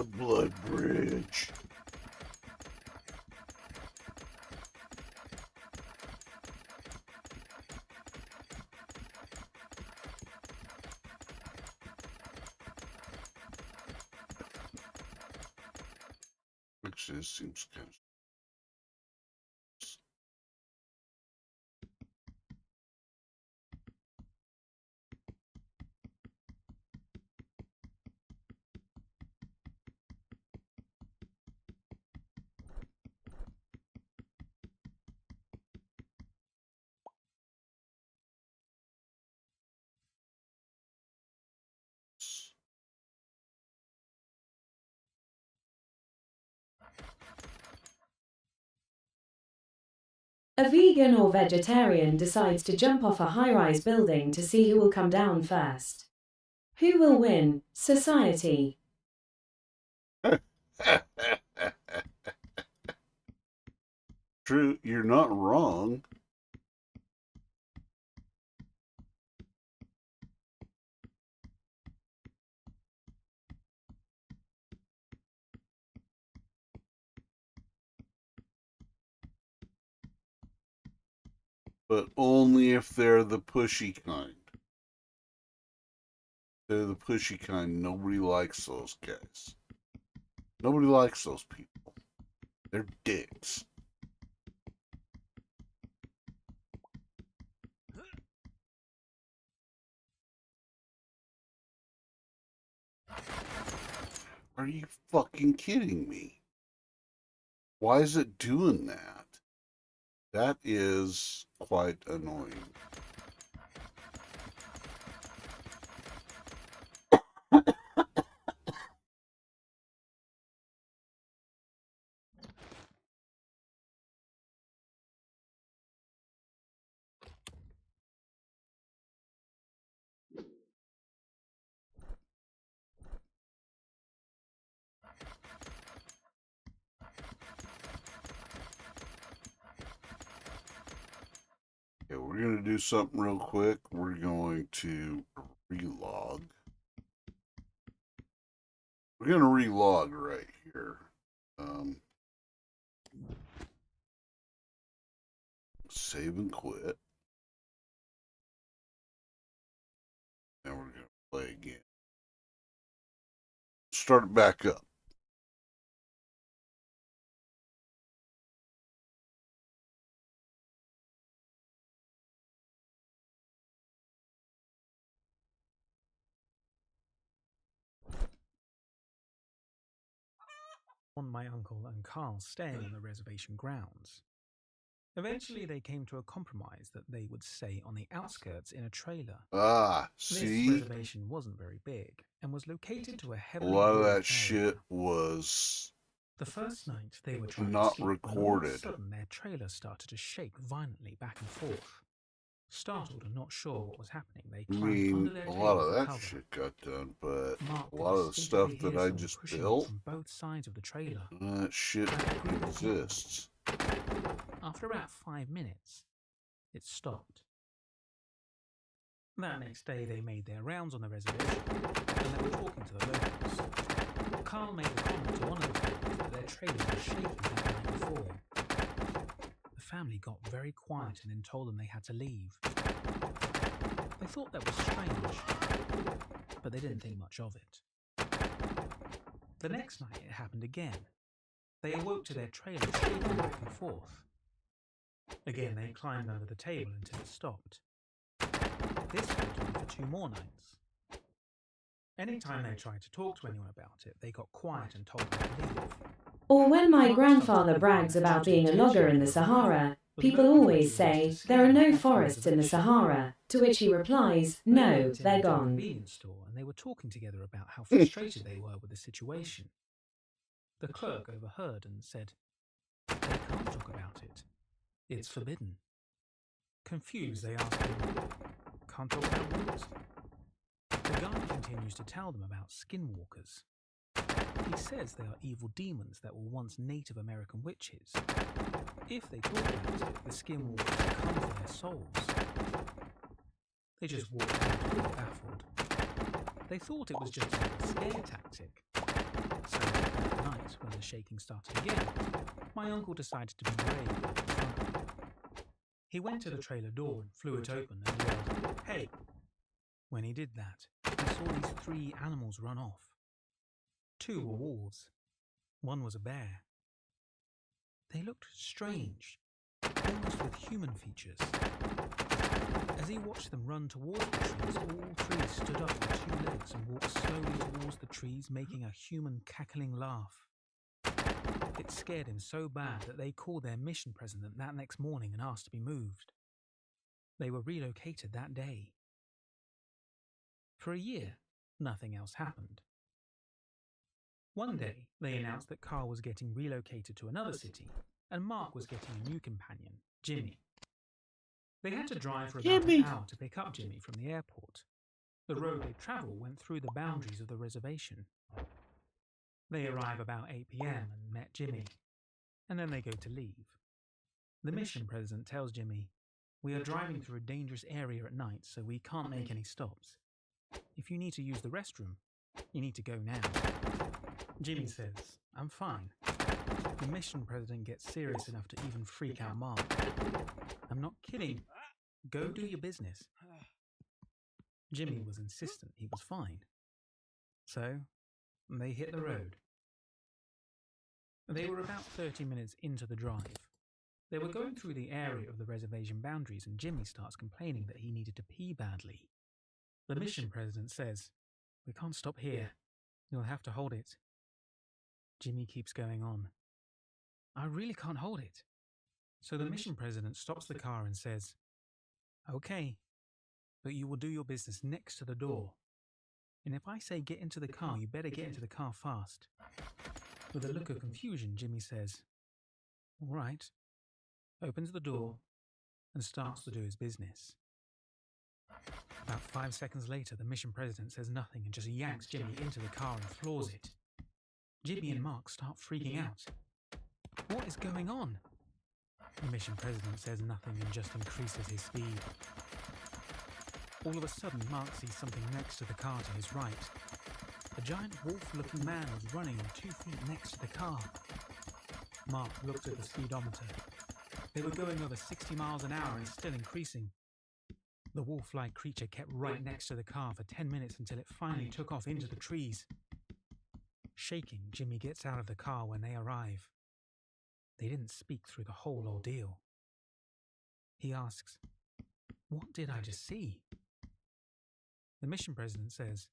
The Blood Bridge. Actually, this seems kind of... A vegan or vegetarian decides to jump off a high-rise building to see who will come down first. Who will win? Society. True, you're not wrong. But only if they're the pushy kind. They're the pushy kind. Nobody likes those guys. Nobody likes those people. They're dicks. Are you fucking kidding me? Why is it doing that? That is quite annoying. Okay, we're going to do something real quick. We're going to relog. We're going to relog right here. Save and quit. And we're going to play again. Start it back up. On my uncle and Carl staying on the reservation grounds. Eventually, they came to a compromise that they would stay on the outskirts in a trailer. Ah, see? This reservation wasn't very big and was located to a A heavily lot of wooded that area. shit was The first night they were trying not to sleep, when all of a recorded. sudden their trailer started to shake violently back and forth. Startled and not sure what was happening, they I climbed under mean, their a table lot of for that cover. shit got done, but Mark a could lot of the stuff distinctly that hear I someone just pushing built, from both sides of the trailer. that shit exists. After about 5 minutes, it stopped. That next day, they made their rounds on the reservation, and they were talking to the locals. Carl made a comment to one of the families that their trailer was shaking the night before. The family got very quiet and then told them they had to leave. They thought that was strange, but they didn't think much of it. The next night, it happened again. They awoke to their trailer shaking back and forth. Again, they climbed under the table until it stopped. This went on for 2 more nights. Anytime they tried to talk to anyone about it, they got quiet and told them to leave. Or when my grandfather brags about being a logger in the Sahara, people always say, there are no forests in the Sahara, to which he replies, no, they're A gone. convenience store, and they were talking together about how frustrated they were with the situation. The clerk overheard and said, "They can't talk about it. It's forbidden." Confused, they asked him, "Can't talk about what?" The guy continues to tell them about skinwalkers. He says they are evil demons that were once Native American witches. If they talk about it, the skinwalkers come for their souls. They just walked out, baffled. They thought it was just a scare tactic. So that night, when the shaking started again, my uncle decided to be brave and confront them. He went to the trailer door and flew it open and yelled, "Hey!" When he did that, he saw these 3 animals run off. 2 were wolves. 1 was a bear. They looked strange, almost with human features. As he watched them run towards the trees, all 3 stood up on 2 legs and walked slowly towards the trees, making a human cackling laugh. It scared him so bad that they called their mission president that next morning and asked to be moved. They were relocated that day. For a year, nothing else happened. One day, they announced that Carl was getting relocated to another city, and Mark was getting a new companion, Jimmy. They had to drive for about an hour to pick up Jimmy from the airport. The road they traveled went through the boundaries of the reservation. They arrive about 8 p.m. and met Jimmy, and then they go to leave. The mission president tells Jimmy, "We are driving through a dangerous area at night, so we can't make any stops. If you need to use the restroom, you need to go now." Jimmy says, "I'm fine." The mission president gets serious enough to even freak out Mark. "I'm not kidding. Go do your business." Jimmy was insistent he was fine. So, they hit the road. They were about 30 minutes into the drive. They were going through the area of the reservation boundaries, and Jimmy starts complaining that he needed to pee badly. The mission president says, "We can't stop here. You'll have to hold it." Jimmy keeps going on. "I really can't hold it." So the mission president stops the car and says, "Okay, but you will do your business next to the door. And if I say get into the car, you better get into the car fast." With a look of confusion, Jimmy says, "All right," opens the door, and starts to do his business. About 5 seconds later, the mission president says nothing and just yanks Jimmy into the car and floors it. Jimmy and Mark start freaking out. What is going on? The mission president says nothing and just increases his speed. All of a sudden, Mark sees something next to the car to his right. A giant wolf-looking man was running on 2 feet next to the car. Mark looked at the speedometer. They were going over 60 miles an hour and still increasing. The wolf-like creature kept right next to the car for 10 minutes until it finally took off into the trees. Shaking, Jimmy gets out of the car when they arrive. They didn't speak through the whole ordeal. He asks, "What did I just see?" The mission president says,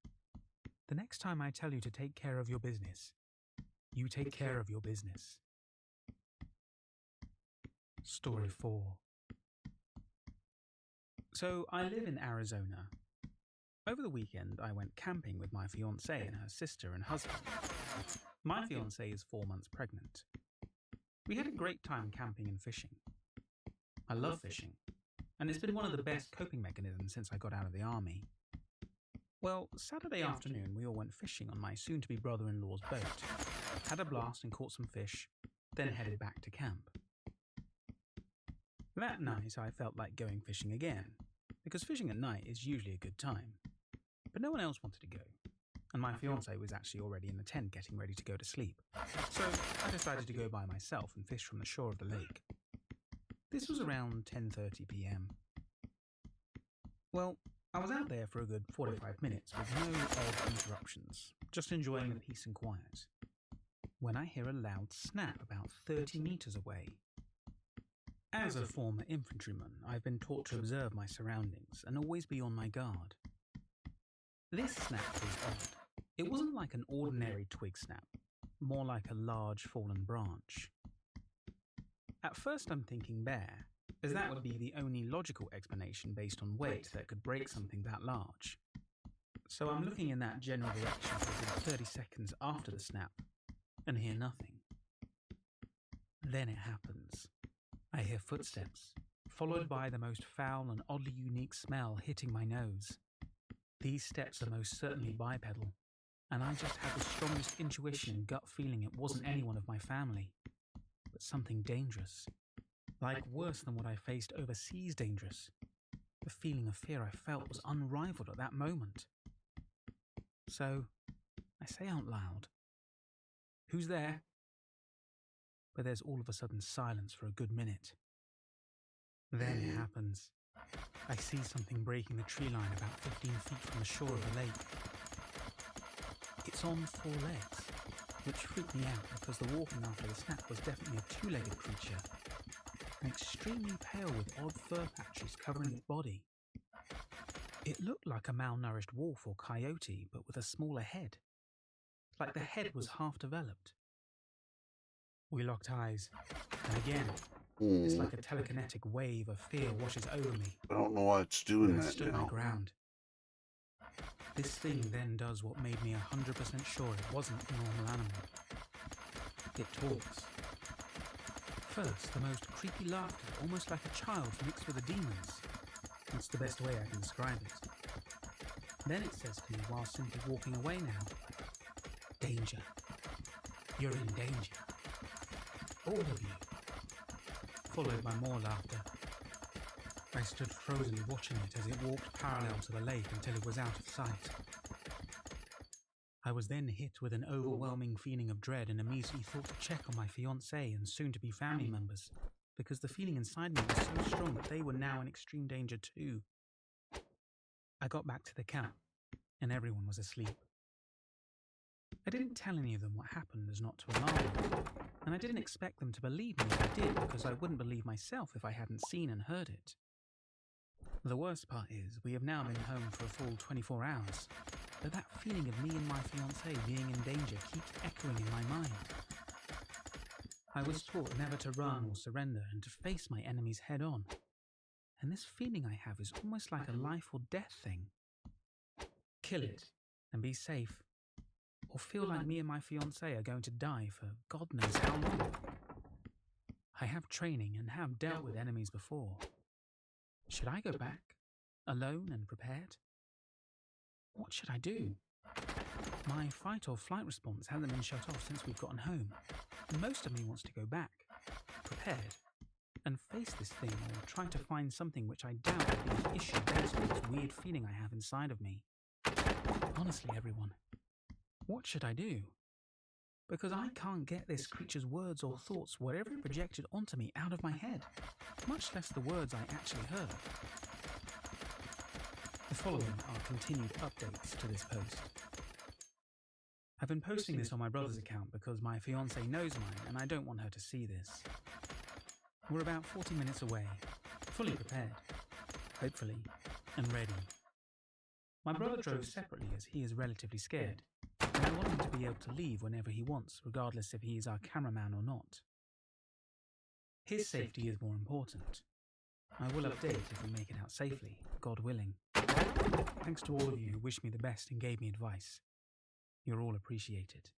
"The next time I tell you to take care of your business, you take care of your business." Story 4. So I live in Arizona. Over the weekend, I went camping with my fiancée and her sister and husband. My fiancée is 4 months pregnant. We had a great time camping and fishing. I love fishing, and it's been one of the best coping mechanisms since I got out of the army. Well, Saturday afternoon, we all went fishing on my soon-to-be brother-in-law's boat, had a blast and caught some fish, then headed back to camp. That night, I felt like going fishing again, because fishing at night is usually a good time. But no one else wanted to go, and my fiancée was actually already in the tent getting ready to go to sleep. So I decided to go by myself and fish from the shore of the lake. This was around 10:30 p.m. Well, I was out there for a good 45 minutes with no odd interruptions, just enjoying the peace and quiet, when I hear a loud snap about 30 meters away. As a former infantryman, I've been taught to observe my surroundings and always be on my guard. This snap was odd. It wasn't like an ordinary twig snap, more like a large fallen branch. At first I'm thinking bear, as that would be the only logical explanation based on weight that could break something that large. So I'm looking in that general direction for a good 30 seconds after the snap, and hear nothing. Then it happens. I hear footsteps, followed by the most foul and oddly unique smell hitting my nose. These steps are most certainly bipedal, and I just had the strongest intuition and gut feeling it wasn't anyone of my family, but something dangerous. Like worse than what I faced overseas dangerous. The feeling of fear I felt was unrivaled at that moment. So, I say out loud, Who's there? But there's all of a sudden silence for a good minute. Then it happens. I see something breaking the tree line about 15 feet from the shore of the lake. It's on 4 legs, which freaked me out because the walking after the snap was definitely a 2-legged creature, and extremely pale with odd fur patches covering its body. It looked like a malnourished wolf or coyote, but with a smaller head. Like the head was half developed. We locked eyes, and again, it's like a telekinetic wave of fear washes over me. I don't know why it's doing I that stood my now. ground. This thing then does what made me 100% sure it wasn't a normal animal. It talks. First, the most creepy laughter, almost like a child mixed with a demon's. That's the best way I can describe it. Then it says to me while simply walking away now, "Danger. You're in danger. All of you." Followed by more laughter. I stood frozen watching it as it walked parallel to the lake until it was out of sight. I was then hit with an overwhelming feeling of dread and immediately thought to check on my fiancée and soon-to-be family members, because the feeling inside me was so strong that they were now in extreme danger too. I got back to the camp, and everyone was asleep. I didn't tell any of them what happened as not to alarm them, and I didn't expect them to believe me if I did, because I wouldn't believe myself if I hadn't seen and heard it. The worst part is, we have now been home for a full 24 hours, but that feeling of me and my fiancée being in danger keeps echoing in my mind. I was taught never to run or surrender and to face my enemies head on, and this feeling I have is almost like a life or death thing. Kill it and be safe, or feel like me and my fiancée are going to die for God knows how long. I have training and have dealt with enemies before. Should I go back, alone and prepared? What should I do? My fight or flight response hasn't been shut off since we've gotten home, and most of me wants to go back, prepared, and face this thing or try to find something which I doubt will be an issue based on this weird feeling I have inside of me. Honestly, everyone, what should I do? Because I can't get this creature's words or thoughts, whatever it projected onto me, out of my head, much less the words I actually heard. The following are continued updates to this post. I've been posting this on my brother's account because my fiancée knows mine and I don't want her to see this. We're about 40 minutes away, fully prepared, hopefully, and ready. My brother drove separately as he is relatively scared, and I want him to be able to leave whenever he wants, regardless if he is our cameraman or not. His safety is more important. I will update if we make it out safely, God willing. Thanks to all of you who wished me the best and gave me advice. You're all appreciated.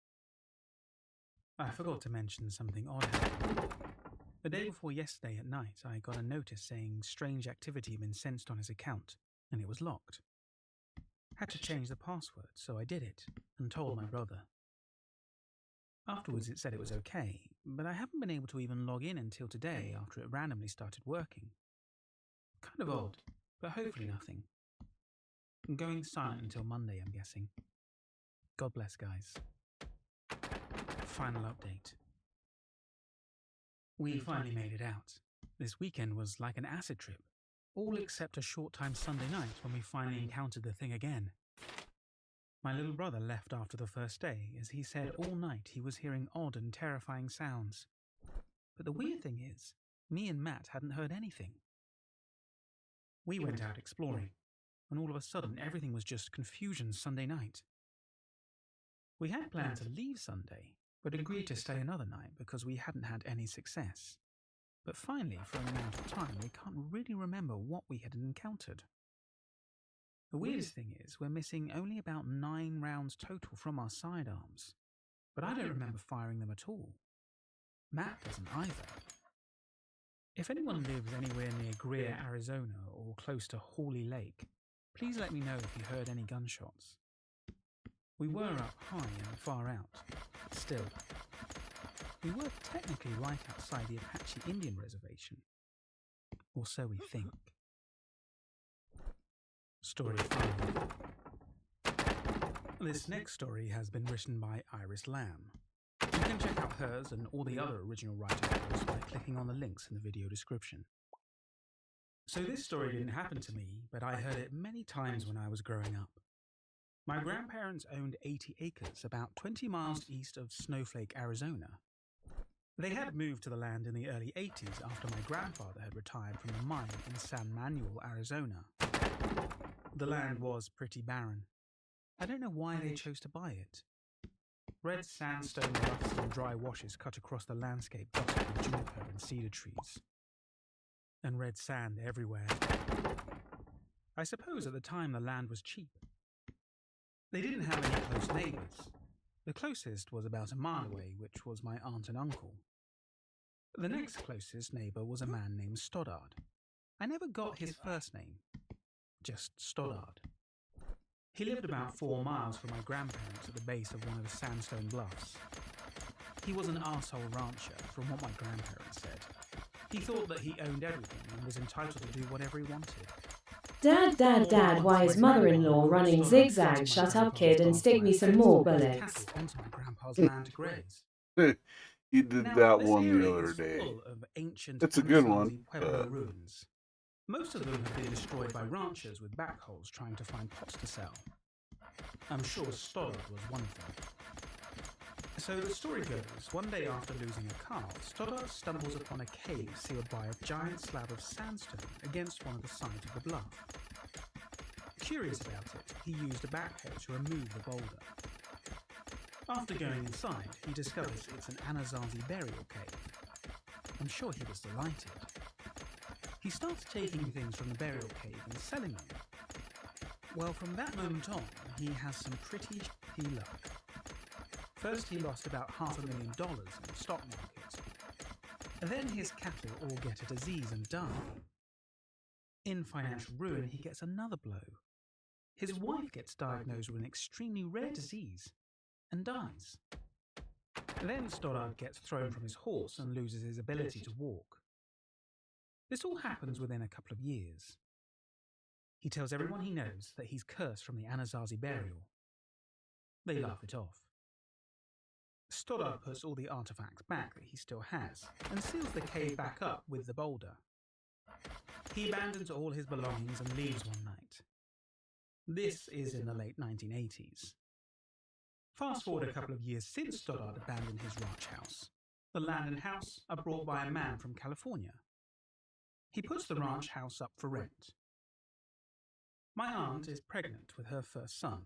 I forgot to mention something odd happened. The day before yesterday at night, I got a notice saying strange activity had been sensed on his account, and it was locked. Had to change the password, so I did it, and told my brother. Afterwards it said it was okay, but I haven't been able to even log in until today after it randomly started working. Kind of odd, but hopefully nothing. I'm going silent until Monday, I'm guessing. God bless, guys. Final update. We finally made it out. This weekend was like an acid trip, all except a short time Sunday night when we finally encountered the thing again. My little brother left after the first day, as he said all night he was hearing odd and terrifying sounds. But the weird thing is, me and Matt hadn't heard anything. We went out exploring, and all of a sudden everything was just confusion Sunday night. We had planned to leave Sunday, but agreed to stay another night because we hadn't had any success. But finally, for an amount of time, we can't really remember what we had encountered. The weirdest thing is, we're missing only about 9 rounds total from our sidearms, but I don't remember firing them at all. Matt doesn't either. If anyone lives anywhere near Greer, Arizona, or close to Hawley Lake, please let me know if you heard any gunshots. We were up high and far out, but still. We were technically right outside the Apache Indian Reservation. Or so we think. Story 5. This next story has been written by Iris Lamb. In check out hers and all the other original writing posts by clicking on the links in the video description. So this story didn't happen to me, but I heard it many times when I was growing up. My grandparents owned 80 acres about 20 miles east of Snowflake, Arizona. They had moved to the land in the early 80s after my grandfather had retired from the mine in San Manuel, Arizona. The land was pretty barren. I don't know why they chose to buy it. Red sandstone bluffs and dry washes cut across the landscape dotted with juniper and cedar trees. And red sand everywhere. I suppose at the time the land was cheap. They didn't have any close neighbours. The closest was about a mile away, which was my aunt and uncle. The next closest neighbour was a man named Stoddard. I never got his first name, just Stoddard. He lived about 4 miles from my grandparents at the base of one of the sandstone bluffs. He was an arsehole rancher, from what my grandparents said. He thought that he owned everything and was entitled to do whatever he wanted. Dad, why is mother-in-law running zigzag? Shut up, kid, and stick me some more bullets. Onto my grandpa's land to graze. You did Now, that this one area the other is day. full of ancient It's a good Anasazi one. Pueblo ruins. Most of them have been destroyed by ranchers with backhoes trying to find pots to sell. I'm sure Stoddard was one of them. So the story goes, one day after losing a calf, Stoddard stumbles upon a cave sealed by a giant slab of sandstone against one of the sides of the bluff. Curious about it, he used a backhoe to remove the boulder. After going inside, he discovers it's an Anasazi burial cave. I'm sure he was delighted. He starts taking things from the burial cave and selling them. Well, from that moment on, he has some pretty shitty luck. First, he lost about $500,000 in the stock market. Then his cattle all get a disease and die. In financial ruin, he gets another blow. His wife gets diagnosed with an extremely rare disease and dies. Then Stoddard gets thrown from his horse and loses his ability to walk. This all happens within a couple of years. He tells everyone he knows that he's cursed from the Anasazi burial. They laugh it off. Stoddard puts all the artifacts back that he still has and seals the cave back up with the boulder. He abandons all his belongings and leaves one night. This is in the late 1980s. Fast forward a couple of years since Stoddard abandoned his ranch house. The land and house are bought by a man from California. He puts the ranch house up for rent. My aunt is pregnant with her first son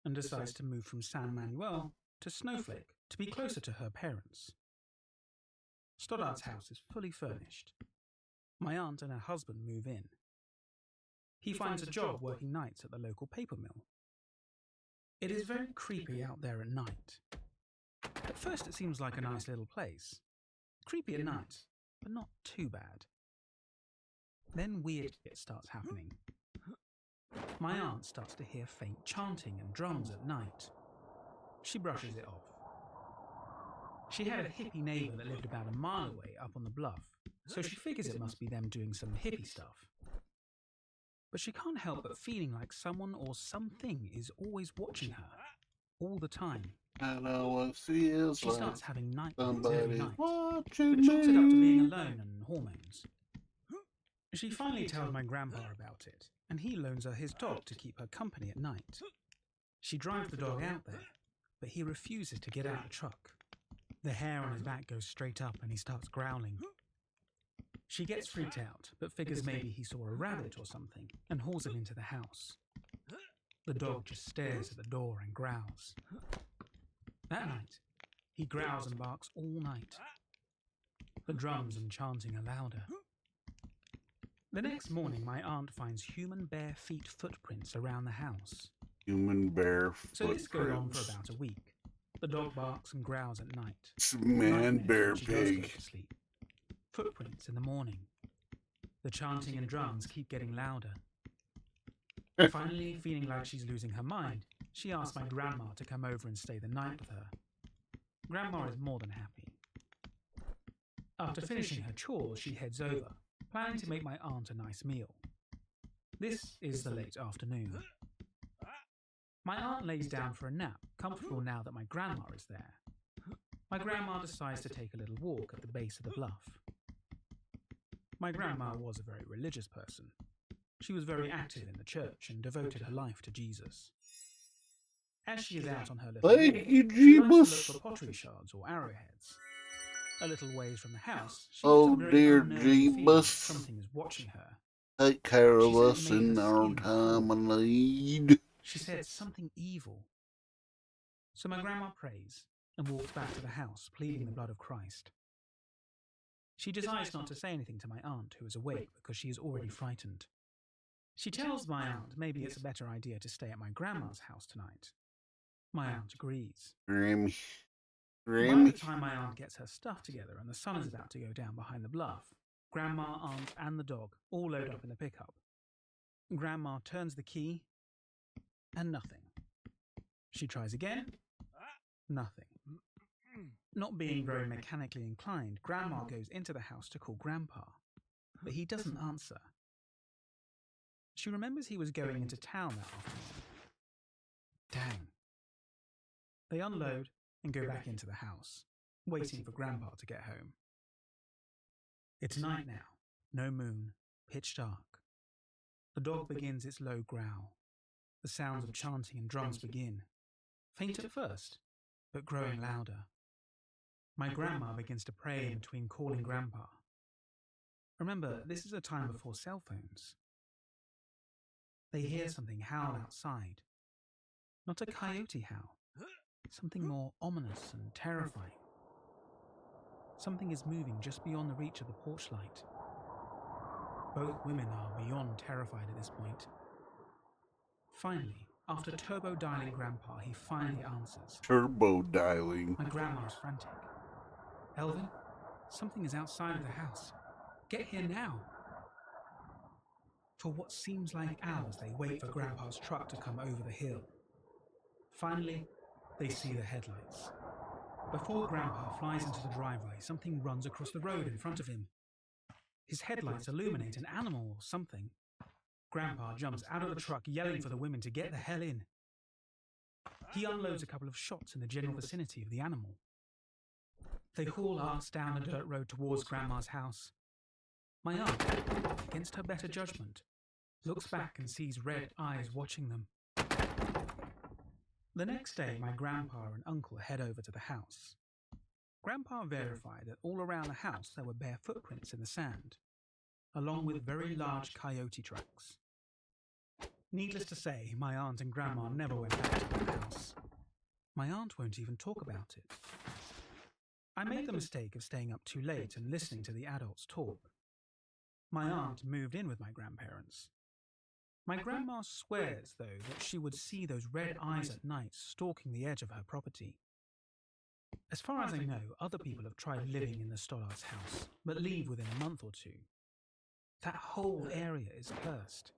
and decides to move from San Manuel to Snowflake to be closer to her parents. Stoddard's house is fully furnished. My aunt and her husband move in. He finds a job working nights at the local paper mill. It is very creepy out there at night. At first it seems like a nice little place. Creepy at night, but not too bad. Then weird shit starts happening. My aunt starts to hear faint chanting and drums at night. She brushes it off. She had a hippie neighbour that lived about a mile away up on the bluff, so she figures it must be them doing some hippie stuff. But she can't help but feeling like someone or something is always watching her, all the time. I know what feels She like starts having nightmares every somebody's night, watching but chalks it up to being me. alone and hormones. She finally tells my grandpa about it, and he loans her his dog to keep her company at night. She drives the dog out there, but he refuses to get out of the truck. The hair on his back goes straight up and he starts growling. She gets freaked out, but figures maybe he saw a rabbit or something and hauls it into the house. The dog just stares at the door and growls. That night, he growls and barks all night. The drums and chanting are louder. The next morning, my aunt finds human bare feet footprints around the house. Human bear So this goes on for footprints. about a week. The dog barks and growls at night. Man, Nightmares bear, when she does go pig. to sleep. Footprints in the morning. The chanting and drums keep getting louder. Finally, feeling like she's losing her mind, she asks my grandma to come over and stay the night with her. Grandma is more than happy. After finishing her chores, she heads over, planning to make my aunt a nice meal. This is the late afternoon. My aunt lays down for a nap, comfortable now that my grandma is there. my grandma decides to take a little walk at the base of the bluff. My grandma was a very religious person. She was very active in the church and devoted her life to Jesus. As she is out on her little Thank walk, you, she likes to Jeebus. look for pottery shards or arrowheads. A little ways from the house, she Oh, gets a very dear unnerving feeling that Jeebus. something is watching her. Take care She of said it us made in her our skin time of crawl. need. She said something evil. So my grandma prays and walks back to the house, pleading the blood of Christ. She decides not to say anything to my aunt, who is awake because she is already frightened. She tells my aunt maybe it's a better idea to stay at my grandma's house tonight. My aunt agrees. Grammy. By Grammy. the time my aunt gets her stuff together and the sun is about to go down behind the bluff, Grandma, Aunt, and the dog all load up in the pickup. Grandma turns the key, and nothing. She tries again, nothing. Not being very mechanically inclined, Grandma goes into the house to call Grandpa, but he doesn't answer. She remembers he was going into town that afternoon. Dang. They unload and go back into the house, waiting for Grandpa to get home. It's night now, no moon, pitch dark. The dog begins its low growl. The sounds of chanting and drums begin, faint at first, but growing louder. My grandma begins to pray in between calling Grandpa. Remember, this is a time before cell phones. They hear something howl outside. Not a coyote howl, something more ominous and terrifying. Something is moving just beyond the reach of the porch light. Both women are beyond terrified at this point. Finally, after turbo dialing Grandpa, he finally answers. Turbo dialing. My grandma is frantic. Elvin, something is outside of the house. Get here now. For what seems like hours, they wait for Grandpa's truck to come over the hill. Finally, they see the headlights. Before Grandpa flies into the driveway, something runs across the road in front of him. His headlights illuminate an animal or something. Grandpa jumps out of the truck, yelling for the women to get the hell in. He unloads a couple of shots in the general vicinity of the animal. They haul ass down the dirt road towards Grandma's house. My aunt, against her better judgment, looks back and sees red eyes watching them. The next day, my grandpa and uncle head over to the house. Grandpa verified that all around the house there were bare footprints in the sand, along with very large coyote tracks. Needless to say, my aunt and grandma never went back to the house. My aunt won't even talk about it. I made the mistake of staying up too late and listening to the adults talk. My aunt moved in with my grandparents. My grandma swears, though, that she would see those red eyes at night stalking the edge of her property. As far as I know, other people have tried living in the Stollards' house, but leave within a month or two. That whole area is cursed.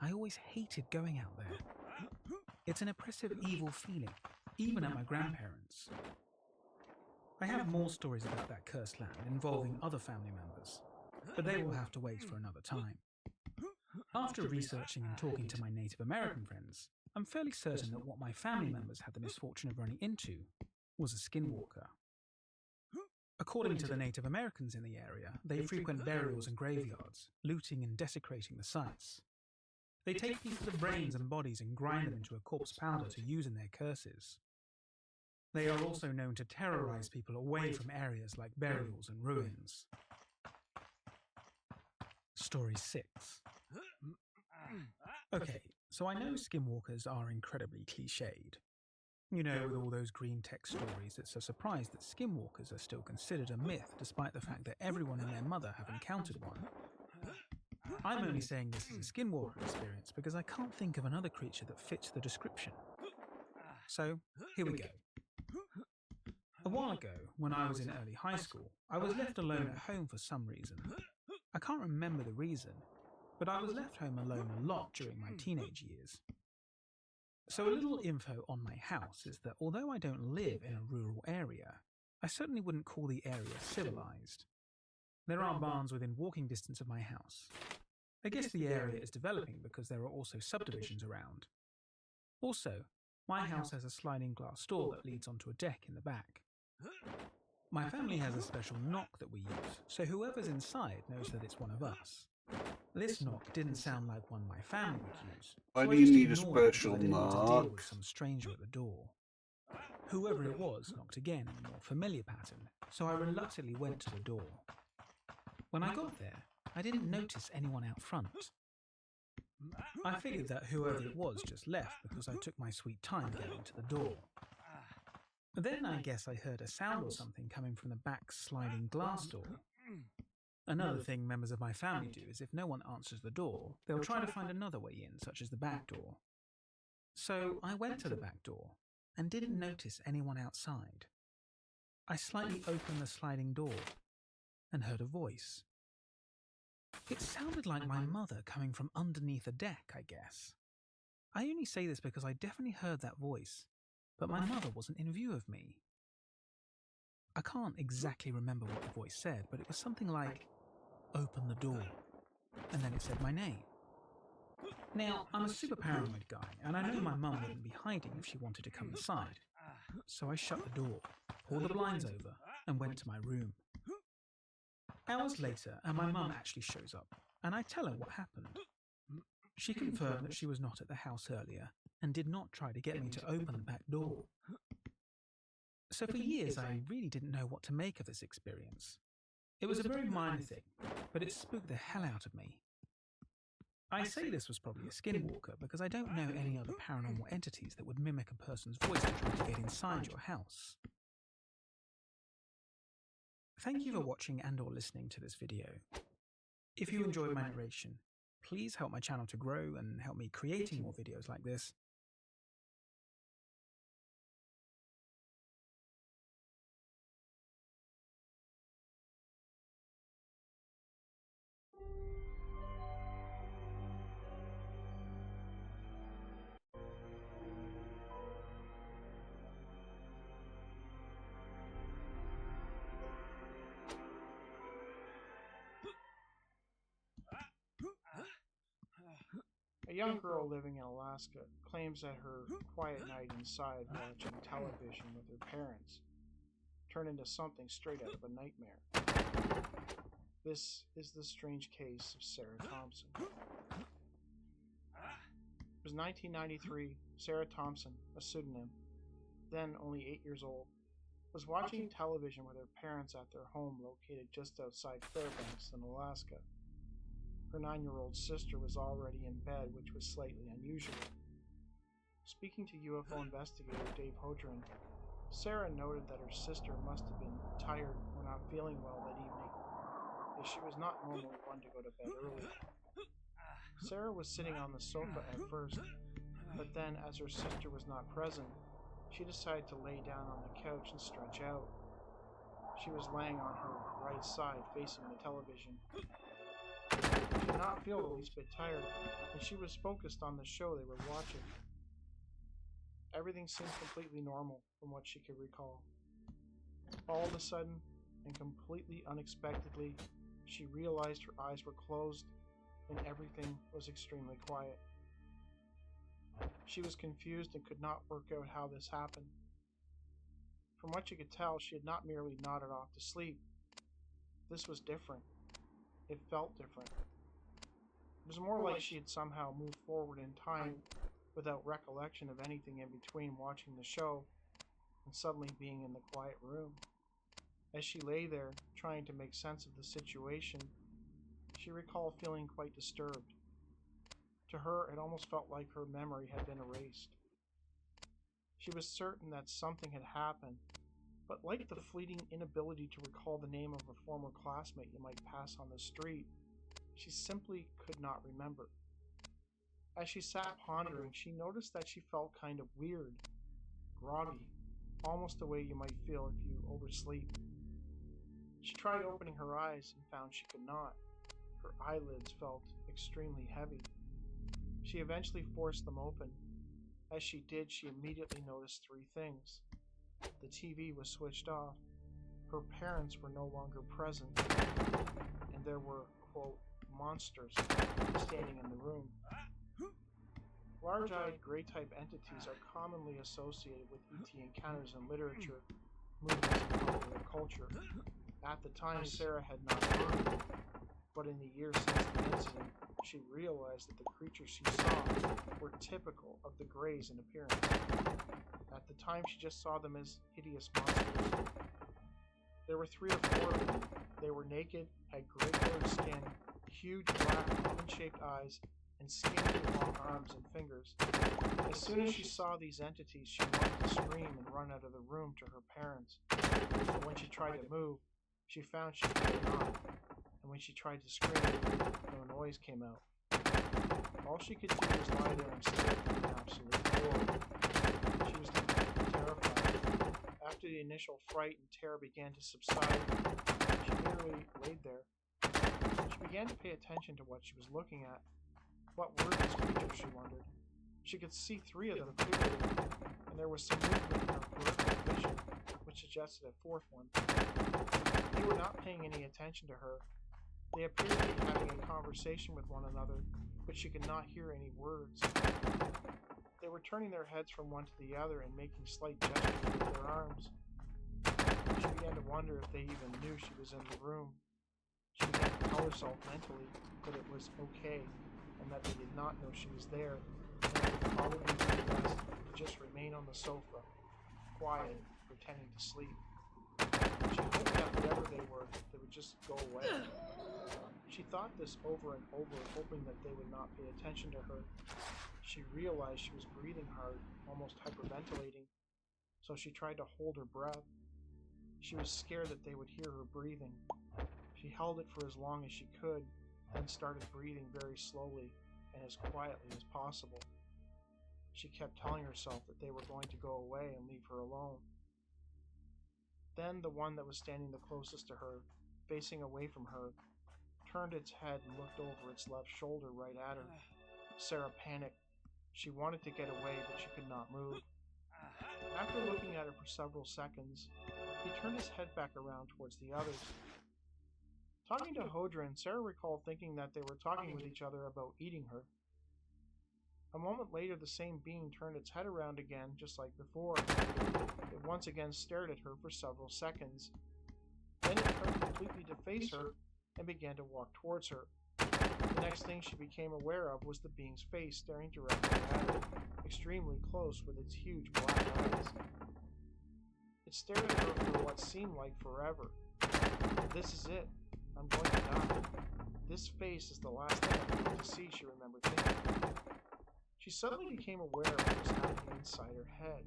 I always hated going out there. It's an oppressive, evil feeling, even at my grandparents'. I have more stories about that cursed land involving other family members, but they will have to wait for another time. After researching and talking to my Native American friends, I'm fairly certain that what my family members had the misfortune of running into was a skinwalker. According to the Native Americans in the area, they frequent burials and graveyards, looting and desecrating the sites. They take pieces of brains and bodies and grind them into a corpse powder to use in their curses. They are also known to terrorize people away from areas like burials and ruins. Story 6. Okay, so I know skinwalkers are incredibly cliched. You know, with all those green tech stories, it's a surprise that skinwalkers are still considered a myth, despite the fact that everyone and their mother have encountered one. I'm only saying this as a skinwalker experience because I can't think of another creature that fits the description. So, here we go. A while ago, when I was in early high school, I was left alone at home for some reason. I can't remember the reason, but I was left home alone a lot during my teenage years. So a little info on my house is that although I don't live in a rural area, I certainly wouldn't call the area civilized. There are barns within walking distance of my house. I guess the area is developing because there are also subdivisions around. Also, my house has a sliding glass door that leads onto a deck in the back, My family has a special knock that we use, so whoever's inside knows that it's one of us. This knock didn't sound like one my family would use. Why so do I you just need a ignored it because special I didn't want to deal knock? with some stranger at the door. Whoever it was knocked again in a more familiar pattern, so I reluctantly went to the door. When I got there, I didn't notice anyone out front. I figured that whoever it was just left because I took my sweet time getting to the door. Then I guess I heard a sound or something coming from the back sliding glass door. Another thing members of my family do is if no one answers the door, they'll try to find another way in, such as the back door. So I went to the back door and didn't notice anyone outside. I slightly opened the sliding door and heard a voice. It sounded like my mother coming from underneath a deck, I guess. I only say this because I definitely heard that voice, but my mother wasn't in view of me. I can't exactly remember what the voice said, but it was something like, "Open the door," and then it said my name. Now, I'm a super paranoid guy, and I know my mum wouldn't be hiding if she wanted to come inside. So I shut the door, pulled the blinds over, and went to my room. Hours later, and my mum actually shows up, and I tell her what happened. She confirmed that she was not at the house earlier, and did not try to get me to open the back door. So for years, I really didn't know what to make of this experience. It was a very minor thing, but it spooked the hell out of me. I say this was probably a skinwalker because I don't know any other paranormal entities that would mimic a person's voice to try to get inside your house. Thank you for watching and or listening to this video. If you enjoyed my narration, please help my channel to grow and help me creating more videos like this. A young girl living in Alaska claims that her quiet night inside watching television with her parents turned into something straight out of a nightmare. This is the strange case of Sarah Thompson. It was 1993. Sarah Thompson, a pseudonym, then only 8 years old, was watching television with her parents at their home located just outside Fairbanks in Alaska. Her 9-year-old sister was already in bed, which was slightly unusual. Speaking to UFO investigator Dave Hodrin, Sarah noted that her sister must have been tired or not feeling well that evening, as she was not normally one to go to bed early. Sarah was sitting on the sofa at first, but then as her sister was not present, she decided to lay down on the couch and stretch out. She was laying on her right side facing the television. She did not feel the least bit tired, and she was focused on the show they were watching. Everything seemed completely normal from what she could recall. All of a sudden, and completely unexpectedly, she realized her eyes were closed and everything was extremely quiet. She was confused and could not work out how this happened. From what she could tell, she had not merely nodded off to sleep. This was different. It felt different. It was more like she had somehow moved forward in time without recollection of anything in between watching the show and suddenly being in the quiet room. As she lay there, trying to make sense of the situation, she recalled feeling quite disturbed. To her, it almost felt like her memory had been erased. She was certain that something had happened, but like the fleeting inability to recall the name of a former classmate you might pass on the street, she simply could not remember. As she sat pondering, she noticed that she felt kind of weird, groggy, almost the way you might feel if you oversleep. She tried opening her eyes and found she could not. Her eyelids felt extremely heavy. She eventually forced them open. As she did, she immediately noticed 3 things. The TV was switched off, her parents were no longer present, and there were, quote, monsters standing in the room. Large-eyed, gray-type entities are commonly associated with ET encounters in literature, movies and popular culture. At the time, Sarah had not heard of it, but in the years since the incident, she realized that the creatures she saw were typical of the Greys in appearance. At the time, she just saw them as hideous monsters. There were 3 or 4 of them. They were naked, had gray-colored skin, huge black almond-shaped eyes, and skinny long arms and fingers. As soon as she saw these entities, she wanted to scream and run out of the room to her parents. But when she tried to move, she found she could not. And when she tried to scream, no noise came out. All she could do was lie there and stare at them in absolute horror. She was completely terrified. After the initial fright and terror began to subside, she merely laid there. She began to pay attention to what she was looking at. What were these creatures, she wondered. She could see 3 of them clearly, and there was some movement in her peripheral vision, which suggested a 4th one. They were not paying any attention to her. They appeared to be having a conversation with one another, but she could not hear any words. They were turning their heads from one to the other and making slight gestures with their arms. She began to wonder if they even knew she was in the room. She began to tell herself mentally that it was okay, and that they did not know she was there, and it would probably be best to just remain on the sofa, quiet, pretending to sleep. She hoped that whatever they were, they would just go away. She thought this over and over, hoping that they would not pay attention to her. She realized she was breathing hard, almost hyperventilating, so she tried to hold her breath. She was scared that they would hear her breathing. She held it for as long as she could, then started breathing very slowly and as quietly as possible. She kept telling herself that they were going to go away and leave her alone. Then the one that was standing the closest to her, facing away from her, turned its head and looked over its left shoulder right at her. Sarah panicked. She wanted to get away, but she could not move. After looking at her for several seconds, he turned his head back around towards the others. Talking to Hodrin, Sarah recalled thinking that they were talking with each other about eating her. A moment later, the same being turned its head around again, just like before. It once again stared at her for several seconds. Then it turned completely to face her and began to walk towards her. The next thing she became aware of was the being's face staring directly at her, extremely close with its huge black eyes. It stared at her for what seemed like forever. This is it. I'm going to die. This face is the last thing I'm going to see, she remembered thinking. She suddenly became aware of what was happening inside her head.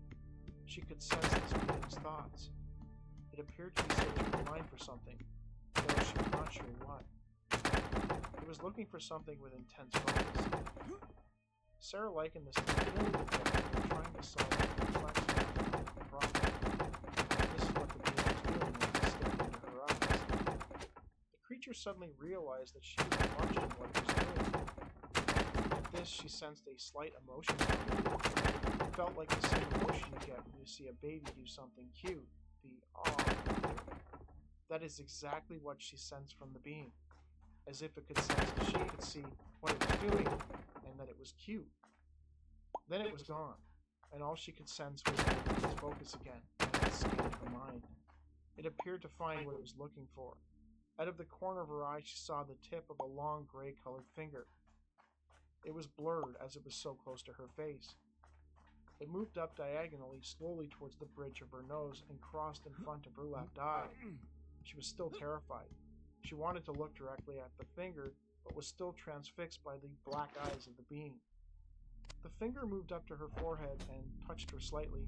She could sense this being's thoughts. It appeared to be searching her mind for something, though she was not sure what. It was looking for something with intense focus. Sarah likened this to dealing with them, trying to solve a complex mathematical problem. This is what the being was doing as it stared into her eyes. The creature suddenly realized that she was watching what it was doing. At this, she sensed a slight emotion coming. It felt like the same emotion you get when you see a baby do something cute, the awe factor. That is exactly what she sensed from the being, as if it could sense that she could see what it was doing and that it was cute. Then it was gone, and all she could sense was the intense focus again as it scanned her mind. It appeared to find what it was looking for. Out of the corner of her eye, she saw the tip of a long gray-colored finger. It was blurred as it was so close to her face. It moved up diagonally, slowly towards the bridge of her nose and crossed in front of her left eye. She was still terrified. She wanted to look directly at the finger, but was still transfixed by the black eyes of the being. The finger moved up to her forehead and touched her slightly.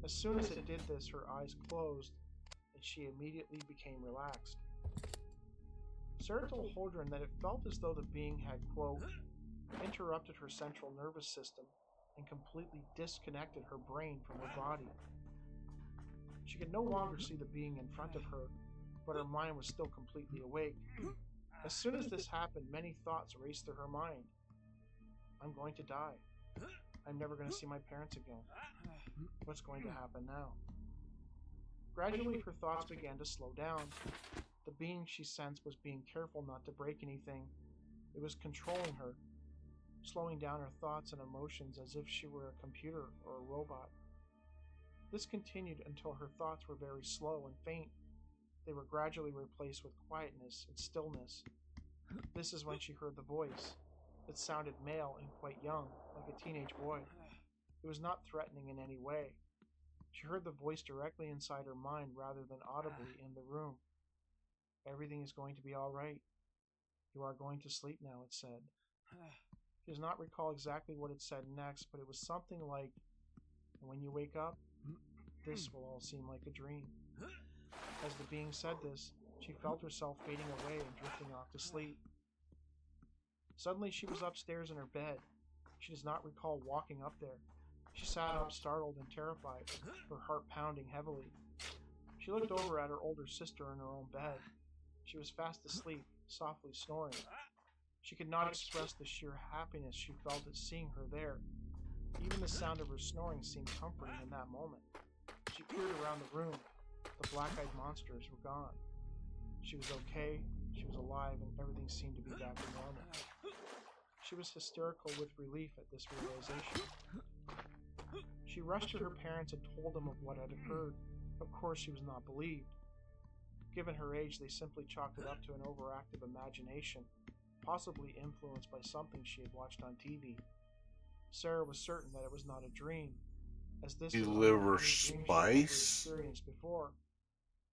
As soon as it did this, her eyes closed, and she immediately became relaxed. Sarah told Hodrin that it felt as though the being had, quote, interrupted her central nervous system and completely disconnected her brain from her body. She could no longer see the being in front of her, but her mind was still completely awake. As soon as this happened, many thoughts raced through her mind. I'm going to die. I'm never going to see my parents again. What's going to happen now? Gradually, her thoughts began to slow down. The being she sensed was being careful not to break anything. It was controlling her, slowing down her thoughts and emotions as if she were a computer or a robot. This continued until her thoughts were very slow and faint. They were gradually replaced with quietness and stillness. This is when she heard the voice. It sounded male and quite young, like a teenage boy. It was not threatening in any way. She heard the voice directly inside her mind rather than audibly in the room. Everything is going to be all right. You are going to sleep now, it said. She does not recall exactly what it said next, but it was something like, and when you wake up, this will all seem like a dream. As the being said this, she felt herself fading away and drifting off to sleep. Suddenly she was upstairs in her bed. She does not recall walking up there. She sat up startled and terrified, her heart pounding heavily. She looked over at her older sister in her own bed. She was fast asleep, softly snoring. She could not express the sheer happiness she felt at seeing her there. Even the sound of her snoring seemed comforting in that moment. She peered around the room. The black-eyed monsters were gone. She was okay, she was alive, and everything seemed to be back to normal. She was hysterical with relief at this realization. She rushed to her parents and told them of what had occurred. Of course, she was not believed. Given her age, they simply chalked it up to an overactive imagination, possibly influenced by something she had watched on TV. Sarah was certain that it was not a dream, as this was Liver unlike any dream she had ever spice? experienced before.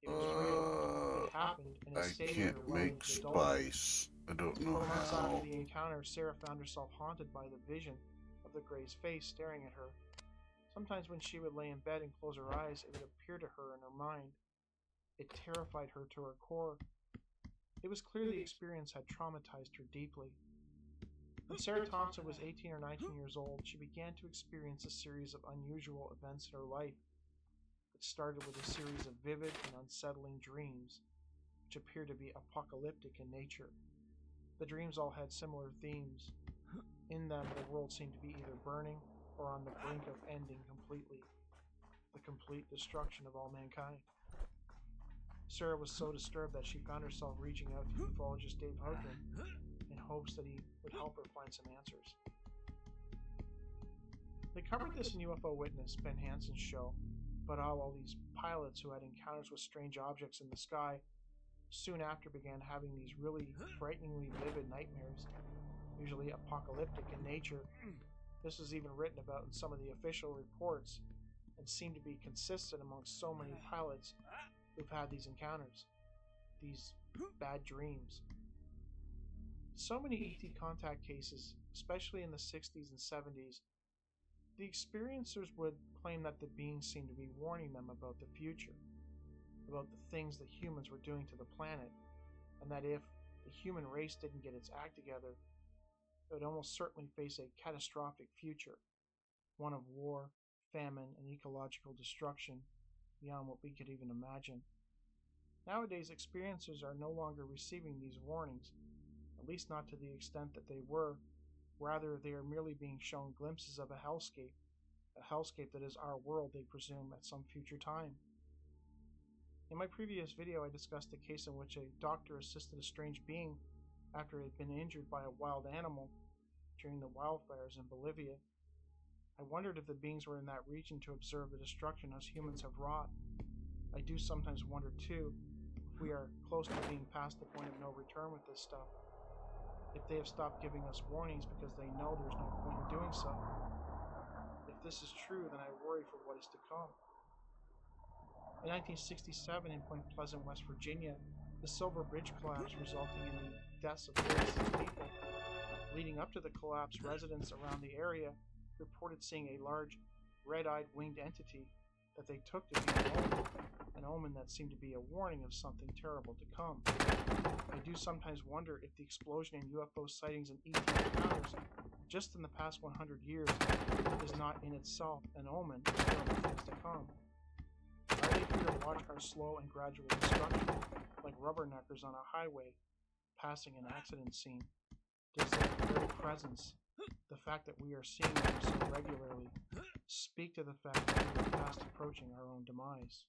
It was real. It happened, and it I stayed with can't her well make into adulthood. spice. I don't 4 know months how. after the encounter, Sarah found herself haunted by the vision of the Gray's face staring at her. Sometimes when she would lay in bed and close her eyes, it would appear to her in her mind. It terrified her to her core. It was clear the experience had traumatized her deeply. When Sarah Thompson was 18 or 19 years old, she began to experience a series of unusual events in her life. It started with a series of vivid and unsettling dreams, which appeared to be apocalyptic in nature. The dreams all had similar themes. In them, the world seemed to be either burning or on the brink of ending completely. The complete destruction of all mankind. Sarah was so disturbed that she found herself reaching out to ufologist Dave Hudrin in hopes that he would help her find some answers. They covered this in UFO Witness, Ben Hansen's show, but how all these pilots who had encounters with strange objects in the sky soon after began having these really frighteningly vivid nightmares, usually apocalyptic in nature. This was even written about in some of the official reports and seemed to be consistent amongst so many pilots who've had these encounters, these bad dreams. So many ET contact cases, especially in the 60s and 70s, the experiencers would claim that the beings seemed to be warning them about the future, about the things that humans were doing to the planet, and that if the human race didn't get its act together, it would almost certainly face a catastrophic future, one of war, famine, and ecological destruction beyond what we could even imagine. Nowadays, experiencers are no longer receiving these warnings, at least not to the extent that they were. Rather, they are merely being shown glimpses of a hellscape that is our world, they presume, at some future time. In my previous video, I discussed a case in which a doctor assisted a strange being after it had been injured by a wild animal during the wildfires in Bolivia. I wondered if the beings were in that region to observe the destruction us humans have wrought. I do sometimes wonder, too, if we are close to being past the point of no return with this stuff. If they have stopped giving us warnings because they know there's no point in doing so. If this is true, then I worry for what is to come. In 1967, in Point Pleasant, West Virginia, the Silver Bridge collapsed, resulting in the deaths of 36 people. Leading up to the collapse, residents around the area reported seeing a large, red-eyed winged entity that they took to be an omen that seemed to be a warning of something terrible to come. I do sometimes wonder if the explosion in UFO sightings and ET encounters just in the past 100 years is not in itself an omen of terrible things to come. Are they here to watch our slow and gradual destruction, like rubberneckers on a highway passing an accident scene? Does their very presence, the fact that we are seeing them so regularly, speak to the fact that we are fast approaching our own demise?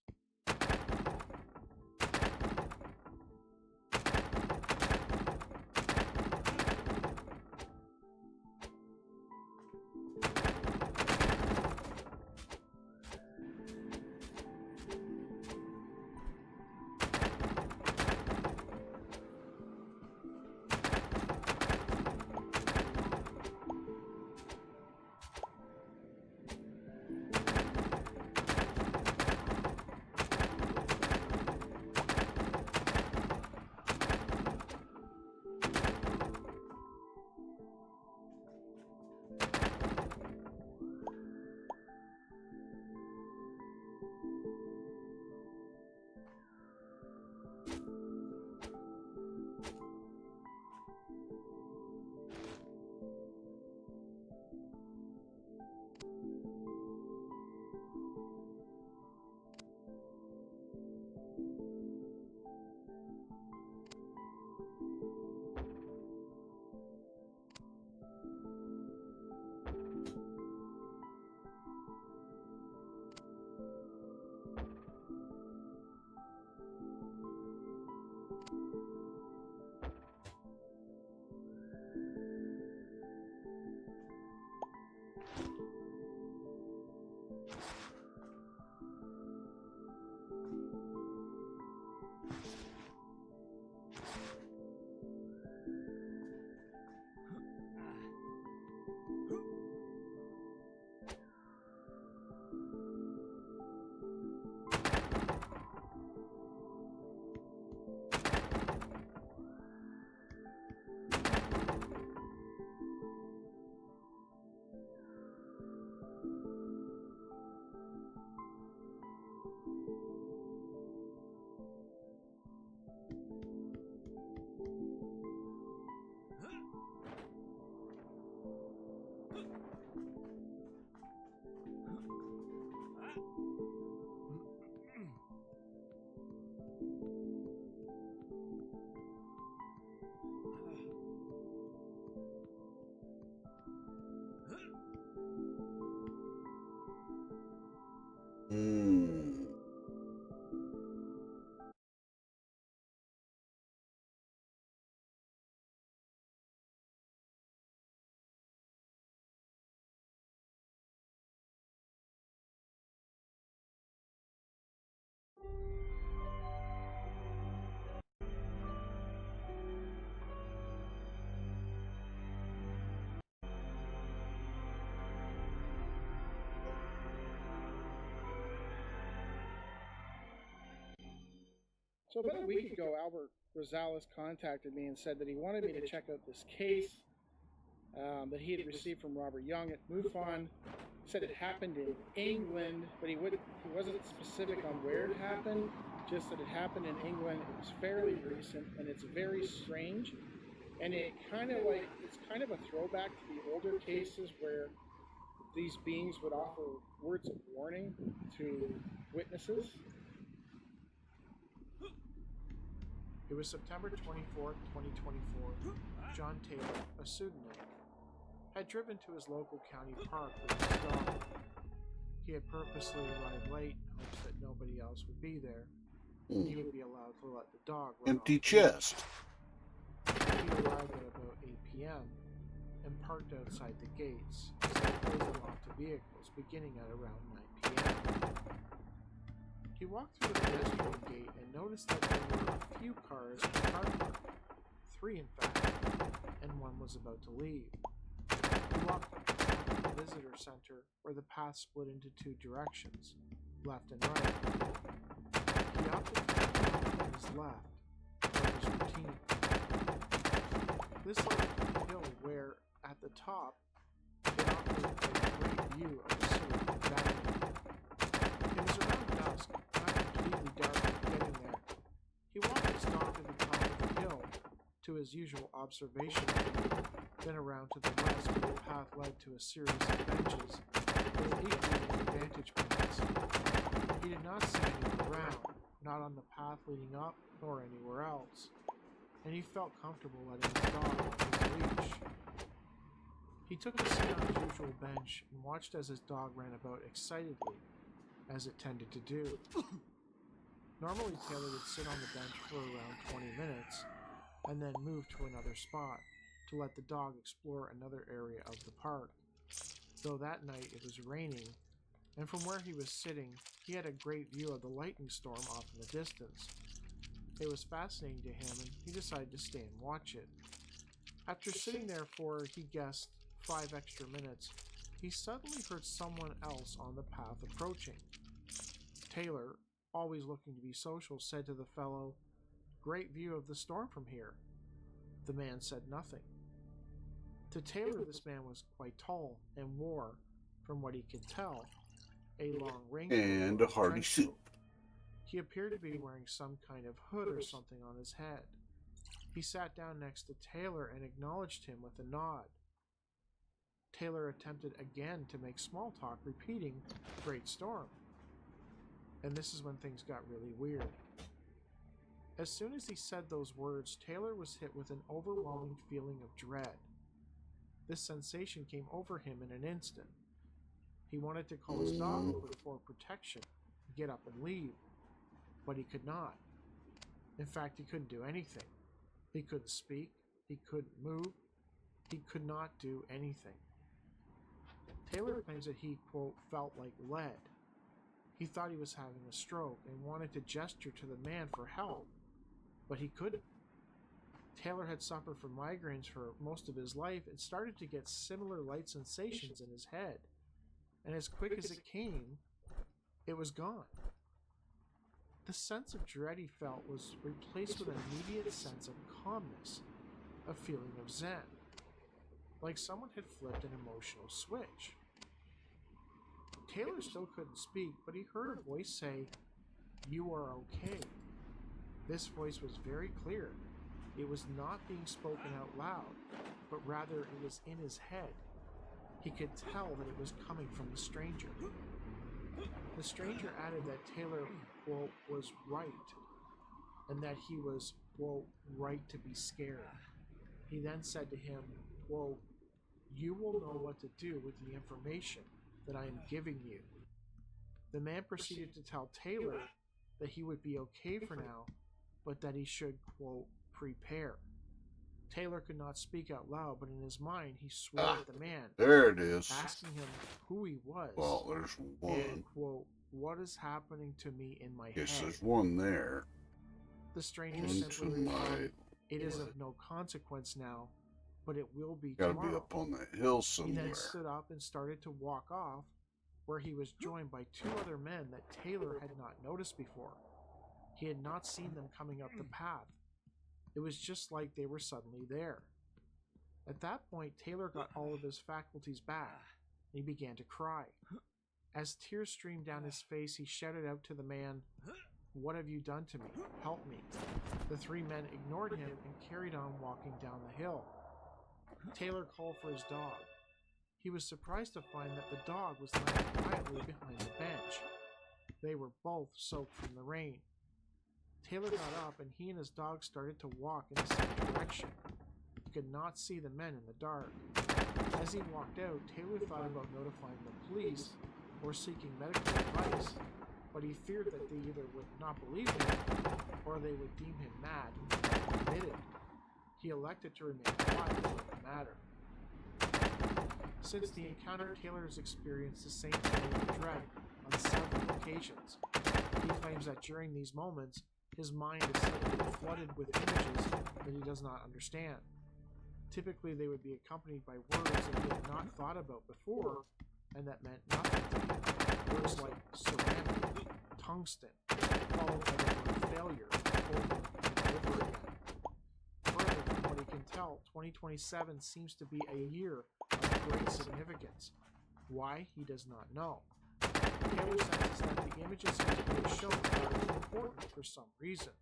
Hmm. So about a week ago, Albert Rosales contacted me and said that he wanted me to check out this case that he had received from Robert Young at MUFON. Said it happened in England, but he wasn't specific on where it happened, just that it happened in England. It was fairly recent, and it's very strange. And it's kind of a throwback to the older cases where these beings would offer words of warning to witnesses. It was September 24th, 2024. John Taylor, a pseudonym, had driven to his local county park with his dog. He had purposely arrived late in hopes that nobody else would be there, and he would be allowed to let the dog run Empty off. chest. He arrived at about 8 p.m. and parked outside the gates, as they closed them off to vehicles beginning at around 9 p.m. He walked through the pedestrian gate and noticed that there were a few cars in the car park, 3 in fact, and one was about to leave. He walked up to the visitor center where the path split into 2 directions, left and right. He opted for the path on his left, for his routine. This led to a hill where, at the top, it offered a great view of the Seward Valley. It was around dusk, not completely dark when getting there. He walked his dog to the top of the hill, to his usual observation area, then around to the west where the path led to a series of benches with equally many vantage points. He did not see anyone around, not on the path leading up nor anywhere else, and he felt comfortable letting his dog off his leash. He took a seat on his usual bench and watched as his dog ran about excitedly, as it tended to do. Normally Taylor would sit on the bench for around 20 minutes, and then move to another spot, to let the dog explore another area of the park. Though that night it was raining, and from where he was sitting, he had a great view of the lightning storm off in the distance. It was fascinating to him, and he decided to stay and watch it. After sitting there for, he guessed, 5 extra minutes, he suddenly heard someone else on the path approaching. Taylor, always looking to be social, said to the fellow, "Great view of the storm from here." The man said nothing. To Taylor, this man was quite tall and wore, from what he could tell, a long raincoat And or a hearty trench soup. coat. He appeared to be wearing some kind of hood or something on his head. He sat down next to Taylor and acknowledged him with a nod. Taylor attempted again to make small talk, repeating, "Great storm." And this is when things got really weird. As soon as he said those words, Taylor was hit with an overwhelming feeling of dread. This sensation came over him in an instant. He wanted to call his dog over for protection, get up and leave, but he could not. In fact, he couldn't do anything. He couldn't speak, he couldn't move, he could not do anything. Taylor claims that he, quote, felt like lead. He thought he was having a stroke and wanted to gesture to the man for help, but he couldn't. Taylor had suffered from migraines for most of his life and started to get similar light sensations in his head. And as quick as it came, it was gone. The sense of dread he felt was replaced with an immediate sense of calmness, a feeling of zen, like someone had flipped an emotional switch. Taylor still couldn't speak, but he heard a voice say, "You are okay." This voice was very clear. It was not being spoken out loud, but rather it was in his head. He could tell that it was coming from the stranger. The stranger added that Taylor, quote, was right, and that he was, quote, right to be scared. He then said to him, quote, "You will know what to do with the information that I am giving you." The man proceeded to tell Taylor that he would be okay for now, but that he should, quote, prepare. Taylor could not speak out loud, but in his mind he swore at the man. There it is. Asking him who he was. Well, there's one. And, quote, "What is happening to me in my Yes, head?" there's one there. The stranger Into simply my... replied, "It is of no consequence now, but it will be Gotta tomorrow." be up on that hill He somewhere. then stood up and started to walk off, where he was joined by two other men that Taylor had not noticed before. He had not seen them coming up the path. It was just like they were suddenly there. At that point, Taylor got all of his faculties back, and he began to cry. As tears streamed down his face, he shouted out to the man, "What have you done to me? Help me." The three men ignored him and carried on walking down the hill. Taylor called for his dog. He was surprised to find that the dog was lying quietly behind the bench. They were both soaked from the rain. Taylor got up and he and his dog started to walk in the same direction. He could not see the men in the dark. As he walked out, Taylor thought about notifying the police or seeking medical advice, but he feared that they either would not believe him or they would deem him mad and admitted. He elected to remain quiet about the matter. Since the encounter, Taylor has experienced the same feeling of dread on several occasions. He claims that during these moments, his mind is suddenly flooded with images that he does not understand. Typically, they would be accompanied by words that he had not thought about before and that meant nothing to him. Words like ceramic, tungsten, followed by the word failure over and over again. Further, from what he can tell, 2027 seems to be a year of great significance. Why, he does not know. Taylor senses that the images he is being shown are important for some reason.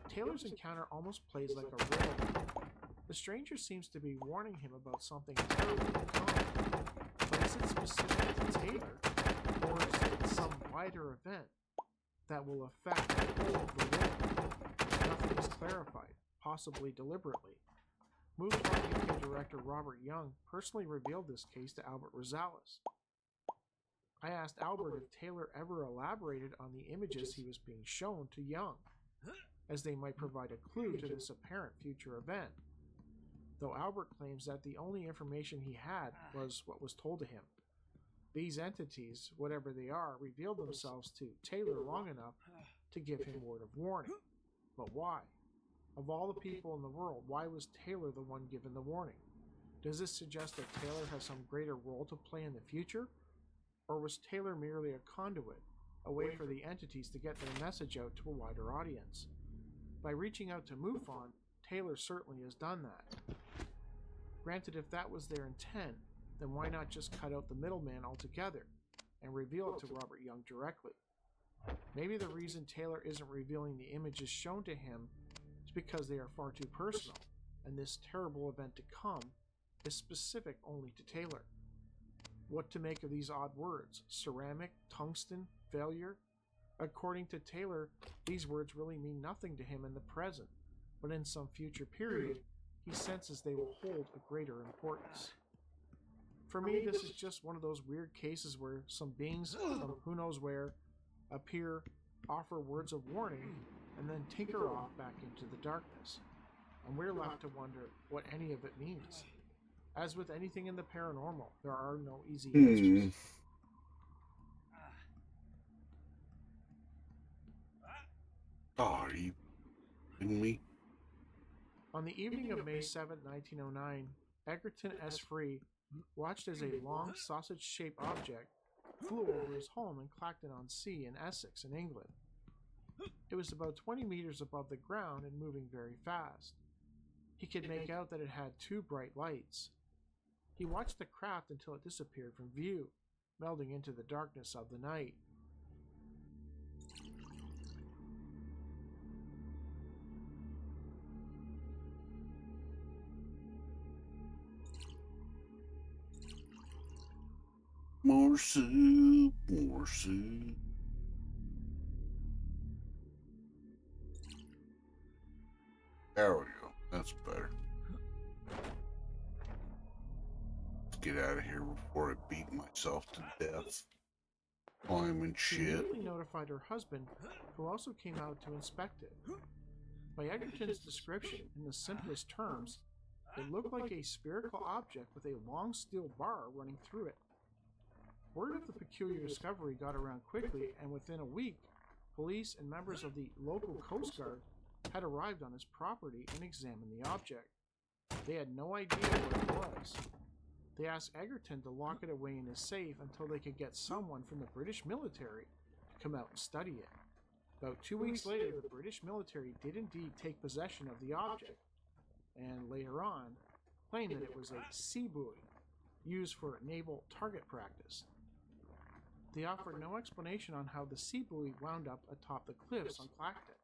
Taylor's encounter almost plays like a riddle. The stranger seems to be warning him about something terrible to come. But is it specific to Taylor, or is it some wider event that will affect the whole of the world? Nothing is clarified, possibly deliberately. MoveOn UK director Robert Young personally revealed this case to Albert Rosales. I asked Albert if Taylor ever elaborated on the images he was being shown to Young, as they might provide a clue to this apparent future event, though Albert claims that the only information he had was what was told to him. These entities, whatever they are, revealed themselves to Taylor long enough to give him word of warning. But why? Of all the people in the world, why was Taylor the one given the warning? Does this suggest that Taylor has some greater role to play in the future? Or was Taylor merely a conduit, a way for the entities to get their message out to a wider audience? By reaching out to MUFON, Taylor certainly has done that. Granted, if that was their intent, then why not just cut out the middleman altogether and reveal it to Robert Young directly? Maybe the reason Taylor isn't revealing the images shown to him is because they are far too personal, and this terrible event to come is specific only to Taylor. What to make of these odd words? Ceramic, tungsten, failure? According to Taylor, these words really mean nothing to him in the present, but in some future period, he senses they will hold a greater importance. For me, this is just one of those weird cases where some beings from who knows where appear, offer words of warning, and then tinker off back into the darkness. And we're left to wonder what any of it means. As with anything in the paranormal, there are no easy answers. Oh, are you kidding me? On the evening of May 7, 1909, Egerton S. Free watched as a long sausage-shaped object flew over his home in Clacton-on-Sea in Essex, in England. It was about 20 meters above the ground and moving very fast. He could make out that it had two bright lights. He watched the craft until it disappeared from view, melding into the darkness of the night. More soup, more soup. There we go. That's better. Let's get out of here before I beat myself to death. Climbing She shit. immediately notified her husband, who also came out to inspect it. By Egerton's description, in the simplest terms, it looked like a spherical object with a long steel bar running through it. Word of the peculiar discovery got around quickly, and within a week, police and members of the local Coast Guard had arrived on his property and examined the object. They had no idea what it was. They asked Egerton to lock it away in his safe until they could get someone from the British military to come out and study it. About 2 weeks later, the British military did indeed take possession of the object, and later on, claimed that it was a sea buoy used for naval target practice. They offered no explanation on how the sea buoy wound up atop the cliffs on Clacton.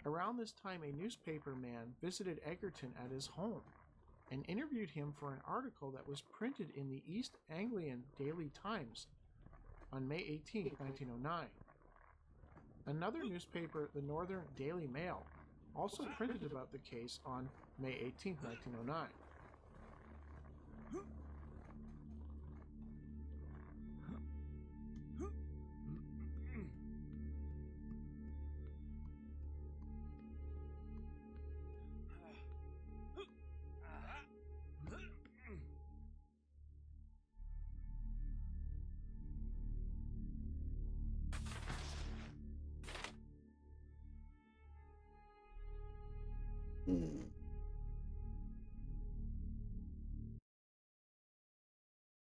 Around this time, a newspaper man visited Egerton at his home and interviewed him for an article that was printed in the East Anglian Daily Times on May 18, 1909. Another newspaper, the Northern Daily Mail, also printed about the case on May 18, 1909.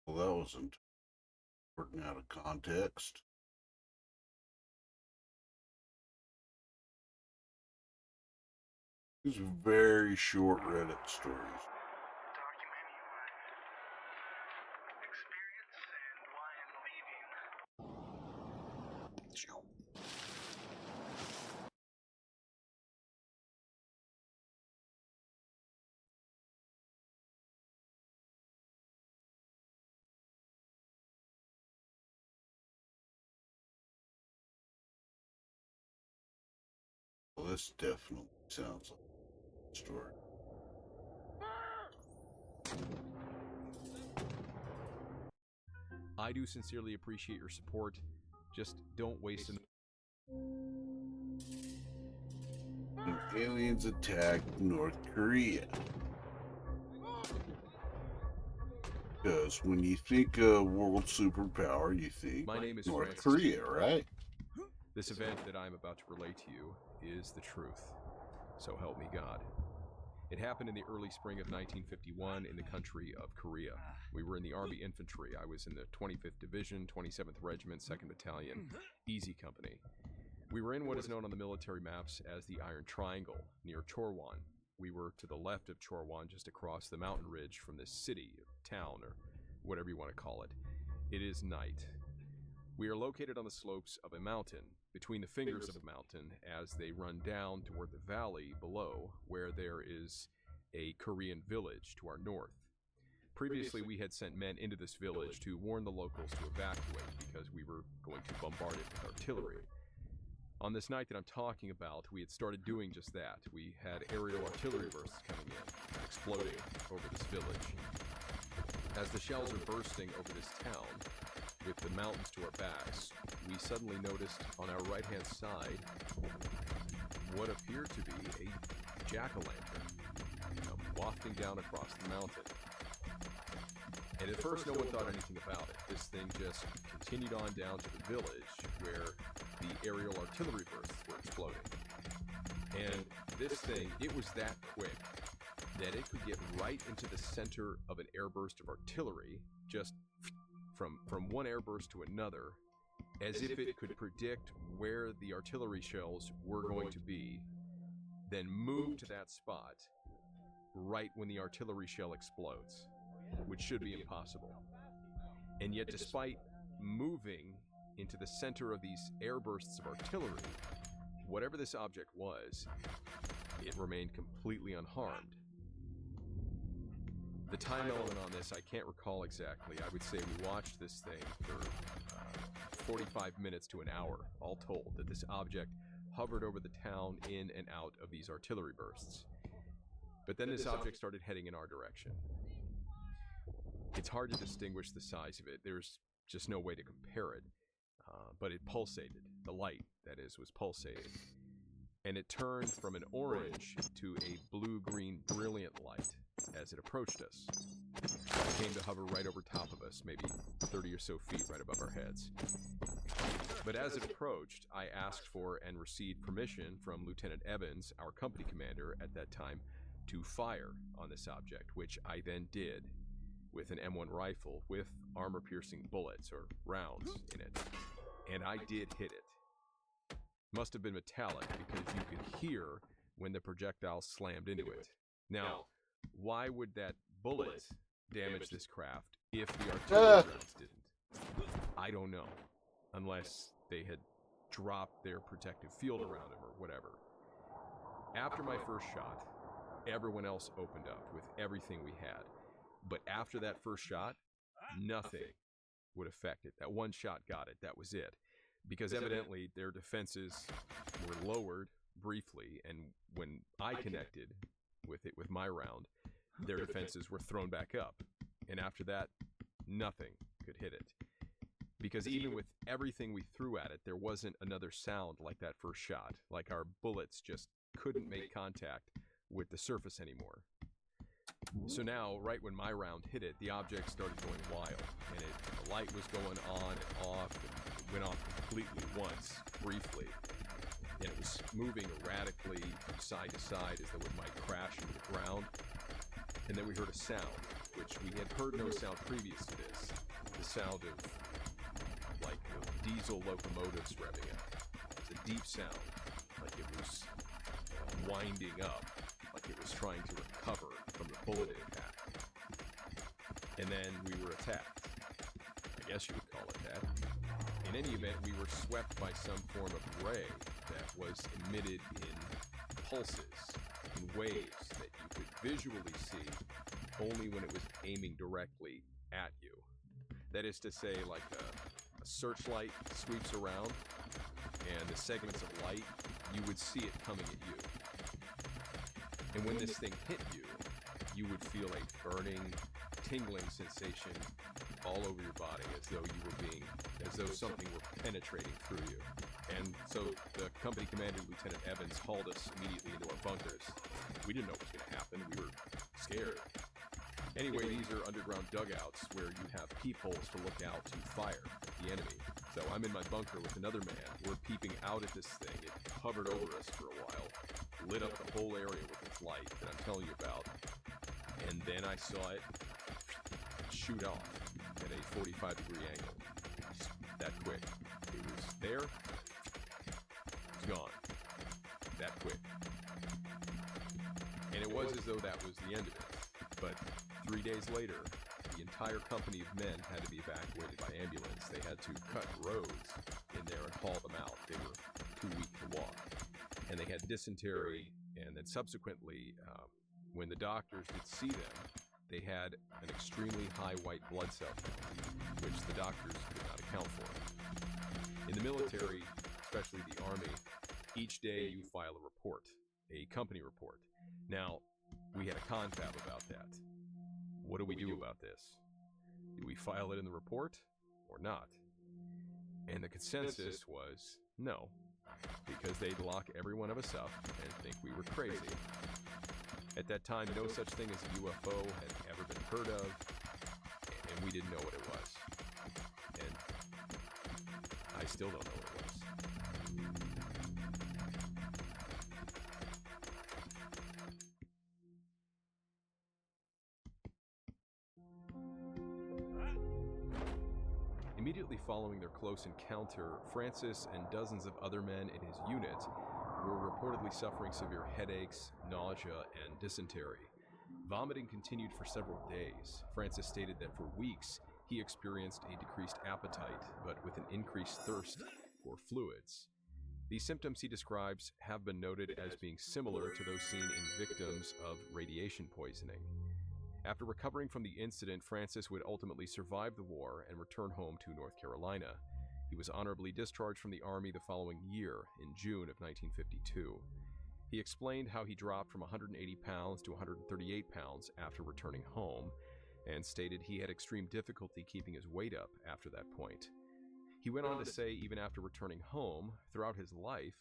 Well, that wasn't working out of context. These are very short Reddit stories. Well, this definitely sounds like a story. I do sincerely appreciate your support. Just don't waste an... When aliens attacked North Korea. Because when you think of world superpower, you think My name is North Francis Korea, Taylor. right? This event that I'm about to relate to you is the truth. So help me God. It happened in the early spring of 1951 in the country of Korea. We were in the Army Infantry. I was in the 25th Division, 27th Regiment, 2nd Battalion, Easy Company. We were in what is known on the military maps as the Iron Triangle, near Chorwan. We were to the left of Chorwan, just across the mountain ridge from this city, or town, or whatever you want to call it. It is night. We are located on the slopes of a mountain, between the fingers of the mountain, as they run down toward the valley below, where there is a Korean village to our north. Previously, we had sent men into this village to warn the locals to evacuate, because we were going to bombard it with artillery. On this night that I'm talking about, we had started doing just that. We had aerial artillery bursts coming in, exploding over this village. As the shells are bursting over this town, with the mountains to our backs, we suddenly noticed on our right-hand side what appeared to be a jack-o'-lantern. Now, wafting down across the mountain. And at first, no one thought anything about it. This thing just continued on down to the village where the aerial artillery bursts were exploding. And this thing, it was that quick that it could get right into the center of an airburst of artillery, just from one airburst to another, as if it could predict where the artillery shells were going to be, then move to that spot right when the artillery shell explodes, which should be impossible. And yet, despite moving into the center of these airbursts of artillery, whatever this object was, it remained completely unharmed. The time element on this, I can't recall exactly. I would say we watched this thing for 45 minutes to an hour, all told, that this object hovered over the town in and out of these artillery bursts. But then this object started heading in our direction. It's hard to distinguish the size of it. There's just no way to compare it. But it pulsated. The light, that is, was pulsating. And it turned from an orange to a blue-green brilliant light as it approached us. It came to hover right over top of us, maybe 30 or so feet right above our heads. But as it approached, I asked for and received permission from Lieutenant Evans, our company commander at that time, to fire on this object, which I then did with an M1 rifle with armor-piercing bullets, or rounds, in it. And I did hit it. Must have been metallic, because you could hear when the projectile slammed into it. Now, why would that bullet damage this craft if the artillery rounds didn't? I don't know, unless they had dropped their protective field around him or whatever. After my first shot, everyone else opened up with everything we had. But after that first shot, nothing would affect it. That one shot got it. That was it. Because evidently their defenses were lowered briefly, and when I connected with it with my round, their defenses were thrown back up. And after that, nothing could hit it. Because even with everything we threw at it, there wasn't another sound like that first shot. Like our bullets just couldn't make contact with the surface anymore. So now, right when my round hit it, the object started going wild, and the light was going on and off, and it went off completely once, briefly, and it was moving erratically from side to side as though it might crash into the ground. And then we heard a sound, which we had heard no sound previous to this, the sound of, like, diesel locomotives revving up. It was a deep sound, like it was winding up, like it was trying to recover from the bullet impact. And then we were attacked. I guess you would call it that. In any event, we were swept by some form of ray that was emitted in pulses, in waves that you could visually see only when it was aiming directly at you. That is to say, like a searchlight sweeps around, and the segments of light, you would see it coming at you. And when this thing hit you, you would feel a burning, tingling sensation all over your body, as though something were penetrating through you. And so the company commander, Lieutenant Evans, hauled us immediately into our bunkers. We didn't know what was going to happen. We were scared. Anyway, these are underground dugouts where you have peepholes to look out to fire at the enemy. So I'm in my bunker with another man. We're peeping out at this thing. It hovered over us for a while, lit up the whole area with its light that I'm telling you about. And then I saw it shoot off at a 45-degree angle. Just that quick. It was there, it was gone. That quick. And it was as though that was the end of it. But 3 days later, the entire company of men had to be evacuated by ambulance. They had to cut roads in there and haul them out. They were too weak to walk. And they had dysentery, and then subsequently, when the doctors did see them, they had an extremely high white blood cell count, which the doctors could not account for. In the military, especially the Army, each day you file a report, a company report. Now, we had a confab about that. What do we do about this? Do we file it in the report or not? And the consensus was no, because they'd lock every one of us up and think we were crazy. At that time, no such thing as a UFO had ever been heard of, and we didn't know what it was. And I still don't know what it was. Immediately following their close encounter, Francis and dozens of other men in his unit were reportedly suffering severe headaches, nausea, and dysentery. Vomiting continued for several days. Francis stated that for weeks he experienced a decreased appetite, but with an increased thirst for fluids. These symptoms he describes have been noted as being similar to those seen in victims of radiation poisoning. After recovering from the incident, Francis would ultimately survive the war and return home to North Carolina. He was honorably discharged from the Army the following year, in June of 1952. He explained how he dropped from 180 pounds to 138 pounds after returning home, and stated he had extreme difficulty keeping his weight up after that point. He went on to say even after returning home, throughout his life,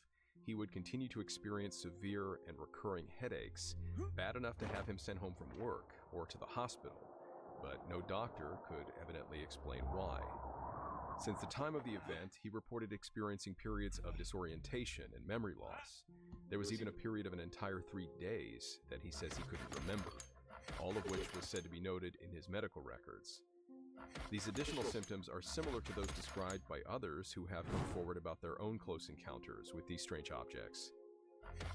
he would continue to experience severe and recurring headaches, bad enough to have him sent home from work or to the hospital, but no doctor could evidently explain why. Since the time of the event, he reported experiencing periods of disorientation and memory loss. There was even a period of an entire 3 days that he says he couldn't remember, all of which was said to be noted in his medical records. These additional symptoms are similar to those described by others who have come forward about their own close encounters with these strange objects.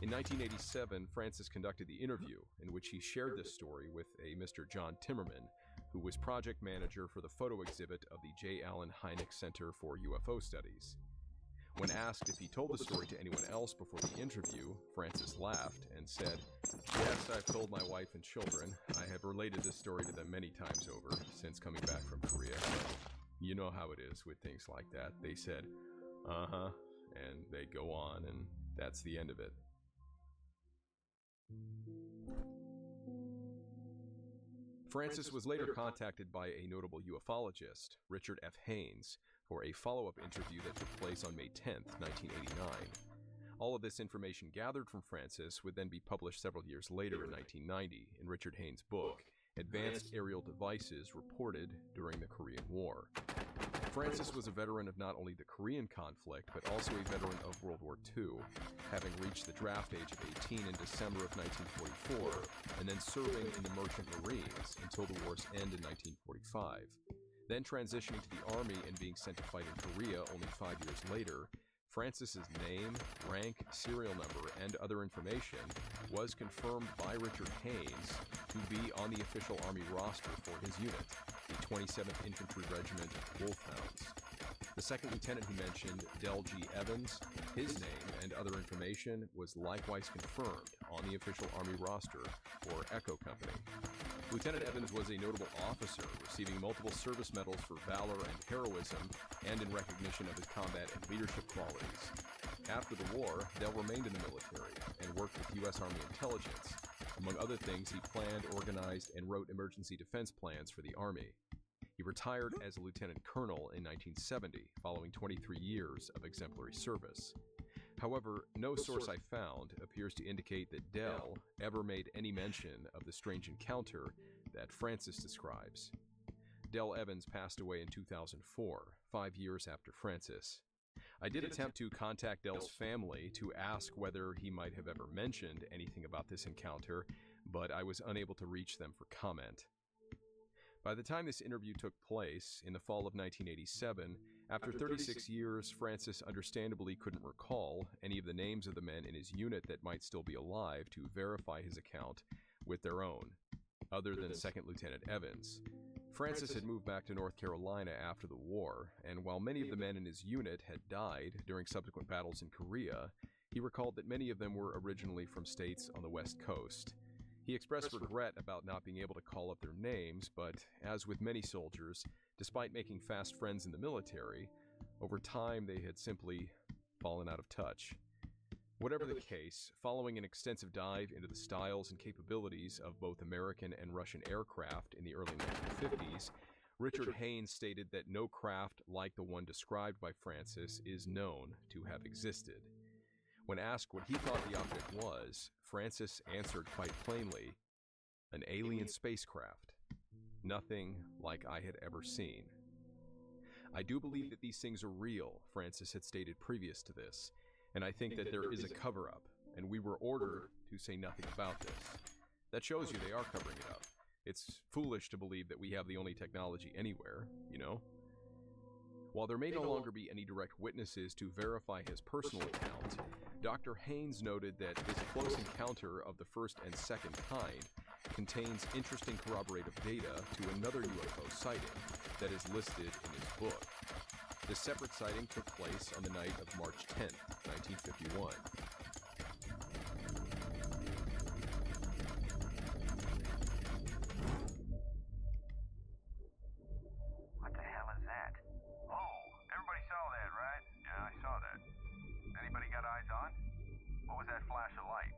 In 1987, Francis conducted the interview in which he shared this story with a Mr. John Timmerman, who was project manager for the photo exhibit of the J. Allen Hynek Center for UFO Studies. When asked if he told the story to anyone else before the interview, Francis laughed and said, "Yes, I've told my wife and children. I have related this story to them many times over since coming back from Korea. You know how it is with things like that." They said, "Uh-huh," and they go on, and that's the end of it. Francis was later contacted by a notable ufologist, Richard F. Haynes, for a follow-up interview that took place on May 10, 1989. All of this information gathered from Francis would then be published several years later in 1990 in Richard Haynes' book, Advanced Aerial Devices Reported During the Korean War. Francis was a veteran of not only the Korean conflict, but also a veteran of World War II, having reached the draft age of 18 in December of 1944, and then serving in the Merchant Marines until the war's end in 1945. Then transitioning to the Army and being sent to fight in Korea only 5 years later, Francis's name, rank, serial number, and other information was confirmed by Richard Haynes to be on the official Army roster for his unit, the 27th Infantry Regiment Wolfhounds. The second lieutenant he mentioned, Del G. Evans, his name and other information was likewise confirmed on the official Army roster for Echo Company. Lieutenant Evans was a notable officer, receiving multiple service medals for valor and heroism, and in recognition of his combat and leadership qualities. After the war, Del remained in the military and worked with U.S. Army intelligence. Among other things, he planned, organized, and wrote emergency defense plans for the Army. He retired as a lieutenant colonel in 1970, following 23 years of exemplary service. However, no source I found appears to indicate that Del ever made any mention of the strange encounter that Francis describes. Del Evans passed away in 2004, 5 years after Francis. I did attempt to contact Del's family to ask whether he might have ever mentioned anything about this encounter, but I was unable to reach them for comment. By the time this interview took place, in the fall of 1987, after 36 years, Francis understandably couldn't recall any of the names of the men in his unit that might still be alive to verify his account with their own, other than Second Lieutenant Evans. Francis had moved back to North Carolina after the war, and while many of the men in his unit had died during subsequent battles in Korea, he recalled that many of them were originally from states on the West Coast. He expressed regret about not being able to call up their names, but as with many soldiers, despite making fast friends in the military, over time they had simply fallen out of touch. Whatever the case, following an extensive dive into the styles and capabilities of both American and Russian aircraft in the early 1950s, Richard Haynes stated that no craft like the one described by Francis is known to have existed. When asked what he thought the object was, Francis answered quite plainly, "An alien spacecraft. Nothing like I had ever seen." "I do believe that these things are real," Francis had stated previous to this, "and I think that there is a cover-up, and we were ordered to say nothing about this." That shows you they are covering it up. It's foolish to believe that we have the only technology anywhere, you know? While there may no longer be any direct witnesses to verify his personal account, Dr. Haynes noted that this close encounter of the first and second kind contains interesting corroborative data to another UFO sighting that is listed in his book. This separate sighting took place on the night of March 10th, 1951. What the hell is that? Oh, everybody saw that, right? Yeah, I saw that. Anybody got eyes on? What was that flash of light?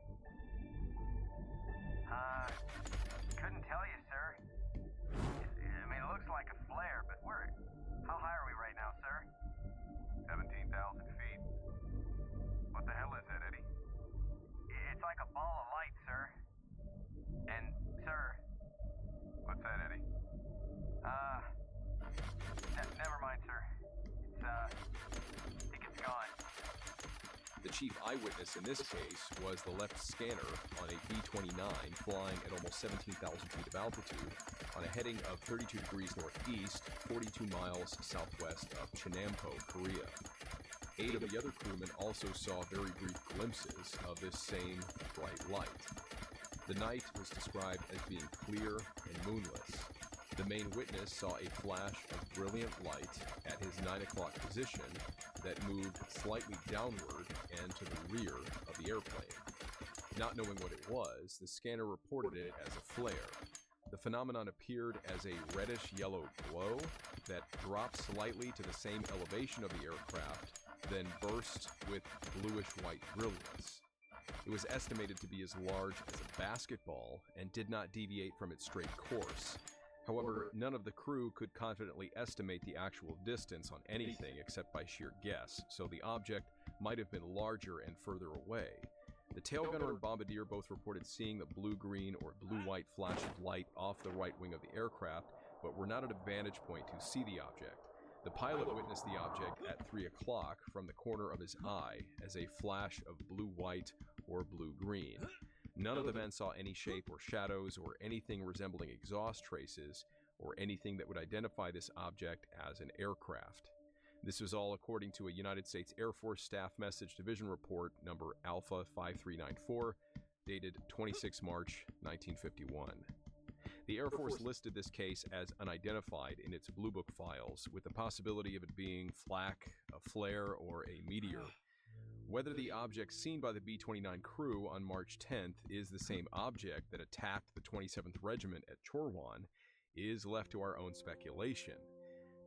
Couldn't tell you, sir. I mean, it looks like a flare, but how high are we right now, sir? 17,000 feet. What the hell is that, Eddie? It's like a ball of light, sir. And, sir... What's that, Eddie? Never mind, sir. I think it's gone. The chief eyewitness in this case was the left scanner on a B-29 flying at almost 17,000 feet of altitude on a heading of 32 degrees northeast, 42 miles southwest of Cheonampo, Korea. 8 of the other crewmen also saw very brief glimpses of this same bright light. The night was described as being clear and moonless. The main witness saw a flash of brilliant light at his 9 o'clock position that moved slightly downward and to the rear of the airplane. Not knowing what it was, the scanner reported it as a flare. The phenomenon appeared as a reddish-yellow glow that dropped slightly to the same elevation of the aircraft, then burst with bluish-white brilliance. It was estimated to be as large as a basketball and did not deviate from its straight course. However, none of the crew could confidently estimate the actual distance on anything except by sheer guess, so the object might have been larger and further away. The tail gunner and bombardier both reported seeing the blue-green or blue-white flash of light off the right wing of the aircraft, but were not at a vantage point to see the object. The pilot witnessed the object at 3 o'clock from the corner of his eye as a flash of blue-white or blue-green. None of the men saw any shape or shadows or anything resembling exhaust traces or anything that would identify this object as an aircraft. This was all according to a United States Air Force Staff Message Division report number Alpha 5394, dated 26 March 1951. The Air Force listed this case as unidentified in its Blue Book files, with the possibility of it being flak, a flare, or a meteor. Whether the object seen by the B-29 crew on March 10th is the same object that attacked the 27th Regiment at Chorwan is left to our own speculation.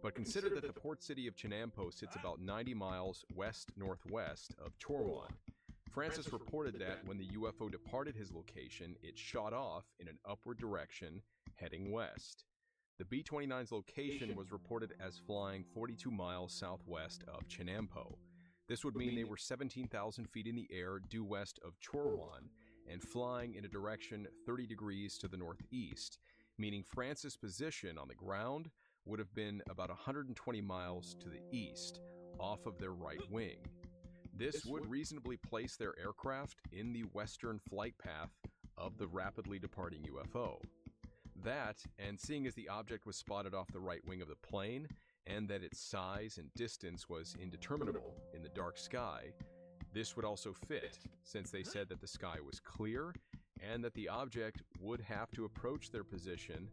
But consider that the port city of Cheonampo sits about 90 miles west-northwest of Chorwan. Francis reported that when the UFO departed his location, it shot off in an upward direction, heading west. The B-29's location was reported as flying 42 miles southwest of Cheonampo. This would mean they were 17,000 feet in the air due west of Chorwan and flying in a direction 30 degrees to the northeast, meaning Francis' position on the ground would have been about 120 miles to the east, off of their right wing. This would reasonably place their aircraft in the western flight path of the rapidly departing UFO. That, and seeing as the object was spotted off the right wing of the plane, and that its size and distance was indeterminable in the dark sky, this would also fit, since they said that the sky was clear and that the object would have to approach their position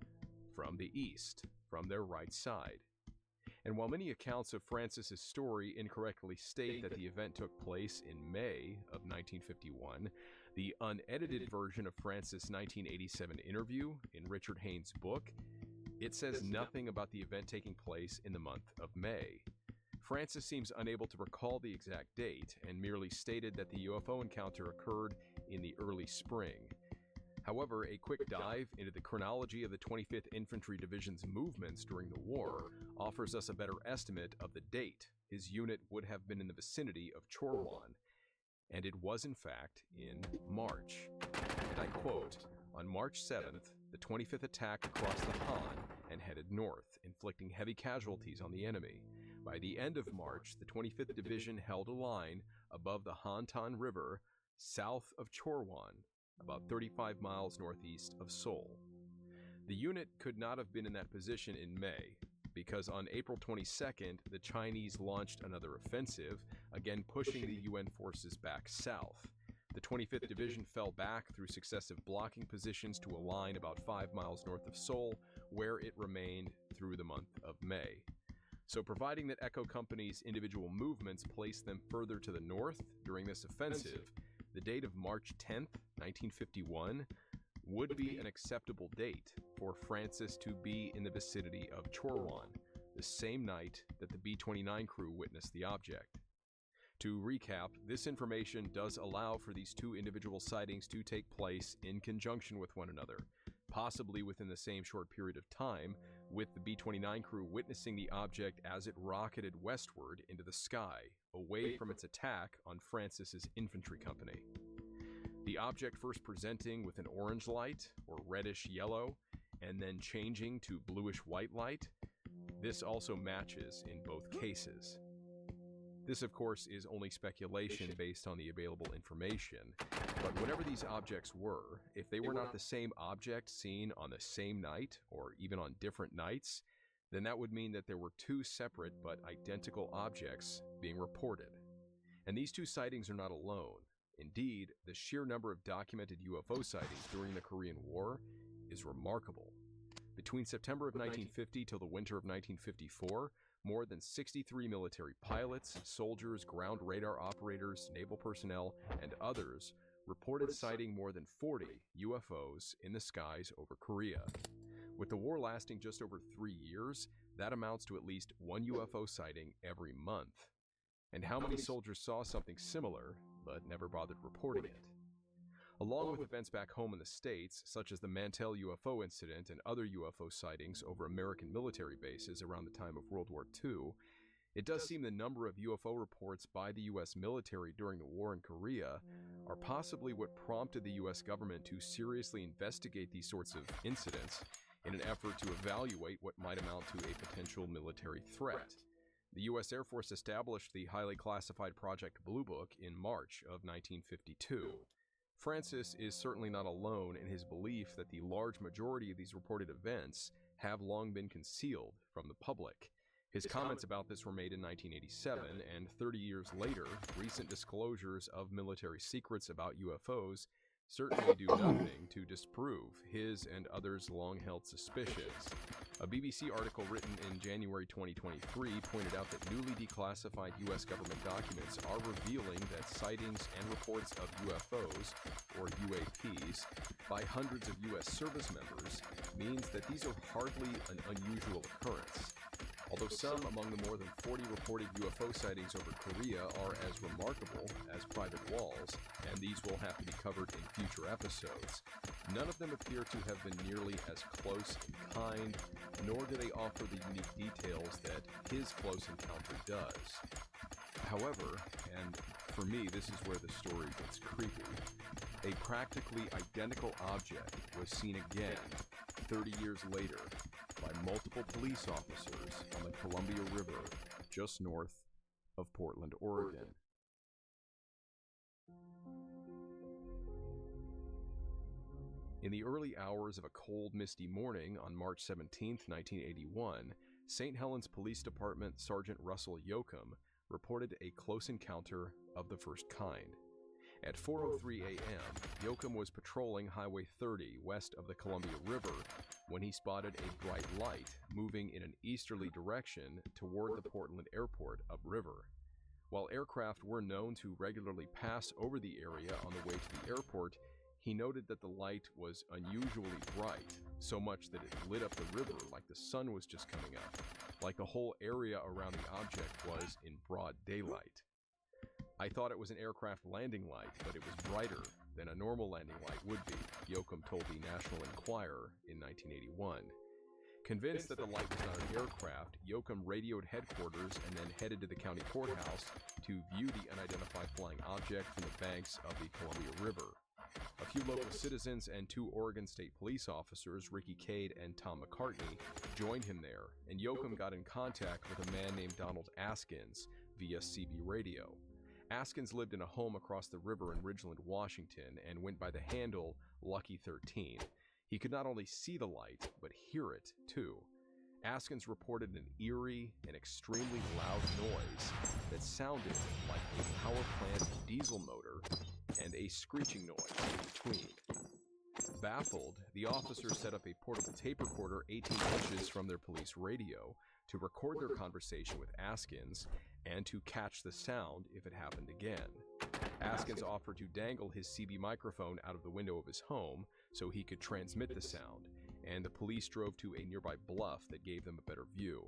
from the east, from their right side. And while many accounts of Francis' story incorrectly state that the event took place in May of 1951, the unedited version of Francis' 1987 interview in Richard Haynes' book, it says nothing about the event taking place in the month of May. Francis seems unable to recall the exact date and merely stated that the UFO encounter occurred in the early spring. However, a quick dive into the chronology of the 25th Infantry Division's movements during the war offers us a better estimate of the date his unit would have been in the vicinity of Chorwan. and it was in fact in March. And I quote, "On March 7th, the 25th attacked across the Han and headed north, inflicting heavy casualties on the enemy. By the end of March, the 25th Division held a line above the Hantan River, south of Chorwan, about 35 miles northeast of Seoul." The unit could not have been in that position in May, because on April 22nd, the Chinese launched another offensive, again pushing the UN forces back south. The 25th Division fell back through successive blocking positions to a line about 5 miles north of Seoul, where it remained through the month of May. So providing that Echo Company's individual movements placed them further to the north during this offensive, the date of March 10th, 1951, would be an acceptable date for Francis to be in the vicinity of Chorwan, the same night that the B-29 crew witnessed the object. To recap, this information does allow for these two individual sightings to take place in conjunction with one another, possibly within the same short period of time, with the B-29 crew witnessing the object as it rocketed westward into the sky, away from its attack on Francis's infantry company. The object first presenting with an orange light, or reddish yellow, and then changing to bluish white light. This also matches in both cases. This, of course, is only speculation based on the available information, but whatever these objects were, if they were not the same object seen on the same night, or even on different nights, then that would mean that there were two separate but identical objects being reported. And these two sightings are not alone. Indeed, the sheer number of documented UFO sightings during the Korean War is remarkable. Between September of 1950 till the winter of 1954, more than 63 military pilots, soldiers, ground radar operators, naval personnel, and others reported sighting more than 40 UFOs in the skies over Korea. With the war lasting just over 3 years, that amounts to at least one UFO sighting every month. And how many soldiers saw something similar, but never bothered reporting it? Along with events back home in the States, such as the Mantell UFO incident and other UFO sightings over American military bases around the time of World War II, it does seem the number of UFO reports by the U.S. military during the war in Korea are possibly what prompted the U.S. government to seriously investigate these sorts of incidents in an effort to evaluate what might amount to a potential military threat. The U.S. Air Force established the highly classified Project Blue Book in March of 1952. Francis is certainly not alone in his belief that the large majority of these reported events have long been concealed from the public. His comments about this were made in 1987, and 30 years later, recent disclosures of military secrets about UFOs certainly do nothing to disprove his and others' long-held suspicions. A BBC article written in January 2023 pointed out that newly declassified U.S. government documents are revealing that sightings and reports of UFOs, or UAPs, by hundreds of U.S. service members means that these are hardly an unusual occurrence. Although some among the more than 40 reported UFO sightings over Korea are as remarkable as private walls, and these will have to be covered in future episodes, none of them appear to have been nearly as close in kind, nor do they offer the unique details that his close encounter does. However, and for me this is where the story gets creepy, a practically identical object was seen again 30 years later by multiple police officers on the Columbia River just north of Portland, Oregon. In the early hours of a cold, misty morning on March 17, 1981, St. Helens Police Department Sergeant Russell Yoakum reported a close encounter of the first kind. At 4:03 a.m., Yoakum was patrolling Highway 30 west of the Columbia River when he spotted a bright light moving in an easterly direction toward the Portland Airport upriver. While aircraft were known to regularly pass over the area on the way to the airport, he noted that the light was unusually bright, so much that it lit up the river like the sun was just coming up, like the whole area around the object was in broad daylight. I thought it was an aircraft landing light, but it was brighter than a normal landing light would be, Yoakum told the National Enquirer in 1981. Convinced that the light was not an aircraft, Yoakum radioed headquarters and then headed to the county courthouse to view the unidentified flying object from the banks of the Columbia River. A few local citizens and 2 Oregon State police officers, Ricky Cade and Tom McCartney, joined him there, and Yoakum got in contact with a man named Donald Askins via CB radio. Askins lived in a home across the river in Ridgeland, Washington, and went by the handle Lucky 13. He could not only see the light, but hear it, too. Askins reported an eerie and extremely loud noise that sounded like a power plant diesel motor and a screeching noise in between. Baffled, the officers set up a portable tape recorder 18 inches from their police radio to record their conversation with Askins and to catch the sound if it happened again. Askins offered to dangle his CB microphone out of the window of his home so he could transmit the sound, and the police drove to a nearby bluff that gave them a better view.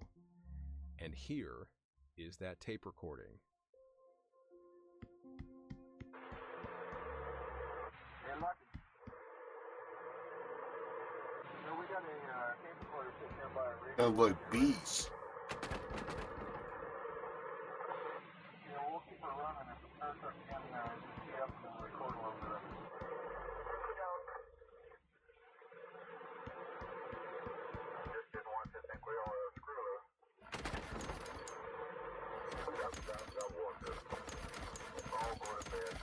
And here is that tape recording. Hey, Lucky. So we got a tape recorder sitting there by a radio. Sounds like bees. Yeah, we'll keep her running. If it starts up again, just get up and record a little bit of it. Just didn't want to think we all had a screw up. That water. All go to bed.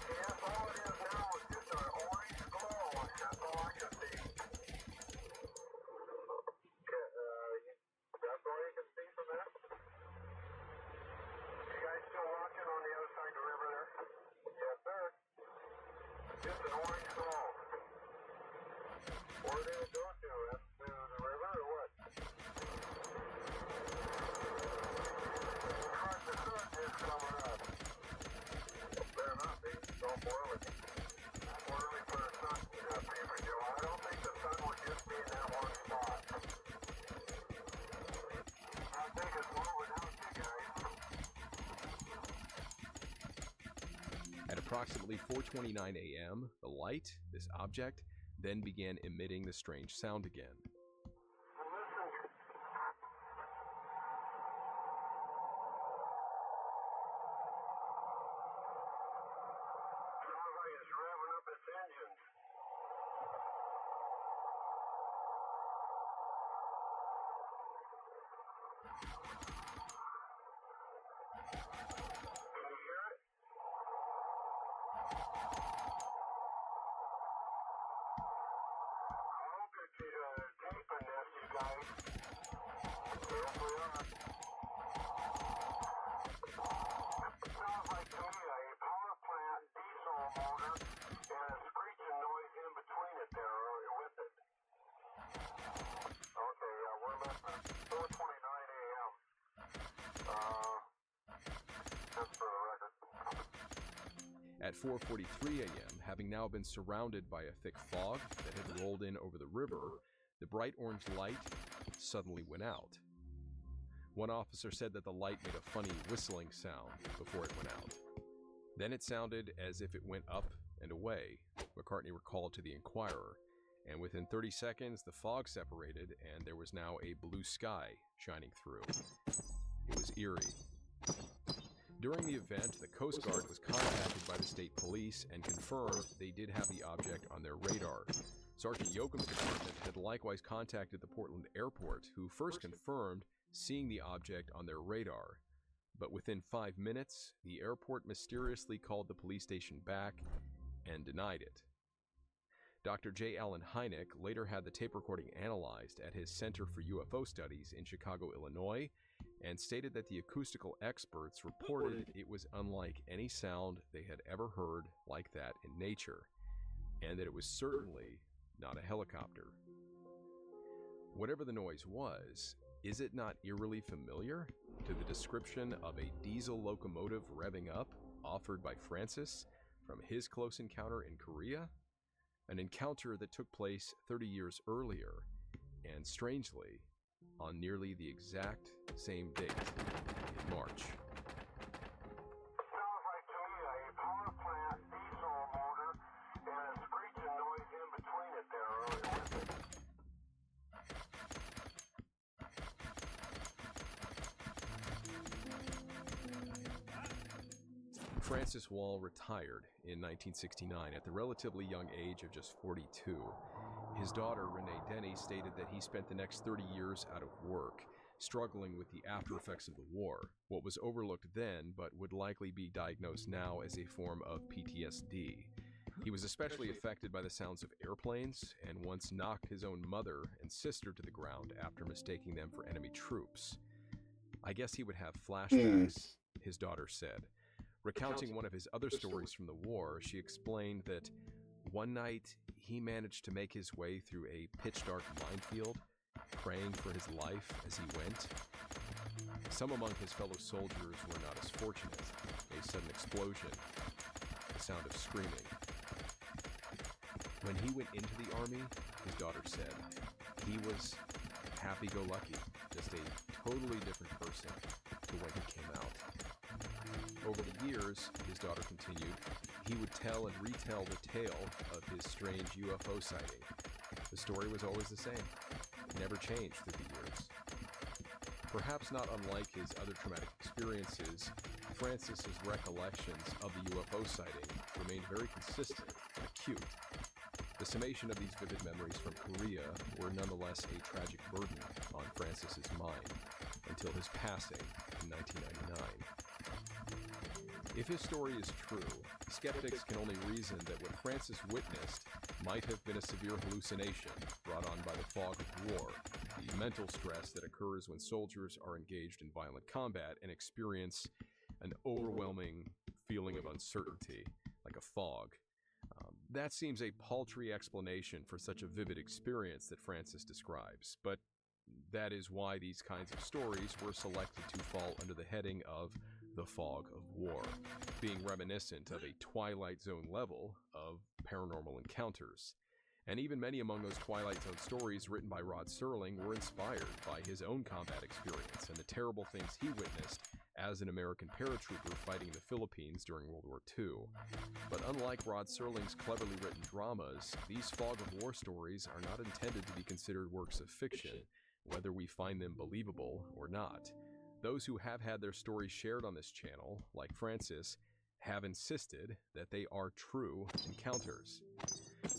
Yes, all it is now is just an orange glow. That's all I can see. That's all you can see from that? You guys still watching on the other side of the river there? Yes, sir. Just an orange glow. Where did it go to? To the river or what? Across the sun is coming up. Better not be. Don't boil it. Early for the sun fever, Joe. I don't think the sun would just be in that one spot. I think it's moving out, you guys. At approximately 4:29 a.m., the light, this object, then began emitting the strange sound again. Sounds like it's revving up its engines. Can you hear it? I hope it's taping this, you guys. Yes, we are. Sounds like to me a power plant diesel motor and a screeching noise in between it there, or with it. Okay, yeah, we're listening. 4:29 a.m. Just for the record. At 4:43 a.m., having now been surrounded by a thick fog that had rolled in over the river, the bright orange light suddenly went out. One officer said that the light made a funny whistling sound before it went out. Then it sounded as if it went up and away, McCartney recalled to the Inquirer, and within 30 seconds the fog separated and there was now a blue sky shining through. It was eerie. During the event, the Coast Guard was contacted by the state police and confirmed they did have the object on their radar. Sergeant Yoakum's department had likewise contacted the Portland Airport, who first confirmed seeing the object on their radar. But within 5 minutes, the airport mysteriously called the police station back and denied it. Dr. J. Allen Hynek later had the tape recording analyzed at his Center for UFO Studies in Chicago, Illinois, and stated that the acoustical experts reported it was unlike any sound they had ever heard like that in nature, and that it was certainly not a helicopter. Whatever the noise was, is it not eerily familiar to the description of a diesel locomotive revving up offered by Francis from his close encounter in Korea? An encounter that took place 30 years earlier, and strangely, on nearly the exact same date in March. Sounds like to me a power plant diesel motor and a screeching noise in Francis Wall retired in 1969 at the relatively young age of just 42. His daughter, Renee Denny, stated that he spent the next 30 years out of work, struggling with the after effects of the war, what was overlooked then but would likely be diagnosed now as a form of PTSD. He was especially affected by the sounds of airplanes and once knocked his own mother and sister to the ground after mistaking them for enemy troops. I guess he would have flashbacks, his daughter said. Recounting one of his other stories from the war, she explained that one night he managed to make his way through a pitch-dark minefield, praying for his life as he went. Some among his fellow soldiers were not as fortunate. A sudden explosion, the sound of screaming. When he went into the army, his daughter said, he was happy-go-lucky, just a totally different person to when he came out. Over the years, his daughter continued, he would tell and retell the tale of his strange UFO sighting. The story was always the same. It never changed through the years. Perhaps not unlike his other traumatic experiences, Francis's recollections of the UFO sighting remained very consistent and acute. The summation of these vivid memories from Korea were nonetheless a tragic burden on Francis's mind until his passing in 1999. If his story is true, skeptics can only reason that what Francis witnessed might have been a severe hallucination brought on by the fog of war, the mental stress that occurs when soldiers are engaged in violent combat and experience an overwhelming feeling of uncertainty, like a fog. That seems a paltry explanation for such a vivid experience that Francis describes, but that is why these kinds of stories were selected to fall under the heading of the fog of war, being reminiscent of a Twilight Zone level of paranormal encounters. And even many among those Twilight Zone stories written by Rod Serling were inspired by his own combat experience and the terrible things he witnessed as an American paratrooper fighting in the Philippines during World War II. But unlike Rod Serling's cleverly written dramas, these fog of war stories are not intended to be considered works of fiction, whether we find them believable or not. Those who have had their stories shared on this channel, like Francis, have insisted that they are true encounters.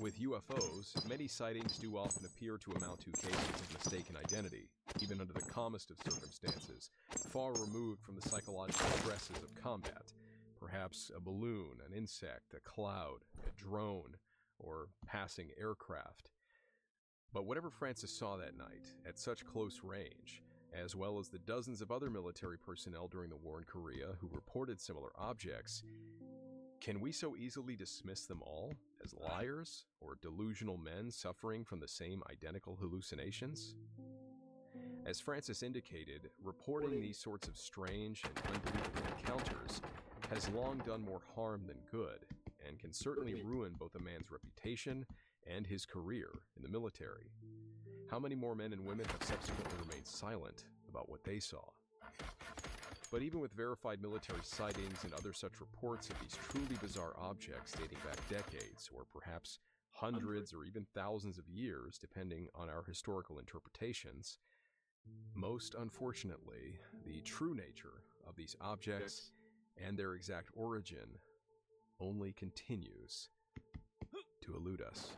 With UFOs, many sightings do often appear to amount to cases of mistaken identity, even under the calmest of circumstances, far removed from the psychological stresses of combat. Perhaps a balloon, an insect, a cloud, a drone, or passing aircraft. But whatever Francis saw that night, at such close range, as well as the dozens of other military personnel during the war in Korea who reported similar objects, can we so easily dismiss them all as liars or delusional men suffering from the same identical hallucinations? As Francis indicated, reporting these sorts of strange and unbelievable encounters has long done more harm than good, and can certainly ruin both a man's reputation and his career in the military. How many more men and women have subsequently remained silent about what they saw? But even with verified military sightings and other such reports of these truly bizarre objects dating back decades, or perhaps hundreds or even thousands of years, depending on our historical interpretations, most unfortunately, the true nature of these objects and their exact origin only continues to elude us.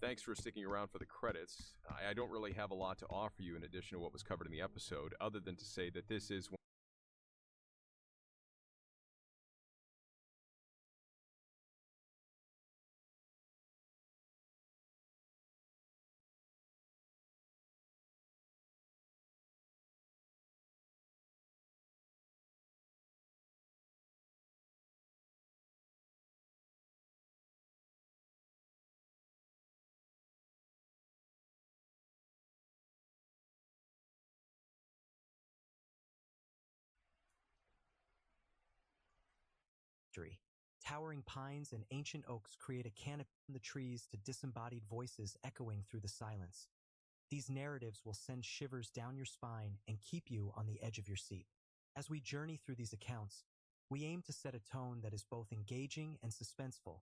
Thanks for sticking around for the credits. I don't really have a lot to offer you in addition to what was covered in the episode, other than to say that this is one Towering pines and ancient oaks create a canopy in the trees to disembodied voices echoing through the silence. These narratives will send shivers down your spine and keep you on the edge of your seat. As we journey through these accounts, we aim to set a tone that is both engaging and suspenseful,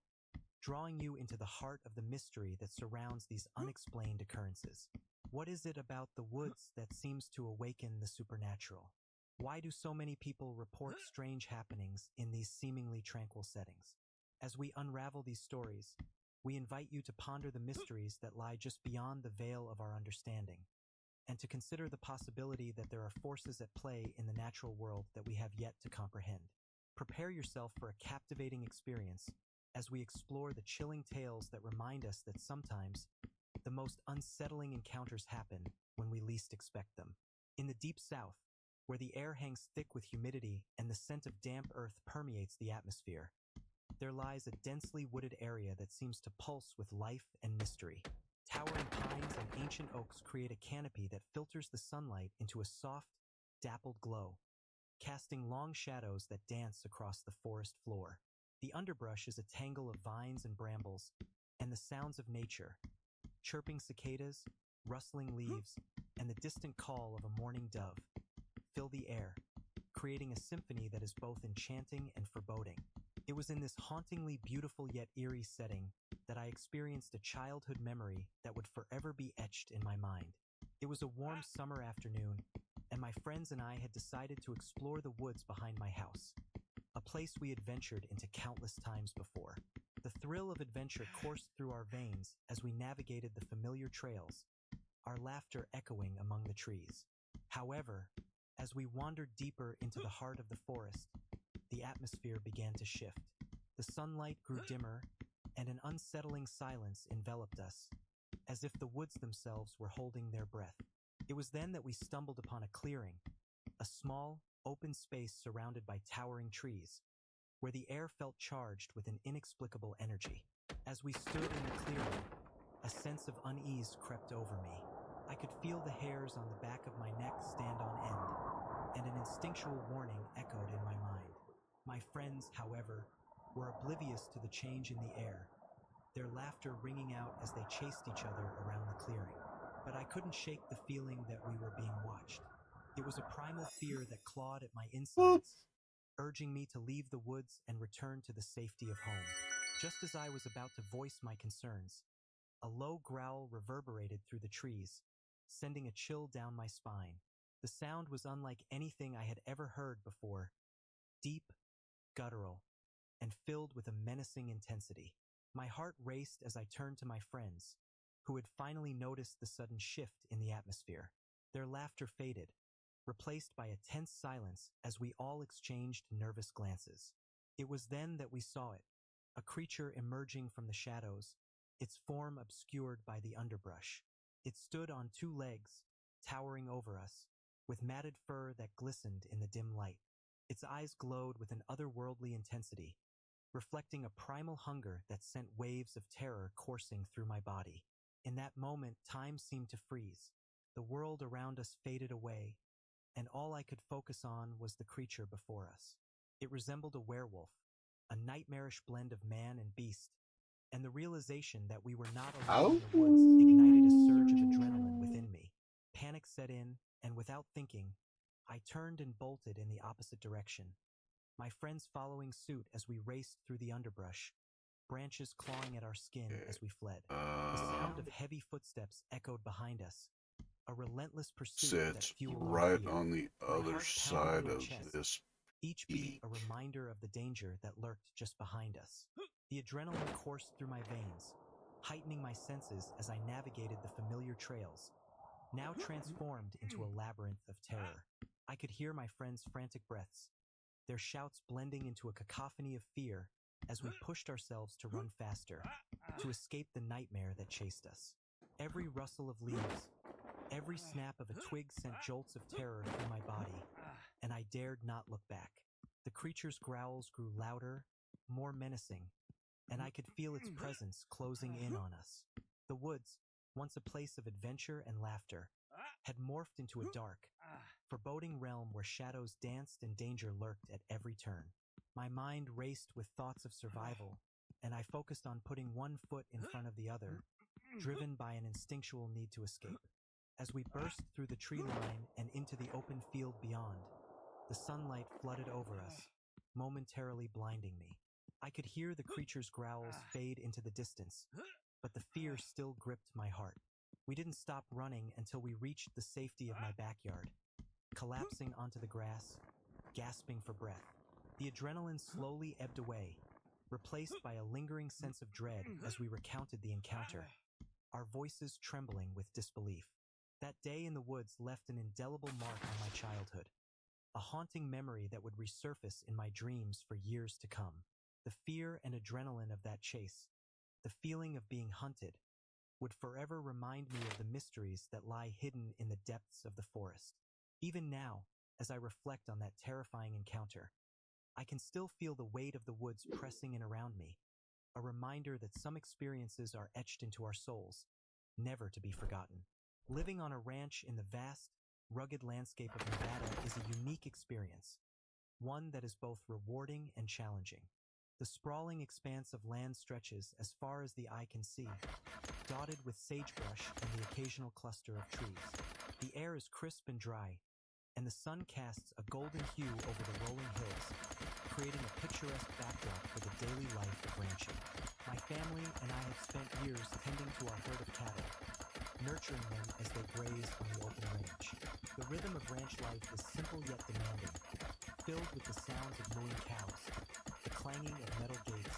drawing you into the heart of the mystery that surrounds these unexplained occurrences. What is it about the woods that seems to awaken the supernatural? Why do so many people report strange happenings in these seemingly tranquil settings? As we unravel these stories, we invite you to ponder the mysteries that lie just beyond the veil of our understanding, and to consider the possibility that there are forces at play in the natural world that we have yet to comprehend. Prepare yourself for a captivating experience as we explore the chilling tales that remind us that sometimes the most unsettling encounters happen when we least expect them. In the deep south, where the air hangs thick with humidity and the scent of damp earth permeates the atmosphere, there lies a densely wooded area that seems to pulse with life and mystery. Towering pines and ancient oaks create a canopy that filters the sunlight into a soft, dappled glow, casting long shadows that dance across the forest floor. The underbrush is a tangle of vines and brambles, and the sounds of nature, chirping cicadas, rustling leaves, and the distant call of a mourning dove, fill the air, creating a symphony that is both enchanting and foreboding. It was in this hauntingly beautiful yet eerie setting that I experienced a childhood memory that would forever be etched in my mind. It was a warm summer afternoon, and my friends and I had decided to explore the woods behind my house, a place we had ventured into countless times before. The thrill of adventure coursed through our veins as we navigated the familiar trails, our laughter echoing among the trees. However, as we wandered deeper into the heart of the forest, the atmosphere began to shift. The sunlight grew dimmer, and an unsettling silence enveloped us, as if the woods themselves were holding their breath. It was then that we stumbled upon a clearing, a small, open space surrounded by towering trees, where the air felt charged with an inexplicable energy. As we stood in the clearing, a sense of unease crept over me. I could feel the hairs on the back of my neck stand on end, and an instinctual warning echoed in my mind. My friends, however, were oblivious to the change in the air, their laughter ringing out as they chased each other around the clearing. But I couldn't shake the feeling that we were being watched. It was a primal fear that clawed at my insides, urging me to leave the woods and return to the safety of home. Just as I was about to voice my concerns, a low growl reverberated through the trees, sending a chill down my spine. The sound was unlike anything I had ever heard before, deep, guttural, and filled with a menacing intensity. My heart raced as I turned to my friends, who had finally noticed the sudden shift in the atmosphere. Their laughter faded, replaced by a tense silence as we all exchanged nervous glances. It was then that we saw it, a creature emerging from the shadows, its form obscured by the underbrush. It stood on two legs, towering over us, with matted fur that glistened in the dim light. Its eyes glowed with an otherworldly intensity, reflecting a primal hunger that sent waves of terror coursing through my body. In that moment, time seemed to freeze. The world around us faded away, and all I could focus on was the creature before us. It resembled a werewolf, a nightmarish blend of man and beast, and the realization that we were not alone in the woods ignited a surge of adrenaline within me. Panic set in, and without thinking, I turned and bolted in the opposite direction, my friends following suit as we raced through the underbrush, branches clawing at our skin as we fled. The sound of heavy footsteps echoed behind us, a relentless pursuit that Sits fueled our right fear. on the My other heart side pounded my of chest, this each beat a reminder of the danger that lurked just behind us. The adrenaline coursed through my veins, heightening my senses as I navigated the familiar trails, now transformed into a labyrinth of terror. I could hear my friends' frantic breaths, their shouts blending into a cacophony of fear as we pushed ourselves to run faster, to escape the nightmare that chased us. Every rustle of leaves, every snap of a twig sent jolts of terror through my body, and I dared not look back. The creature's growls grew louder, more menacing, and I could feel its presence closing in on us. The woods, once a place of adventure and laughter, had morphed into a dark, foreboding realm where shadows danced and danger lurked at every turn. My mind raced with thoughts of survival, and I focused on putting one foot in front of the other, driven by an instinctual need to escape. As we burst through the tree line and into the open field beyond, the sunlight flooded over us, momentarily blinding me. I could hear the creature's growls fade into the distance, but the fear still gripped my heart. We didn't stop running until we reached the safety of my backyard. Collapsing onto the grass, gasping for breath, the adrenaline slowly ebbed away, replaced by a lingering sense of dread as we recounted the encounter, our voices trembling with disbelief. That day in the woods left an indelible mark on my childhood, a haunting memory that would resurface in my dreams for years to come. The fear and adrenaline of that chase, the feeling of being hunted, would forever remind me of the mysteries that lie hidden in the depths of the forest. Even now, as I reflect on that terrifying encounter, I can still feel the weight of the woods pressing in around me, a reminder that some experiences are etched into our souls, never to be forgotten. Living on a ranch in the vast, rugged landscape of Nevada is a unique experience, one that is both rewarding and challenging. The sprawling expanse of land stretches as far as the eye can see, dotted with sagebrush and the occasional cluster of trees. The air is crisp and dry, and the sun casts a golden hue over the rolling hills, creating a picturesque backdrop for the daily life of ranching. My family and I have spent years tending to our herd of cattle, nurturing them as they graze on the open range. The rhythm of ranch life is simple yet demanding, filled with the sounds of mooing cows, the clanging of metal gates,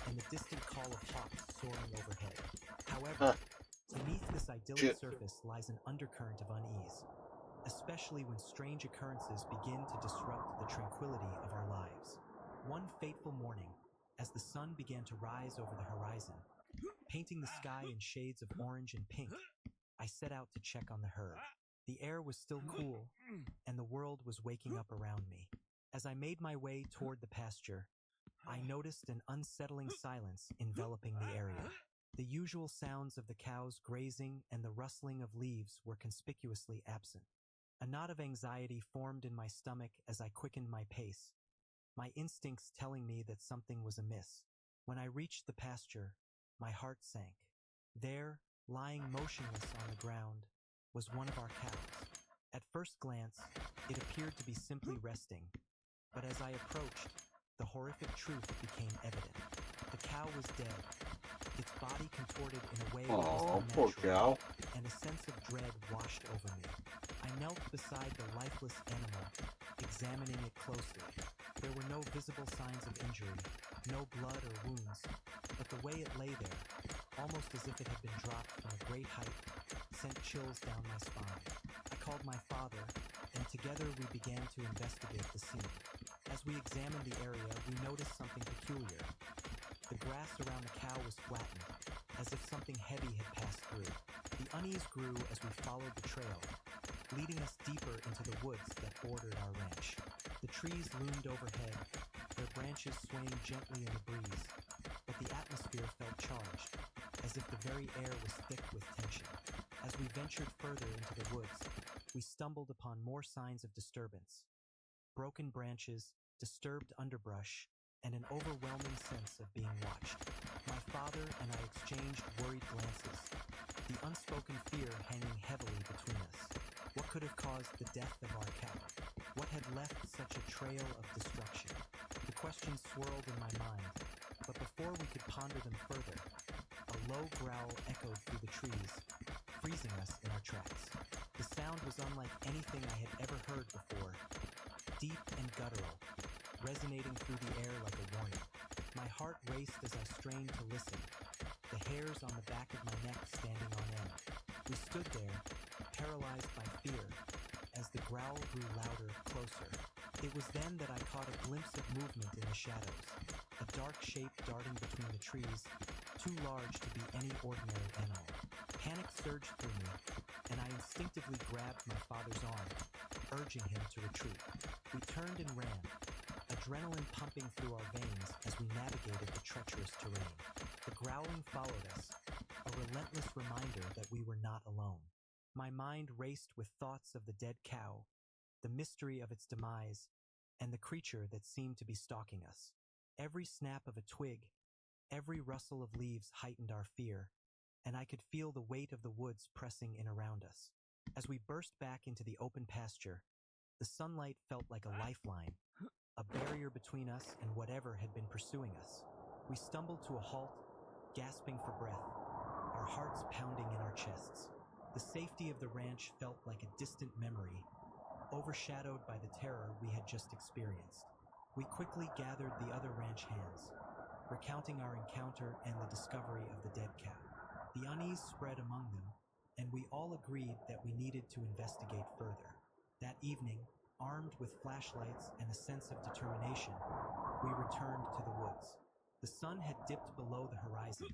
and the distant call of hawks soaring overhead. However, beneath this idyllic surface lies an undercurrent of unease, especially when strange occurrences begin to disrupt the tranquility of our lives. One fateful morning, as the sun began to rise over the horizon, painting the sky in shades of orange and pink, I set out to check on the herd. The air was still cool, and the world was waking up around me. As I made my way toward the pasture, I noticed an unsettling silence enveloping the area. The usual sounds of the cows grazing and the rustling of leaves were conspicuously absent. A knot of anxiety formed in my stomach as I quickened my pace, my instincts telling me that something was amiss. When I reached the pasture, my heart sank. There, lying motionless on the ground, was one of our cows. At first glance, it appeared to be simply resting, but as I approached, the horrific truth became evident. The cow was dead, its body contorted in a way that was unnatural, poor cow. and a sense of dread washed over me. I knelt beside the lifeless animal, examining it closely. There were no visible signs of injury, no blood or wounds, but the way it lay there, almost as if it had been dropped from a great height, sent chills down my spine. I called my father, and together we began to investigate the scene. As we examined the area, we noticed something peculiar. The grass around the cow was flattened, as if something heavy had passed through. The unease grew as we followed the trail, leading us deeper into the woods that bordered our ranch. The trees loomed overhead, their branches swaying gently in the breeze, but the atmosphere felt charged, as if the very air was thick with tension. As we ventured further into the woods, we stumbled upon more signs of disturbance. Broken branches, disturbed underbrush, and an overwhelming sense of being watched. My father and I exchanged worried glances, the unspoken fear hanging heavily between us. What could have caused the death of our cow? What had left such a trail of destruction? The questions swirled in my mind, but before we could ponder them further, a low growl echoed through the trees, freezing us in our tracks. The sound was unlike anything I had ever heard before, deep and guttural, resonating through the air like a warning. My heart raced as I strained to listen, the hairs on the back of my neck standing on end. We stood there, paralyzed by fear, as the growl grew louder, closer. It was then that I caught a glimpse of movement in the shadows, a dark shape darting between the trees, too large to be any ordinary animal. Panic surged through me, and I instinctively grabbed my father's arm, urging him to retreat. We turned and ran, adrenaline pumping through our veins as we navigated the treacherous terrain. The growling followed us, a relentless reminder that we were not alone. My mind raced with thoughts of the dead cow, the mystery of its demise, and the creature that seemed to be stalking us. Every snap of a twig, every rustle of leaves heightened our fear, and I could feel the weight of the woods pressing in around us. As we burst back into the open pasture, the sunlight felt like a lifeline, a barrier between us and whatever had been pursuing us. We stumbled to a halt, gasping for breath, our hearts pounding in our chests. The safety of the ranch felt like a distant memory, overshadowed by the terror we had just experienced. We quickly gathered the other ranch hands, recounting our encounter and the discovery of the dead cow. The unease spread among them, and we all agreed that we needed to investigate further. That evening, armed with flashlights and a sense of determination, we returned to the woods. The sun had dipped below the horizon,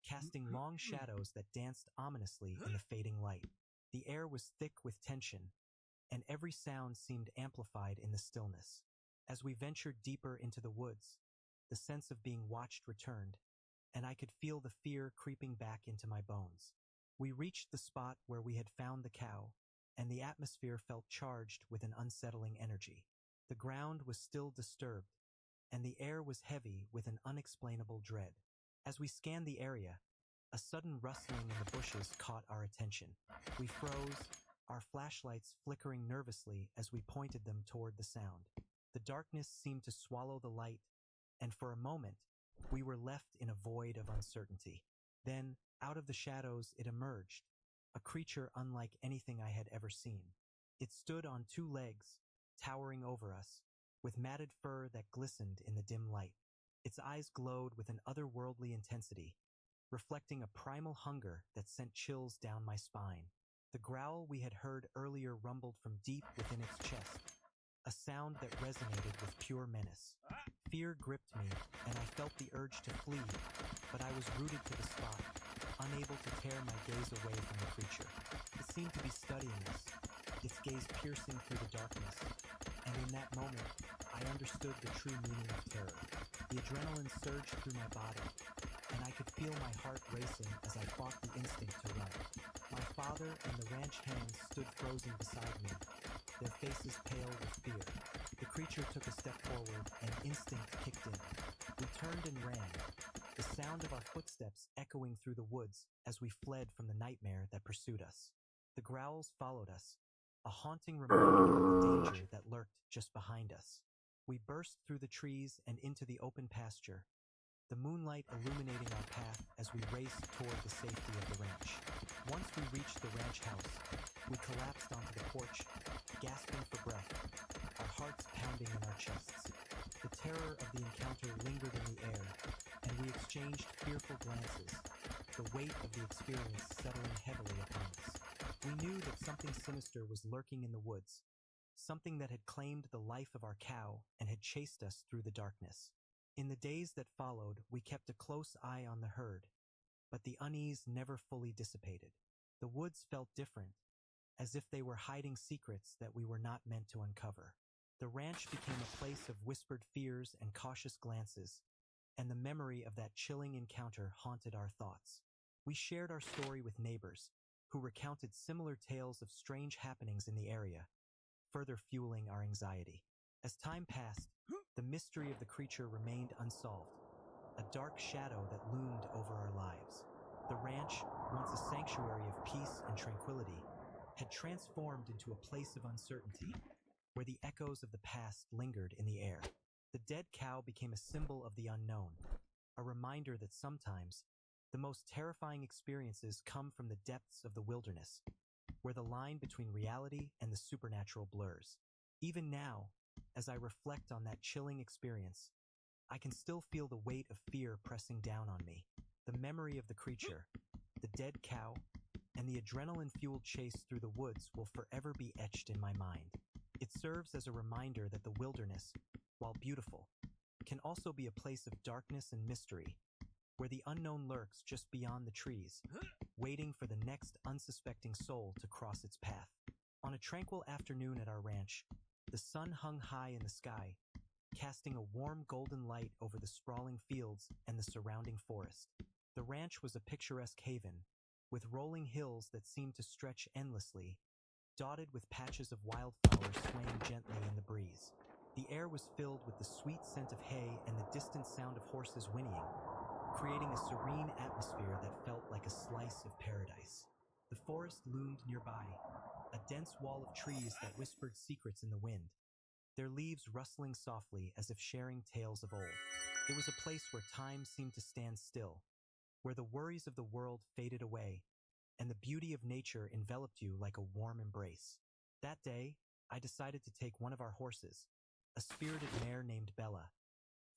casting long shadows that danced ominously in the fading light. The air was thick with tension, and every sound seemed amplified in the stillness. As we ventured deeper into the woods, the sense of being watched returned, and I could feel the fear creeping back into my bones. We reached the spot where we had found the cow, and the atmosphere felt charged with an unsettling energy. The ground was still disturbed, and the air was heavy with an unexplainable dread. As we scanned the area, a sudden rustling in the bushes caught our attention. We froze, our flashlights flickering nervously as we pointed them toward the sound. The darkness seemed to swallow the light, and for a moment, we were left in a void of uncertainty. Then, out of the shadows, it emerged, a creature unlike anything I had ever seen. It stood on two legs, towering over us, with matted fur that glistened in the dim light. Its eyes glowed with an otherworldly intensity, reflecting a primal hunger that sent chills down my spine. The growl we had heard earlier rumbled from deep within its chest, a sound that resonated with pure menace. Fear gripped me, and I felt the urge to flee, but I was rooted to the spot, unable to tear my gaze away from the creature. It seemed to be studying us, its gaze piercing through the darkness, and in that moment, I understood the true meaning of terror. The adrenaline surged through my body, and I could feel my heart racing as I fought the instinct to run. My father and the ranch hands stood frozen beside me, their faces pale with fear. The creature took a step forward, and instinct kicked in. We turned and ran, the sound of our footsteps echoing through the woods as we fled from the nightmare that pursued us. The growls followed us, a haunting reminder of the danger that lurked just behind us. We burst through the trees and into the open pasture, the moonlight illuminating our path as we raced toward the safety of the ranch. Once we reached the ranch house, we collapsed onto the porch, gasping for breath, our hearts pounding in our chests. The terror of the encounter lingered in the air, and we exchanged fearful glances, the weight of the experience settling heavily upon us. We knew that something sinister was lurking in the woods, something that had claimed the life of our cow and had chased us through the darkness. In the days that followed, we kept a close eye on the herd, but the unease never fully dissipated. The woods felt different, as if they were hiding secrets that we were not meant to uncover. The ranch became a place of whispered fears and cautious glances, and the memory of that chilling encounter haunted our thoughts. We shared our story with neighbors, who recounted similar tales of strange happenings in the area, further fueling our anxiety. As time passed, the mystery of the creature remained unsolved, a dark shadow that loomed over our lives. The ranch, once a sanctuary of peace and tranquility, had transformed into a place of uncertainty, where the echoes of the past lingered in the air. The dead cow became a symbol of the unknown, a reminder that sometimes the most terrifying experiences come from the depths of the wilderness, where the line between reality and the supernatural blurs. Even now, as I reflect on that chilling experience, I can still feel the weight of fear pressing down on me. The memory of the creature, the dead cow, and the adrenaline-fueled chase through the woods will forever be etched in my mind. It serves as a reminder that the wilderness, while beautiful, can also be a place of darkness and mystery, where the unknown lurks just beyond the trees, waiting for the next unsuspecting soul to cross its path. On a tranquil afternoon at our ranch, the sun hung high in the sky, casting a warm golden light over the sprawling fields and the surrounding forest. The ranch was a picturesque haven, with rolling hills that seemed to stretch endlessly, dotted with patches of wildflowers swaying gently in the breeze. The air was filled with the sweet scent of hay and the distant sound of horses whinnying, creating a serene atmosphere that felt like a slice of paradise. The forest loomed nearby, a dense wall of trees that whispered secrets in the wind, their leaves rustling softly as if sharing tales of old. It was a place where time seemed to stand still, where the worries of the world faded away, and the beauty of nature enveloped you like a warm embrace. That day, I decided to take one of our horses, a spirited mare named Bella,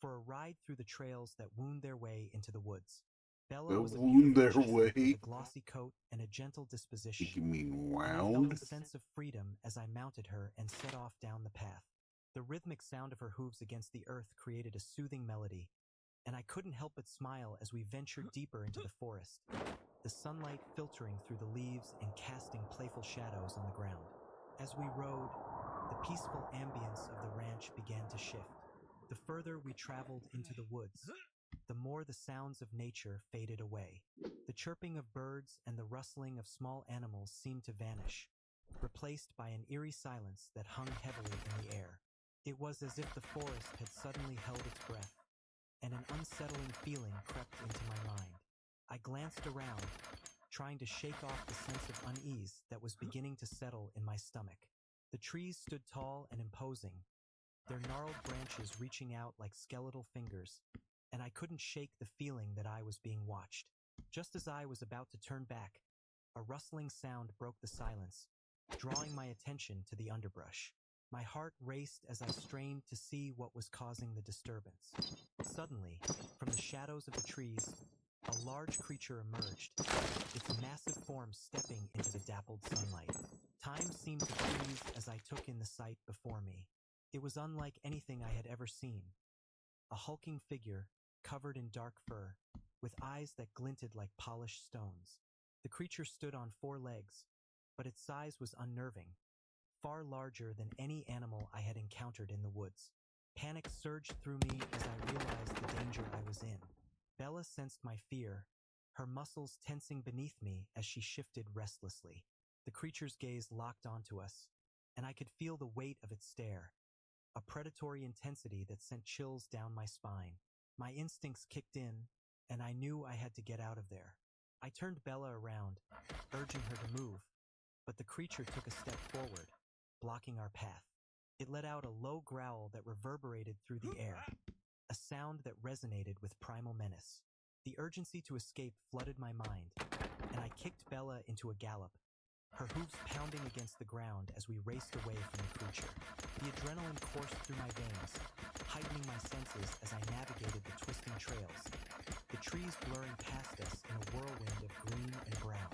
for a ride through the trails that wound their way into the woods. Bella was a wound their beautiful chestnut way. with a glossy coat and a gentle disposition. You mean And I wound? felt a sense of freedom as I mounted her and set off down the path. The rhythmic sound of her hooves against the earth created a soothing melody, and I couldn't help but smile as we ventured deeper into the forest, the sunlight filtering through the leaves and casting playful shadows on the ground. As we rode, the peaceful ambience of the ranch began to shift. The further we traveled into the woods, the more the sounds of nature faded away. The chirping of birds and the rustling of small animals seemed to vanish, replaced by an eerie silence that hung heavily in the air. It was as if the forest had suddenly held its breath, and an unsettling feeling crept into my mind. I glanced around, trying to shake off the sense of unease that was beginning to settle in my stomach. The trees stood tall and imposing, their gnarled branches reaching out like skeletal fingers, and I couldn't shake the feeling that I was being watched. Just as I was about to turn back, a rustling sound broke the silence, drawing my attention to the underbrush. My heart raced as I strained to see what was causing the disturbance. Suddenly, from the shadows of the trees, a large creature emerged, its massive form stepping into the dappled sunlight. Time seemed to freeze as I took in the sight before me. It was unlike anything I had ever seen. A hulking figure, covered in dark fur, with eyes that glinted like polished stones. The creature stood on 4 legs, but its size was unnerving, far larger than any animal I had encountered in the woods. Panic surged through me as I realized the danger I was in. Bella sensed my fear, her muscles tensing beneath me as she shifted restlessly. The creature's gaze locked onto us, and I could feel the weight of its stare, a predatory intensity that sent chills down my spine. My instincts kicked in, and I knew I had to get out of there. I turned Bella around, urging her to move, but the creature took a step forward, blocking our path. It let out a low growl that reverberated through the air, a sound that resonated with primal menace. The urgency to escape flooded my mind, and I kicked Bella into a gallop, her hooves pounding against the ground as we raced away from the creature. The adrenaline coursed through my veins, heightening my senses as I navigated the twisting trails, the trees blurring past us in a whirlwind of green and brown.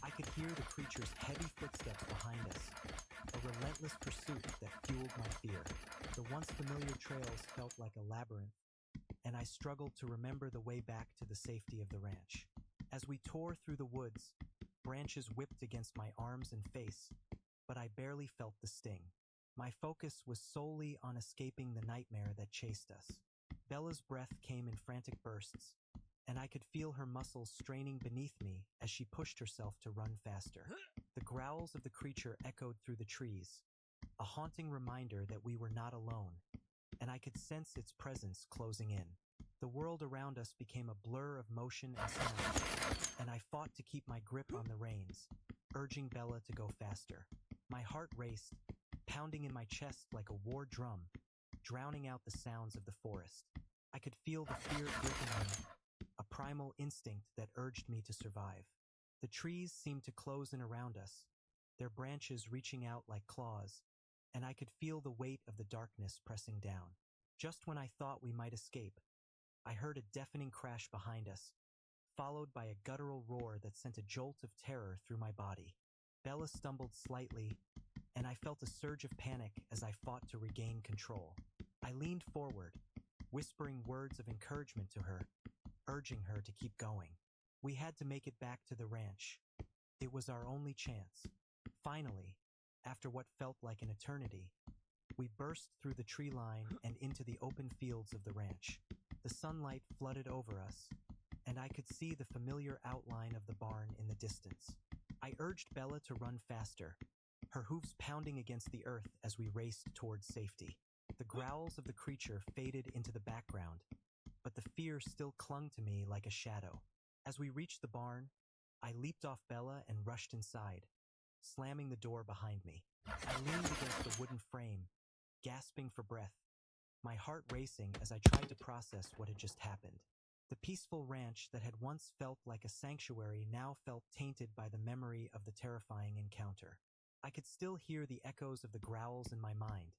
I could hear the creature's heavy footsteps behind us, a relentless pursuit that fueled my fear. The once familiar trails felt like a labyrinth, and I struggled to remember the way back to the safety of the ranch. As we tore through the woods, branches whipped against my arms and face, but I barely felt the sting. My focus was solely on escaping the nightmare that chased us. Bella's breath came in frantic bursts, and I could feel her muscles straining beneath me as she pushed herself to run faster. The growls of the creature echoed through the trees, a haunting reminder that we were not alone, and I could sense its presence closing in. The world around us became a blur of motion and sound, and I fought to keep my grip on the reins, urging Bella to go faster. My heart raced, pounding in my chest like a war drum, drowning out the sounds of the forest. I could feel the fear gripping me, a primal instinct that urged me to survive. The trees seemed to close in around us, their branches reaching out like claws, and I could feel the weight of the darkness pressing down. Just when I thought we might escape, I heard a deafening crash behind us, followed by a guttural roar that sent a jolt of terror through my body. Bella stumbled slightly, and I felt a surge of panic as I fought to regain control. I leaned forward, whispering words of encouragement to her, urging her to keep going. We had to make it back to the ranch. It was our only chance. Finally, after what felt like an eternity, we burst through the tree line and into the open fields of the ranch. The sunlight flooded over us, and I could see the familiar outline of the barn in the distance. I urged Bella to run faster, her hooves pounding against the earth as we raced towards safety. The growls of the creature faded into the background, but the fear still clung to me like a shadow. As we reached the barn, I leaped off Bella and rushed inside, slamming the door behind me. I leaned against the wooden frame, gasping for breath, my heart racing as I tried to process what had just happened. The peaceful ranch that had once felt like a sanctuary now felt tainted by the memory of the terrifying encounter. I could still hear the echoes of the growls in my mind,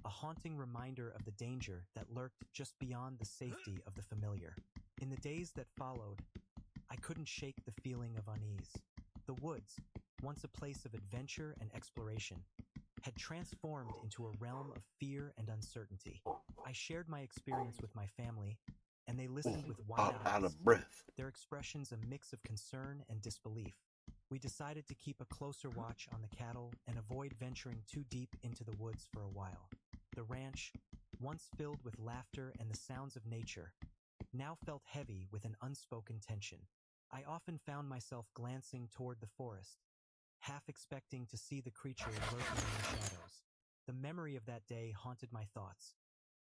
a haunting reminder of the danger that lurked just beyond the safety of the familiar. In the days that followed, I couldn't shake the feeling of unease. The woods, once a place of adventure and exploration, had transformed into a realm of fear and uncertainty. I shared my experience with my family, and they listened with wide eyes, out of breath. their expressions a mix of concern and disbelief. We decided to keep a closer watch on the cattle and avoid venturing too deep into the woods for a while. The ranch, once filled with laughter and the sounds of nature, now felt heavy with an unspoken tension. I often found myself glancing toward the forest, half expecting to see the creature lurking in the shadows. The memory of that day haunted my thoughts,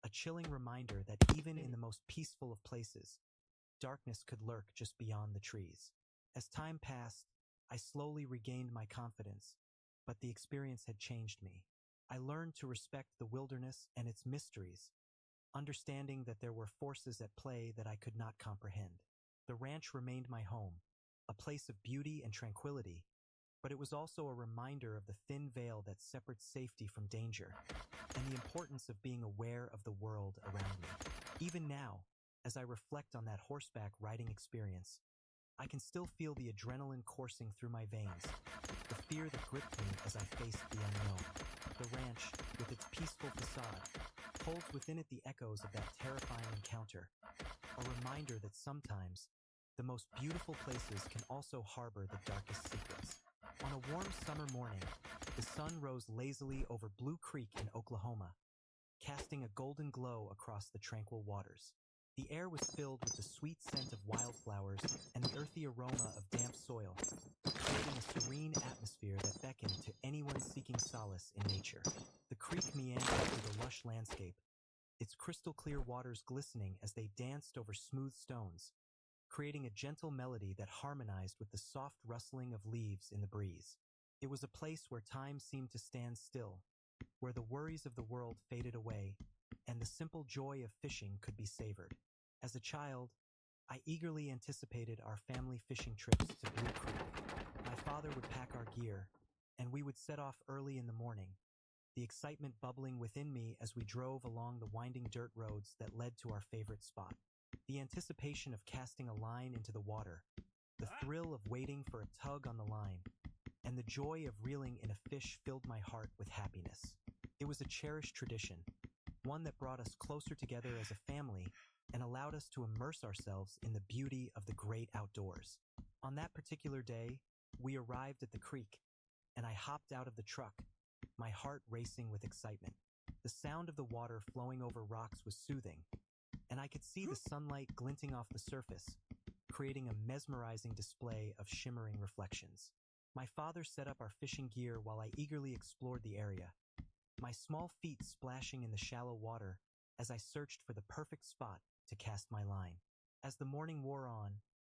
a chilling reminder that even in the most peaceful of places, darkness could lurk just beyond the trees. As time passed, I slowly regained my confidence, but the experience had changed me. I learned to respect the wilderness and its mysteries, understanding that there were forces at play that I could not comprehend. The ranch remained my home, a place of beauty and tranquility, but it was also a reminder of the thin veil that separates safety from danger, and the importance of being aware of the world around me. Even now, as I reflect on that horseback riding experience, I can still feel the adrenaline coursing through my veins, the fear that gripped me as I faced the unknown. The ranch, with its peaceful facade, holds within it the echoes of that terrifying encounter, a reminder that sometimes the most beautiful places can also harbor the darkest secrets. On a warm summer morning, the sun rose lazily over Blue Creek in Oklahoma, casting a golden glow across the tranquil waters. The air was filled with the sweet scent of wildflowers and the earthy aroma of damp soil, creating a serene atmosphere that beckoned to anyone seeking solace in nature. The creek meandered through the lush landscape, its crystal clear waters glistening as they danced over smooth stones, creating a gentle melody that harmonized with the soft rustling of leaves in the breeze. It was a place where time seemed to stand still, where the worries of the world faded away, and the simple joy of fishing could be savored. As a child, I eagerly anticipated our family fishing trips to Blue Creek. My father would pack our gear, and we would set off early in the morning, the excitement bubbling within me as we drove along the winding dirt roads that led to our favorite spot. The anticipation of casting a line into the water, the thrill of waiting for a tug on the line, and the joy of reeling in a fish filled my heart with happiness. It was a cherished tradition, one that brought us closer together as a family and allowed us to immerse ourselves in the beauty of the great outdoors. On that particular day, we arrived at the creek, and I hopped out of the truck, my heart racing with excitement. The sound of the water flowing over rocks was soothing, and I could see the sunlight glinting off the surface, creating a mesmerizing display of shimmering reflections. My father set up our fishing gear while I eagerly explored the area, my small feet splashing in the shallow water as I searched for the perfect spot to cast my line. As the morning wore on,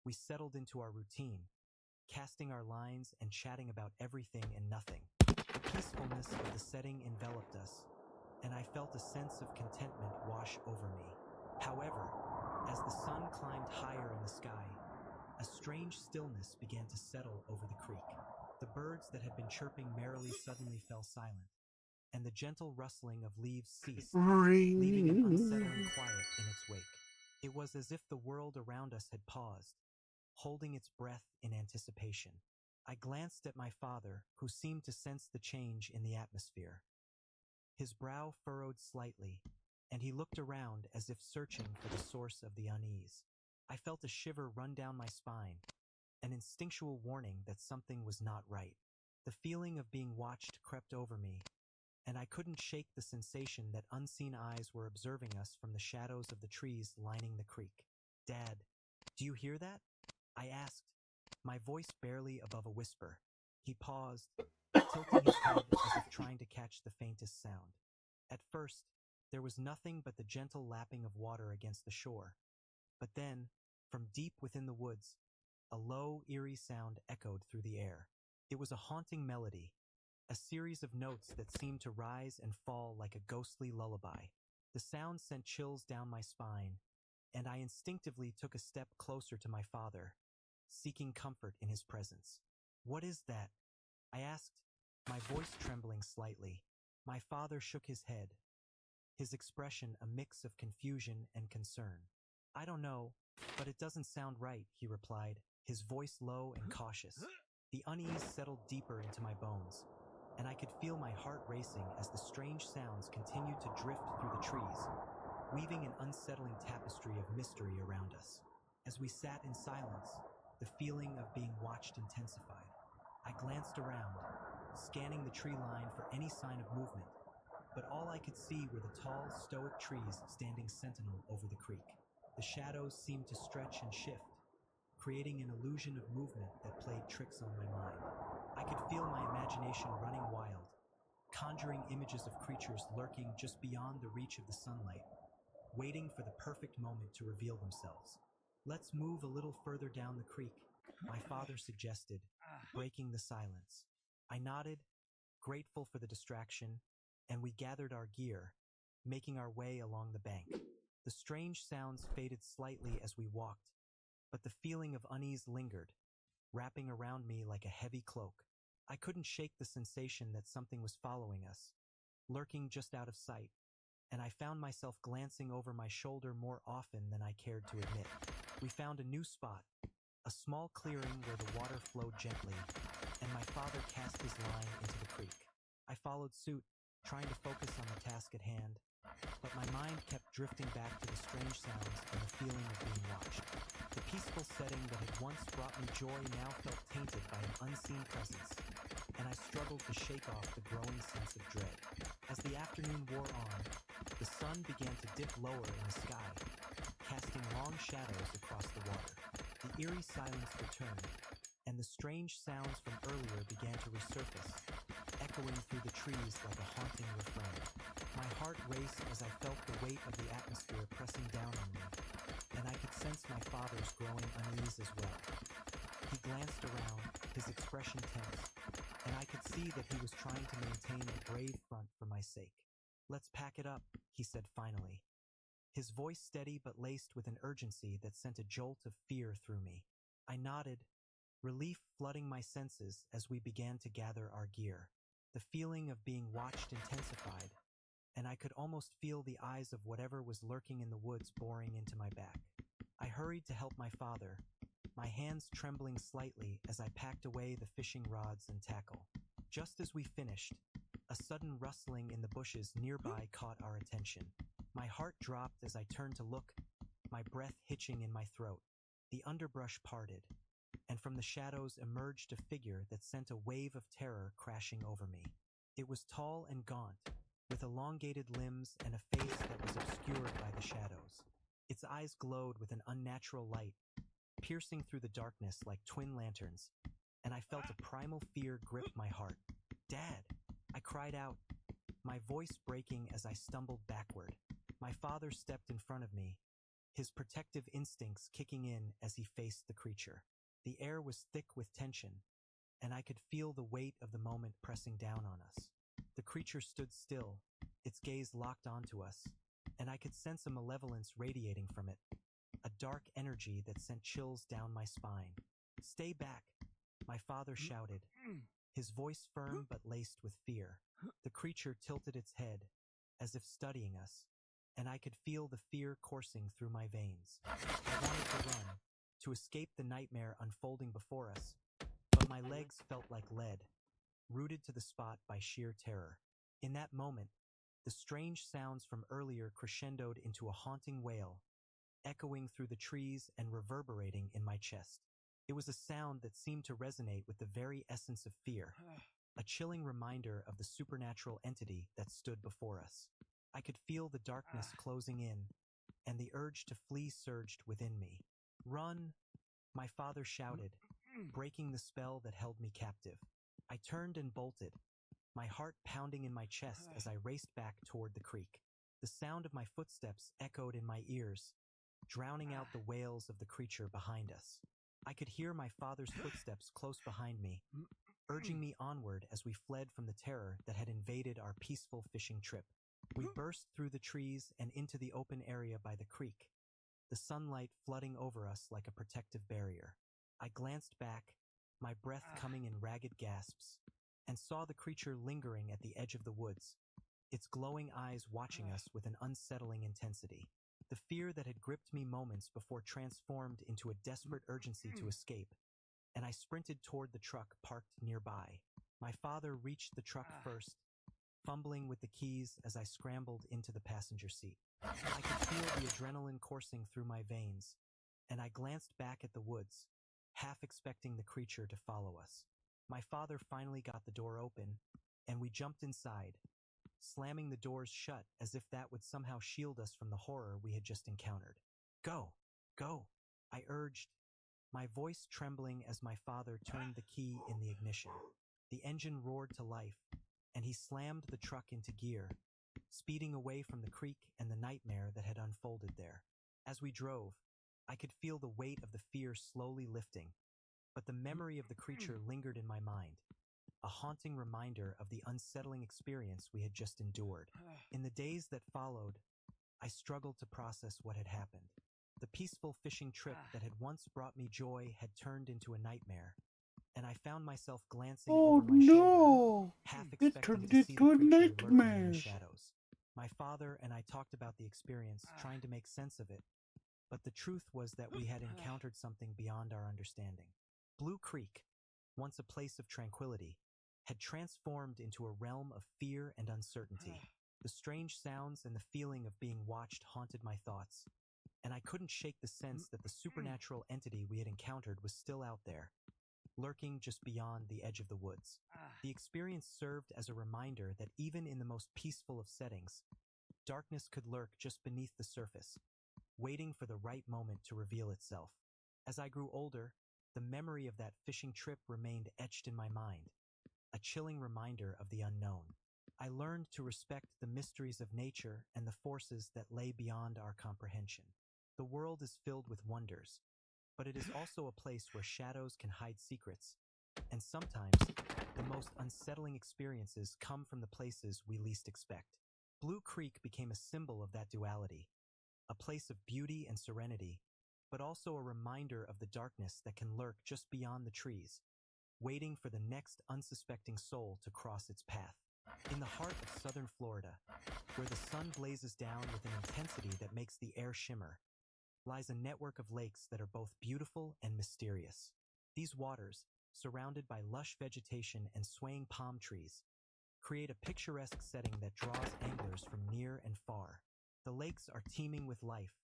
we settled into our routine, casting our lines and chatting about everything and nothing. The peacefulness of the setting enveloped us, and I felt a sense of contentment wash over me. However, as the sun climbed higher in the sky, a strange stillness began to settle over the creek. The birds that had been chirping merrily suddenly fell silent, and the gentle rustling of leaves ceased, leaving an unsettling quiet in its wake. It was as if the world around us had paused, holding its breath in anticipation. I glanced at my father, who seemed to sense the change in the atmosphere. His brow furrowed slightly, and he looked around as if searching for the source of the unease. I felt a shiver run down my spine, an instinctual warning that something was not right. The feeling of being watched crept over me, and I couldn't shake the sensation that unseen eyes were observing us from the shadows of the trees lining the creek. "Dad, do you hear that?" I asked, my voice barely above a whisper. He paused, tilting his head as if trying to catch the faintest sound. At first, there was nothing but the gentle lapping of water against the shore. But then, from deep within the woods, a low, eerie sound echoed through the air. It was a haunting melody, a series of notes that seemed to rise and fall like a ghostly lullaby. The sound sent chills down my spine, and I instinctively took a step closer to my father, seeking comfort in his presence. "What is that?" I asked, my voice trembling slightly. My father shook his head, his expression a mix of confusion and concern. "I don't know, but it doesn't sound right," he replied, his voice low and cautious. The unease settled deeper into my bones, and I could feel my heart racing as the strange sounds continued to drift through the trees, weaving an unsettling tapestry of mystery around us. As we sat in silence, the feeling of being watched intensified. I glanced around, scanning the tree line for any sign of movement, but all I could see were the tall, stoic trees standing sentinel over the creek. The shadows seemed to stretch and shift, creating an illusion of movement that played tricks on my mind. I could feel my imagination running wild, conjuring images of creatures lurking just beyond the reach of the sunlight, waiting for the perfect moment to reveal themselves. "Let's move a little further down the creek," my father suggested, breaking the silence. I nodded, grateful for the distraction, and we gathered our gear, making our way along the bank. The strange sounds faded slightly as we walked, but the feeling of unease lingered, wrapping around me like a heavy cloak. I couldn't shake the sensation that something was following us, lurking just out of sight, and I found myself glancing over my shoulder more often than I cared to admit. We found a new spot, a small clearing where the water flowed gently, and my father cast his line into the creek. I followed suit, trying to focus on the task at hand, but my mind kept drifting back to the strange sounds and the feeling of being watched. The peaceful setting that had once brought me joy now felt tainted by an unseen presence, and I struggled to shake off the growing sense of dread. As the afternoon wore on, the sun began to dip lower in the sky, casting long shadows across the water. The eerie silence returned, and the strange sounds from earlier began to resurface, echoing through the trees like a haunting refrain. My heart raced as I felt the weight of the atmosphere pressing down on me, and I could sense my father's growing unease as well. He glanced around, his expression tense, and I could see that he was trying to maintain a brave front for my sake. "Let's pack it up," he said finally, his voice steady but laced with an urgency that sent a jolt of fear through me. I nodded, relief flooding my senses as we began to gather our gear. The feeling of being watched intensified, and I could almost feel the eyes of whatever was lurking in the woods boring into my back. I hurried to help my father, my hands trembling slightly as I packed away the fishing rods and tackle. Just as we finished, a sudden rustling in the bushes nearby caught our attention. My heart dropped as I turned to look, my breath hitching in my throat. The underbrush parted, and from the shadows emerged a figure that sent a wave of terror crashing over me. It was tall and gaunt, with elongated limbs and a face that was obscured by the shadows. Its eyes glowed with an unnatural light, piercing through the darkness like twin lanterns, and I felt a primal fear grip my heart. "Dad!" I cried out, my voice breaking as I stumbled backward. My father stepped in front of me, his protective instincts kicking in as he faced the creature. The air was thick with tension, and I could feel the weight of the moment pressing down on us. The creature stood still, its gaze locked onto us, and I could sense a malevolence radiating from it, a dark energy that sent chills down my spine. "Stay back," my father shouted, his voice firm but laced with fear. The creature tilted its head, as if studying us, and I could feel the fear coursing through my veins. I wanted to run, to escape the nightmare unfolding before us, but my legs felt like lead, rooted to the spot by sheer terror. In that moment, the strange sounds from earlier crescendoed into a haunting wail, echoing through the trees and reverberating in my chest. It was a sound that seemed to resonate with the very essence of fear, a chilling reminder of the supernatural entity that stood before us. I could feel the darkness closing in, and the urge to flee surged within me. "Run!" my father shouted, breaking the spell that held me captive. I turned and bolted, my heart pounding in my chest as I raced back toward the creek. The sound of my footsteps echoed in my ears, drowning out the wails of the creature behind us. I could hear my father's footsteps close behind me, urging me onward as we fled from the terror that had invaded our peaceful fishing trip. We burst through the trees and into the open area by the creek, the sunlight flooding over us like a protective barrier. I glanced back, my breath coming in ragged gasps, and saw the creature lingering at the edge of the woods, its glowing eyes watching us with an unsettling intensity. The fear that had gripped me moments before transformed into a desperate urgency to escape, and I sprinted toward the truck parked nearby. My father reached the truck first, fumbling with the keys as I scrambled into the passenger seat. I could feel the adrenaline coursing through my veins, and I glanced back at the woods, half expecting the creature to follow us. My father finally got the door open, and we jumped inside, slamming the doors shut as if that would somehow shield us from the horror we had just encountered. Go, go, I urged, my voice trembling as my father turned the key in the ignition. The engine roared to life, and he slammed the truck into gear, speeding away from the creek and the nightmare that had unfolded there. As we drove, I could feel the weight of the fear slowly lifting, but the memory of the creature lingered in my mind, a haunting reminder of the unsettling experience we had just endured. In the days that followed, I struggled to process what had happened. The peaceful fishing trip that had once brought me joy had turned into a nightmare, and I found myself glancing over my shoulder, half expecting to see the creature lurking in the shadows. My father and I talked about the experience, trying to make sense of it, but the truth was that we had encountered something beyond our understanding. Blue Creek, once a place of tranquility, had transformed into a realm of fear and uncertainty. The strange sounds and the feeling of being watched haunted my thoughts, and I couldn't shake the sense that the supernatural entity we had encountered was still out there, lurking just beyond the edge of the woods. The experience served as a reminder that even in the most peaceful of settings, darkness could lurk just beneath the surface, waiting for the right moment to reveal itself. As I grew older, the memory of that fishing trip remained etched in my mind, a chilling reminder of the unknown. I learned to respect the mysteries of nature and the forces that lay beyond our comprehension. The world is filled with wonders, but it is also a place where shadows can hide secrets, and sometimes the most unsettling experiences come from the places we least expect. Blue Creek became a symbol of that duality, a place of beauty and serenity, but also a reminder of the darkness that can lurk just beyond the trees, waiting for the next unsuspecting soul to cross its path. In the heart of southern Florida, where the sun blazes down with an intensity that makes the air shimmer, lies a network of lakes that are both beautiful and mysterious. These waters, surrounded by lush vegetation and swaying palm trees, create a picturesque setting that draws anglers from near and far. The lakes are teeming with life,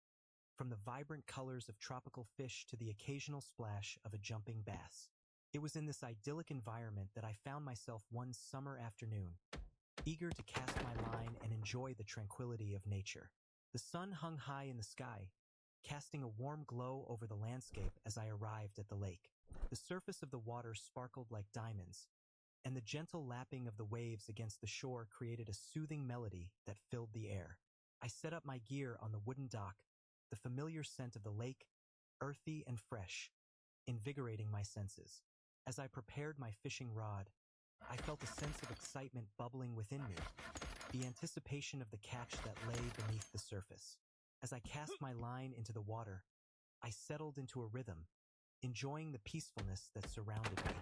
from the vibrant colors of tropical fish to the occasional splash of a jumping bass. It was in this idyllic environment that I found myself one summer afternoon, eager to cast my line and enjoy the tranquility of nature. The sun hung high in the sky, casting a warm glow over the landscape as I arrived at the lake. The surface of the water sparkled like diamonds, and the gentle lapping of the waves against the shore created a soothing melody that filled the air. I set up my gear on the wooden dock, the familiar scent of the lake, earthy and fresh, invigorating my senses. As I prepared my fishing rod, I felt a sense of excitement bubbling within me, the anticipation of the catch that lay beneath the surface. As I cast my line into the water, I settled into a rhythm, enjoying the peacefulness that surrounded me.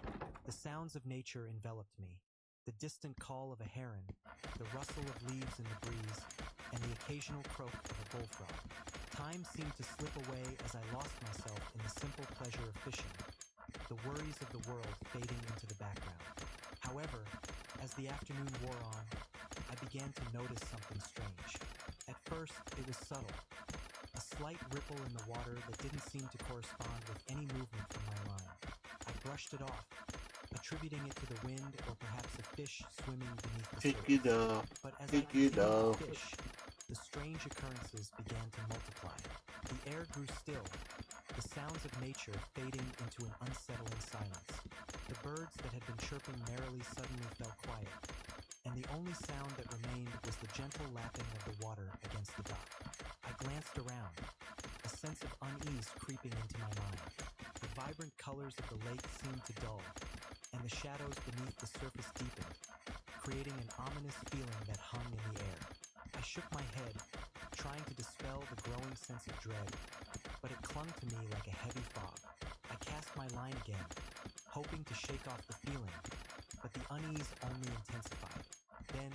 The sounds of nature enveloped me, the distant call of a heron, the rustle of leaves in the breeze, and the occasional croak of a bullfrog. Time seemed to slip away as I lost myself in the simple pleasure of fishing, the worries of the world fading into the background. However, as the afternoon wore on, I began to notice something strange. At first, it was subtle, a slight ripple in the water that didn't seem to correspond with any movement from my line. I brushed it off, attributing it to the wind or perhaps a fish swimming beneath the Pick surface. it up. But as Pick I it continued up. to fish, the strange occurrences began to multiply. The air grew still, the sounds of nature fading into an unsettling silence. The birds that had been chirping merrily suddenly fell quiet, and the only sound that remained was the gentle lapping of the water against the dock. I glanced around, a sense of unease creeping into my mind. The vibrant colors of the lake seemed to dull, and the shadows beneath the surface deepened, creating an ominous feeling that hung in the air. I shook my head, trying to dispel the growing sense of dread, but it clung to me like a heavy fog. I cast my line again, hoping to shake off the feeling, but the unease only intensified. Then,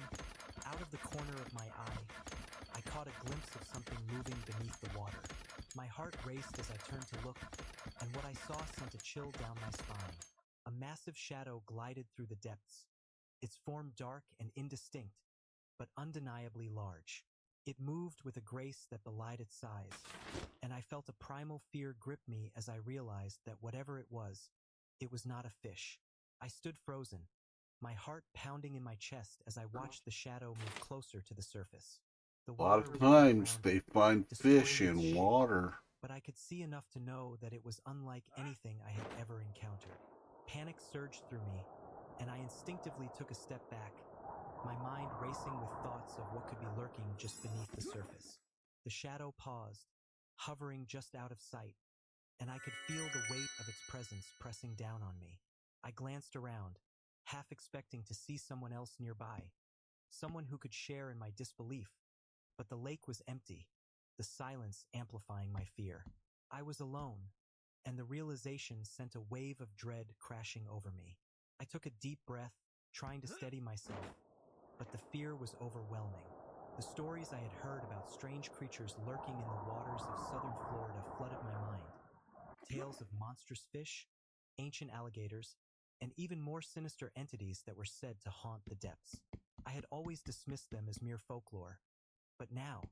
out of the corner of my eye, I caught a glimpse of something moving beneath the water. My heart raced as I turned to look, and what I saw sent a chill down my spine. A massive shadow glided through the depths, its form dark and indistinct, but undeniably large. It moved with a grace that belied its size, and I felt a primal fear grip me as I realized that whatever it was not a fish. I stood frozen, my heart pounding in my chest as I watched the shadow move closer to the surface. The A lot water of times around they it, find distorting fish its in shape, water. but I could see enough to know that it was unlike anything I had ever encountered. Panic surged through me, and I instinctively took a step back, my mind racing with thoughts of what could be lurking just beneath the surface. The shadow paused, hovering just out of sight, and I could feel the weight of its presence pressing down on me. I glanced around, half expecting to see someone else nearby, someone who could share in my disbelief, but the lake was empty, the silence amplifying my fear. I was alone, and the realization sent a wave of dread crashing over me. I took a deep breath, trying to steady myself, but the fear was overwhelming. The stories I had heard about strange creatures lurking in the waters of southern Florida flooded my mind. Tales of monstrous fish, ancient alligators, and even more sinister entities that were said to haunt the depths. I had always dismissed them as mere folklore, but now,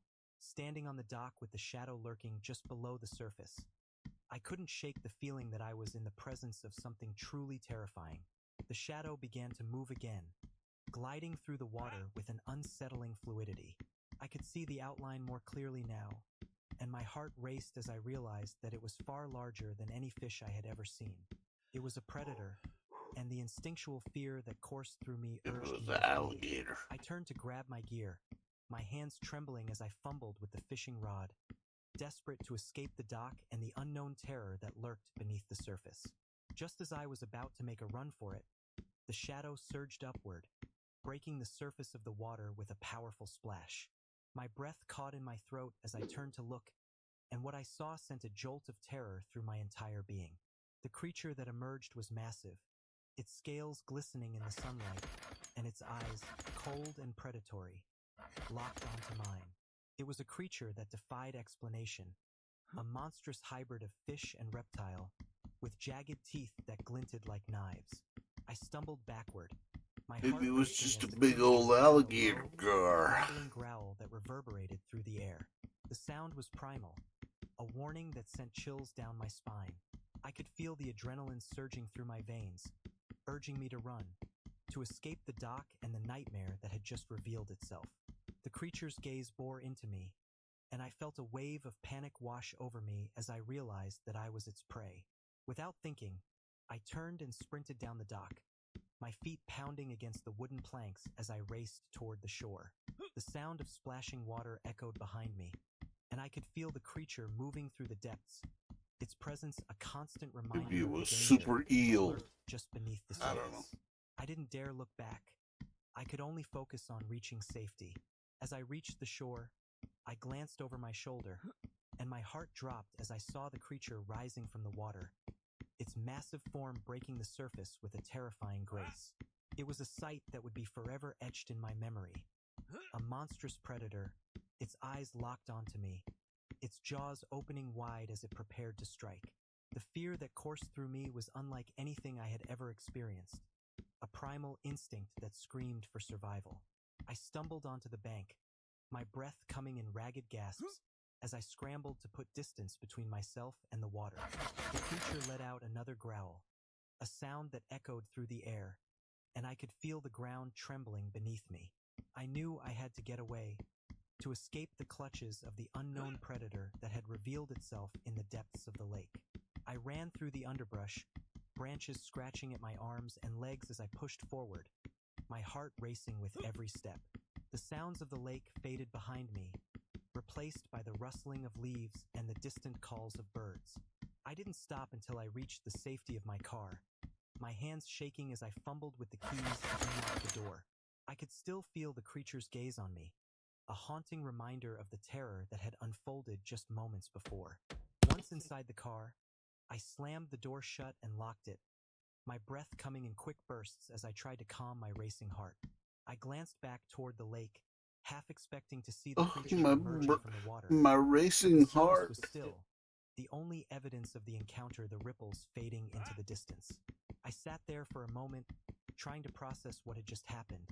standing on the dock with the shadow lurking just below the surface, I couldn't shake the feeling that I was in the presence of something truly terrifying. The shadow began to move again, gliding through the water with an unsettling fluidity. I could see the outline more clearly now, and my heart raced as I realized that it was far larger than any fish I had ever seen. It was a predator, and the instinctual fear that coursed through me It urged was me the to flee. alligator. I turned to grab my gear, my hands trembling as I fumbled with the fishing rod, desperate to escape the dock and the unknown terror that lurked beneath the surface. Just as I was about to make a run for it, the shadow surged upward, breaking the surface of the water with a powerful splash. My breath caught in my throat as I turned to look, and what I saw sent a jolt of terror through my entire being. The creature that emerged was massive, its scales glistening in the sunlight, and its eyes, cold and predatory, locked onto mine. It was a creature that defied explanation, a monstrous hybrid of fish and reptile, with jagged teeth that glinted like knives. I stumbled backward, my heart Maybe it was racing just as a the big creature old let out a alligator low, gar. rumbling growl that reverberated through the air. The sound was primal, a warning that sent chills down my spine. I could feel the adrenaline surging through my veins, urging me to run, to escape the dock and the nightmare that had just revealed itself. The creature's gaze bore into me, and I felt a wave of panic wash over me as I realized that I was its prey. Without thinking, I turned and sprinted down the dock, my feet pounding against the wooden planks as I raced toward the shore. The sound of splashing water echoed behind me, and I could feel the creature moving through the depths, its presence a constant reminder Maybe it of the was danger super that eel. lurked just beneath the I surface. don't know. I didn't dare look back. I could only focus on reaching safety. As I reached the shore, I glanced over my shoulder, and my heart dropped as I saw the creature rising from the water, its massive form breaking the surface with a terrifying grace. It was a sight that would be forever etched in my memory. A monstrous predator, its eyes locked onto me, its jaws opening wide as it prepared to strike. The fear that coursed through me was unlike anything I had ever experienced, a primal instinct that screamed for survival. I stumbled onto the bank, my breath coming in ragged gasps, as I scrambled to put distance between myself and the water. The creature let out another growl, a sound that echoed through the air, and I could feel the ground trembling beneath me. I knew I had to get away, to escape the clutches of the unknown predator that had revealed itself in the depths of the lake. I ran through the underbrush, branches scratching at my arms and legs as I pushed forward, my heart racing with every step. The sounds of the lake faded behind me, replaced by the rustling of leaves and the distant calls of birds. I didn't stop until I reached the safety of my car, my hands shaking as I fumbled with the keys and unlocked the door. I could still feel the creature's gaze on me, a haunting reminder of the terror that had unfolded just moments before. Once inside the car, I slammed the door shut and locked it, my breath coming in quick bursts as I tried to calm my racing heart. I glanced back toward the lake, half expecting to see the creature emerging from the water. My But racing the surface heart. was still, the only evidence of the encounter the ripples fading into the distance. I sat there for a moment, trying to process what had just happened,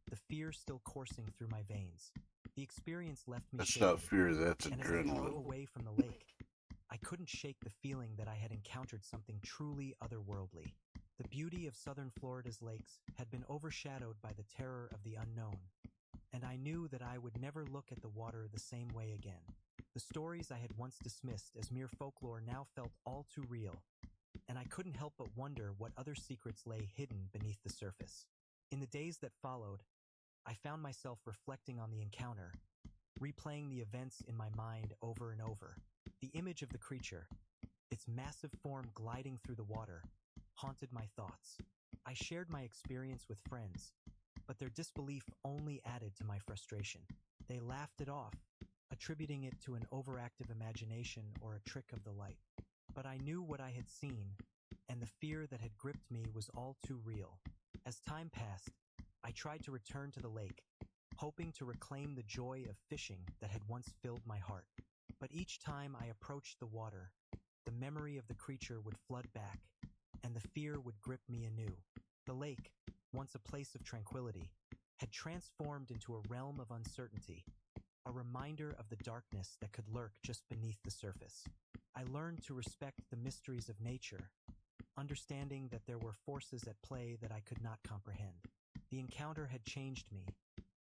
the fear still coursing through my veins. The experience left me That's shaken, not fear, that's and as I drove adrenaline. away from the lake, I couldn't shake the feeling that I had encountered something truly otherworldly. The beauty of southern Florida's lakes had been overshadowed by the terror of the unknown, and I knew that I would never look at the water the same way again. The stories I had once dismissed as mere folklore now felt all too real, and I couldn't help but wonder what other secrets lay hidden beneath the surface. In the days that followed, I found myself reflecting on the encounter, replaying the events in my mind over and over. The image of the creature, its massive form gliding through the water, haunted my thoughts. I shared my experience with friends, but their disbelief only added to my frustration. They laughed it off, attributing it to an overactive imagination or a trick of the light. But I knew what I had seen, and the fear that had gripped me was all too real. As time passed, I tried to return to the lake, hoping to reclaim the joy of fishing that had once filled my heart. But each time I approached the water, the memory of the creature would flood back, and the fear would grip me anew. The lake, once a place of tranquility, had transformed into a realm of uncertainty, a reminder of the darkness that could lurk just beneath the surface. I learned to respect the mysteries of nature, understanding that there were forces at play that I could not comprehend. The encounter had changed me,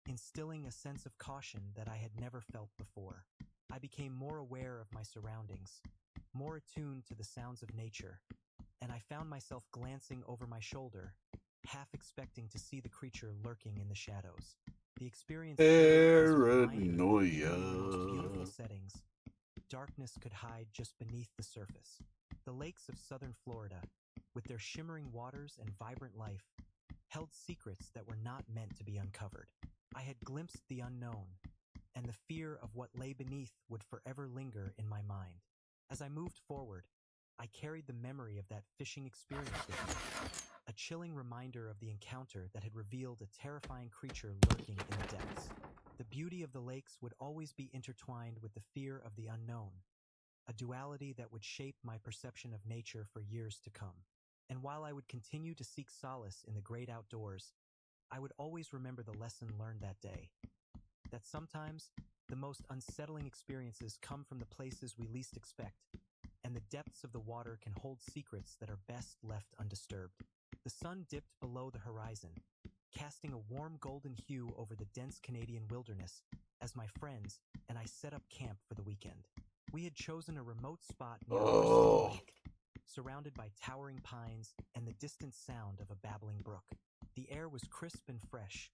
instilling a sense of caution that I had never felt before. I became more aware of my surroundings, more attuned to the sounds of nature, and I found myself glancing over my shoulder, half expecting to see the creature lurking in the shadows. The experience served as a reminder that even in the most beautiful Paranoia. settings, darkness could hide just beneath the surface. The lakes of southern Florida, with their shimmering waters and vibrant life, held secrets that were not meant to be uncovered. I had glimpsed the unknown, and the fear of what lay beneath would forever linger in my mind. As I moved forward, I carried the memory of that fishing experience with me, a chilling reminder of the encounter that had revealed a terrifying creature lurking in the depths. The beauty of the lakes would always be intertwined with the fear of the unknown, a duality that would shape my perception of nature for years to come. And while I would continue to seek solace in the great outdoors, I would always remember the lesson learned that day, that sometimes the most unsettling experiences come from the places we least expect, and the depths of the water can hold secrets that are best left undisturbed. The sun dipped below the horizon, casting a warm golden hue over the dense Canadian wilderness as my friends and I set up camp for the weekend. We had chosen a remote spot near a pristine lake, surrounded by towering pines and the distant sound of a babbling brook. The air was crisp and fresh,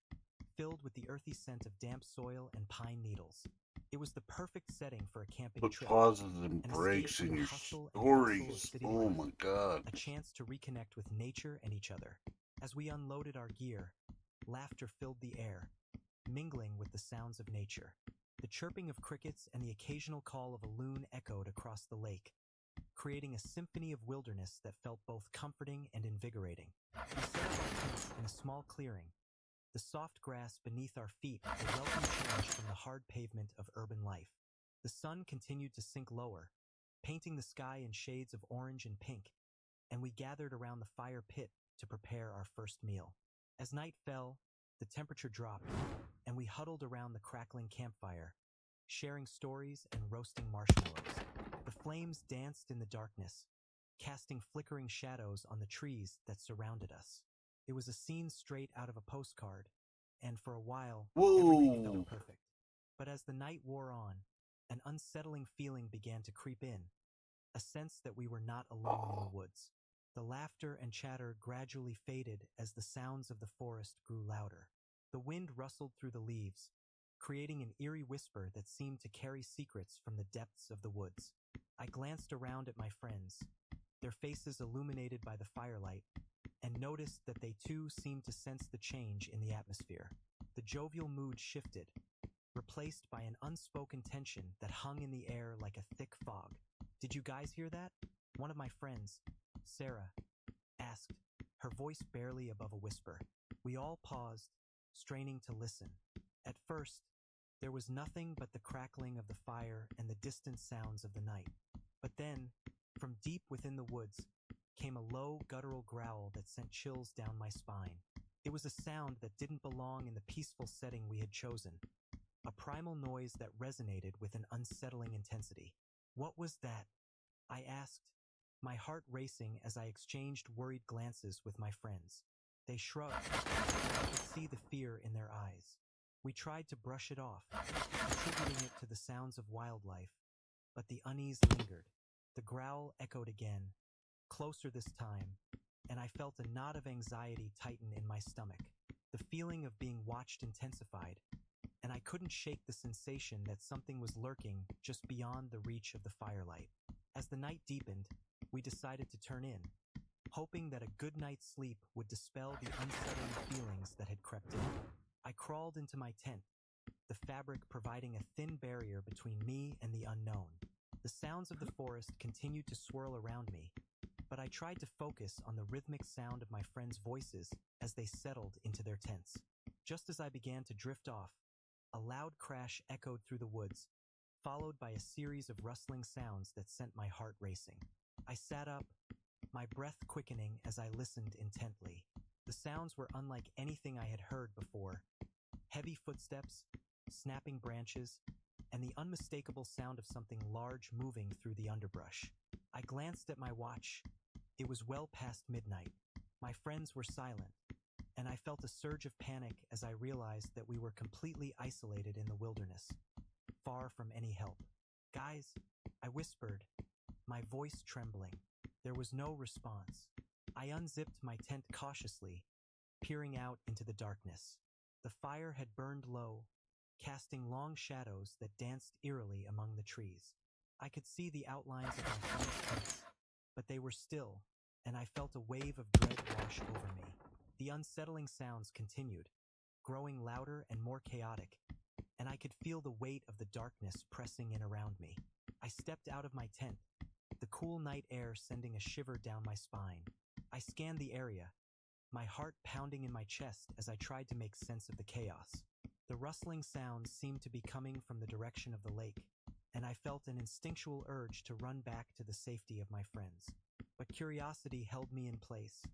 filled with the earthy scent of damp soil and pine needles. It was the perfect setting for a camping Put trip, pauses and an breaks escape from in the your hustle and bustle of stories. city Oh life, my god. a chance to reconnect with nature and each other. As we unloaded our gear, laughter filled the air, mingling with the sounds of nature. The chirping of crickets and the occasional call of a loon echoed across the lake, creating a symphony of wilderness that felt both comforting and invigorating. We set up our tents in a small clearing, the soft grass beneath our feet a welcome change from the hard pavement of urban life. The sun continued to sink lower, painting the sky in shades of orange and pink, and we gathered around the fire pit to prepare our first meal. As night fell, the temperature dropped, and we huddled around the crackling campfire, sharing stories and roasting marshmallows. The flames danced in the darkness, casting flickering shadows on the trees that surrounded us. It was a scene straight out of a postcard, and for a while, everything Whoa. felt perfect. But as the night wore on, an unsettling feeling began to creep in, a sense that we were not alone in the woods. The laughter and chatter gradually faded as the sounds of the forest grew louder. The wind rustled through the leaves, creating an eerie whisper that seemed to carry secrets from the depths of the woods. I glanced around at my friends, their faces illuminated by the firelight, and noticed that they too seemed to sense the change in the atmosphere. The jovial mood shifted, replaced by an unspoken tension that hung in the air like a thick fog. "Did you guys hear that?" One of my friends, Sarah, asked, her voice barely above a whisper. We all paused, straining to listen. At first, there was nothing but the crackling of the fire and the distant sounds of the night. But then, from deep within the woods, came a low, guttural growl that sent chills down my spine. It was a sound that didn't belong in the peaceful setting we had chosen, a primal noise that resonated with an unsettling intensity. "What was that?" I asked, my heart racing as I exchanged worried glances with my friends. They shrugged, and I could see the fear in their eyes. We tried to brush it off, attributing it to the sounds of wildlife, but the unease lingered. The growl echoed again, closer this time, and I felt a knot of anxiety tighten in my stomach. The feeling of being watched intensified, and I couldn't shake the sensation that something was lurking just beyond the reach of the firelight. As the night deepened, we decided to turn in, hoping that a good night's sleep would dispel the unsettling feelings that had crept in. I crawled into my tent, the fabric providing a thin barrier between me and the unknown. The sounds of the forest continued to swirl around me, but I tried to focus on the rhythmic sound of my friends' voices as they settled into their tents. Just as I began to drift off, a loud crash echoed through the woods, followed by a series of rustling sounds that sent my heart racing. I sat up, my breath quickening as I listened intently. The sounds were unlike anything I had heard before. Heavy footsteps, snapping branches, and the unmistakable sound of something large moving through the underbrush. I glanced at my watch. It was well past midnight. My friends were silent, and I felt a surge of panic as I realized that we were completely isolated in the wilderness, far from any help. "Guys," I whispered, my voice trembling. There was no response. I unzipped my tent cautiously, peering out into the darkness. The fire had burned low, casting long shadows that danced eerily among the trees. I could see the outlines of my friends' tents, but they were still, and I felt a wave of dread wash over me. The unsettling sounds continued, growing louder and more chaotic, and I could feel the weight of the darkness pressing in around me. I stepped out of my tent, the cool night air sending a shiver down my spine. I scanned the area, my heart pounding in my chest as I tried to make sense of the chaos. The rustling sounds seemed to be coming from the direction of the lake, and I felt an instinctual urge to run back to the safety of my friends. But curiosity held me in place,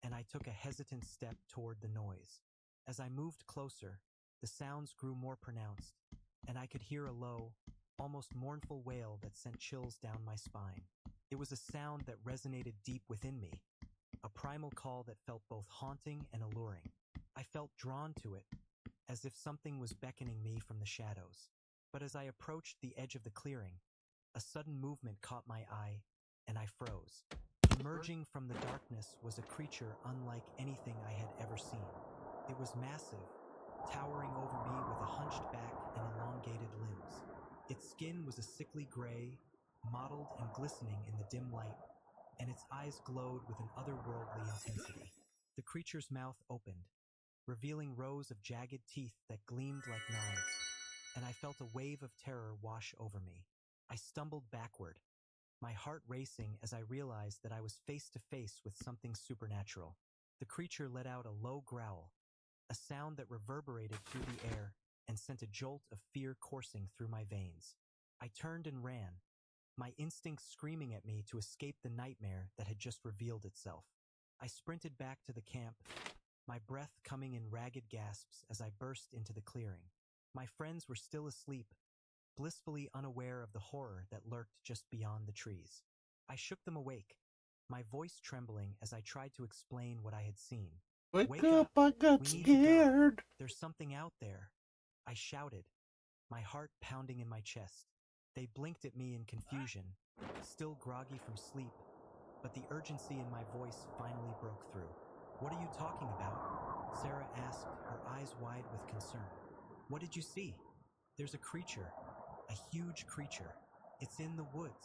and I took a hesitant step toward the noise. As I moved closer, the sounds grew more pronounced, and I could hear a low, almost mournful wail that sent chills down my spine. It was a sound that resonated deep within me, a primal call that felt both haunting and alluring. I felt drawn to it, as if something was beckoning me from the shadows. But as I approached the edge of the clearing, a sudden movement caught my eye, and I froze. Emerging from the darkness was a creature unlike anything I had ever seen. It was massive, towering over me with a hunched back and elongated limbs. Its skin was a sickly gray, mottled and glistening in the dim light, and its eyes glowed with an otherworldly intensity. The creature's mouth opened, revealing rows of jagged teeth that gleamed like knives, and I felt a wave of terror wash over me. I stumbled backward, my heart racing as I realized that I was face to face with something supernatural. The creature let out a low growl, a sound that reverberated through the air and sent a jolt of fear coursing through my veins. I turned and ran, my instincts screaming at me to escape the nightmare that had just revealed itself. I sprinted back to the camp, my breath coming in ragged gasps as I burst into the clearing. My friends were still asleep, blissfully unaware of the horror that lurked just beyond the trees. I shook them awake, my voice trembling as I tried to explain what I had seen. Wake up, I got We need to go. scared. There's something out there, I shouted, my heart pounding in my chest. They blinked at me in confusion, still groggy from sleep, but the urgency in my voice finally broke through. "What are you talking about?" Sarah asked, her eyes wide with concern. "What did you see?" "There's a creature, a huge creature. It's in the woods.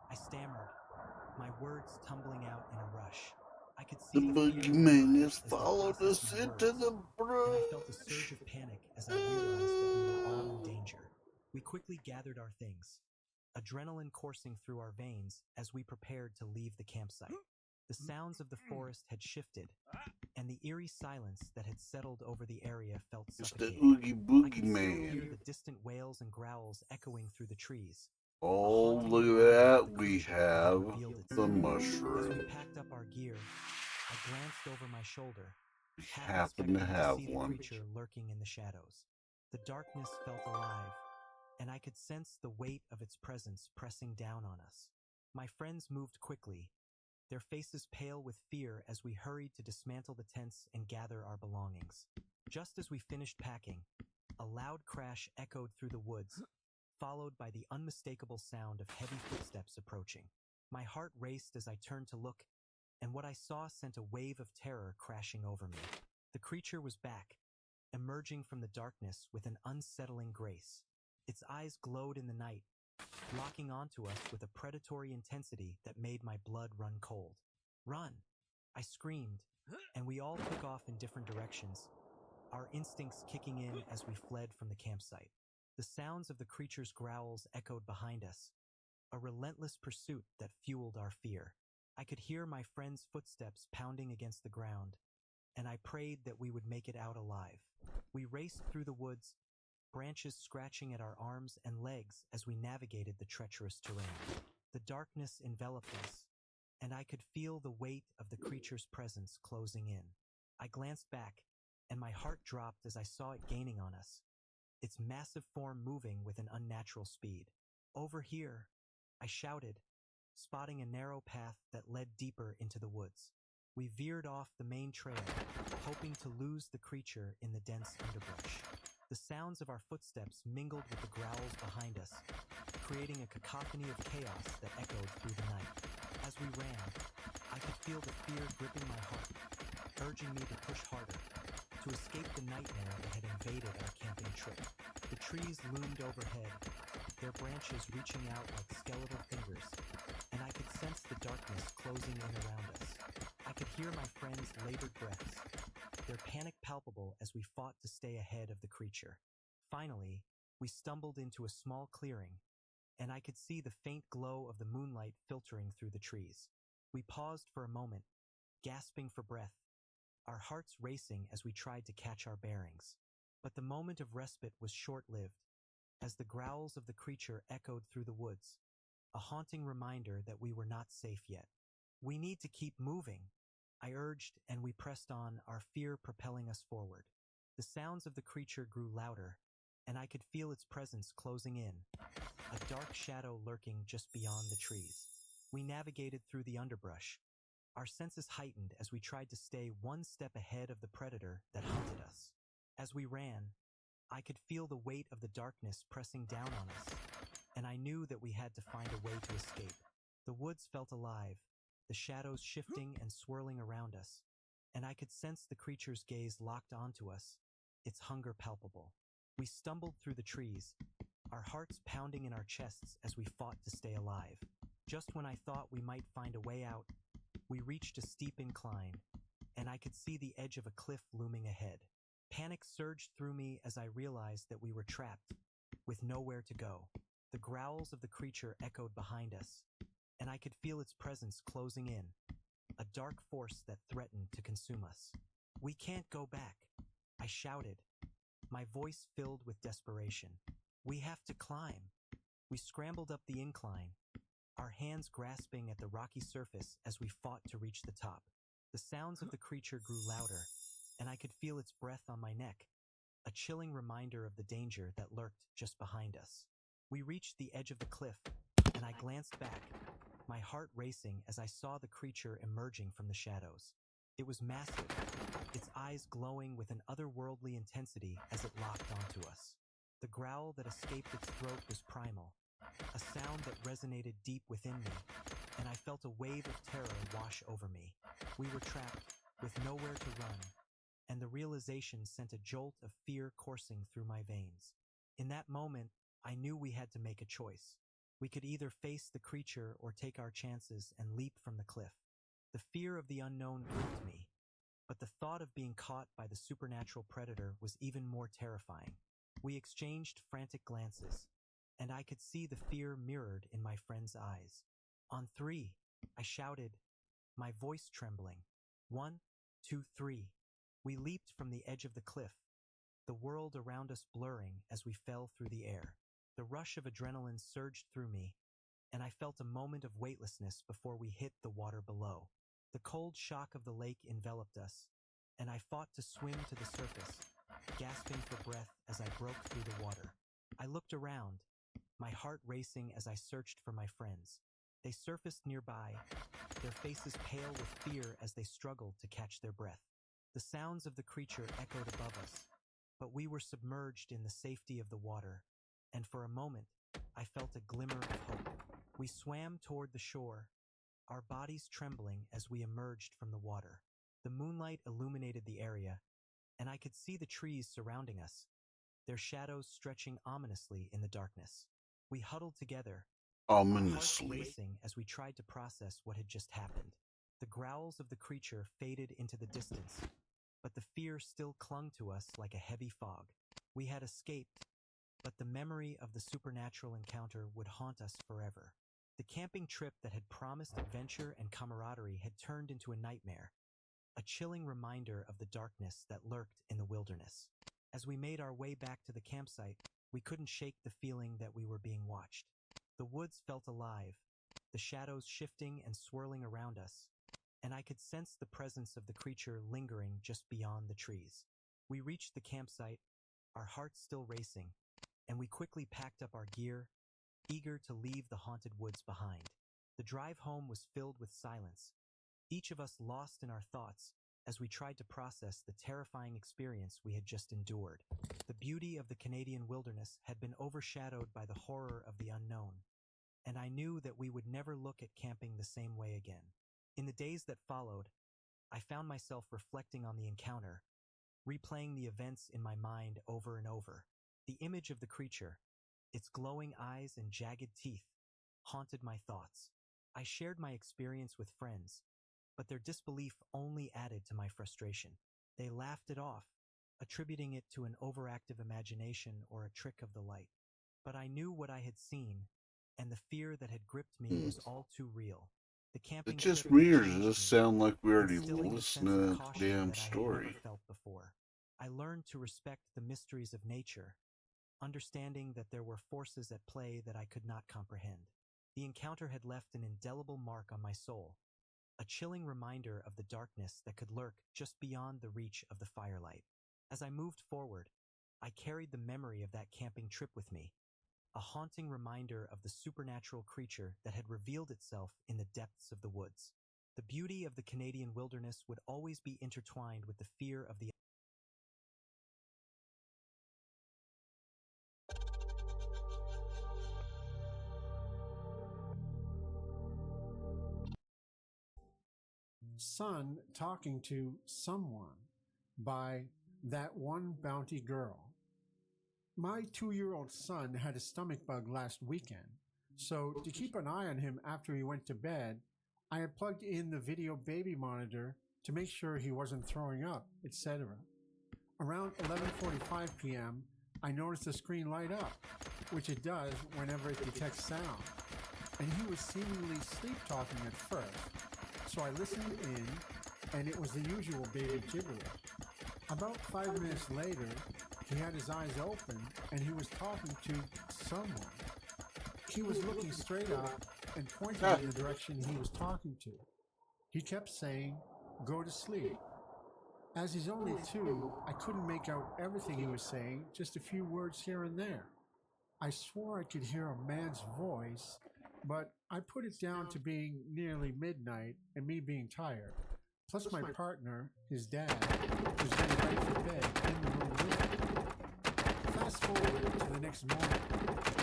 I stammered, my words tumbling out in a rush. I could The see the fear in boogeyman my has eyes as they followed processed us my into words, the and brush. I felt a surge of panic as I realized that we were all in danger. We quickly gathered our things, adrenaline coursing through our veins as we prepared to leave the campsite. The sounds of the forest had shifted, and the eerie silence that had settled over the area felt It's the suffocating. Oogie I Boogie could still Man. hear the distant wails and growls echoing through the trees. Oh, haunting look reminder at of that. the We creature that have had revealed the itself. As we mushroom. packed up our gear, I glanced over my shoulder, We half happen to expecting have see the one. creature lurking in the shadows. The darkness felt alive, and I could sense the weight of its presence pressing down on us. My friends moved quickly, their faces pale with fear as we hurried to dismantle the tents and gather our belongings. Just as we finished packing, a loud crash echoed through the woods, followed by the unmistakable sound of heavy footsteps approaching. My heart raced as I turned to look, and what I saw sent a wave of terror crashing over me. The creature was back, emerging from the darkness with an unsettling grace. Its eyes glowed in the night, locking onto us with a predatory intensity that made my blood run cold. "Run!" I screamed, and we all took off in different directions, our instincts kicking in as we fled from the campsite. The sounds of the creature's growls echoed behind us, a relentless pursuit that fueled our fear. I could hear my friend's footsteps pounding against the ground, and I prayed that we would make it out alive. We raced through the woods, branches scratching at our arms and legs as we navigated the treacherous terrain. The darkness enveloped us, and I could feel the weight of the creature's presence closing in. I glanced back, and my heart dropped as I saw it gaining on us, its massive form moving with an unnatural speed. "Over here!" I shouted, spotting a narrow path that led deeper into the woods. We veered off the main trail, hoping to lose the creature in the dense underbrush. The sounds of our footsteps mingled with the growls behind us, creating a cacophony of chaos that echoed through the night. As we ran, I could feel the fear gripping my heart, urging me to push harder, to escape the nightmare that had invaded our camping trip. The trees loomed overhead, their branches reaching out like skeletal fingers, and I could sense the darkness closing in around us. I could hear my friends' labored breaths, their panic palpable as we fought to stay ahead of the creature. Finally, we stumbled into a small clearing, and I could see the faint glow of the moonlight filtering through the trees. We paused for a moment, gasping for breath, our hearts racing as we tried to catch our bearings. But the moment of respite was short-lived, as the growls of the creature echoed through the woods, a haunting reminder that we were not safe yet. "We need to keep moving," I urged, and we pressed on, our fear propelling us forward. The sounds of the creature grew louder, and I could feel its presence closing in, a dark shadow lurking just beyond the trees. We navigated through the underbrush, our senses heightened as we tried to stay one step ahead of the predator that hunted us. As we ran, I could feel the weight of the darkness pressing down on us, and I knew that we had to find a way to escape. The woods felt alive, the shadows shifting and swirling around us, and I could sense the creature's gaze locked onto us, its hunger palpable. We stumbled through the trees, our hearts pounding in our chests as we fought to stay alive. Just when I thought we might find a way out, we reached a steep incline, and I could see the edge of a cliff looming ahead. Panic surged through me as I realized that we were trapped, with nowhere to go. The growls of the creature echoed behind us, and I could feel its presence closing in, a dark force that threatened to consume us. "We can't go back," I shouted, my voice filled with desperation. "We have to climb." We scrambled up the incline, our hands grasping at the rocky surface as we fought to reach the top. The sounds of the creature grew louder, and I could feel its breath on my neck, a chilling reminder of the danger that lurked just behind us. We reached the edge of the cliff, and I glanced back, my heart racing as I saw the creature emerging from the shadows. It was massive, its eyes glowing with an otherworldly intensity as it locked onto us. The growl that escaped its throat was primal, a sound that resonated deep within me, and I felt a wave of terror wash over me. We were trapped, with nowhere to run, and the realization sent a jolt of fear coursing through my veins. In that moment, I knew we had to make a choice. We could either face the creature or take our chances and leap from the cliff. The fear of the unknown gripped me, but the thought of being caught by the supernatural predator was even more terrifying. We exchanged frantic glances, and I could see the fear mirrored in my friend's eyes. On 3, I shouted, my voice trembling. 1, 2, 3. We leaped from the edge of the cliff, the world around us blurring as we fell through the air. The rush of adrenaline surged through me, and I felt a moment of weightlessness before we hit the water below. The cold shock of the lake enveloped us, and I fought to swim to the surface, gasping for breath as I broke through the water. I looked around, my heart racing as I searched for my friends. They surfaced nearby, their faces pale with fear as they struggled to catch their breath. The sounds of the creature echoed above us, but we were submerged in the safety of the water, and for a moment, I felt a glimmer of hope. We swam toward the shore, our bodies trembling as we emerged from the water. The moonlight illuminated the area, and I could see the trees surrounding us, their shadows stretching ominously in the darkness. We huddled together, our hearts Ominously. racing as we tried to process what had just happened. The growls of the creature faded into the distance, but the fear still clung to us like a heavy fog. We had escaped, but the memory of the supernatural encounter would haunt us forever. The camping trip that had promised adventure and camaraderie had turned into a nightmare, a chilling reminder of the darkness that lurked in the wilderness. As we made our way back to the campsite, we couldn't shake the feeling that we were being watched. The woods felt alive, the shadows shifting and swirling around us, and I could sense the presence of the creature lingering just beyond the trees. We reached the campsite, our hearts still racing, and we quickly packed up our gear, eager to leave the haunted woods behind. The drive home was filled with silence, each of us lost in our thoughts as we tried to process the terrifying experience we had just endured. The beauty of the Canadian wilderness had been overshadowed by the horror of the unknown, and I knew that we would never look at camping the same way again. In the days that followed, I found myself reflecting on the encounter, replaying the events in my mind over and over. The image of the creature, its glowing eyes and jagged teeth, haunted my thoughts. I shared my experience with friends, but their disbelief only added to my frustration. They laughed it off, attributing it to an overactive imagination or a trick of the light. But I knew what I had seen, and the fear that had gripped me was all too real. The camping It just trip me, or changed does this me, sound like we already instilling a listened sense of to the caution damn that I had story? never felt before. I learned to respect the mysteries of nature, understanding that there were forces at play that I could not comprehend. The encounter had left an indelible mark on my soul, a chilling reminder of the darkness that could lurk just beyond the reach of the firelight. As I moved forward, I carried the memory of that camping trip with me, a haunting reminder of the supernatural creature that had revealed itself in the depths of the woods. The beauty of the Canadian wilderness would always be intertwined with the fear of the Son Talking to Someone by That One Bounty Girl. My 2-year-old son had a stomach bug last weekend, so to keep an eye on him after he went to bed, I had plugged in the video baby monitor to make sure he wasn't throwing up, etc. Around 11:45 p.m., I noticed the screen light up, which it does whenever it detects sound, and he was seemingly sleep-talking at first. So I listened in, and it was the usual baby gibberish. About 5 minutes later, he had his eyes open, and he was talking to someone. He was looking straight up and pointing in the direction he was talking to. He kept saying, "Go to sleep." As he's only 2, I couldn't make out everything he was saying, just a few words here and there. I swore I could hear a man's voice, but I put it down to being nearly midnight and me being tired. Plus my partner, his dad, was getting ready for bed in the room with me. Fast forward to the next morning.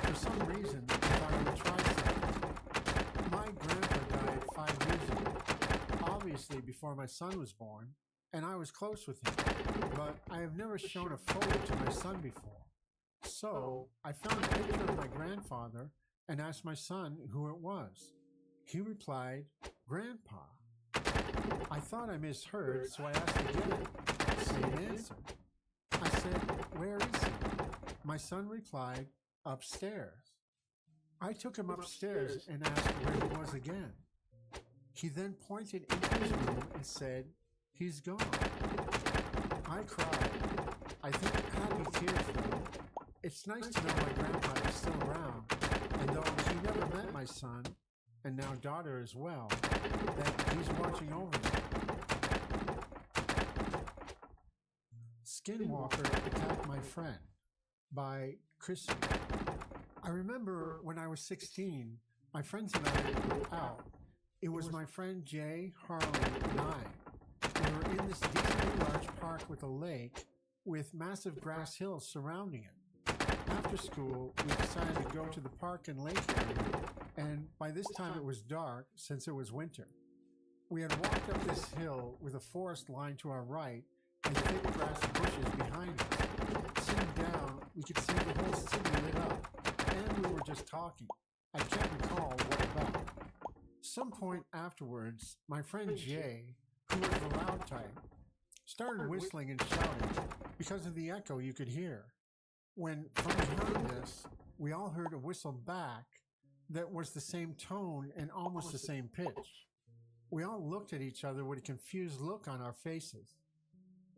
For some reason, I thought I would try something. My grandpa died 5 years ago, obviously before my son was born, and I was close with him, but I have never shown a photo to my son before. So I found a picture of my grandfather and asked my son who it was. He replied, Grandpa. I thought I misheard, so I asked again. Same answer. I said, where is he? My son replied, upstairs. I took him upstairs and asked where he was again. He then pointed into his room and said, he's gone. I cried. I think happy tears though. It's nice to know my grandpa is still around, and though he never met my son, and now daughter as well, that he's watching over them. Skinwalker Attacked My Friend by Crispy. I remember when I was 16, my friends and I were out. It was my friend Jay, Harley, and I. We were in this decently large park with a lake with massive grass hills surrounding it. After school, we decided to go to the park and lake area, and by this time it was dark since it was winter. We had walked up this hill with a forest line to our right and thick grass bushes behind us. Sitting down, we could see the whole city lit up, and we were just talking. I can't recall what about. Some point afterwards, my friend Jay, who was the loud type, started whistling and shouting because of the echo you could hear. When from behind us, we all heard a whistle back that was the same tone and almost the same pitch. We all looked at each other with a confused look on our faces.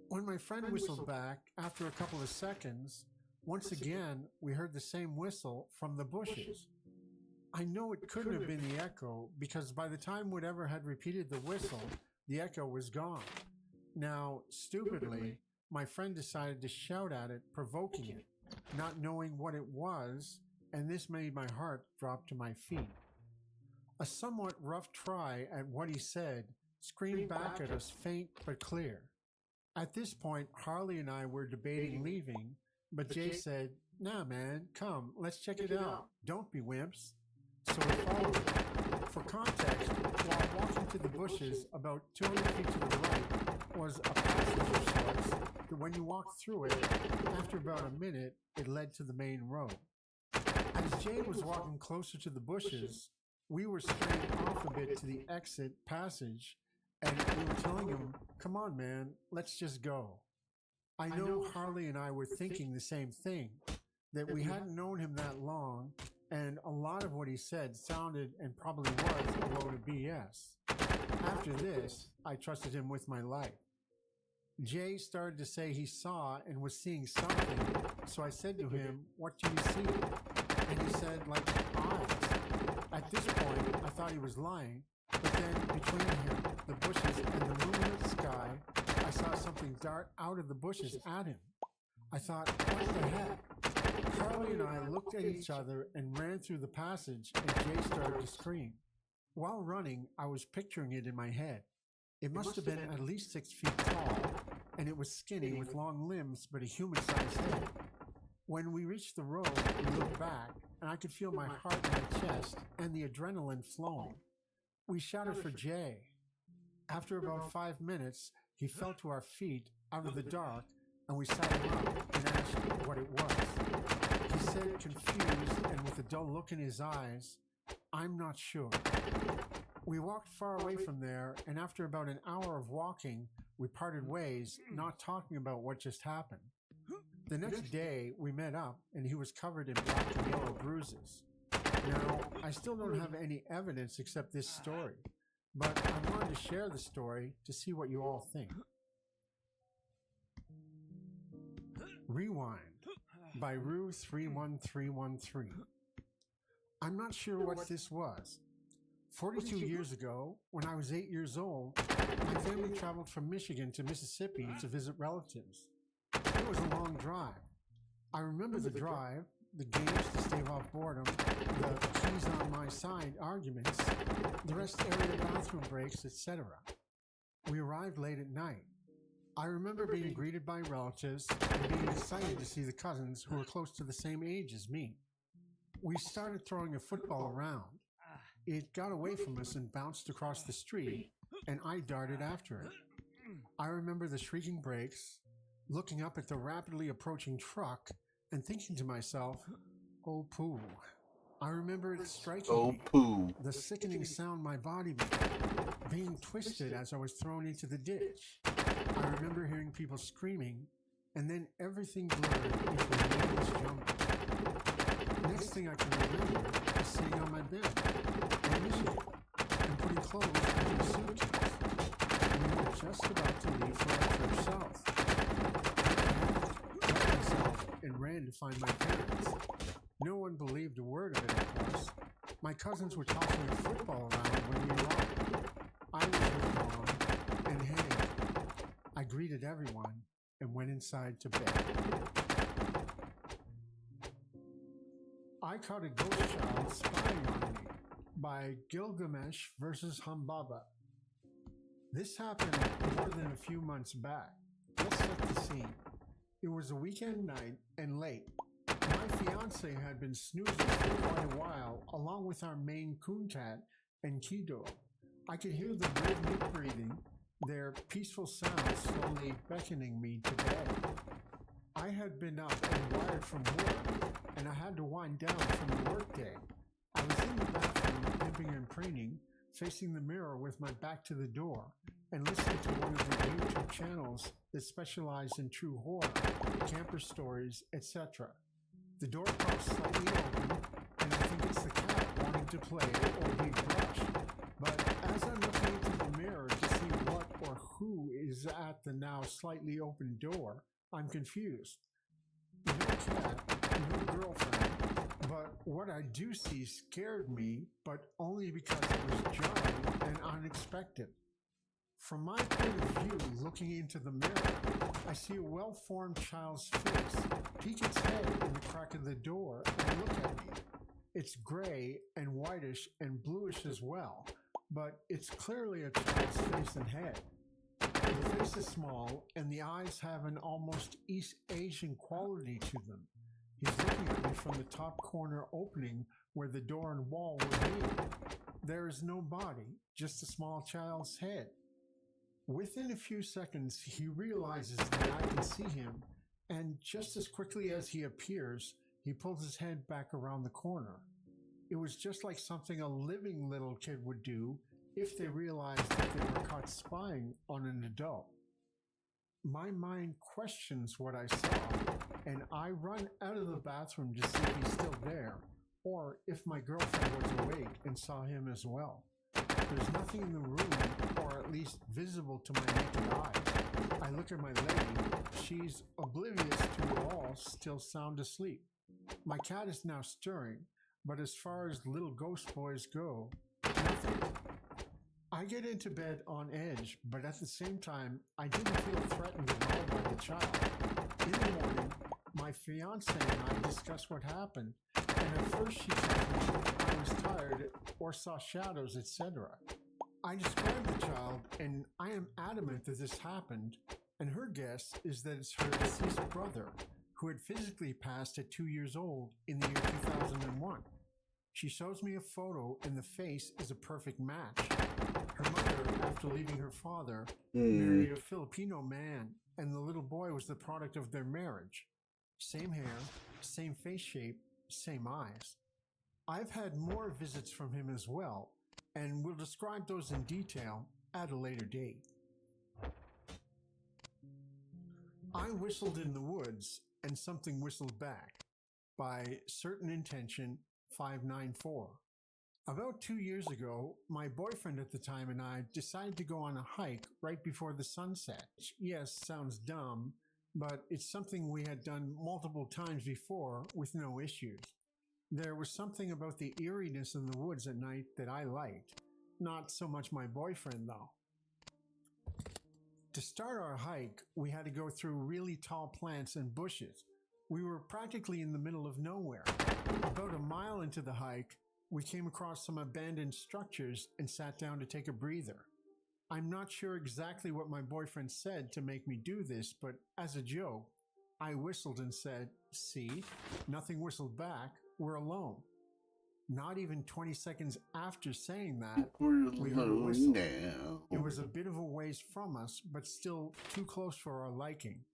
When my friend whistled back, after a couple of seconds, once again, we heard the same whistle from the bushes. I know it couldn't have been the echo because by the time whatever had repeated the whistle, the echo was gone. Now, stupidly, my friend decided to shout at it, provoking it, not knowing what it was, and this made my heart drop to my feet. A somewhat rough try at what he said screamed back at us faint but clear. At this point, Harley and I were debating leaving, but Jay said, nah man, come, let's check it out. Don't be wimps. So we followed it. For context, while walking to the bushes about 200 feet to the right was a passage of sorts that when you walked through it, after about a minute, it led to the main road. As Jay was walking closer to the bushes, we were straying off a bit to the exit passage, and we were telling him, come on man, let's just go. I know Harley and I were thinking the same thing, that we hadn't known him that long, and a lot of what he said sounded and probably was a load of BS. After this, I trusted him with my life. Jay started to say he saw and was seeing something, so I said to him, what do you see? And he said, like eyes. At this point, I thought he was lying, but then between him, the bushes, and the moonlit sky, I saw something dart out of the bushes at him. I thought, what the heck? Harley and I looked at each other and ran through the passage, and Jay started to scream. While running, I was picturing it in my head. It must have been at least 6 feet tall, and it was skinny with long limbs but a human-sized head. When we reached the road, we looked back, and I could feel my heart in my chest and the adrenaline flowing. We shouted for Jay. After about 5 minutes, he fell to our feet out of the dark, and we sat him up and asked what it was. He said, confused and with a dull look in his eyes, I'm not sure. We walked far away from there, and after about an hour of walking, we parted ways, not talking about what just happened. The next day, we met up, and he was covered in black and yellow bruises. Now, I still don't have any evidence except this story, but I wanted to share the story to see what you all think. Rewind by Rue31313. I'm not sure what this was. 42 years ago, when I was 8 years old, my family traveled from Michigan to Mississippi to visit relatives. It was a long drive. I remember the drive, the games to stave off boredom, the keys on my side arguments, the rest area bathroom breaks, etc. We arrived late at night. I remember being greeted by relatives and being excited to see the cousins who were close to the same age as me. We started throwing a football around. It got away from us and bounced across the street, and I darted after it. I remember the shrieking brakes, looking up at the rapidly approaching truck, and thinking to myself, oh poo, I remember it striking Oh, me, poo. the sickening sound my body made, being twisted as I was thrown into the ditch. I remember hearing people screaming, and then everything blurred into a nameless jungle. Next thing I can remember is sitting on my bed in Michigan and putting clothes into a suitcase. We were just about to leave for our trip south. I got myself and ran to find my parents. No one believed a word of it, of course. My cousins were tossing a football around when we arrived. I was with Mom, and hey, I greeted everyone and went inside to bed. I Caught a Ghost Child Spying on Me by Gilgamesh vs. Humbaba. This happened more than a few months back. Let's set the scene. It was a weekend night and late. My fiance had been snoozing for quite a while, along with our Maine Coon cat and Kido. I could hear the rhythmic breathing, their peaceful sounds slowly beckoning me to bed. I had been up and wired from work, and I had to wind down from the workday. I was in the bathroom, pimping and preening, facing the mirror with my back to the door, and listening to one of the YouTube channels that specialize in true horror, camper stories, etc. The door pops slightly open, and I think it's the cat wanting to play or be brushed. But as I'm looking into the mirror to see what or who is at the now slightly open door, I'm confused. No cat, no girlfriend, but what I do see scared me, but only because it was jarring and unexpected. From my point of view, looking into the mirror, I see a well-formed child's face peek its head in the crack of the door and look at me. It's gray and whitish and bluish as well, but it's clearly a child's face and head. The face is small, and the eyes have an almost East Asian quality to them. He's looking at me from the top corner opening where the door and wall would be. There is no body, just a small child's head. Within a few seconds, he realizes that I can see him, and just as quickly as he appears, he pulls his head back around the corner. It was just like something a living little kid would do if they realized that they were caught spying on an adult. My mind questions what I saw, and I run out of the bathroom to see if he's still there, or if my girlfriend was awake and saw him as well. There's nothing in the room, or at least visible to my naked eye. I look at my lady. She's oblivious to it all, still sound asleep. My cat is now stirring, but as far as little ghost boys go, nothing. I get into bed on edge, but at the same time, I didn't feel threatened at all by the child. In the morning, my fiance and I discuss what happened, and at first she tells me I was tired or saw shadows, etc. I describe the child, and I am adamant that this happened, and her guess is that it's her deceased brother, who had physically passed at 2 years old in the year 2001. She shows me a photo, and the face is a perfect match. Her mother, after leaving her father, married a Filipino man, and the little boy was the product of their marriage. Same hair, same face shape, same eyes. I've had more visits from him as well, and we'll describe those in detail at a later date. I Whistled in the Woods, and Something Whistled Back by Certain Intention 594. About 2 years ago, my boyfriend at the time and I decided to go on a hike right before the sunset. Yes, sounds dumb, but it's something we had done multiple times before with no issues. There was something about the eeriness in the woods at night that I liked. Not so much my boyfriend, though. To start our hike, we had to go through really tall plants and bushes. We were practically in the middle of nowhere. About a mile into the hike, we came across some abandoned structures and sat down to take a breather. I'm not sure exactly what my boyfriend said to make me do this, but as a joke, I whistled and said, "See, nothing whistled back, we're alone." Not even 20 seconds after saying that, we heard a whistle. Now. It was a bit of a ways from us, but still too close for our liking.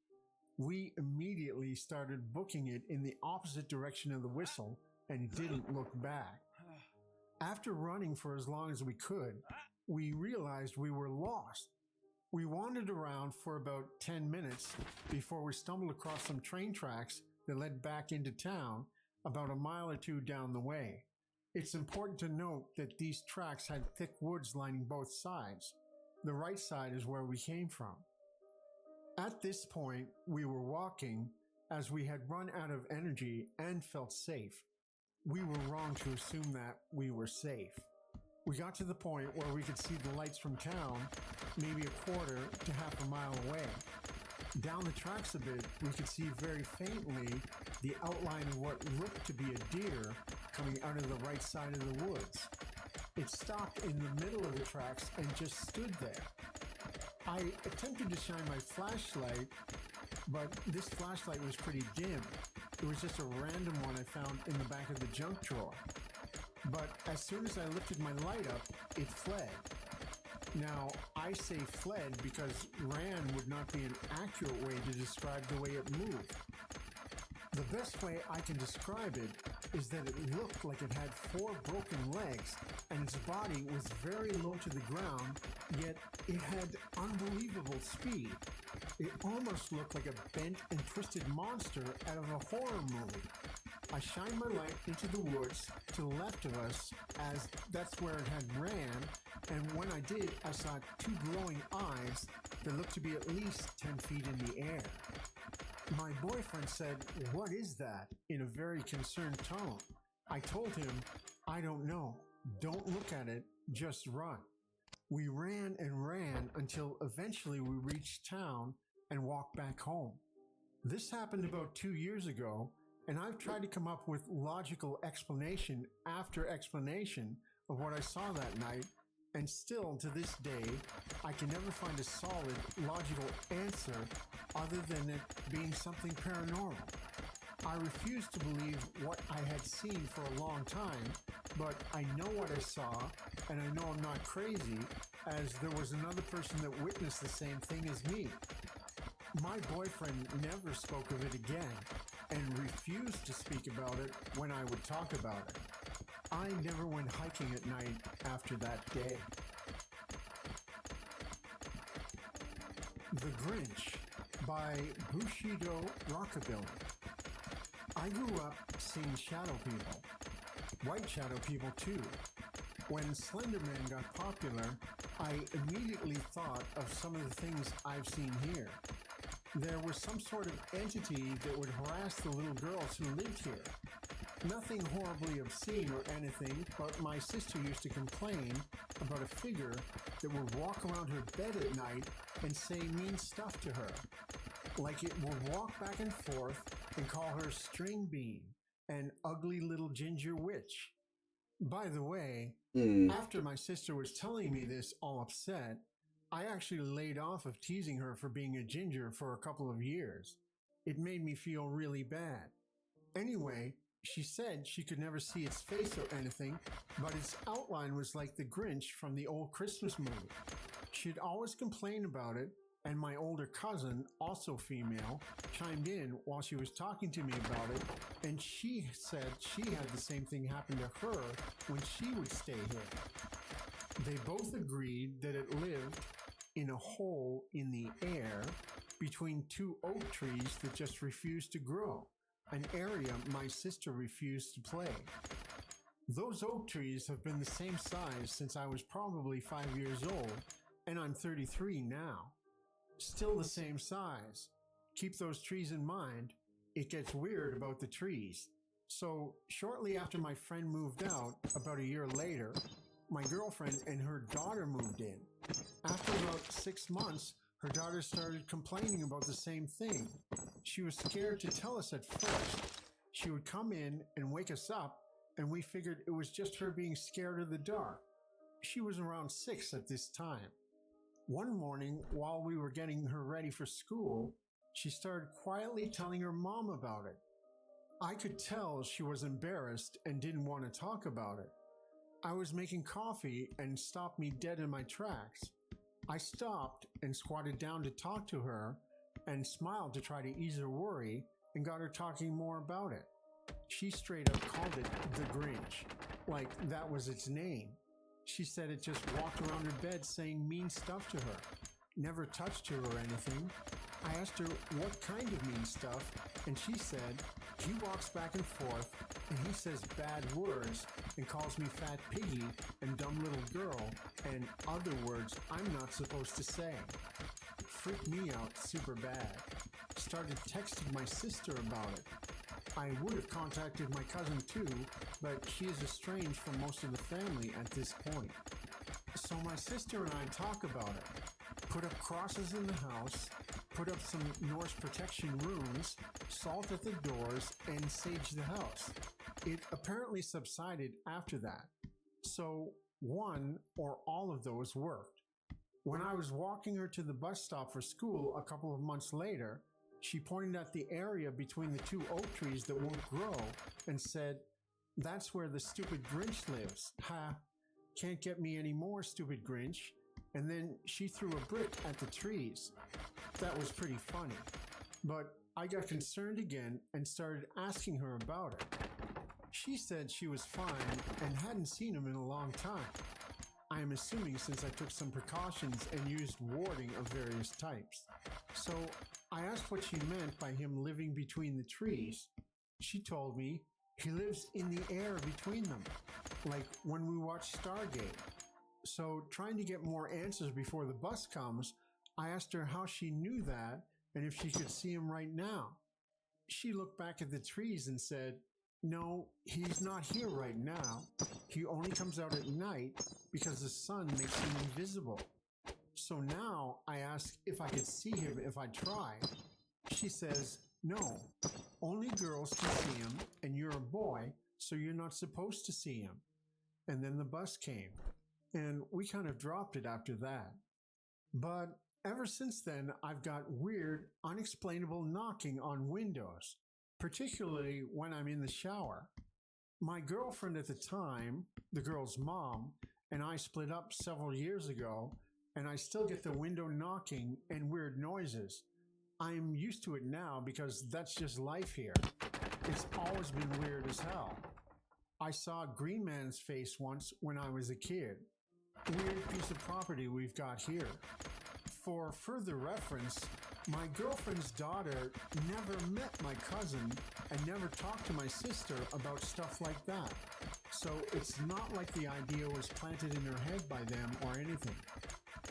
We immediately started booking it in the opposite direction of the whistle and didn't look back. After running for as long as we could, we realized we were lost. We wandered around for about 10 minutes before we stumbled across some train tracks that led back into town about a mile or two down the way. It's important to note that these tracks had thick woods lining both sides. The right side is where we came from. At this point, we were walking as we had run out of energy and felt safe. We were wrong to assume that we were safe. We got to the point where we could see the lights from town, maybe a quarter to half a mile away. Down the tracks a bit, we could see very faintly the outline of what looked to be a deer coming out of the right side of the woods. It stopped in the middle of the tracks and just stood there. I attempted to shine my flashlight, but this flashlight was pretty dim. It was just a random one I found in the back of the junk drawer. But as soon as I lifted my light up, it fled. Now, I say fled because ran would not be an accurate way to describe the way it moved. The best way I can describe it is that it looked like it had 4 broken legs and its body was very low to the ground, yet it had unbelievable speed. It almost looked like a bent and twisted monster out of a horror movie. I shined my light into the woods to the left of us, as that's where it had ran, and when I did, I saw 2 glowing eyes that looked to be at least 10 feet in the air. My boyfriend said, "What is that?" in a very concerned tone. I told him, "I don't know. Don't look at it, just run." We ran and ran until eventually we reached town and walked back home. This happened about 2 years ago, and I've tried to come up with logical explanation after explanation of what I saw that night, and still to this day, I can never find a solid, logical answer other than it being something paranormal. I refuse to believe what I had seen for a long time, but I know what I saw, and I know I'm not crazy, as there was another person that witnessed the same thing as me. My boyfriend never spoke of it again, and refused to speak about it when I would talk about it. I never went hiking at night after that day. The Grinch by Bushido Rockabilly. I grew up seeing shadow people, white shadow people too. When Slender Man got popular, I immediately thought of some of the things I've seen here. There was some sort of entity that would harass the little girls who lived here. Nothing horribly obscene or anything, but my sister used to complain about a figure that would walk around her bed at night and say mean stuff to her. Like it would walk back and forth and call her String Bean, an ugly little ginger witch. By the way, after my sister was telling me this all upset, I actually laid off of teasing her for being a ginger for a couple of years. It made me feel really bad. Anyway, she said she could never see its face or anything, but its outline was like the Grinch from the old Christmas movie. She'd always complain about it, and my older cousin, also female, chimed in while she was talking to me about it, and she said she had the same thing happen to her when she would stay here. They both agreed that it lived in a hole in the air between 2 oak trees that just refused to grow, an area my sister refused to play. Those oak trees have been the same size since I was probably 5 years old, and I'm 33 now. Still the same size. Keep those trees in mind. It gets weird about the trees. So, shortly after my friend moved out, about a year later, my girlfriend and her daughter moved in. After about 6 months, her daughter started complaining about the same thing. She was scared to tell us at first. She would come in and wake us up, and we figured it was just her being scared of the dark. She was around 6 at this time. One morning, while we were getting her ready for school, she started quietly telling her mom about it. I could tell she was embarrassed and didn't want to talk about it. I was making coffee and stopped me dead in my tracks. I stopped and squatted down to talk to her and smiled to try to ease her worry and got her talking more about it. She straight up called it the Grinch, like that was its name. She said it just walked around her bed saying mean stuff to her, never touched her or anything. I asked her what kind of mean stuff, and she said he walks back and forth and he says bad words and calls me fat piggy and dumb little girl and other words I'm not supposed to say. Freaked me out super bad. Started texting my sister about it. I would have contacted my cousin too, but she is estranged from most of the family at this point. So my sister and I talk about it. Put up crosses in the house, put up some Norse protection runes, salt at the doors, and sage the house. It apparently subsided after that. So one or all of those worked. When I was walking her to the bus stop for school a couple of months later, she pointed at the area between the two oak trees that won't grow and said, "That's where the stupid Grinch lives. Ha, can't get me any more, stupid Grinch." And then she threw a brick at the trees. That was pretty funny. But I got concerned again and started asking her about it. She said she was fine and hadn't seen him in a long time. I am assuming since I took some precautions and used warding of various types. So I asked what she meant by him living between the trees. She told me he lives in the air between them, like when we watch Stargate. So trying to get more answers before the bus comes, I asked her how she knew that and if she could see him right now. She looked back at the trees and said, "No, he's not here right now. He only comes out at night because the sun makes him invisible." So now I ask if I could see him if I tried. She says, "No, only girls can see him and you're a boy, so you're not supposed to see him." And then the bus came, and we kind of dropped it after that. But ever since then, I've got weird, unexplainable knocking on windows, particularly when I'm in the shower. My girlfriend at the time, the girl's mom, and I split up several years ago, and I still get the window knocking and weird noises. I'm used to it now because that's just life here. It's always been weird as hell. I saw Green Man's face once when I was a kid. Weird piece of property we've got here. For further reference, my girlfriend's daughter never met my cousin and never talked to my sister about stuff like that. So it's not like the idea was planted in her head by them or anything.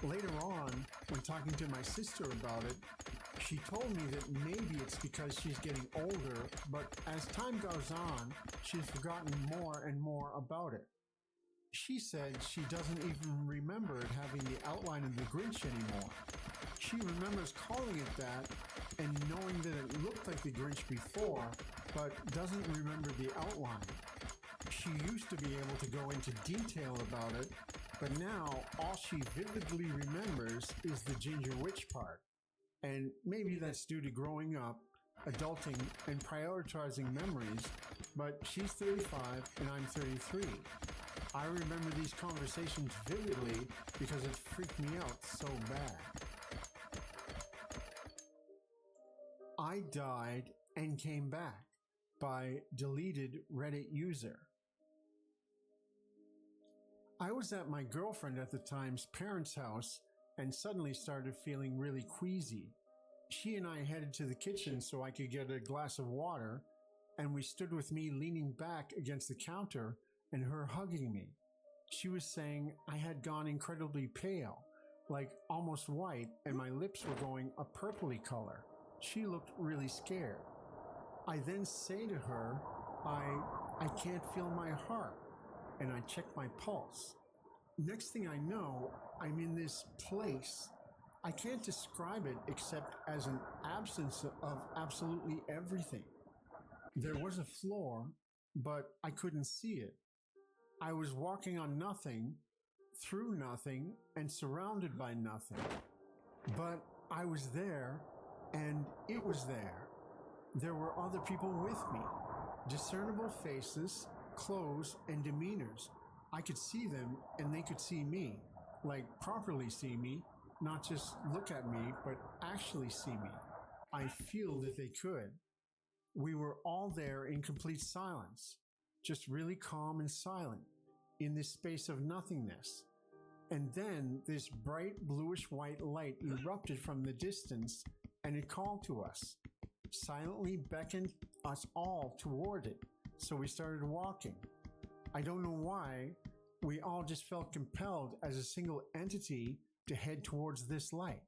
Later on, when talking to my sister about it, she told me that maybe it's because she's getting older, but as time goes on, she's forgotten more and more about it. She said she doesn't even remember it having the outline of the Grinch anymore. She remembers calling it that and knowing that it looked like the Grinch before, but doesn't remember the outline. She used to be able to go into detail about it, but now all she vividly remembers is the Ginger Witch part. And maybe that's due to growing up, adulting, and prioritizing memories, but she's 35 and I'm 33. I remember these conversations vividly because it freaked me out so bad. I Died and Came Back by Deleted Reddit User. I was at my girlfriend at the time's parents' house and suddenly started feeling really queasy. She and I headed to the kitchen so I could get a glass of water, and we stood with me leaning back against the counter and her hugging me. She was saying I had gone incredibly pale, like almost white, and my lips were going a purpley color. She looked really scared. I then say to her, I can't feel my heart, and I check my pulse. Next thing I know, I'm in this place. I can't describe it except as an absence of absolutely everything. There was a floor, but I couldn't see it. I was walking on nothing, through nothing, and surrounded by nothing. But I was there, and it was there. There were other people with me, discernible faces, clothes, and demeanors. I could see them, and they could see me, like properly see me, not just look at me, but actually see me. I feel that they could. We were all there in complete silence, just really calm and silent in this space of nothingness. And then this bright bluish white light erupted from the distance and it called to us, silently beckoned us all toward it. So we started walking. I don't know why, we all just felt compelled as a single entity to head towards this light.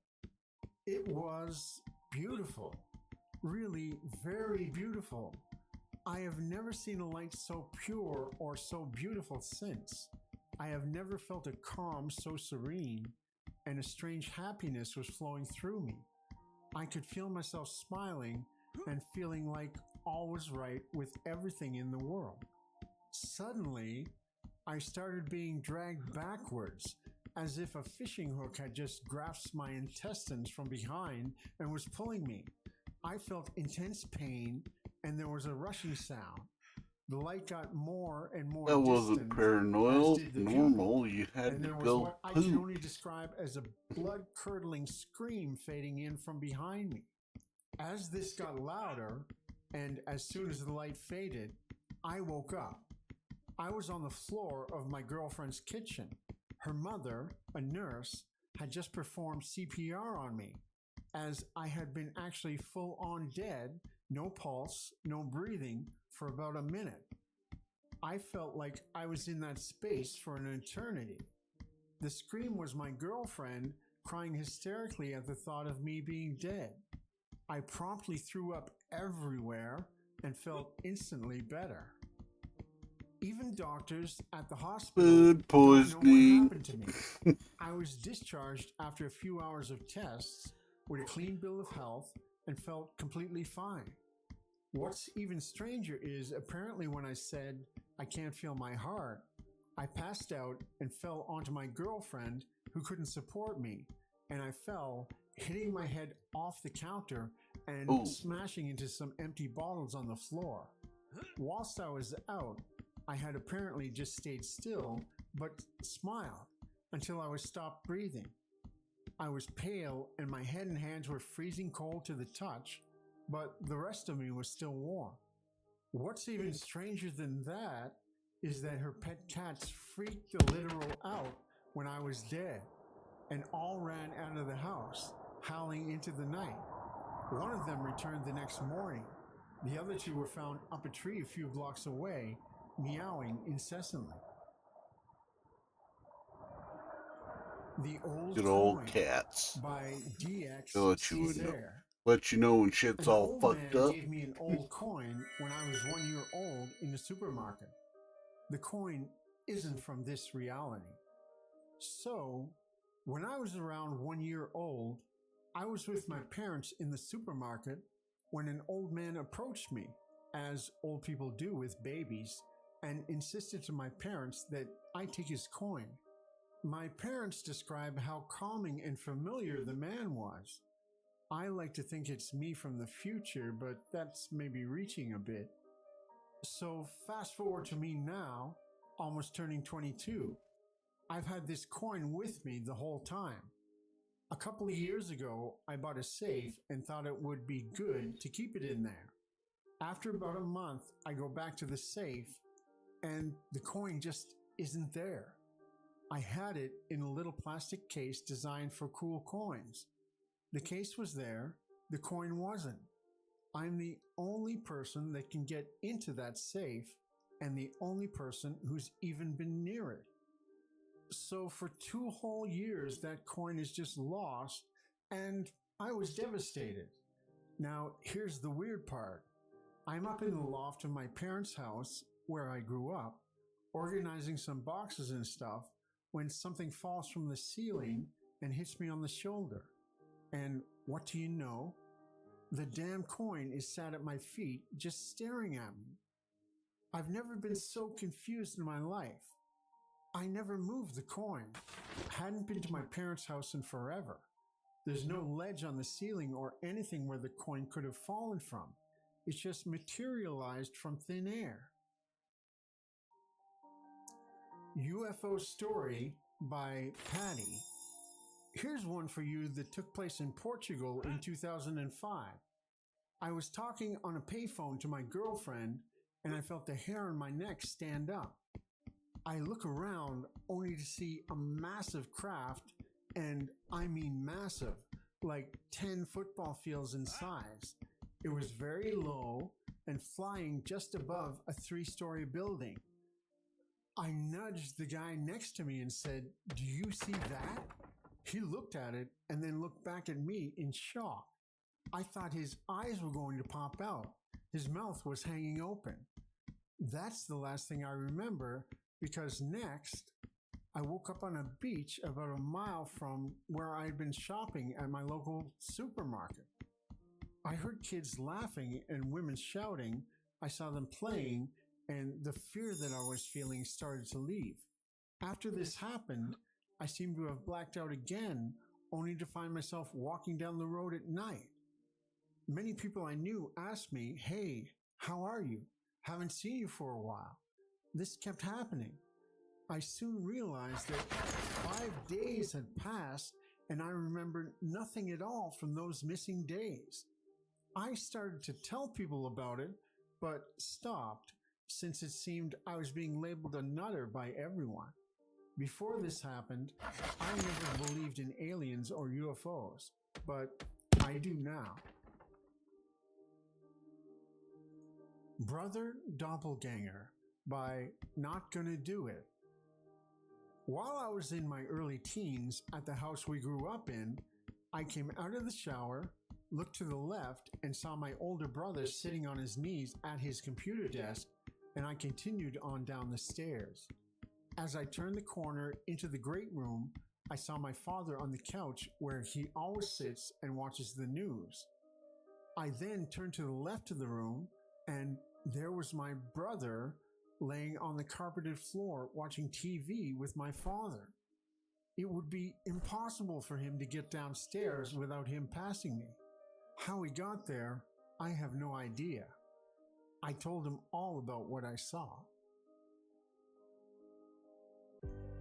It was beautiful, really very beautiful. I have never seen a light so pure or so beautiful since. I have never felt a calm so serene, and a strange happiness was flowing through me. I could feel myself smiling and feeling like all was right with everything in the world. Suddenly, I started being dragged backwards, as if a fishing hook had just grasped my intestines from behind and was pulling me. I felt intense pain, and there was a rushing sound. The light got more and more That distant, wasn't as paranoid, did the normal. people, You had and to there was go what I can poop. only describe as a blood-curdling scream fading in from behind me. As this got louder, and as soon as the light faded, I woke up. I was on the floor of my girlfriend's kitchen. Her mother, a nurse, had just performed CPR on me, as I had been actually full-on dead, no pulse, no breathing, for about a minute. I felt like I was in that space for an eternity. The scream was my girlfriend crying hysterically at the thought of me being dead. I promptly threw up everywhere and felt instantly better. Even doctors at the hospital Food don't know what poisoning. happened to me. I was discharged after a few hours of tests with a clean bill of health and felt completely fine. What's even stranger is apparently when I said I can't feel my heart, I passed out and fell onto my girlfriend who couldn't support me, and I fell, hitting my head off the counter and Ooh. smashing into some empty bottles on the floor. Whilst I was out, I had apparently just stayed still, but smiled until I was stopped breathing. I was pale and my head and hands were freezing cold to the touch, but the rest of me was still warm. What's even stranger than that is that her pet cats freaked the literal out when I was dead, and all ran out of the house, howling into the night. One of them returned the next morning. The other two were found up a tree a few blocks away, meowing incessantly. The Old Good old Coin cats. by DX They'll let you know. Césaire. Let you know when shit's An all old fucked man up. gave me an old coin when I was 1 year old in the supermarket. The coin isn't from this reality. So, when I was around 1 year old, I was with my parents in the supermarket when an old man approached me, as old people do with babies, and insisted to my parents that I take his coin. My parents describe how calming and familiar the man was. I like to think it's me from the future, but that's maybe reaching a bit. So fast forward to me now, almost turning 22. I've had this coin with me the whole time. A couple of years ago, I bought a safe and thought it would be good to keep it in there. After about a month, I go back to the safe and the coin just isn't there. I had it in a little plastic case designed for cool coins. The case was there, the coin wasn't. I'm the only person that can get into that safe and the only person who's even been near it. So for 2 whole years, that coin is just lost, and I was devastated. Now, here's the weird part. I'm up in the loft of my parents' house, where I grew up, organizing some boxes and stuff, when something falls from the ceiling and hits me on the shoulder. And what do you know? The damn coin is sat at my feet, just staring at me. I've never been so confused in my life. I never moved the coin. Hadn't been to my parents' house in forever. There's no ledge on the ceiling or anything where the coin could have fallen from. It's just materialized from thin air. UFO Story by Patty. Here's one for you that took place in Portugal in 2005. I was talking on a payphone to my girlfriend, and I felt the hair on my neck stand up. I look around only to see a massive craft, and I mean massive, like 10 football fields in size. It was very low and flying just above a 3-story building. I nudged the guy next to me and said, "Do you see that?" He looked at it and then looked back at me in shock. I thought his eyes were going to pop out. His mouth was hanging open. That's the last thing I remember, because next, I woke up on a beach about a mile from where I'd been shopping at my local supermarket. I heard kids laughing and women shouting. I saw them playing, and the fear that I was feeling started to leave. After this happened, I seemed to have blacked out again, only to find myself walking down the road at night. Many people I knew asked me, "Hey, how are you? Haven't seen you for a while." This kept happening. I soon realized that 5 days had passed, and I remembered nothing at all from those missing days. I started to tell people about it, but stopped, since it seemed I was being labeled a nutter by everyone. Before this happened, I never believed in aliens or UFOs, but I do now. Brother Doppelganger by Not Gonna Do It. While I was in my early teens at the house we grew up in, I came out of the shower, looked to the left, and saw my older brother sitting on his knees at his computer desk, and I continued on down the stairs. As I turned the corner into the great room, I saw my father on the couch where he always sits and watches the news. I then turned to the left of the room, and there was my brother laying on the carpeted floor watching TV with my father. It would be impossible for him to get downstairs without him passing me. How he got there, I have no idea. I told him all about what I saw.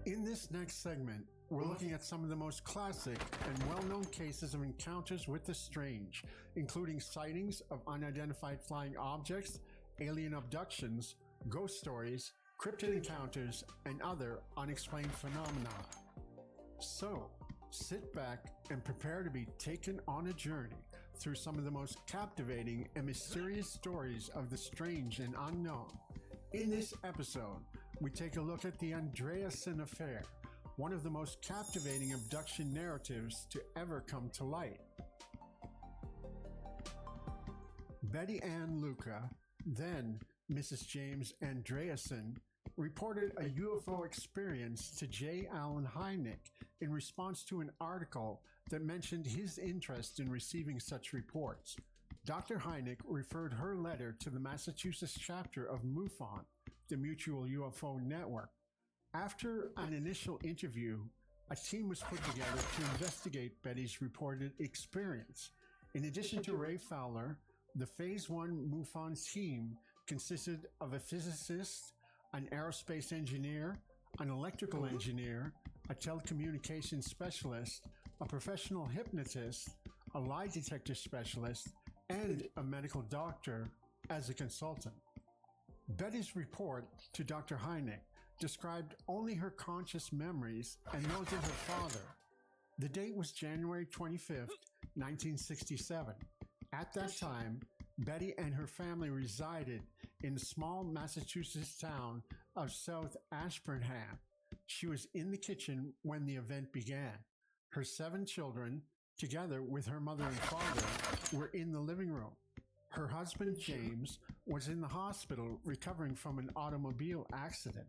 In this next segment, we're looking at some of the most classic and well-known cases of encounters with the strange, including sightings of unidentified flying objects, alien abductions, ghost stories, cryptid encounters, and other unexplained phenomena. So, sit back and prepare to be taken on a journey through some of the most captivating and mysterious stories of the strange and unknown. In this episode, we take a look at the Andreasen Affair, one of the most captivating abduction narratives to ever come to light. Betty Ann Luca, then Mrs. James Andreasen, reported a UFO experience to J. Allen Hynek in response to an article that mentioned his interest in receiving such reports. Dr. Hynek referred her letter to the Massachusetts chapter of MUFON, the Mutual UFO Network. After an initial interview, a team was put together to investigate Betty's reported experience. In addition to Ray Fowler, the Phase 1 MUFON team consisted of a physicist, an aerospace engineer, an electrical engineer, a telecommunications specialist, a professional hypnotist, a lie detector specialist, and a medical doctor as a consultant. Betty's report to Dr. Hynek described only her conscious memories and those of her father. The date was January 25th, 1967. At that time, Betty and her family resided in the small Massachusetts town of South Ashburnham. She was in the kitchen when the event began. Her 7 children, together with her mother and father, were in the living room. Her husband, James, was in the hospital recovering from an automobile accident.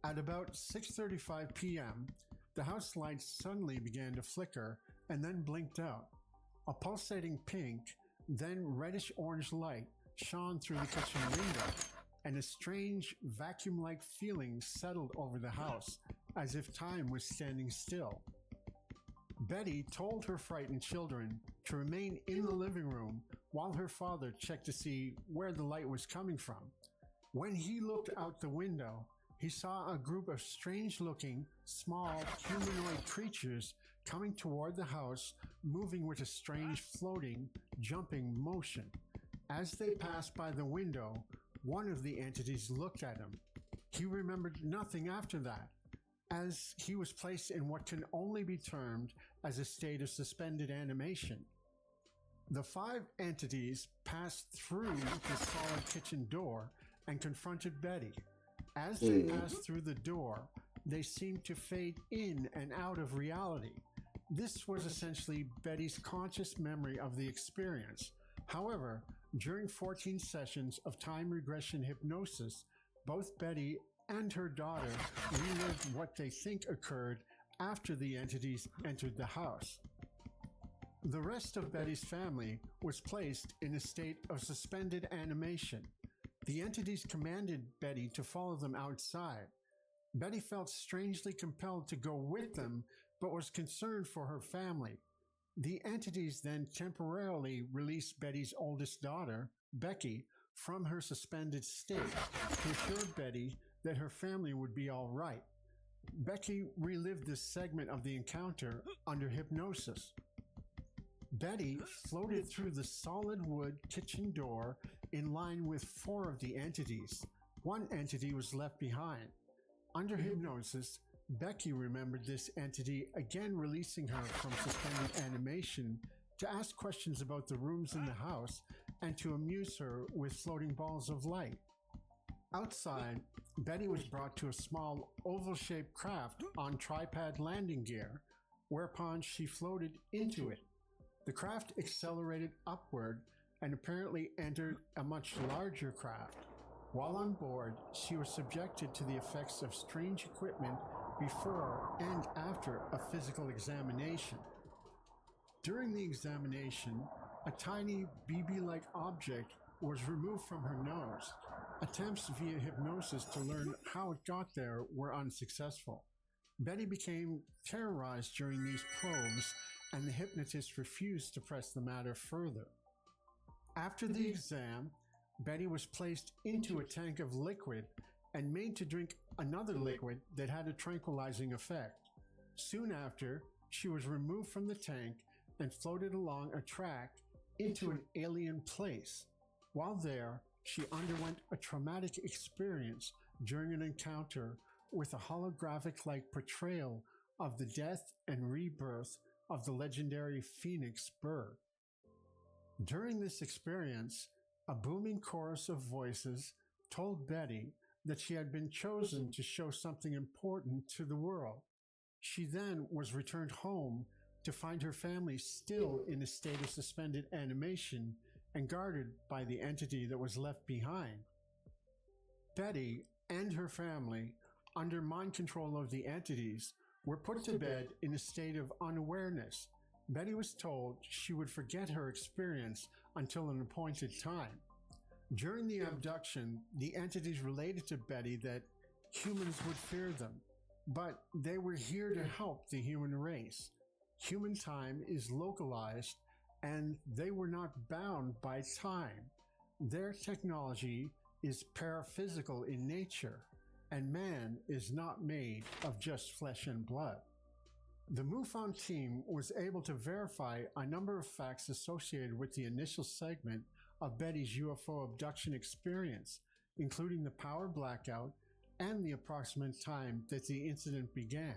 At about 6:35 p.m., the house lights suddenly began to flicker and then blinked out. A pulsating pink, then reddish-orange light shone through the kitchen window, and a strange vacuum-like feeling settled over the house, as if time was standing still. Betty told her frightened children to remain in the living room while her father checked to see where the light was coming from. When he looked out the window, he saw a group of strange-looking, small, humanoid creatures coming toward the house, moving with a strange floating, jumping motion. As they passed by the window, one of the entities looked at him. He remembered nothing after that, as he was placed in what can only be termed as a state of suspended animation. The 5 entities passed through the solid kitchen door and confronted Betty. As they passed through the door, they seemed to fade in and out of reality. This was essentially Betty's conscious memory of the experience. However, during 14 sessions of time regression hypnosis, both Betty and her daughter relived what they think occurred after the entities entered the house. The rest of Betty's family was placed in a state of suspended animation. The entities commanded Betty to follow them outside. Betty felt strangely compelled to go with them, but was concerned for her family. The entities then temporarily released Betty's oldest daughter, Becky, from her suspended state to assure Betty that her family would be all right. Becky relived this segment of the encounter under hypnosis. Betty floated through the solid wood kitchen door in line with 4 of the entities. One entity was left behind. Under hypnosis, Becky remembered this entity again releasing her from suspended animation to ask questions about the rooms in the house and to amuse her with floating balls of light. Outside, Betty was brought to a small oval-shaped craft on tripod landing gear, whereupon she floated into it. The craft accelerated upward and apparently entered a much larger craft. While on board, she was subjected to the effects of strange equipment before and after a physical examination. During the examination, a tiny BB-like object was removed from her nose. Attempts via hypnosis to learn how it got there were unsuccessful. Betty became terrorized during these probes, and the hypnotist refused to press the matter further. After the exam, Betty was placed into a tank of liquid and made to drink another liquid that had a tranquilizing effect. Soon after, she was removed from the tank and floated along a track into an alien place. While there, she underwent a traumatic experience during an encounter with a holographic-like portrayal of the death and rebirth of the legendary Phoenix bird. During this experience, a booming chorus of voices told Betty that she had been chosen to show something important to the world. She then was returned home to find her family still in a state of suspended animation and guarded by the entity that was left behind. Betty and her family, under mind control of the entities, were put to bed in a state of unawareness. Betty was told she would forget her experience until an appointed time. During the abduction, the entities related to Betty that humans would fear them, but they were here to help the human race. Human time is localized, and they were not bound by time. Their technology is paraphysical in nature, and man is not made of just flesh and blood. The MUFON team was able to verify a number of facts associated with the initial segment of Betty's UFO abduction experience, including the power blackout and the approximate time that the incident began.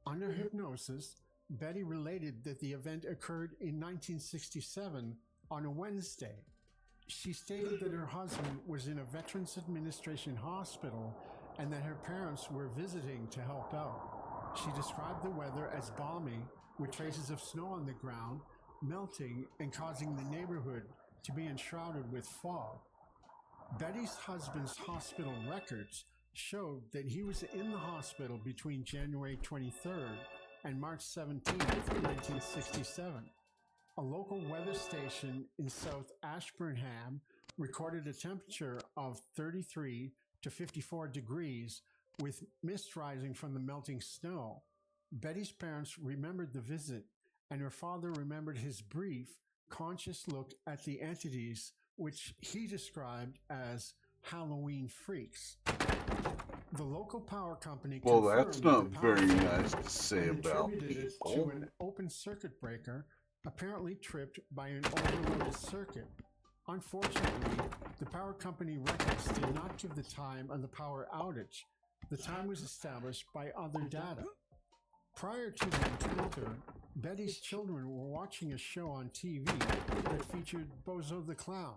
Under hypnosis, Betty related that the event occurred in 1967 on a Wednesday. She stated that her husband was in a Veterans Administration hospital and that her parents were visiting to help out. She described the weather as balmy, with traces of snow on the ground, melting and causing the neighborhood to be enshrouded with fog. Betty's husband's hospital records showed that he was in the hospital between January 23rd and March 17, 1967. A local weather station in South Ashburnham recorded a temperature of 33 to 54 degrees with mist rising from the melting snow. Betty's parents remembered the visit, and her father remembered his brief, conscious look at the entities, which he described as Halloween freaks. The local power company Well, that's confirmed not the power very failure nice to say and about attributed it to people. an open circuit breaker apparently tripped by an overloaded circuit. Unfortunately, the power company records did not give the time of the power outage. The time was established by other data. Prior to the encounter, Betty's children were watching a show on TV that featured Bozo the Clown.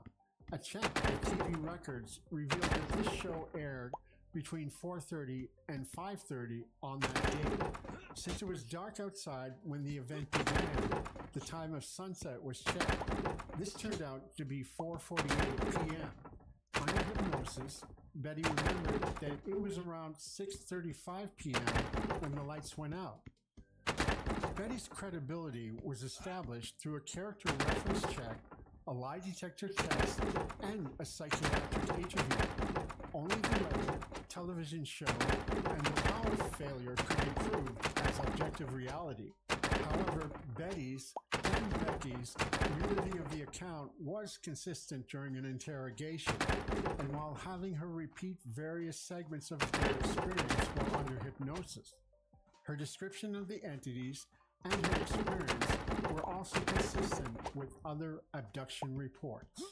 A check of TV records revealed that this show aired between 4:30 and 5:30 on that day. Since it was dark outside when the event began, the time of sunset was checked. This turned out to be 4:48 p.m. Under hypnosis, Betty remembered that it was around 6:35 p.m. when the lights went out. Betty's credibility was established through a character reference check, a lie detector test, and a psychiatric interview. Only the weather, television show, and the power failure could be proved as objective reality. However, Betty's and Becky's reliving of the account was consistent during an interrogation, and while having her repeat various segments of their experience while under hypnosis. Her description of the entities and her experience were also consistent with other abduction reports.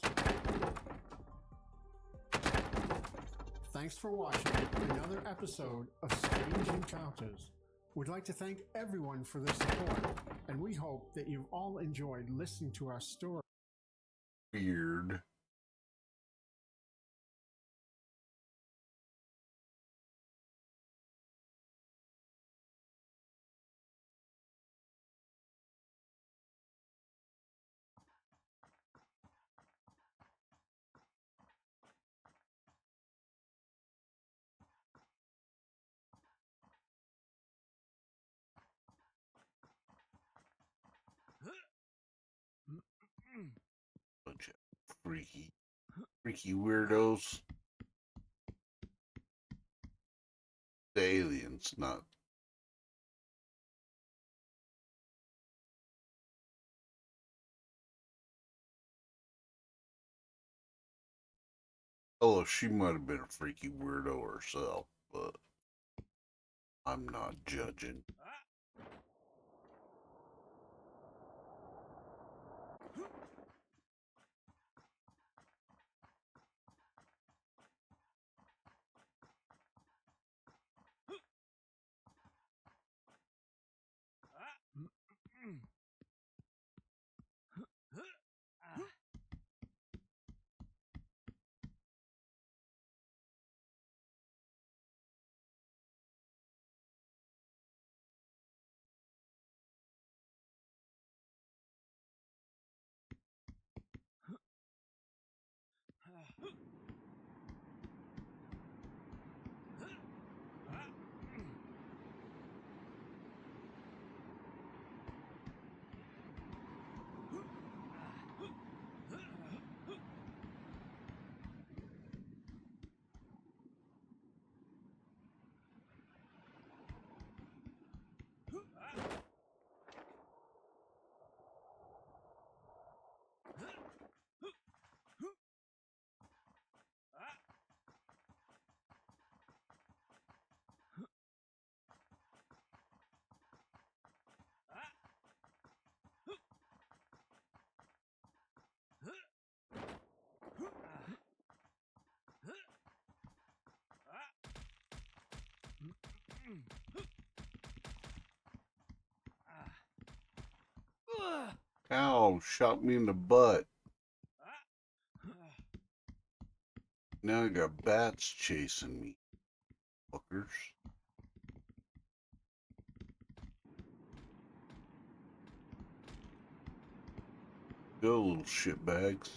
Thanks for watching another episode of Strange Encounters. We'd like to thank everyone for their support, and we hope that you've all enjoyed listening to our story. Weird. Bunch of freaky weirdos. The aliens, not. Oh, she might have been a freaky weirdo herself, but I'm not judging. Ow, shot me in the butt. Now I got bats chasing me. Fuckers. Go, little shitbags.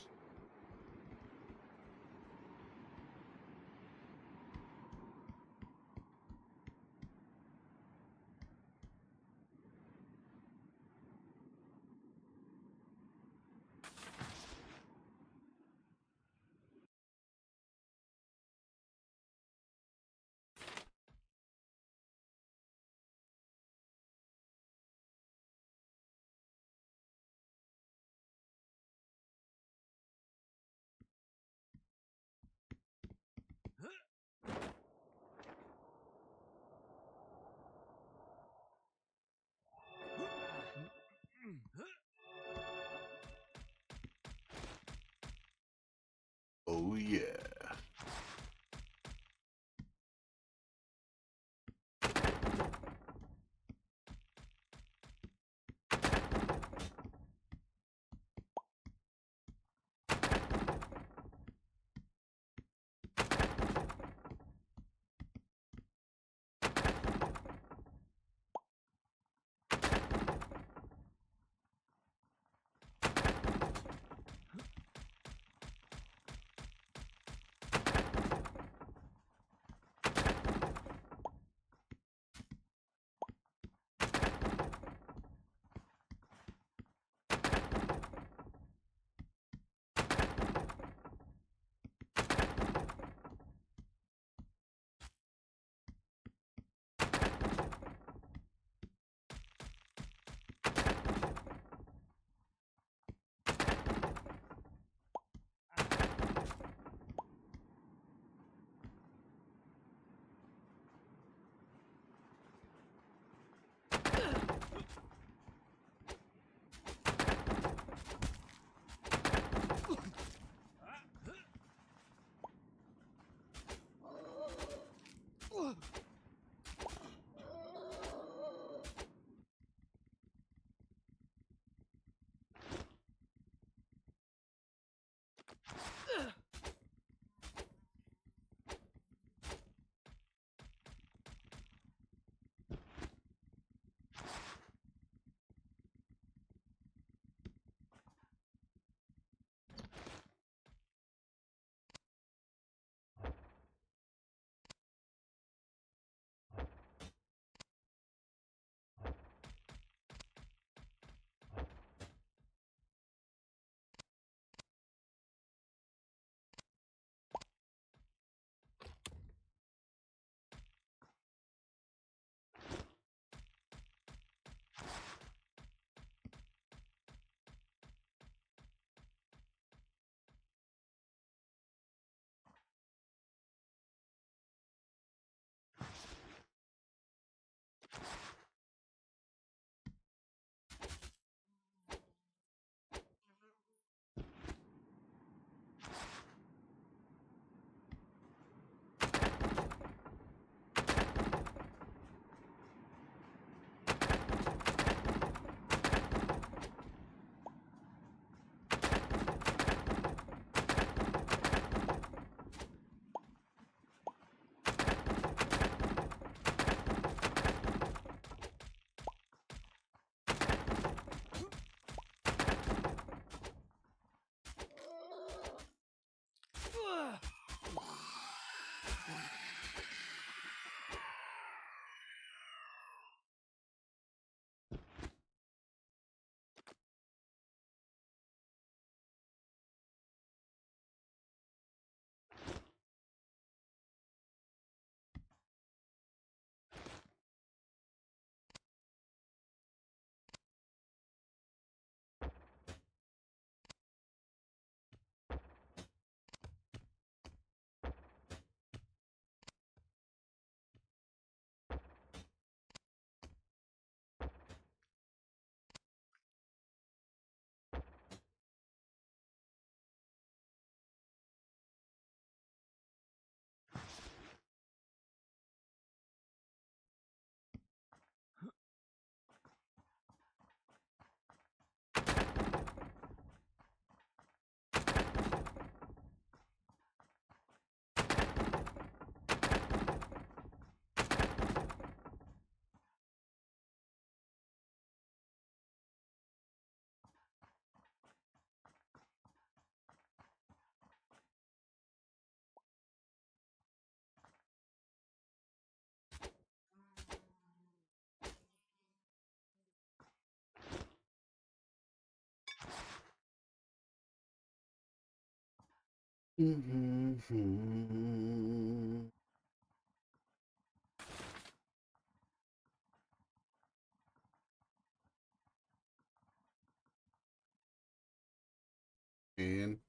And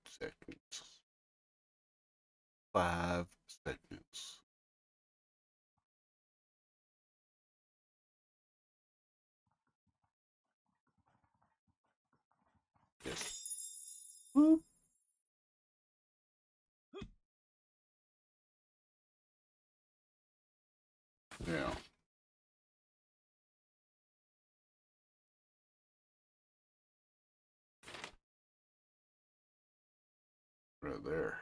seconds. 5 seconds. Yes. Whoop. Yeah. Right there.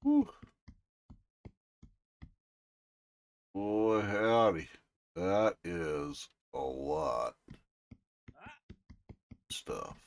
Whew. Boy, howdy. That is a lot of stuff.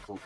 Oh.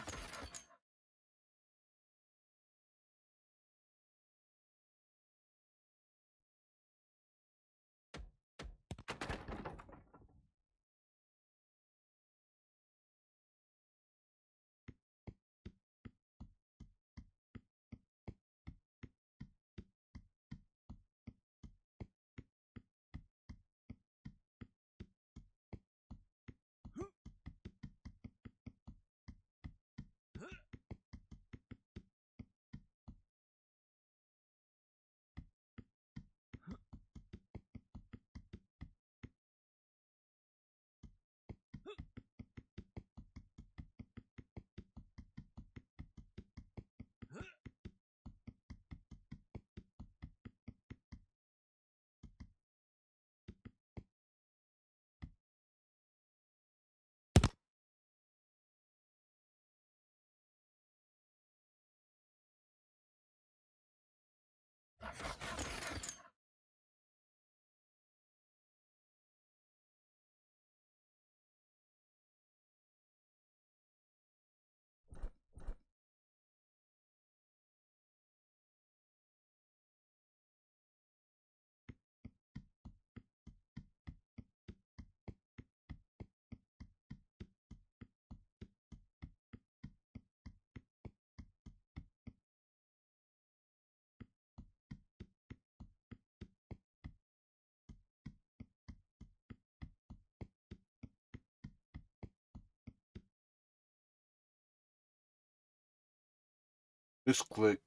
Just click.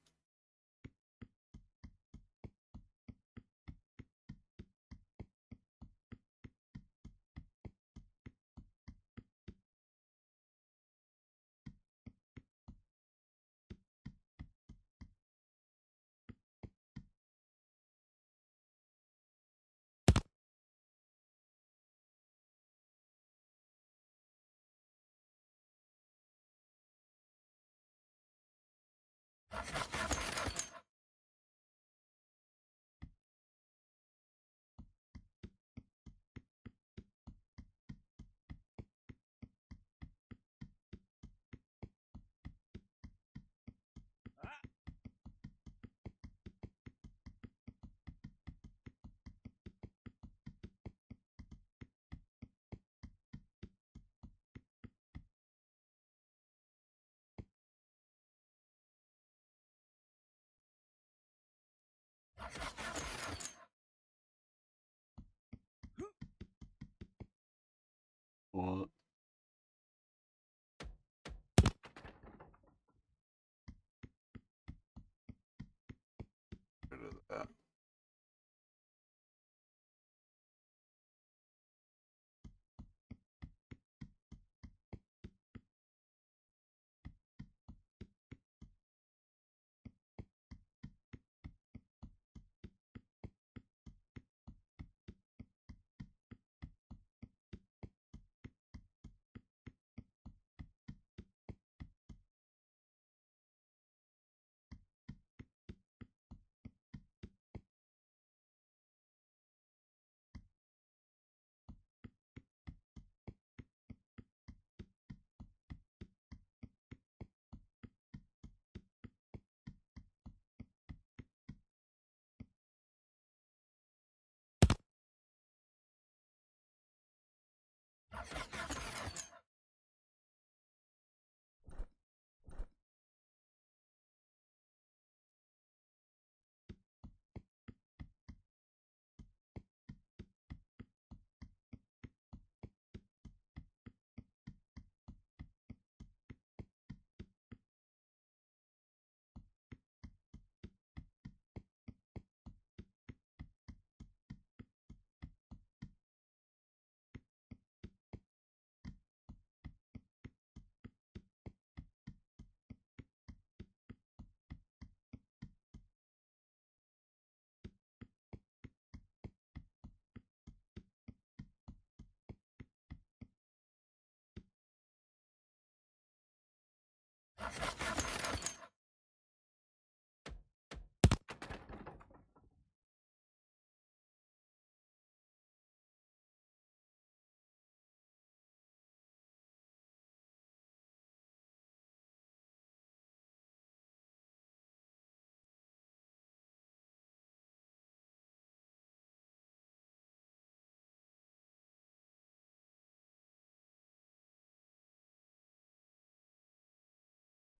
What? Rid of that.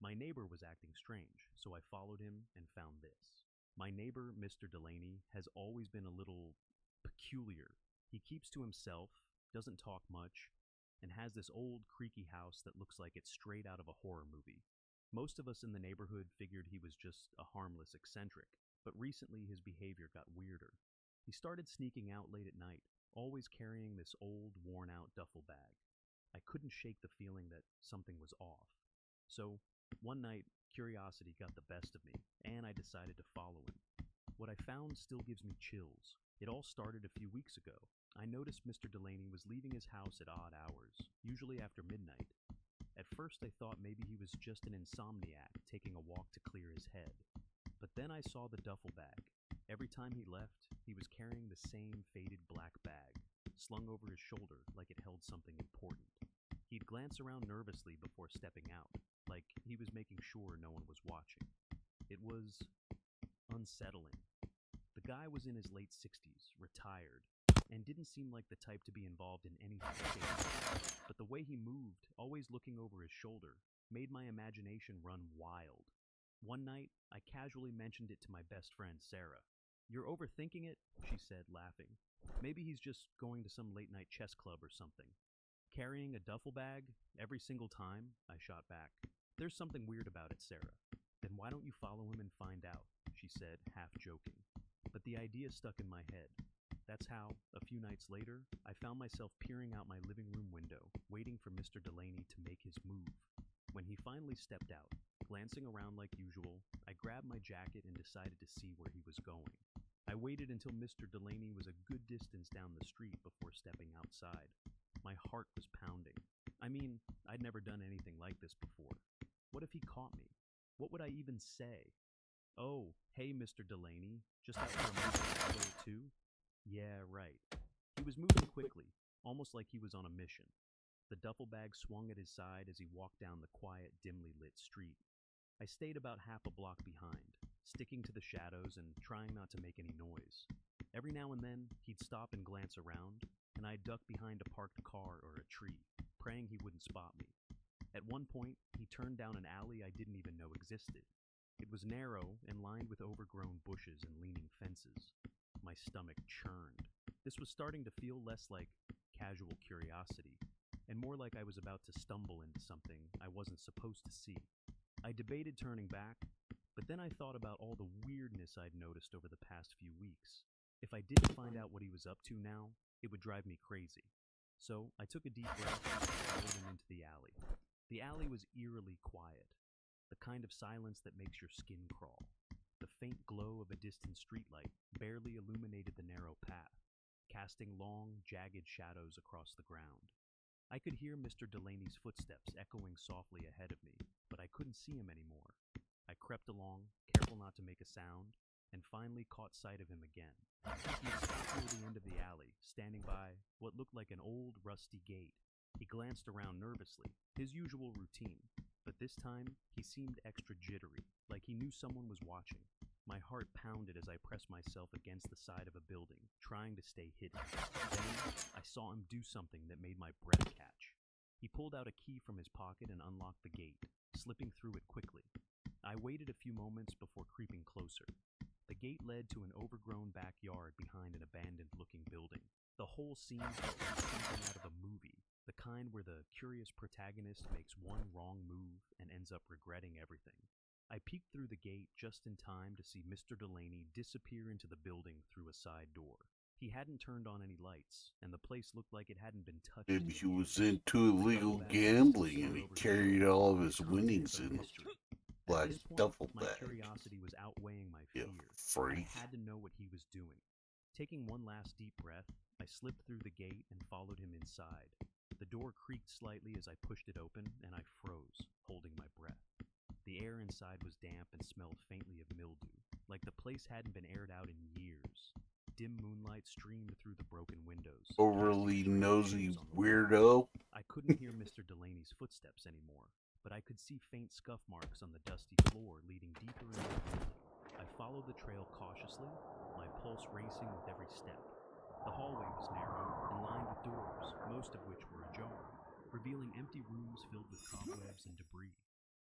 My neighbor was acting strange, so I followed him and found this. My neighbor, Mr. Delaney, has always been a little peculiar. He keeps to himself, doesn't talk much, and has this old creaky house that looks like it's straight out of a horror movie. Most of us in the neighborhood figured he was just a harmless eccentric, but recently his behavior got weirder. He started sneaking out late at night, always carrying this old, worn-out duffel bag. I couldn't shake the feeling that something was off. So, one night, curiosity got the best of me, and I decided to follow him. What I found still gives me chills. It all started a few weeks ago. I noticed Mr. Delaney was leaving his house at odd hours, usually after midnight. At first I thought maybe he was just an insomniac taking a walk to clear his head. But then I saw the duffel bag. Every time he left, he was carrying the same faded black bag, slung over his shoulder like it held something important. He'd glance around nervously before stepping out, like he was making sure no one was watching. It was unsettling. The guy was in his late 60s, retired, and didn't seem like the type to be involved in anything shady. But the way he moved, always looking over his shoulder, made my imagination run wild. One night, I casually mentioned it to my best friend, Sarah. "You're overthinking it," she said, laughing. "Maybe he's just going to some late-night chess club or something." "Carrying a duffel bag? Every single time?" I shot back. "There's something weird about it, Sarah. Then why don't you follow him and find out? She said, half joking. But the idea stuck in my head. That's how, a few nights later, I found myself peering out my living room window, waiting for Mr. Delaney to make his move. When he finally stepped out, glancing around like usual, I grabbed my jacket and decided to see where he was going. I waited until Mr. Delaney was a good distance down the street before stepping outside. My heart was pounding. I mean, I'd never done anything like this before. What if he caught me? What would I even say? Oh, hey, Mr. Delaney, just out for a movie or two? Yeah, right. He was moving quickly, almost like he was on a mission. The duffel bag swung at his side as he walked down the quiet, dimly lit street. I stayed about half a block behind, sticking to the shadows and trying not to make any noise. Every now and then, he'd stop and glance around, and I'd duck behind a parked car or a tree, praying he wouldn't spot me. At one point, he turned down an alley I didn't even know existed. It was narrow and lined with overgrown bushes and leaning fences. My stomach churned. This was starting to feel less like casual curiosity, and more like I was about to stumble into something I wasn't supposed to see. I debated turning back, but then I thought about all the weirdness I'd noticed over the past few weeks. If I didn't find out what he was up to now, it would drive me crazy. So I took a deep breath and followed him into the alley. The alley was eerily quiet, the kind of silence that makes your skin crawl. The faint glow of a distant streetlight barely illuminated the narrow path, casting long, jagged shadows across the ground. I could hear Mr. Delaney's footsteps echoing softly ahead of me, but I couldn't see him anymore. I crept along, careful not to make a sound, and finally caught sight of him again. He had stopped near the end of the alley, standing by what looked like an old, rusty gate. He glanced around nervously, his usual routine, but this time he seemed extra jittery, like he knew someone was watching. My heart pounded as I pressed myself against the side of a building, trying to stay hidden. Then I saw him do something that made my breath catch. He pulled out a key from his pocket and unlocked the gate, slipping through it quickly. I waited a few moments before creeping closer. The gate led to an overgrown backyard behind an abandoned-looking building. The whole scene felt like something out of a movie, the kind where the curious protagonist makes one wrong move and ends up regretting everything. I peeked through the gate just in time to see Mr. Delaney disappear into the building through a side door. He hadn't turned on any lights, and the place looked like it hadn't been touched. Maybe he was into illegal gambling and he carried all of his winnings in black duffel My bag. curiosity was outweighing my You fear. freak. I had to know what he was doing. Taking one last deep breath, I slipped through the gate and followed him inside. The door creaked slightly as I pushed it open, and I froze, holding my breath. The air inside was damp and smelled faintly of mildew, like the place hadn't been aired out in years. Dim moonlight streamed through the broken windows. Overly nosy weirdo. I couldn't hear Mr. Delaney's footsteps anymore, but I could see faint scuff marks on the dusty floor leading deeper into the building. I followed the trail cautiously, my pulse racing with every step. The hallway was narrow and lined with doors, most of which were ajar, revealing empty rooms filled with cobwebs and debris.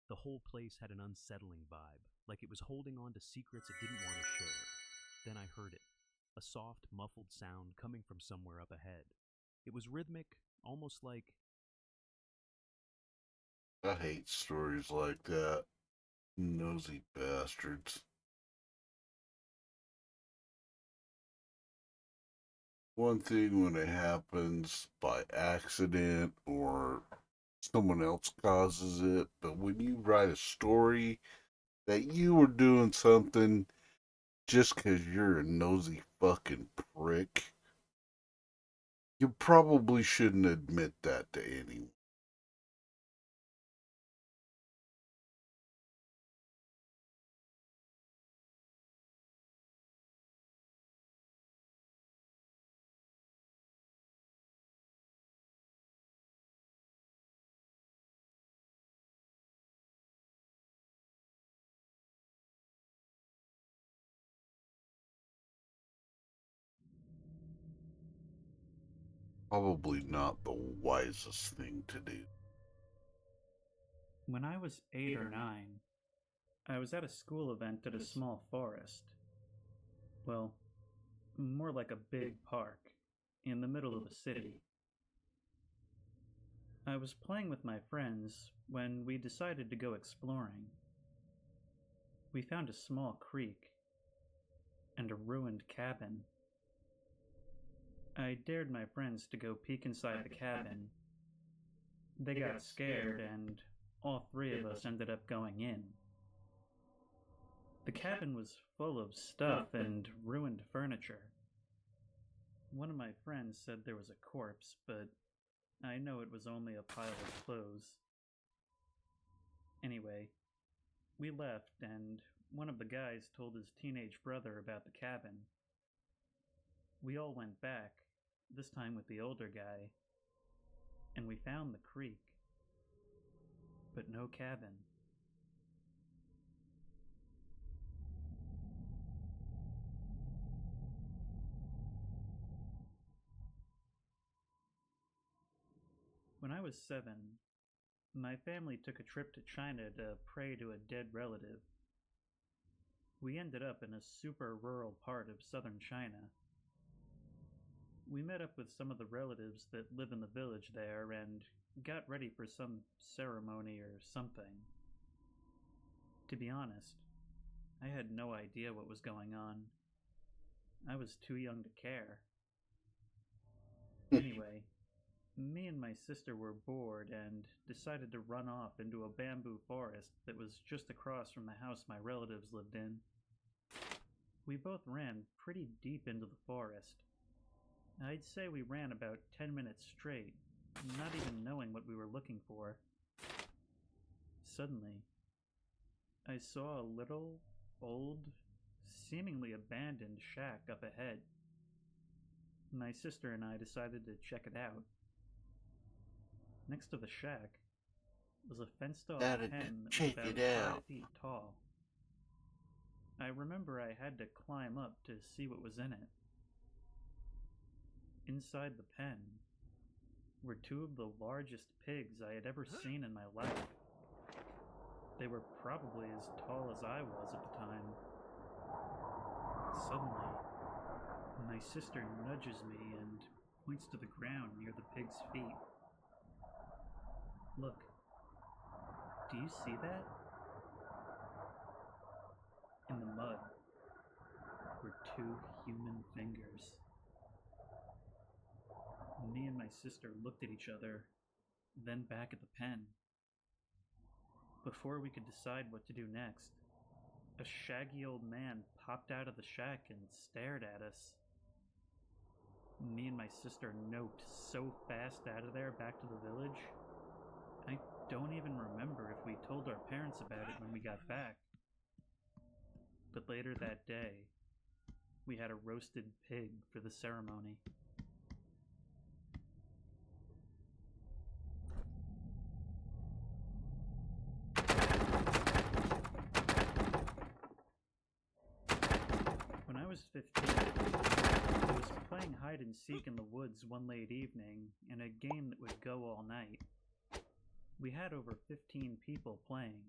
The whole place had an unsettling vibe, like it was holding on to secrets it didn't want to share. Then I heard it, a soft, muffled sound coming from somewhere up ahead. It was rhythmic, almost like... I hate stories like that. Nosy bastards. One thing when it happens by accident or someone else causes it, but when you write a story that you were doing something just 'cause you're a nosy fucking prick, you probably shouldn't admit that to anyone. Probably not the wisest thing to do. When I was 8 or 9, I was at a school event at a small forest. Well, more like a big park, in the middle of a city. I was playing with my friends when we decided to go exploring. We found a small creek and a ruined cabin. I dared my friends to go peek inside the cabin. They got scared, and all three of us ended up going in. The cabin was full of stuff and ruined furniture. One of my friends said there was a corpse, but I know it was only a pile of clothes. Anyway, we left, and one of the guys told his teenage brother about the cabin. We all went back, this time with the older guy, and we found the creek, but no cabin. When I was 7, my family took a trip to China to pray to a dead relative. We ended up in a super rural part of southern China. We met up with some of the relatives that live in the village there and got ready for some ceremony or something. To be honest, I had no idea what was going on. I was too young to care. Anyway, me and my sister were bored and decided to run off into a bamboo forest that was just across from the house my relatives lived in. We both ran pretty deep into the forest. I'd say we ran about 10 minutes straight, not even knowing what we were looking for. Suddenly, I saw a little, old, seemingly abandoned shack up ahead. My sister and I decided to check it out. Next to the shack was a fenced-off pen that was about 5 feet tall. I remember I had to climb up to see what was in it. Inside the pen were 2 of the largest pigs I had ever seen in my life. They were probably as tall as I was at the time. Suddenly, my sister nudges me and points to the ground near the pig's feet. Look, do you see that? In the mud were 2 human fingers. Me and my sister looked at each other, then back at the pen. Before we could decide what to do next, a shaggy old man popped out of the shack and stared at us. Me and my sister noped so fast out of there back to the village. I don't even remember if we told our parents about it when we got back. But later that day, we had a roasted pig for the ceremony. When I was 15, I was playing hide and seek in the woods one late evening in a game that would go all night. We had over 15 people playing,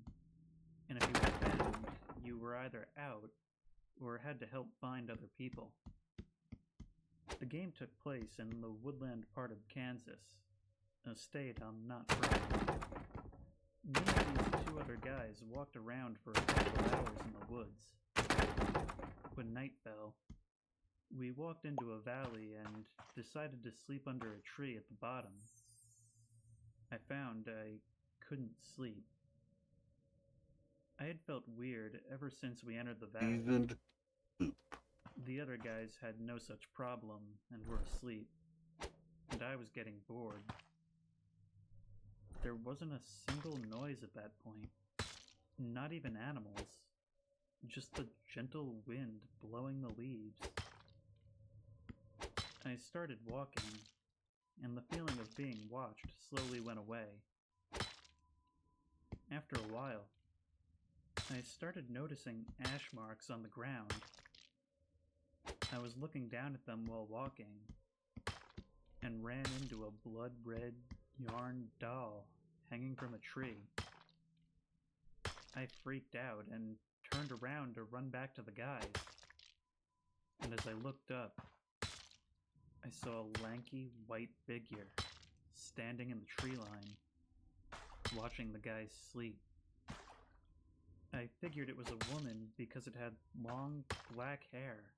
and if you were found, you were either out or had to help find other people. The game took place in the woodland part of Kansas, a state I'm not from. Me and these 2 other guys walked around for a couple of hours in the woods. When night fell, we walked into a valley and decided to sleep under a tree at the bottom. I found I couldn't sleep. I had felt weird ever since we entered the valley. Seasoned soup. The other guys had no such problem and were asleep, and I was getting bored. There wasn't a single noise at that point, not even animals, just the gentle wind blowing the leaves. I started walking, and the feeling of being watched slowly went away. After a while, I started noticing ash marks on the ground. I was looking down at them while walking, and ran into a blood-red yarn doll hanging from a tree. I freaked out and turned around to run back to the guys, and as I looked up, I saw a lanky white figure standing in the tree line, watching the guys sleep. I figured it was a woman because it had long black hair.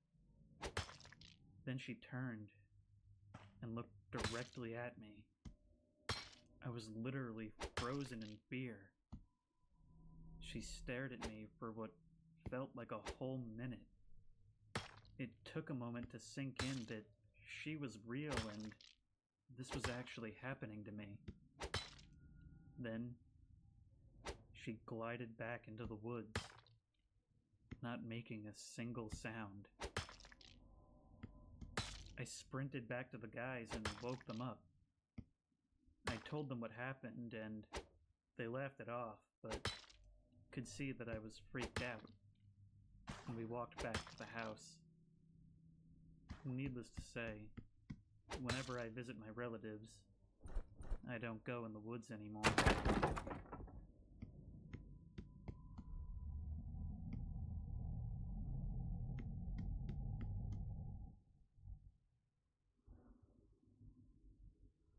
Then she turned and looked directly at me. I was literally frozen in fear. She stared at me for what felt like a whole minute. It took a moment to sink in that she was real and this was actually happening to me. Then, she glided back into the woods, not making a single sound. I sprinted back to the guys and woke them up. I told them what happened and they laughed it off, but could see that I was freaked out. And we walked back to the house. Needless to say, whenever I visit my relatives, I don't go in the woods anymore.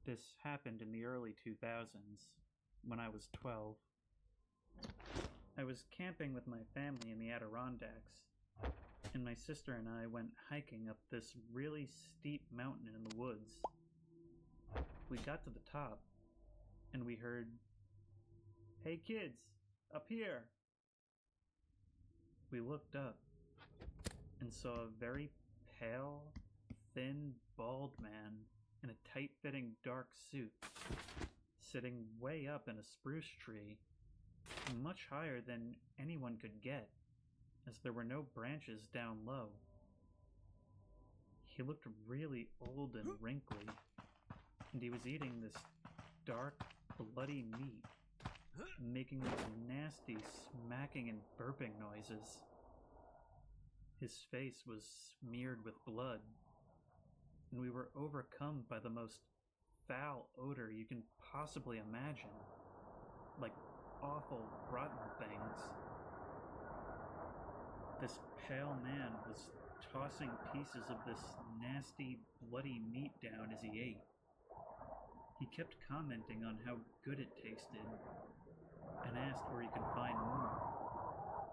This happened in the early 2000s, when I was 12. I was camping with my family in the Adirondacks, and my sister and I went hiking up this really steep mountain in the woods. We got to the top, and we heard, "Hey kids, up here!" We looked up, and saw a very pale, thin, bald man in a tight-fitting dark suit, sitting way up in a spruce tree, much higher than anyone could get, as there were no branches down low. He looked really old and wrinkly, and he was eating this dark, bloody meat, making these nasty smacking and burping noises. His face was smeared with blood, and we were overcome by the most foul odor you can possibly imagine, like awful, rotten things. This pale man was tossing pieces of this nasty, bloody meat down as he ate. He kept commenting on how good it tasted, and asked where he could find more.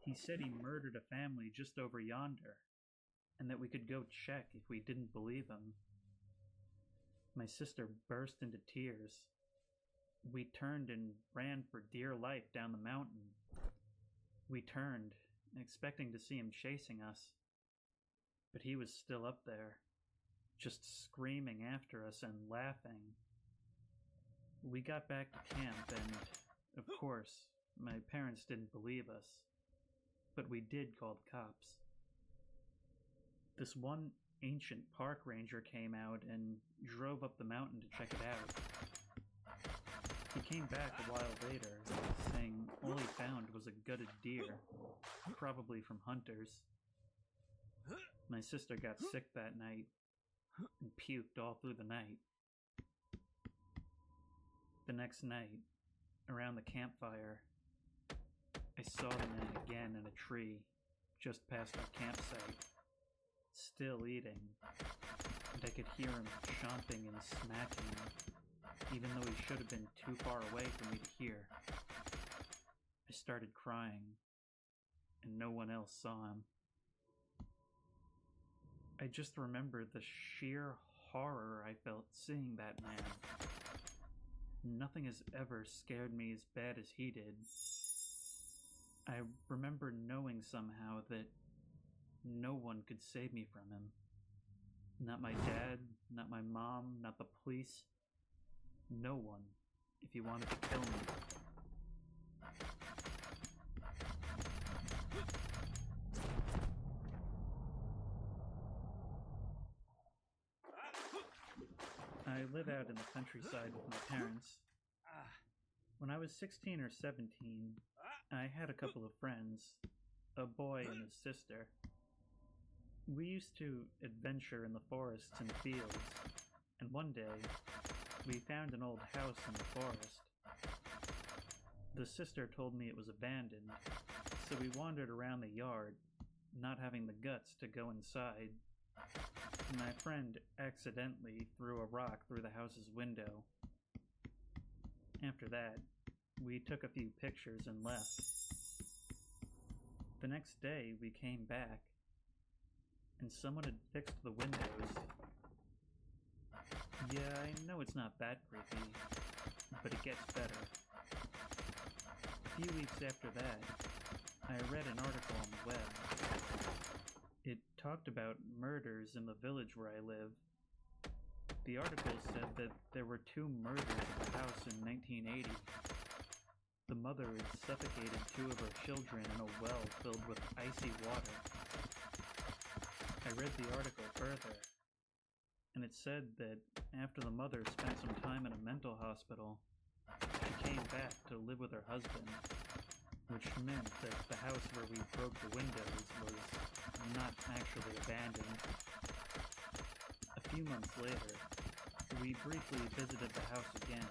He said he murdered a family just over yonder, and that we could go check if we didn't believe him. My sister burst into tears. We turned and ran for dear life down the mountain. We turned, expecting to see him chasing us, but he was still up there, just screaming after us and laughing. We got back to camp and, of course, my parents didn't believe us, but we did call the cops. This one ancient park ranger came out and drove up the mountain to check it out. He came back a while later, saying all he found was a gutted deer, probably from hunters. My sister got sick that night and puked all through the night. The next night, around the campfire, I saw the man again in a tree just past our campsite, still eating, and I could hear him chomping and smacking, even though he should have been too far away for me to hear. I started crying, and no one else saw him. I just remember the sheer horror I felt seeing that man. Nothing has ever scared me as bad as he did. I remember knowing somehow that no one could save me from him. Not my dad, not my mom, not the police. No one, if he wanted to kill me. I live out in the countryside with my parents. When I was 16 or 17, I had a couple of friends, a boy and his sister. We used to adventure in the forests and fields, and one day, we found an old house in the forest. The sister told me it was abandoned, so we wandered around the yard, not having the guts to go inside. My friend accidentally threw a rock through the house's window. After that, we took a few pictures and left. The next day, we came back, and someone had fixed the windows. Yeah, I know it's not that creepy, but it gets better. A few weeks after that, I read an article on the web. It talked about murders in the village where I live. The article said that there were 2 murders at the house in 1980. The mother had suffocated 2 of her children in a well filled with icy water. I read the article further, and it said that after the mother spent some time in a mental hospital, she came back to live with her husband, which meant that the house where we broke the windows was not actually abandoned. A few months later, we briefly visited the house again.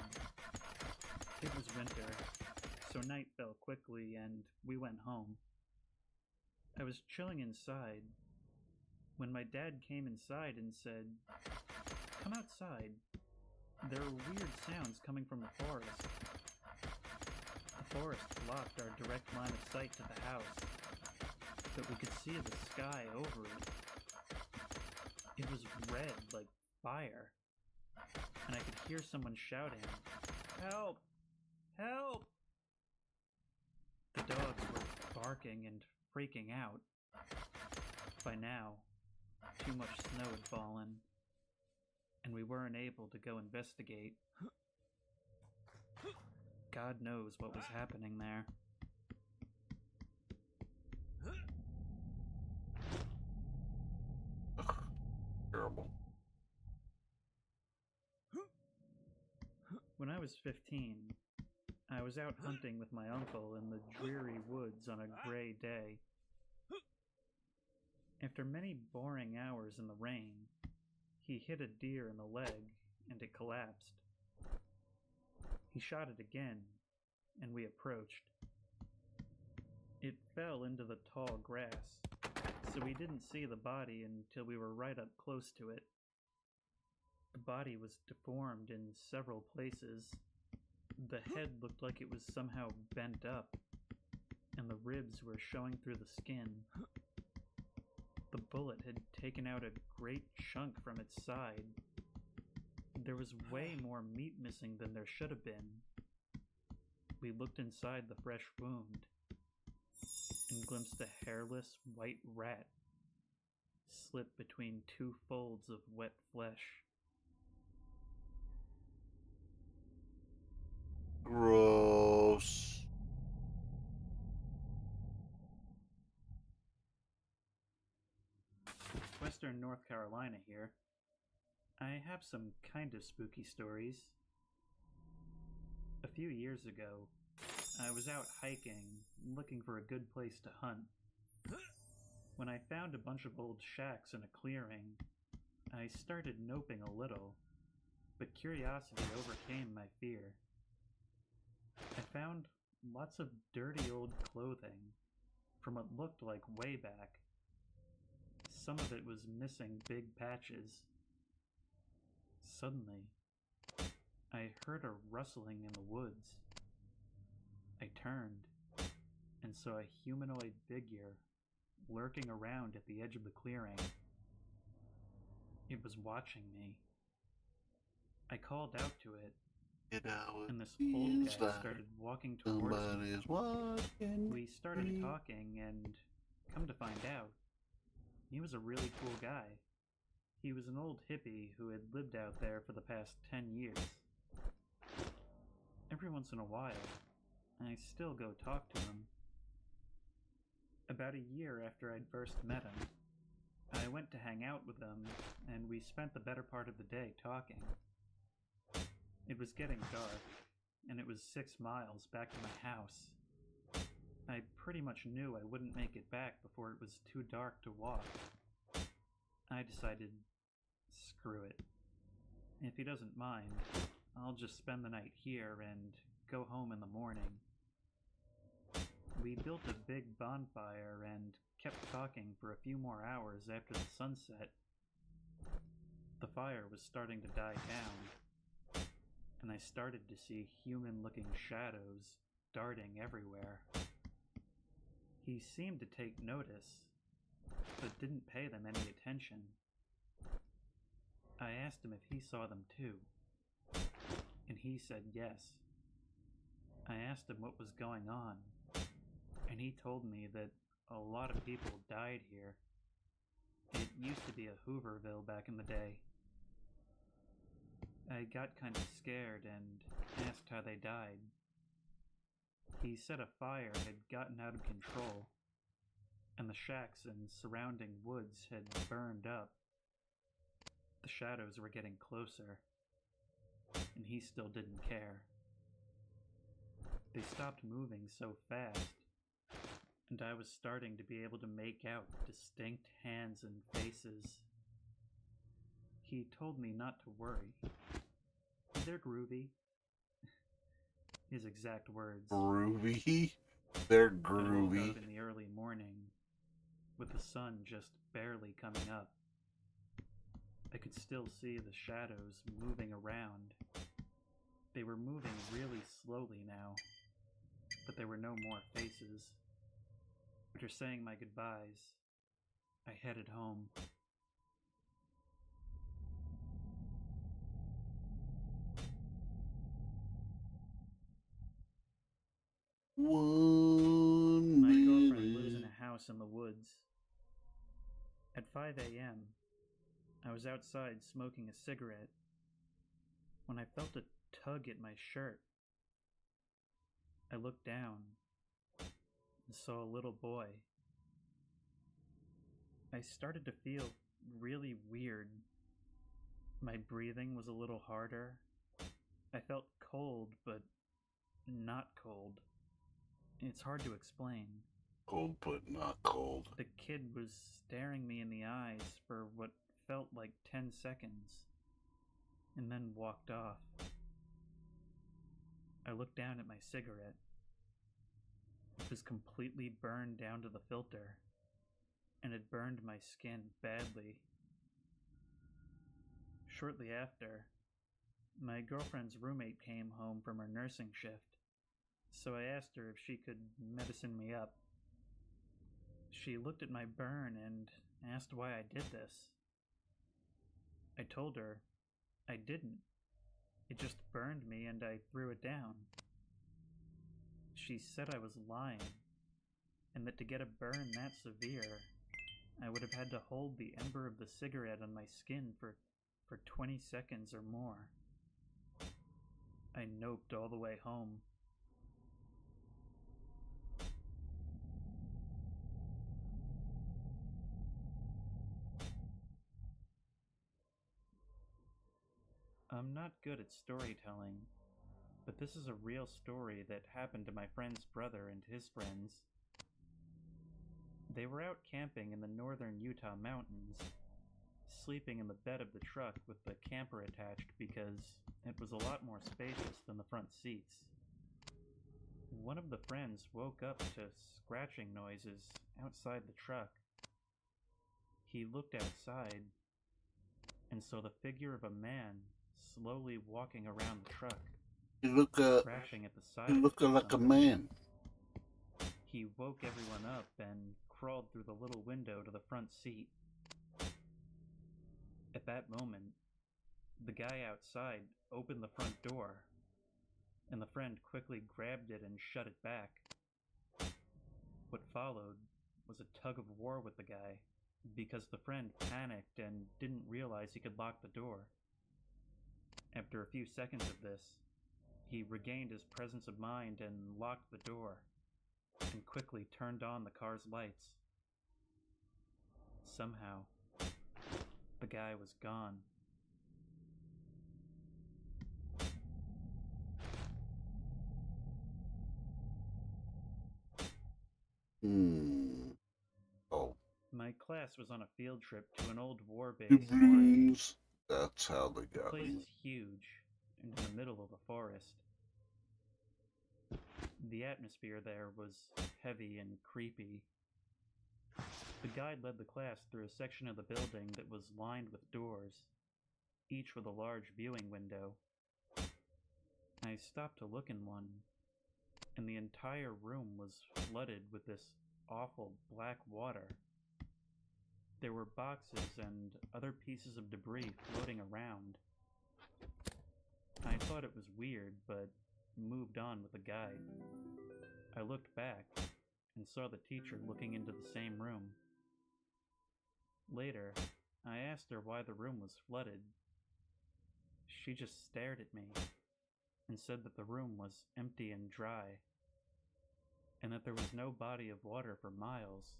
It was winter, so night fell quickly and we went home. I was chilling inside when my dad came inside and said, "Come outside. There are weird sounds coming from the forest." The forest blocked our direct line of sight to the house, but we could see the sky over it. It was red like fire, and I could hear someone shouting, "Help! Help!" The dogs were barking and freaking out. By now, too much snow had fallen, and we weren't able to go investigate. God knows what was happening there. Terrible. When I was 15, I was out hunting with my uncle in the dreary woods on a gray day. After many boring hours in the rain, he hit a deer in the leg and it collapsed. He shot it again, and we approached. It fell into the tall grass, so we didn't see the body until we were right up close to it. The body was deformed in several places. The head looked like it was somehow bent up, and the ribs were showing through the skin. The bullet had taken out a great chunk from its side. There was way more meat missing than there should have been. We looked inside the fresh wound and glimpsed a hairless white rat slipped between 2 folds of wet flesh. Gross. Western North Carolina here. I have some kind of spooky stories. A few years ago, I was out hiking, looking for a good place to hunt. When I found a bunch of old shacks in a clearing, I started noping a little, but curiosity overcame my fear. I found lots of dirty old clothing from what looked like way back. Some of it was missing big patches. Suddenly, I heard a rustling in the woods. I turned and saw a humanoid figure lurking around at the edge of the clearing. It was watching me. I called out to it, and this old guy started walking towards me. We started talking, and come to find out, he was a really cool guy. He was an old hippie who had lived out there for the past 10 years. Every once in a while, I still go talk to him. About a year after I'd first met him, I went to hang out with him, and we spent the better part of the day talking. It was getting dark, and it was 6 miles back to my house. I pretty much knew I wouldn't make it back before it was too dark to walk. I decided, screw it. If he doesn't mind, I'll just spend the night here and go home in the morning. We built a big bonfire and kept talking for a few more hours after the sunset. The fire was starting to die down, and I started to see human-looking shadows darting everywhere. He seemed to take notice, but didn't pay them any attention. I asked him if he saw them too, and he said yes. I asked him what was going on, and he told me that a lot of people died here. It used to be a Hooverville back in the day. I got kind of scared and asked how they died. He said a fire had gotten out of control, and the shacks and surrounding woods had burned up. The shadows were getting closer, and he still didn't care. They stopped moving so fast, and I was starting to be able to make out distinct hands and faces. He told me not to worry. They're groovy. His exact words. Groovy? They're I woke groovy. up in the early morning, with the sun just barely coming up. I could still see the shadows moving around. They were moving really slowly now, but there were no more faces. After saying my goodbyes, I headed home. My girlfriend lives in a house in the woods. At 5 a.m., I was outside smoking a cigarette when I felt a tug at my shirt. I looked down and saw a little boy. I started to feel really weird. My breathing was a little harder. I felt cold, but not cold. It's hard to explain. Cold but not cold. The kid was staring me in the eyes for what felt like 10 seconds, and then walked off. I looked down at my cigarette. It was completely burned down to the filter, and it burned my skin badly. Shortly after, my girlfriend's roommate came home from her nursing shift, so I asked her if she could medicine me up. She looked at my burn and asked why I did this. I told her I didn't. It just burned me and I threw it down. She said I was lying, and that to get a burn that severe, I would have had to hold the ember of the cigarette on my skin for 20 seconds or more. I noped all the way home. I'm not good at storytelling, but this is a real story that happened to my friend's brother and his friends. They were out camping in the northern Utah mountains, sleeping in the bed of the truck with the camper attached because it was a lot more spacious than the front seats. One of the friends woke up to scratching noises outside the truck. He looked outside and saw the figure of a man slowly walking around the truck, scratching at the side of it like a something. man. He woke everyone up and crawled through the little window to the front seat. At that moment, the guy outside opened the front door, and the friend quickly grabbed it and shut it back. What followed was a tug of war with the guy, because the friend panicked and didn't realize he could lock the door. After a few seconds of this, he regained his presence of mind and locked the door, and quickly turned on the car's lights. Somehow, the guy was gone. Oh. My class was on a field trip to an old war base. Siblings. That's how they The got place me. is huge and in the middle of a forest. The atmosphere there was heavy and creepy. The guide led the class through a section of the building that was lined with doors, each with a large viewing window. I stopped to look in one, and the entire room was flooded with this awful black water. There were boxes and other pieces of debris floating around. I thought it was weird, but moved on with the guide. I looked back and saw the teacher looking into the same room. Later, I asked her why the room was flooded. She just stared at me and said that the room was empty and dry, and that there was no body of water for miles.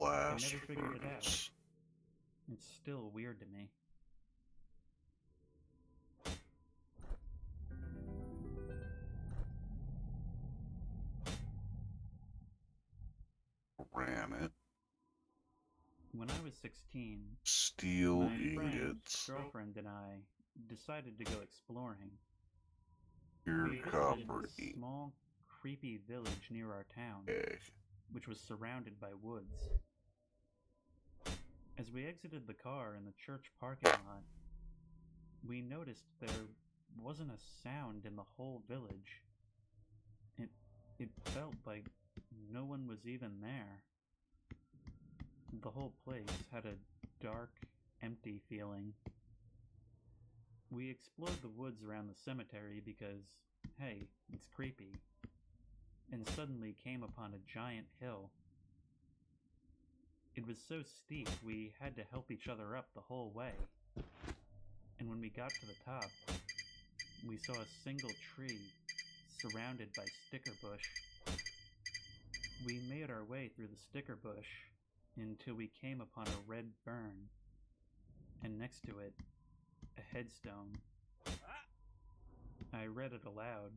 I never figured it out. It's still weird to me. Ran it. When I was 16, Steel my friend, ingots. girlfriend, and I decided to go exploring. Pure We visited copper. this small, creepy village near our town, which was surrounded by woods. As we exited the car in the church parking lot, we noticed there wasn't a sound in the whole village. It felt like no one was even there. The whole place had a dark, empty feeling. We explored the woods around the cemetery because, hey, it's creepy, and suddenly came upon a giant hill. It was so steep we had to help each other up the whole way. And when we got to the top, we saw a single tree surrounded by sticker bush. We made our way through the sticker bush until we came upon a red burn, and next to it, a headstone. I read it aloud.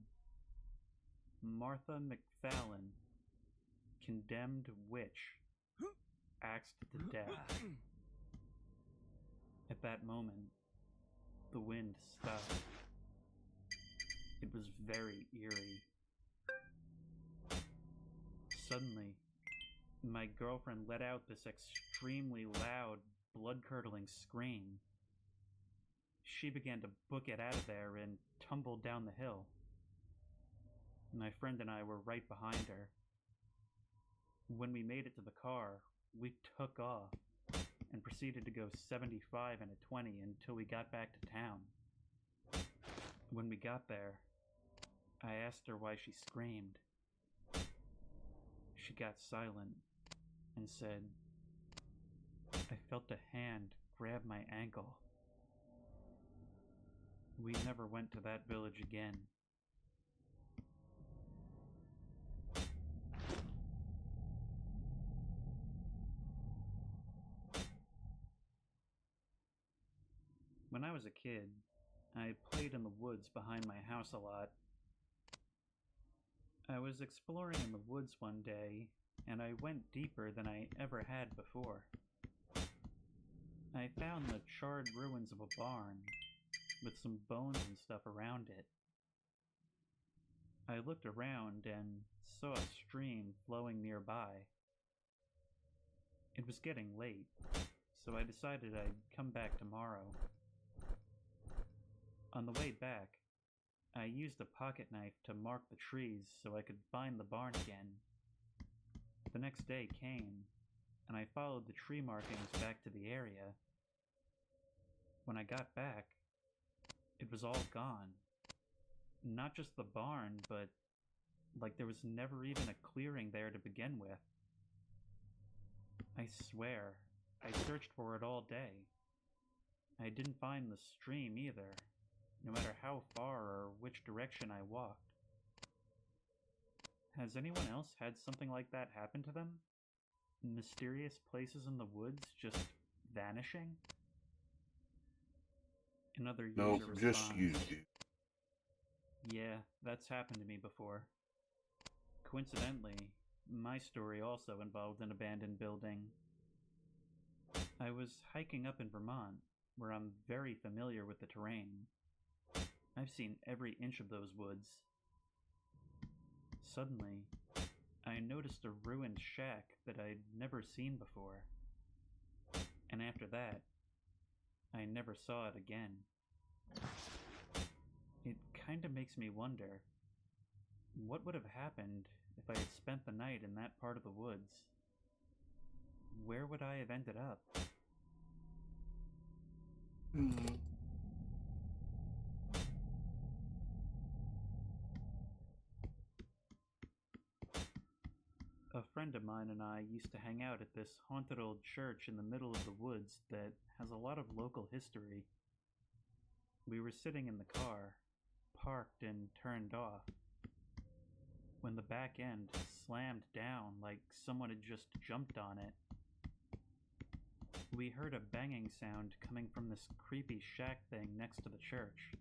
Martha McFallon, condemned witch, axed to death. At that moment, the wind stopped. It was very eerie. Suddenly, my girlfriend let out this extremely loud, blood-curdling scream. She began to book it out of there and tumbled down the hill. My friend and I were right behind her. When we made it to the car, we took off and proceeded to go 75 and a 20 until we got back to town. When we got there, I asked her why she screamed. She got silent and said, "I felt a hand grab my ankle." We never went to that village again. When I was a kid, I played in the woods behind my house a lot. I was exploring in the woods one day, and I went deeper than I ever had before. I found the charred ruins of a barn, with some bones and stuff around it. I looked around and saw a stream flowing nearby. It was getting late, so I decided I'd come back tomorrow. On the way back, I used a pocket knife to mark the trees so I could find the barn again. The next day came, and I followed the tree markings back to the area. When I got back, it was all gone. Not just the barn, but like there was never even a clearing there to begin with. I swear, I searched for it all day. I didn't find the stream either, no matter how far or which direction I walked. Has anyone else had something like that happen to them? Mysterious places in the woods just vanishing? Another user Nope, just responds, you, dude. "Yeah, that's happened to me before." Coincidentally, my story also involved an abandoned building. I was hiking up in Vermont, where I'm very familiar with the terrain. I've seen every inch of those woods. Suddenly, I noticed a ruined shack that I'd never seen before. And after that, I never saw it again. It kinda makes me wonder, what would have happened if I had spent the night in that part of the woods, where would I have ended up? A friend of mine and I used to hang out at this haunted old church in the middle of the woods that has a lot of local history. We were sitting in the car, parked and turned off, when the back end slammed down like someone had just jumped on it. We heard a banging sound coming from this creepy shack thing next to the church.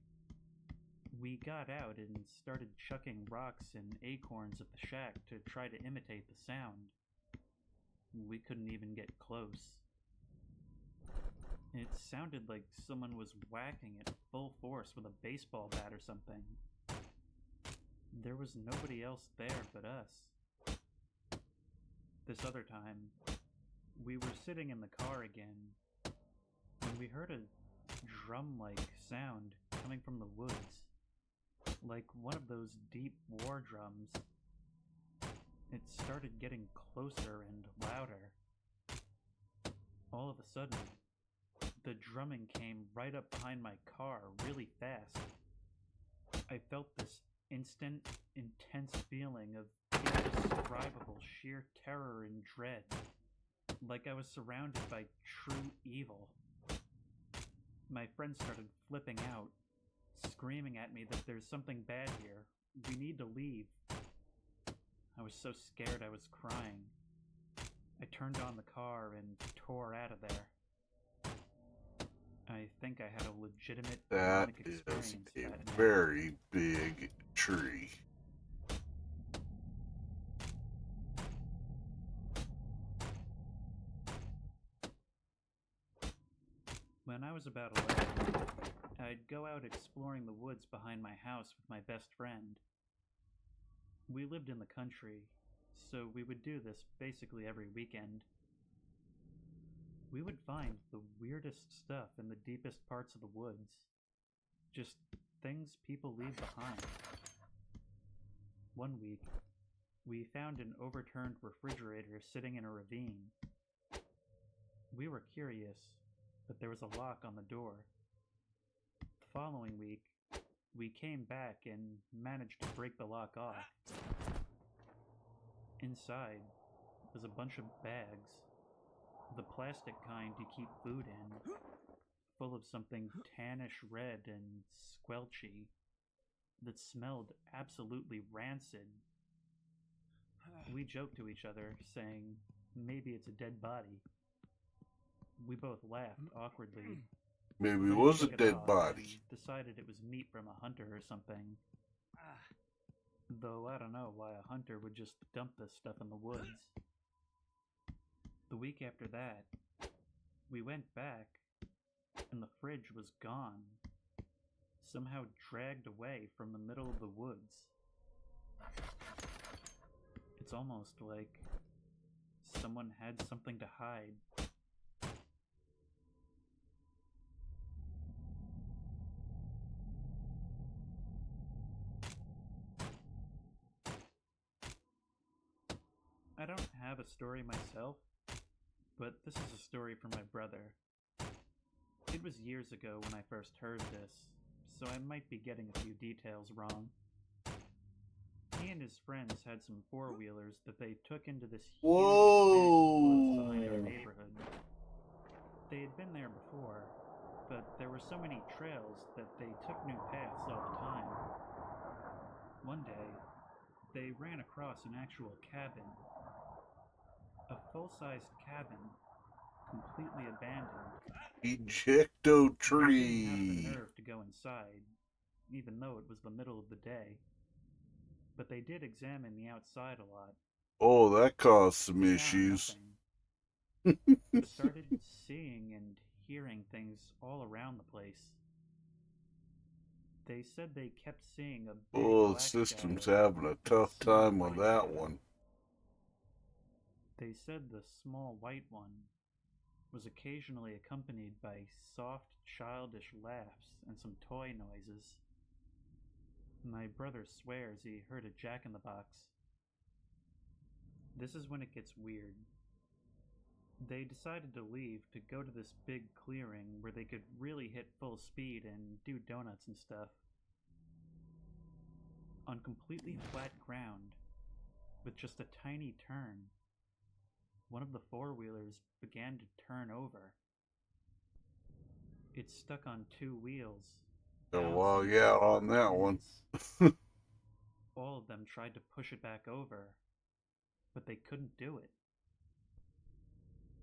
We got out and started chucking rocks and acorns at the shack to try to imitate the sound. We couldn't even get close. It sounded like someone was whacking at full force with a baseball bat or something. There was nobody else there but us. This other time, we were sitting in the car again when we heard a drum-like sound coming from the woods, like one of those deep war drums. It started getting closer and louder. All of a sudden, the drumming came right up behind my car really fast. I felt this instant, intense feeling of indescribable sheer terror and dread, like I was surrounded by true evil. My friend started flipping out, screaming at me that there's something bad here. We need to leave. I was so scared I was crying. I turned on the car and tore out of there. I think I had a legitimate That demonic is experience a that night. very big tree. When I was about 11, I'd go out exploring the woods behind my house with my best friend. We lived in the country, so we would do this basically every weekend. We would find the weirdest stuff in the deepest parts of the woods. Just things people leave behind. One week, we found an overturned refrigerator sitting in a ravine. We were curious, but there was a lock on the door. The following week, we came back and managed to break the lock off. Inside was a bunch of bags, the plastic kind you keep food in, full of something tannish red and squelchy that smelled absolutely rancid. We joked to each other, saying, maybe it's a dead body. We both laughed awkwardly. Maybe Then it we was a shook it dead off body. and decided it was meat from a hunter or something. Though I don't know why a hunter would just dump this stuff in the woods. The week after that, we went back, and the fridge was gone. Somehow dragged away from the middle of the woods. It's almost like someone had something to hide. I don't have a story myself, but this is a story from my brother. It was years ago when I first heard this, so I might be getting a few details wrong. He and his friends had some four-wheelers that they took into this huge woods behind our neighborhood. They had been there before, but there were so many trails that they took new paths all the time. One day, they ran across an actual cabin. A full-sized cabin, completely abandoned. Ejecto They didn't have tree. the nerve to go inside, even though it was the middle of the day. But they did examine the outside a lot. Oh, that caused some They found issues. nothing, but started seeing and hearing things all around the place. They said they kept seeing a big Oh, the black system's shadow having a with tough small time with white that shadow. one. They said the small white one was occasionally accompanied by soft, childish laughs and some toy noises. My brother swears he heard a jack-in-the-box, This is when it gets weird. They decided to leave to go to this big clearing where they could really hit full speed and do donuts and stuff. On completely flat ground, with just a tiny turn, one of the four-wheelers began to turn over. It stuck on two wheels. Oh, well, yeah, on that one. All of them tried to push it back over, but they couldn't do it.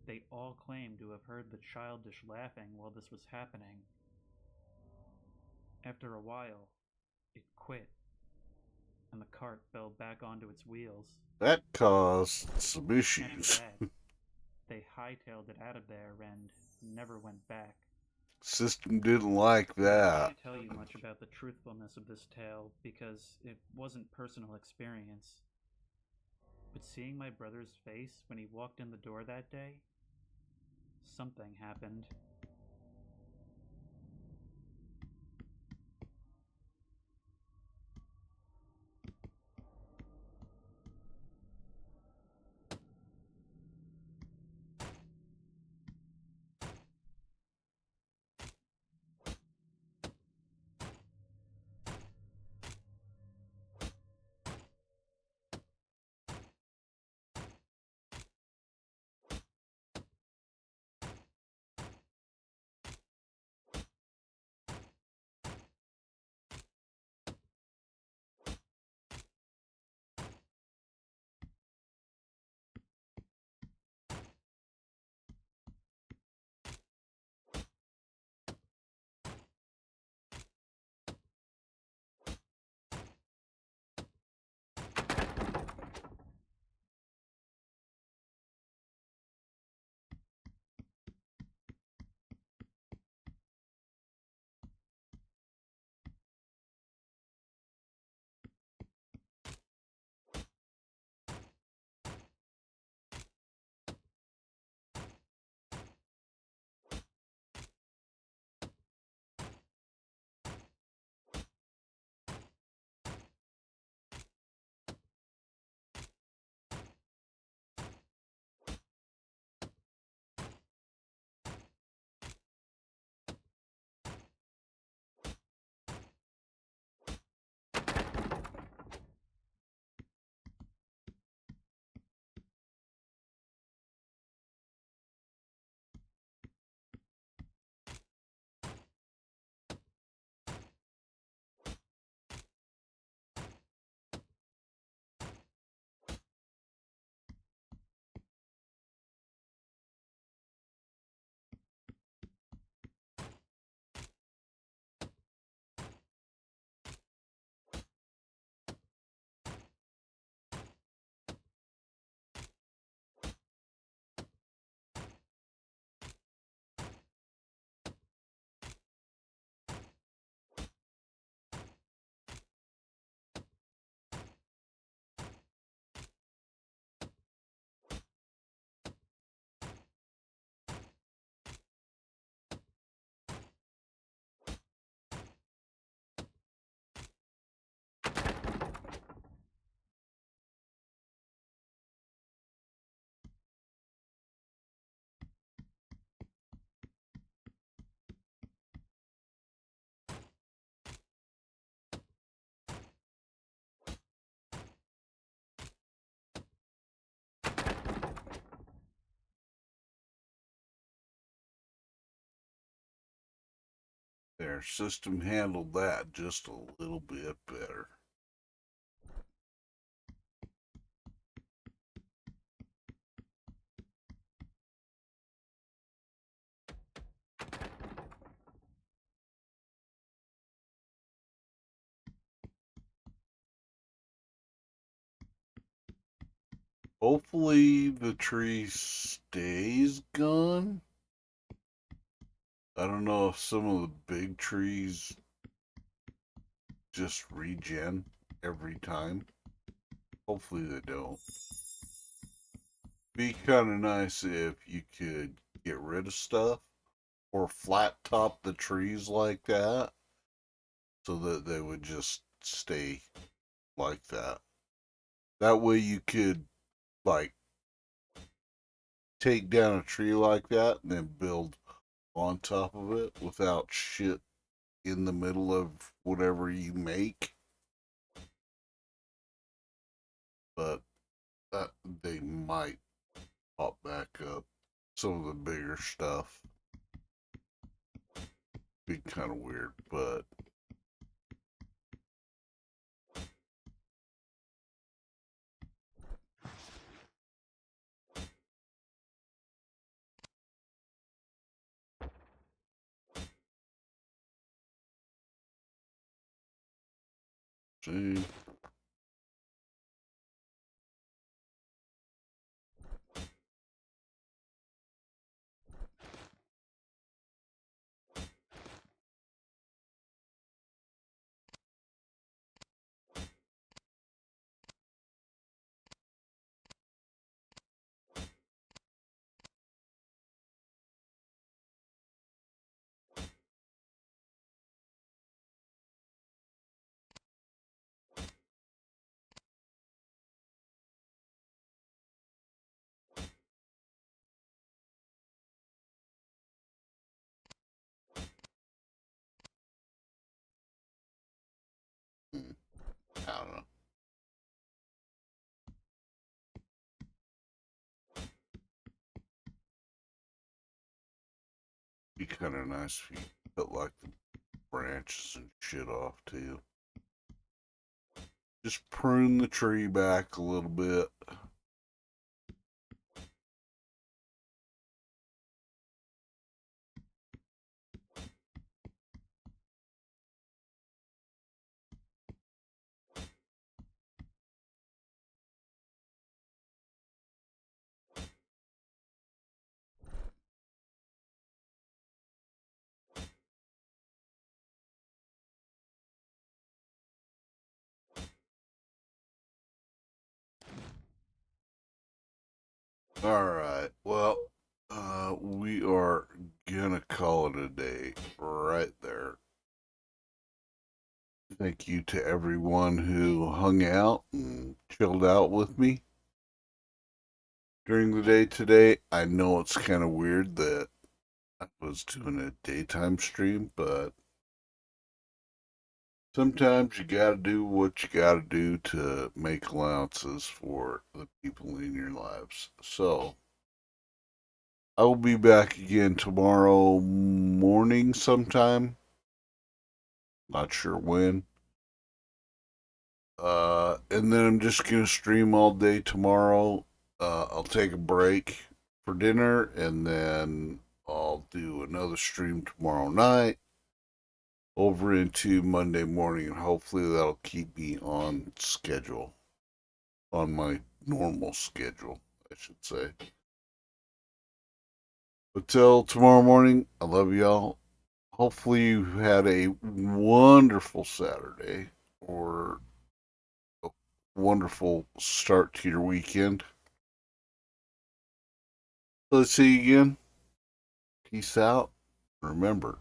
They all claimed to have heard the childish laughing while this was happening. After a while, it quit, and the cart fell back onto its wheels. That caused some issues. After that, they hightailed it out of there and never went back. System didn't like I that. can't tell you much about the truthfulness of this tale because it wasn't personal experience. But seeing my brother's face when he walked in the door that day, something happened. Their system handled that just a little bit better. Hopefully the tree stays gone. I don't know if some of the big trees just regen every time. Hopefully they don't. Be kind of nice if you could get rid of stuff or flat top the trees like that so that they would just stay like that. That way you could like take down a tree like that and then build on top of it without shit in the middle of whatever you make. But they might pop back up. Some of the bigger stuff. Be kind of weird, but see. I don't know. Be kind of nice if you cut like the branches and shit off too. Just prune the tree back a little bit. Alright, well, we are gonna call it a day right there. Thank you to everyone who hung out and chilled out with me during the day today. I know it's kind of weird that I was doing a daytime stream, but sometimes you gotta do what you gotta do to make allowances for the people in your lives. So, I will be back again tomorrow morning sometime. Not sure when. And then I'm just gonna stream all day tomorrow. I'll take a break for dinner, and then I'll do another stream tomorrow night over into Monday morning, and hopefully that'll keep me on schedule, on my normal schedule, I should say. Until tomorrow morning, I love y'all. Hopefully you had a wonderful Saturday or a wonderful start to your weekend. Let's see you again. Peace out. Remember,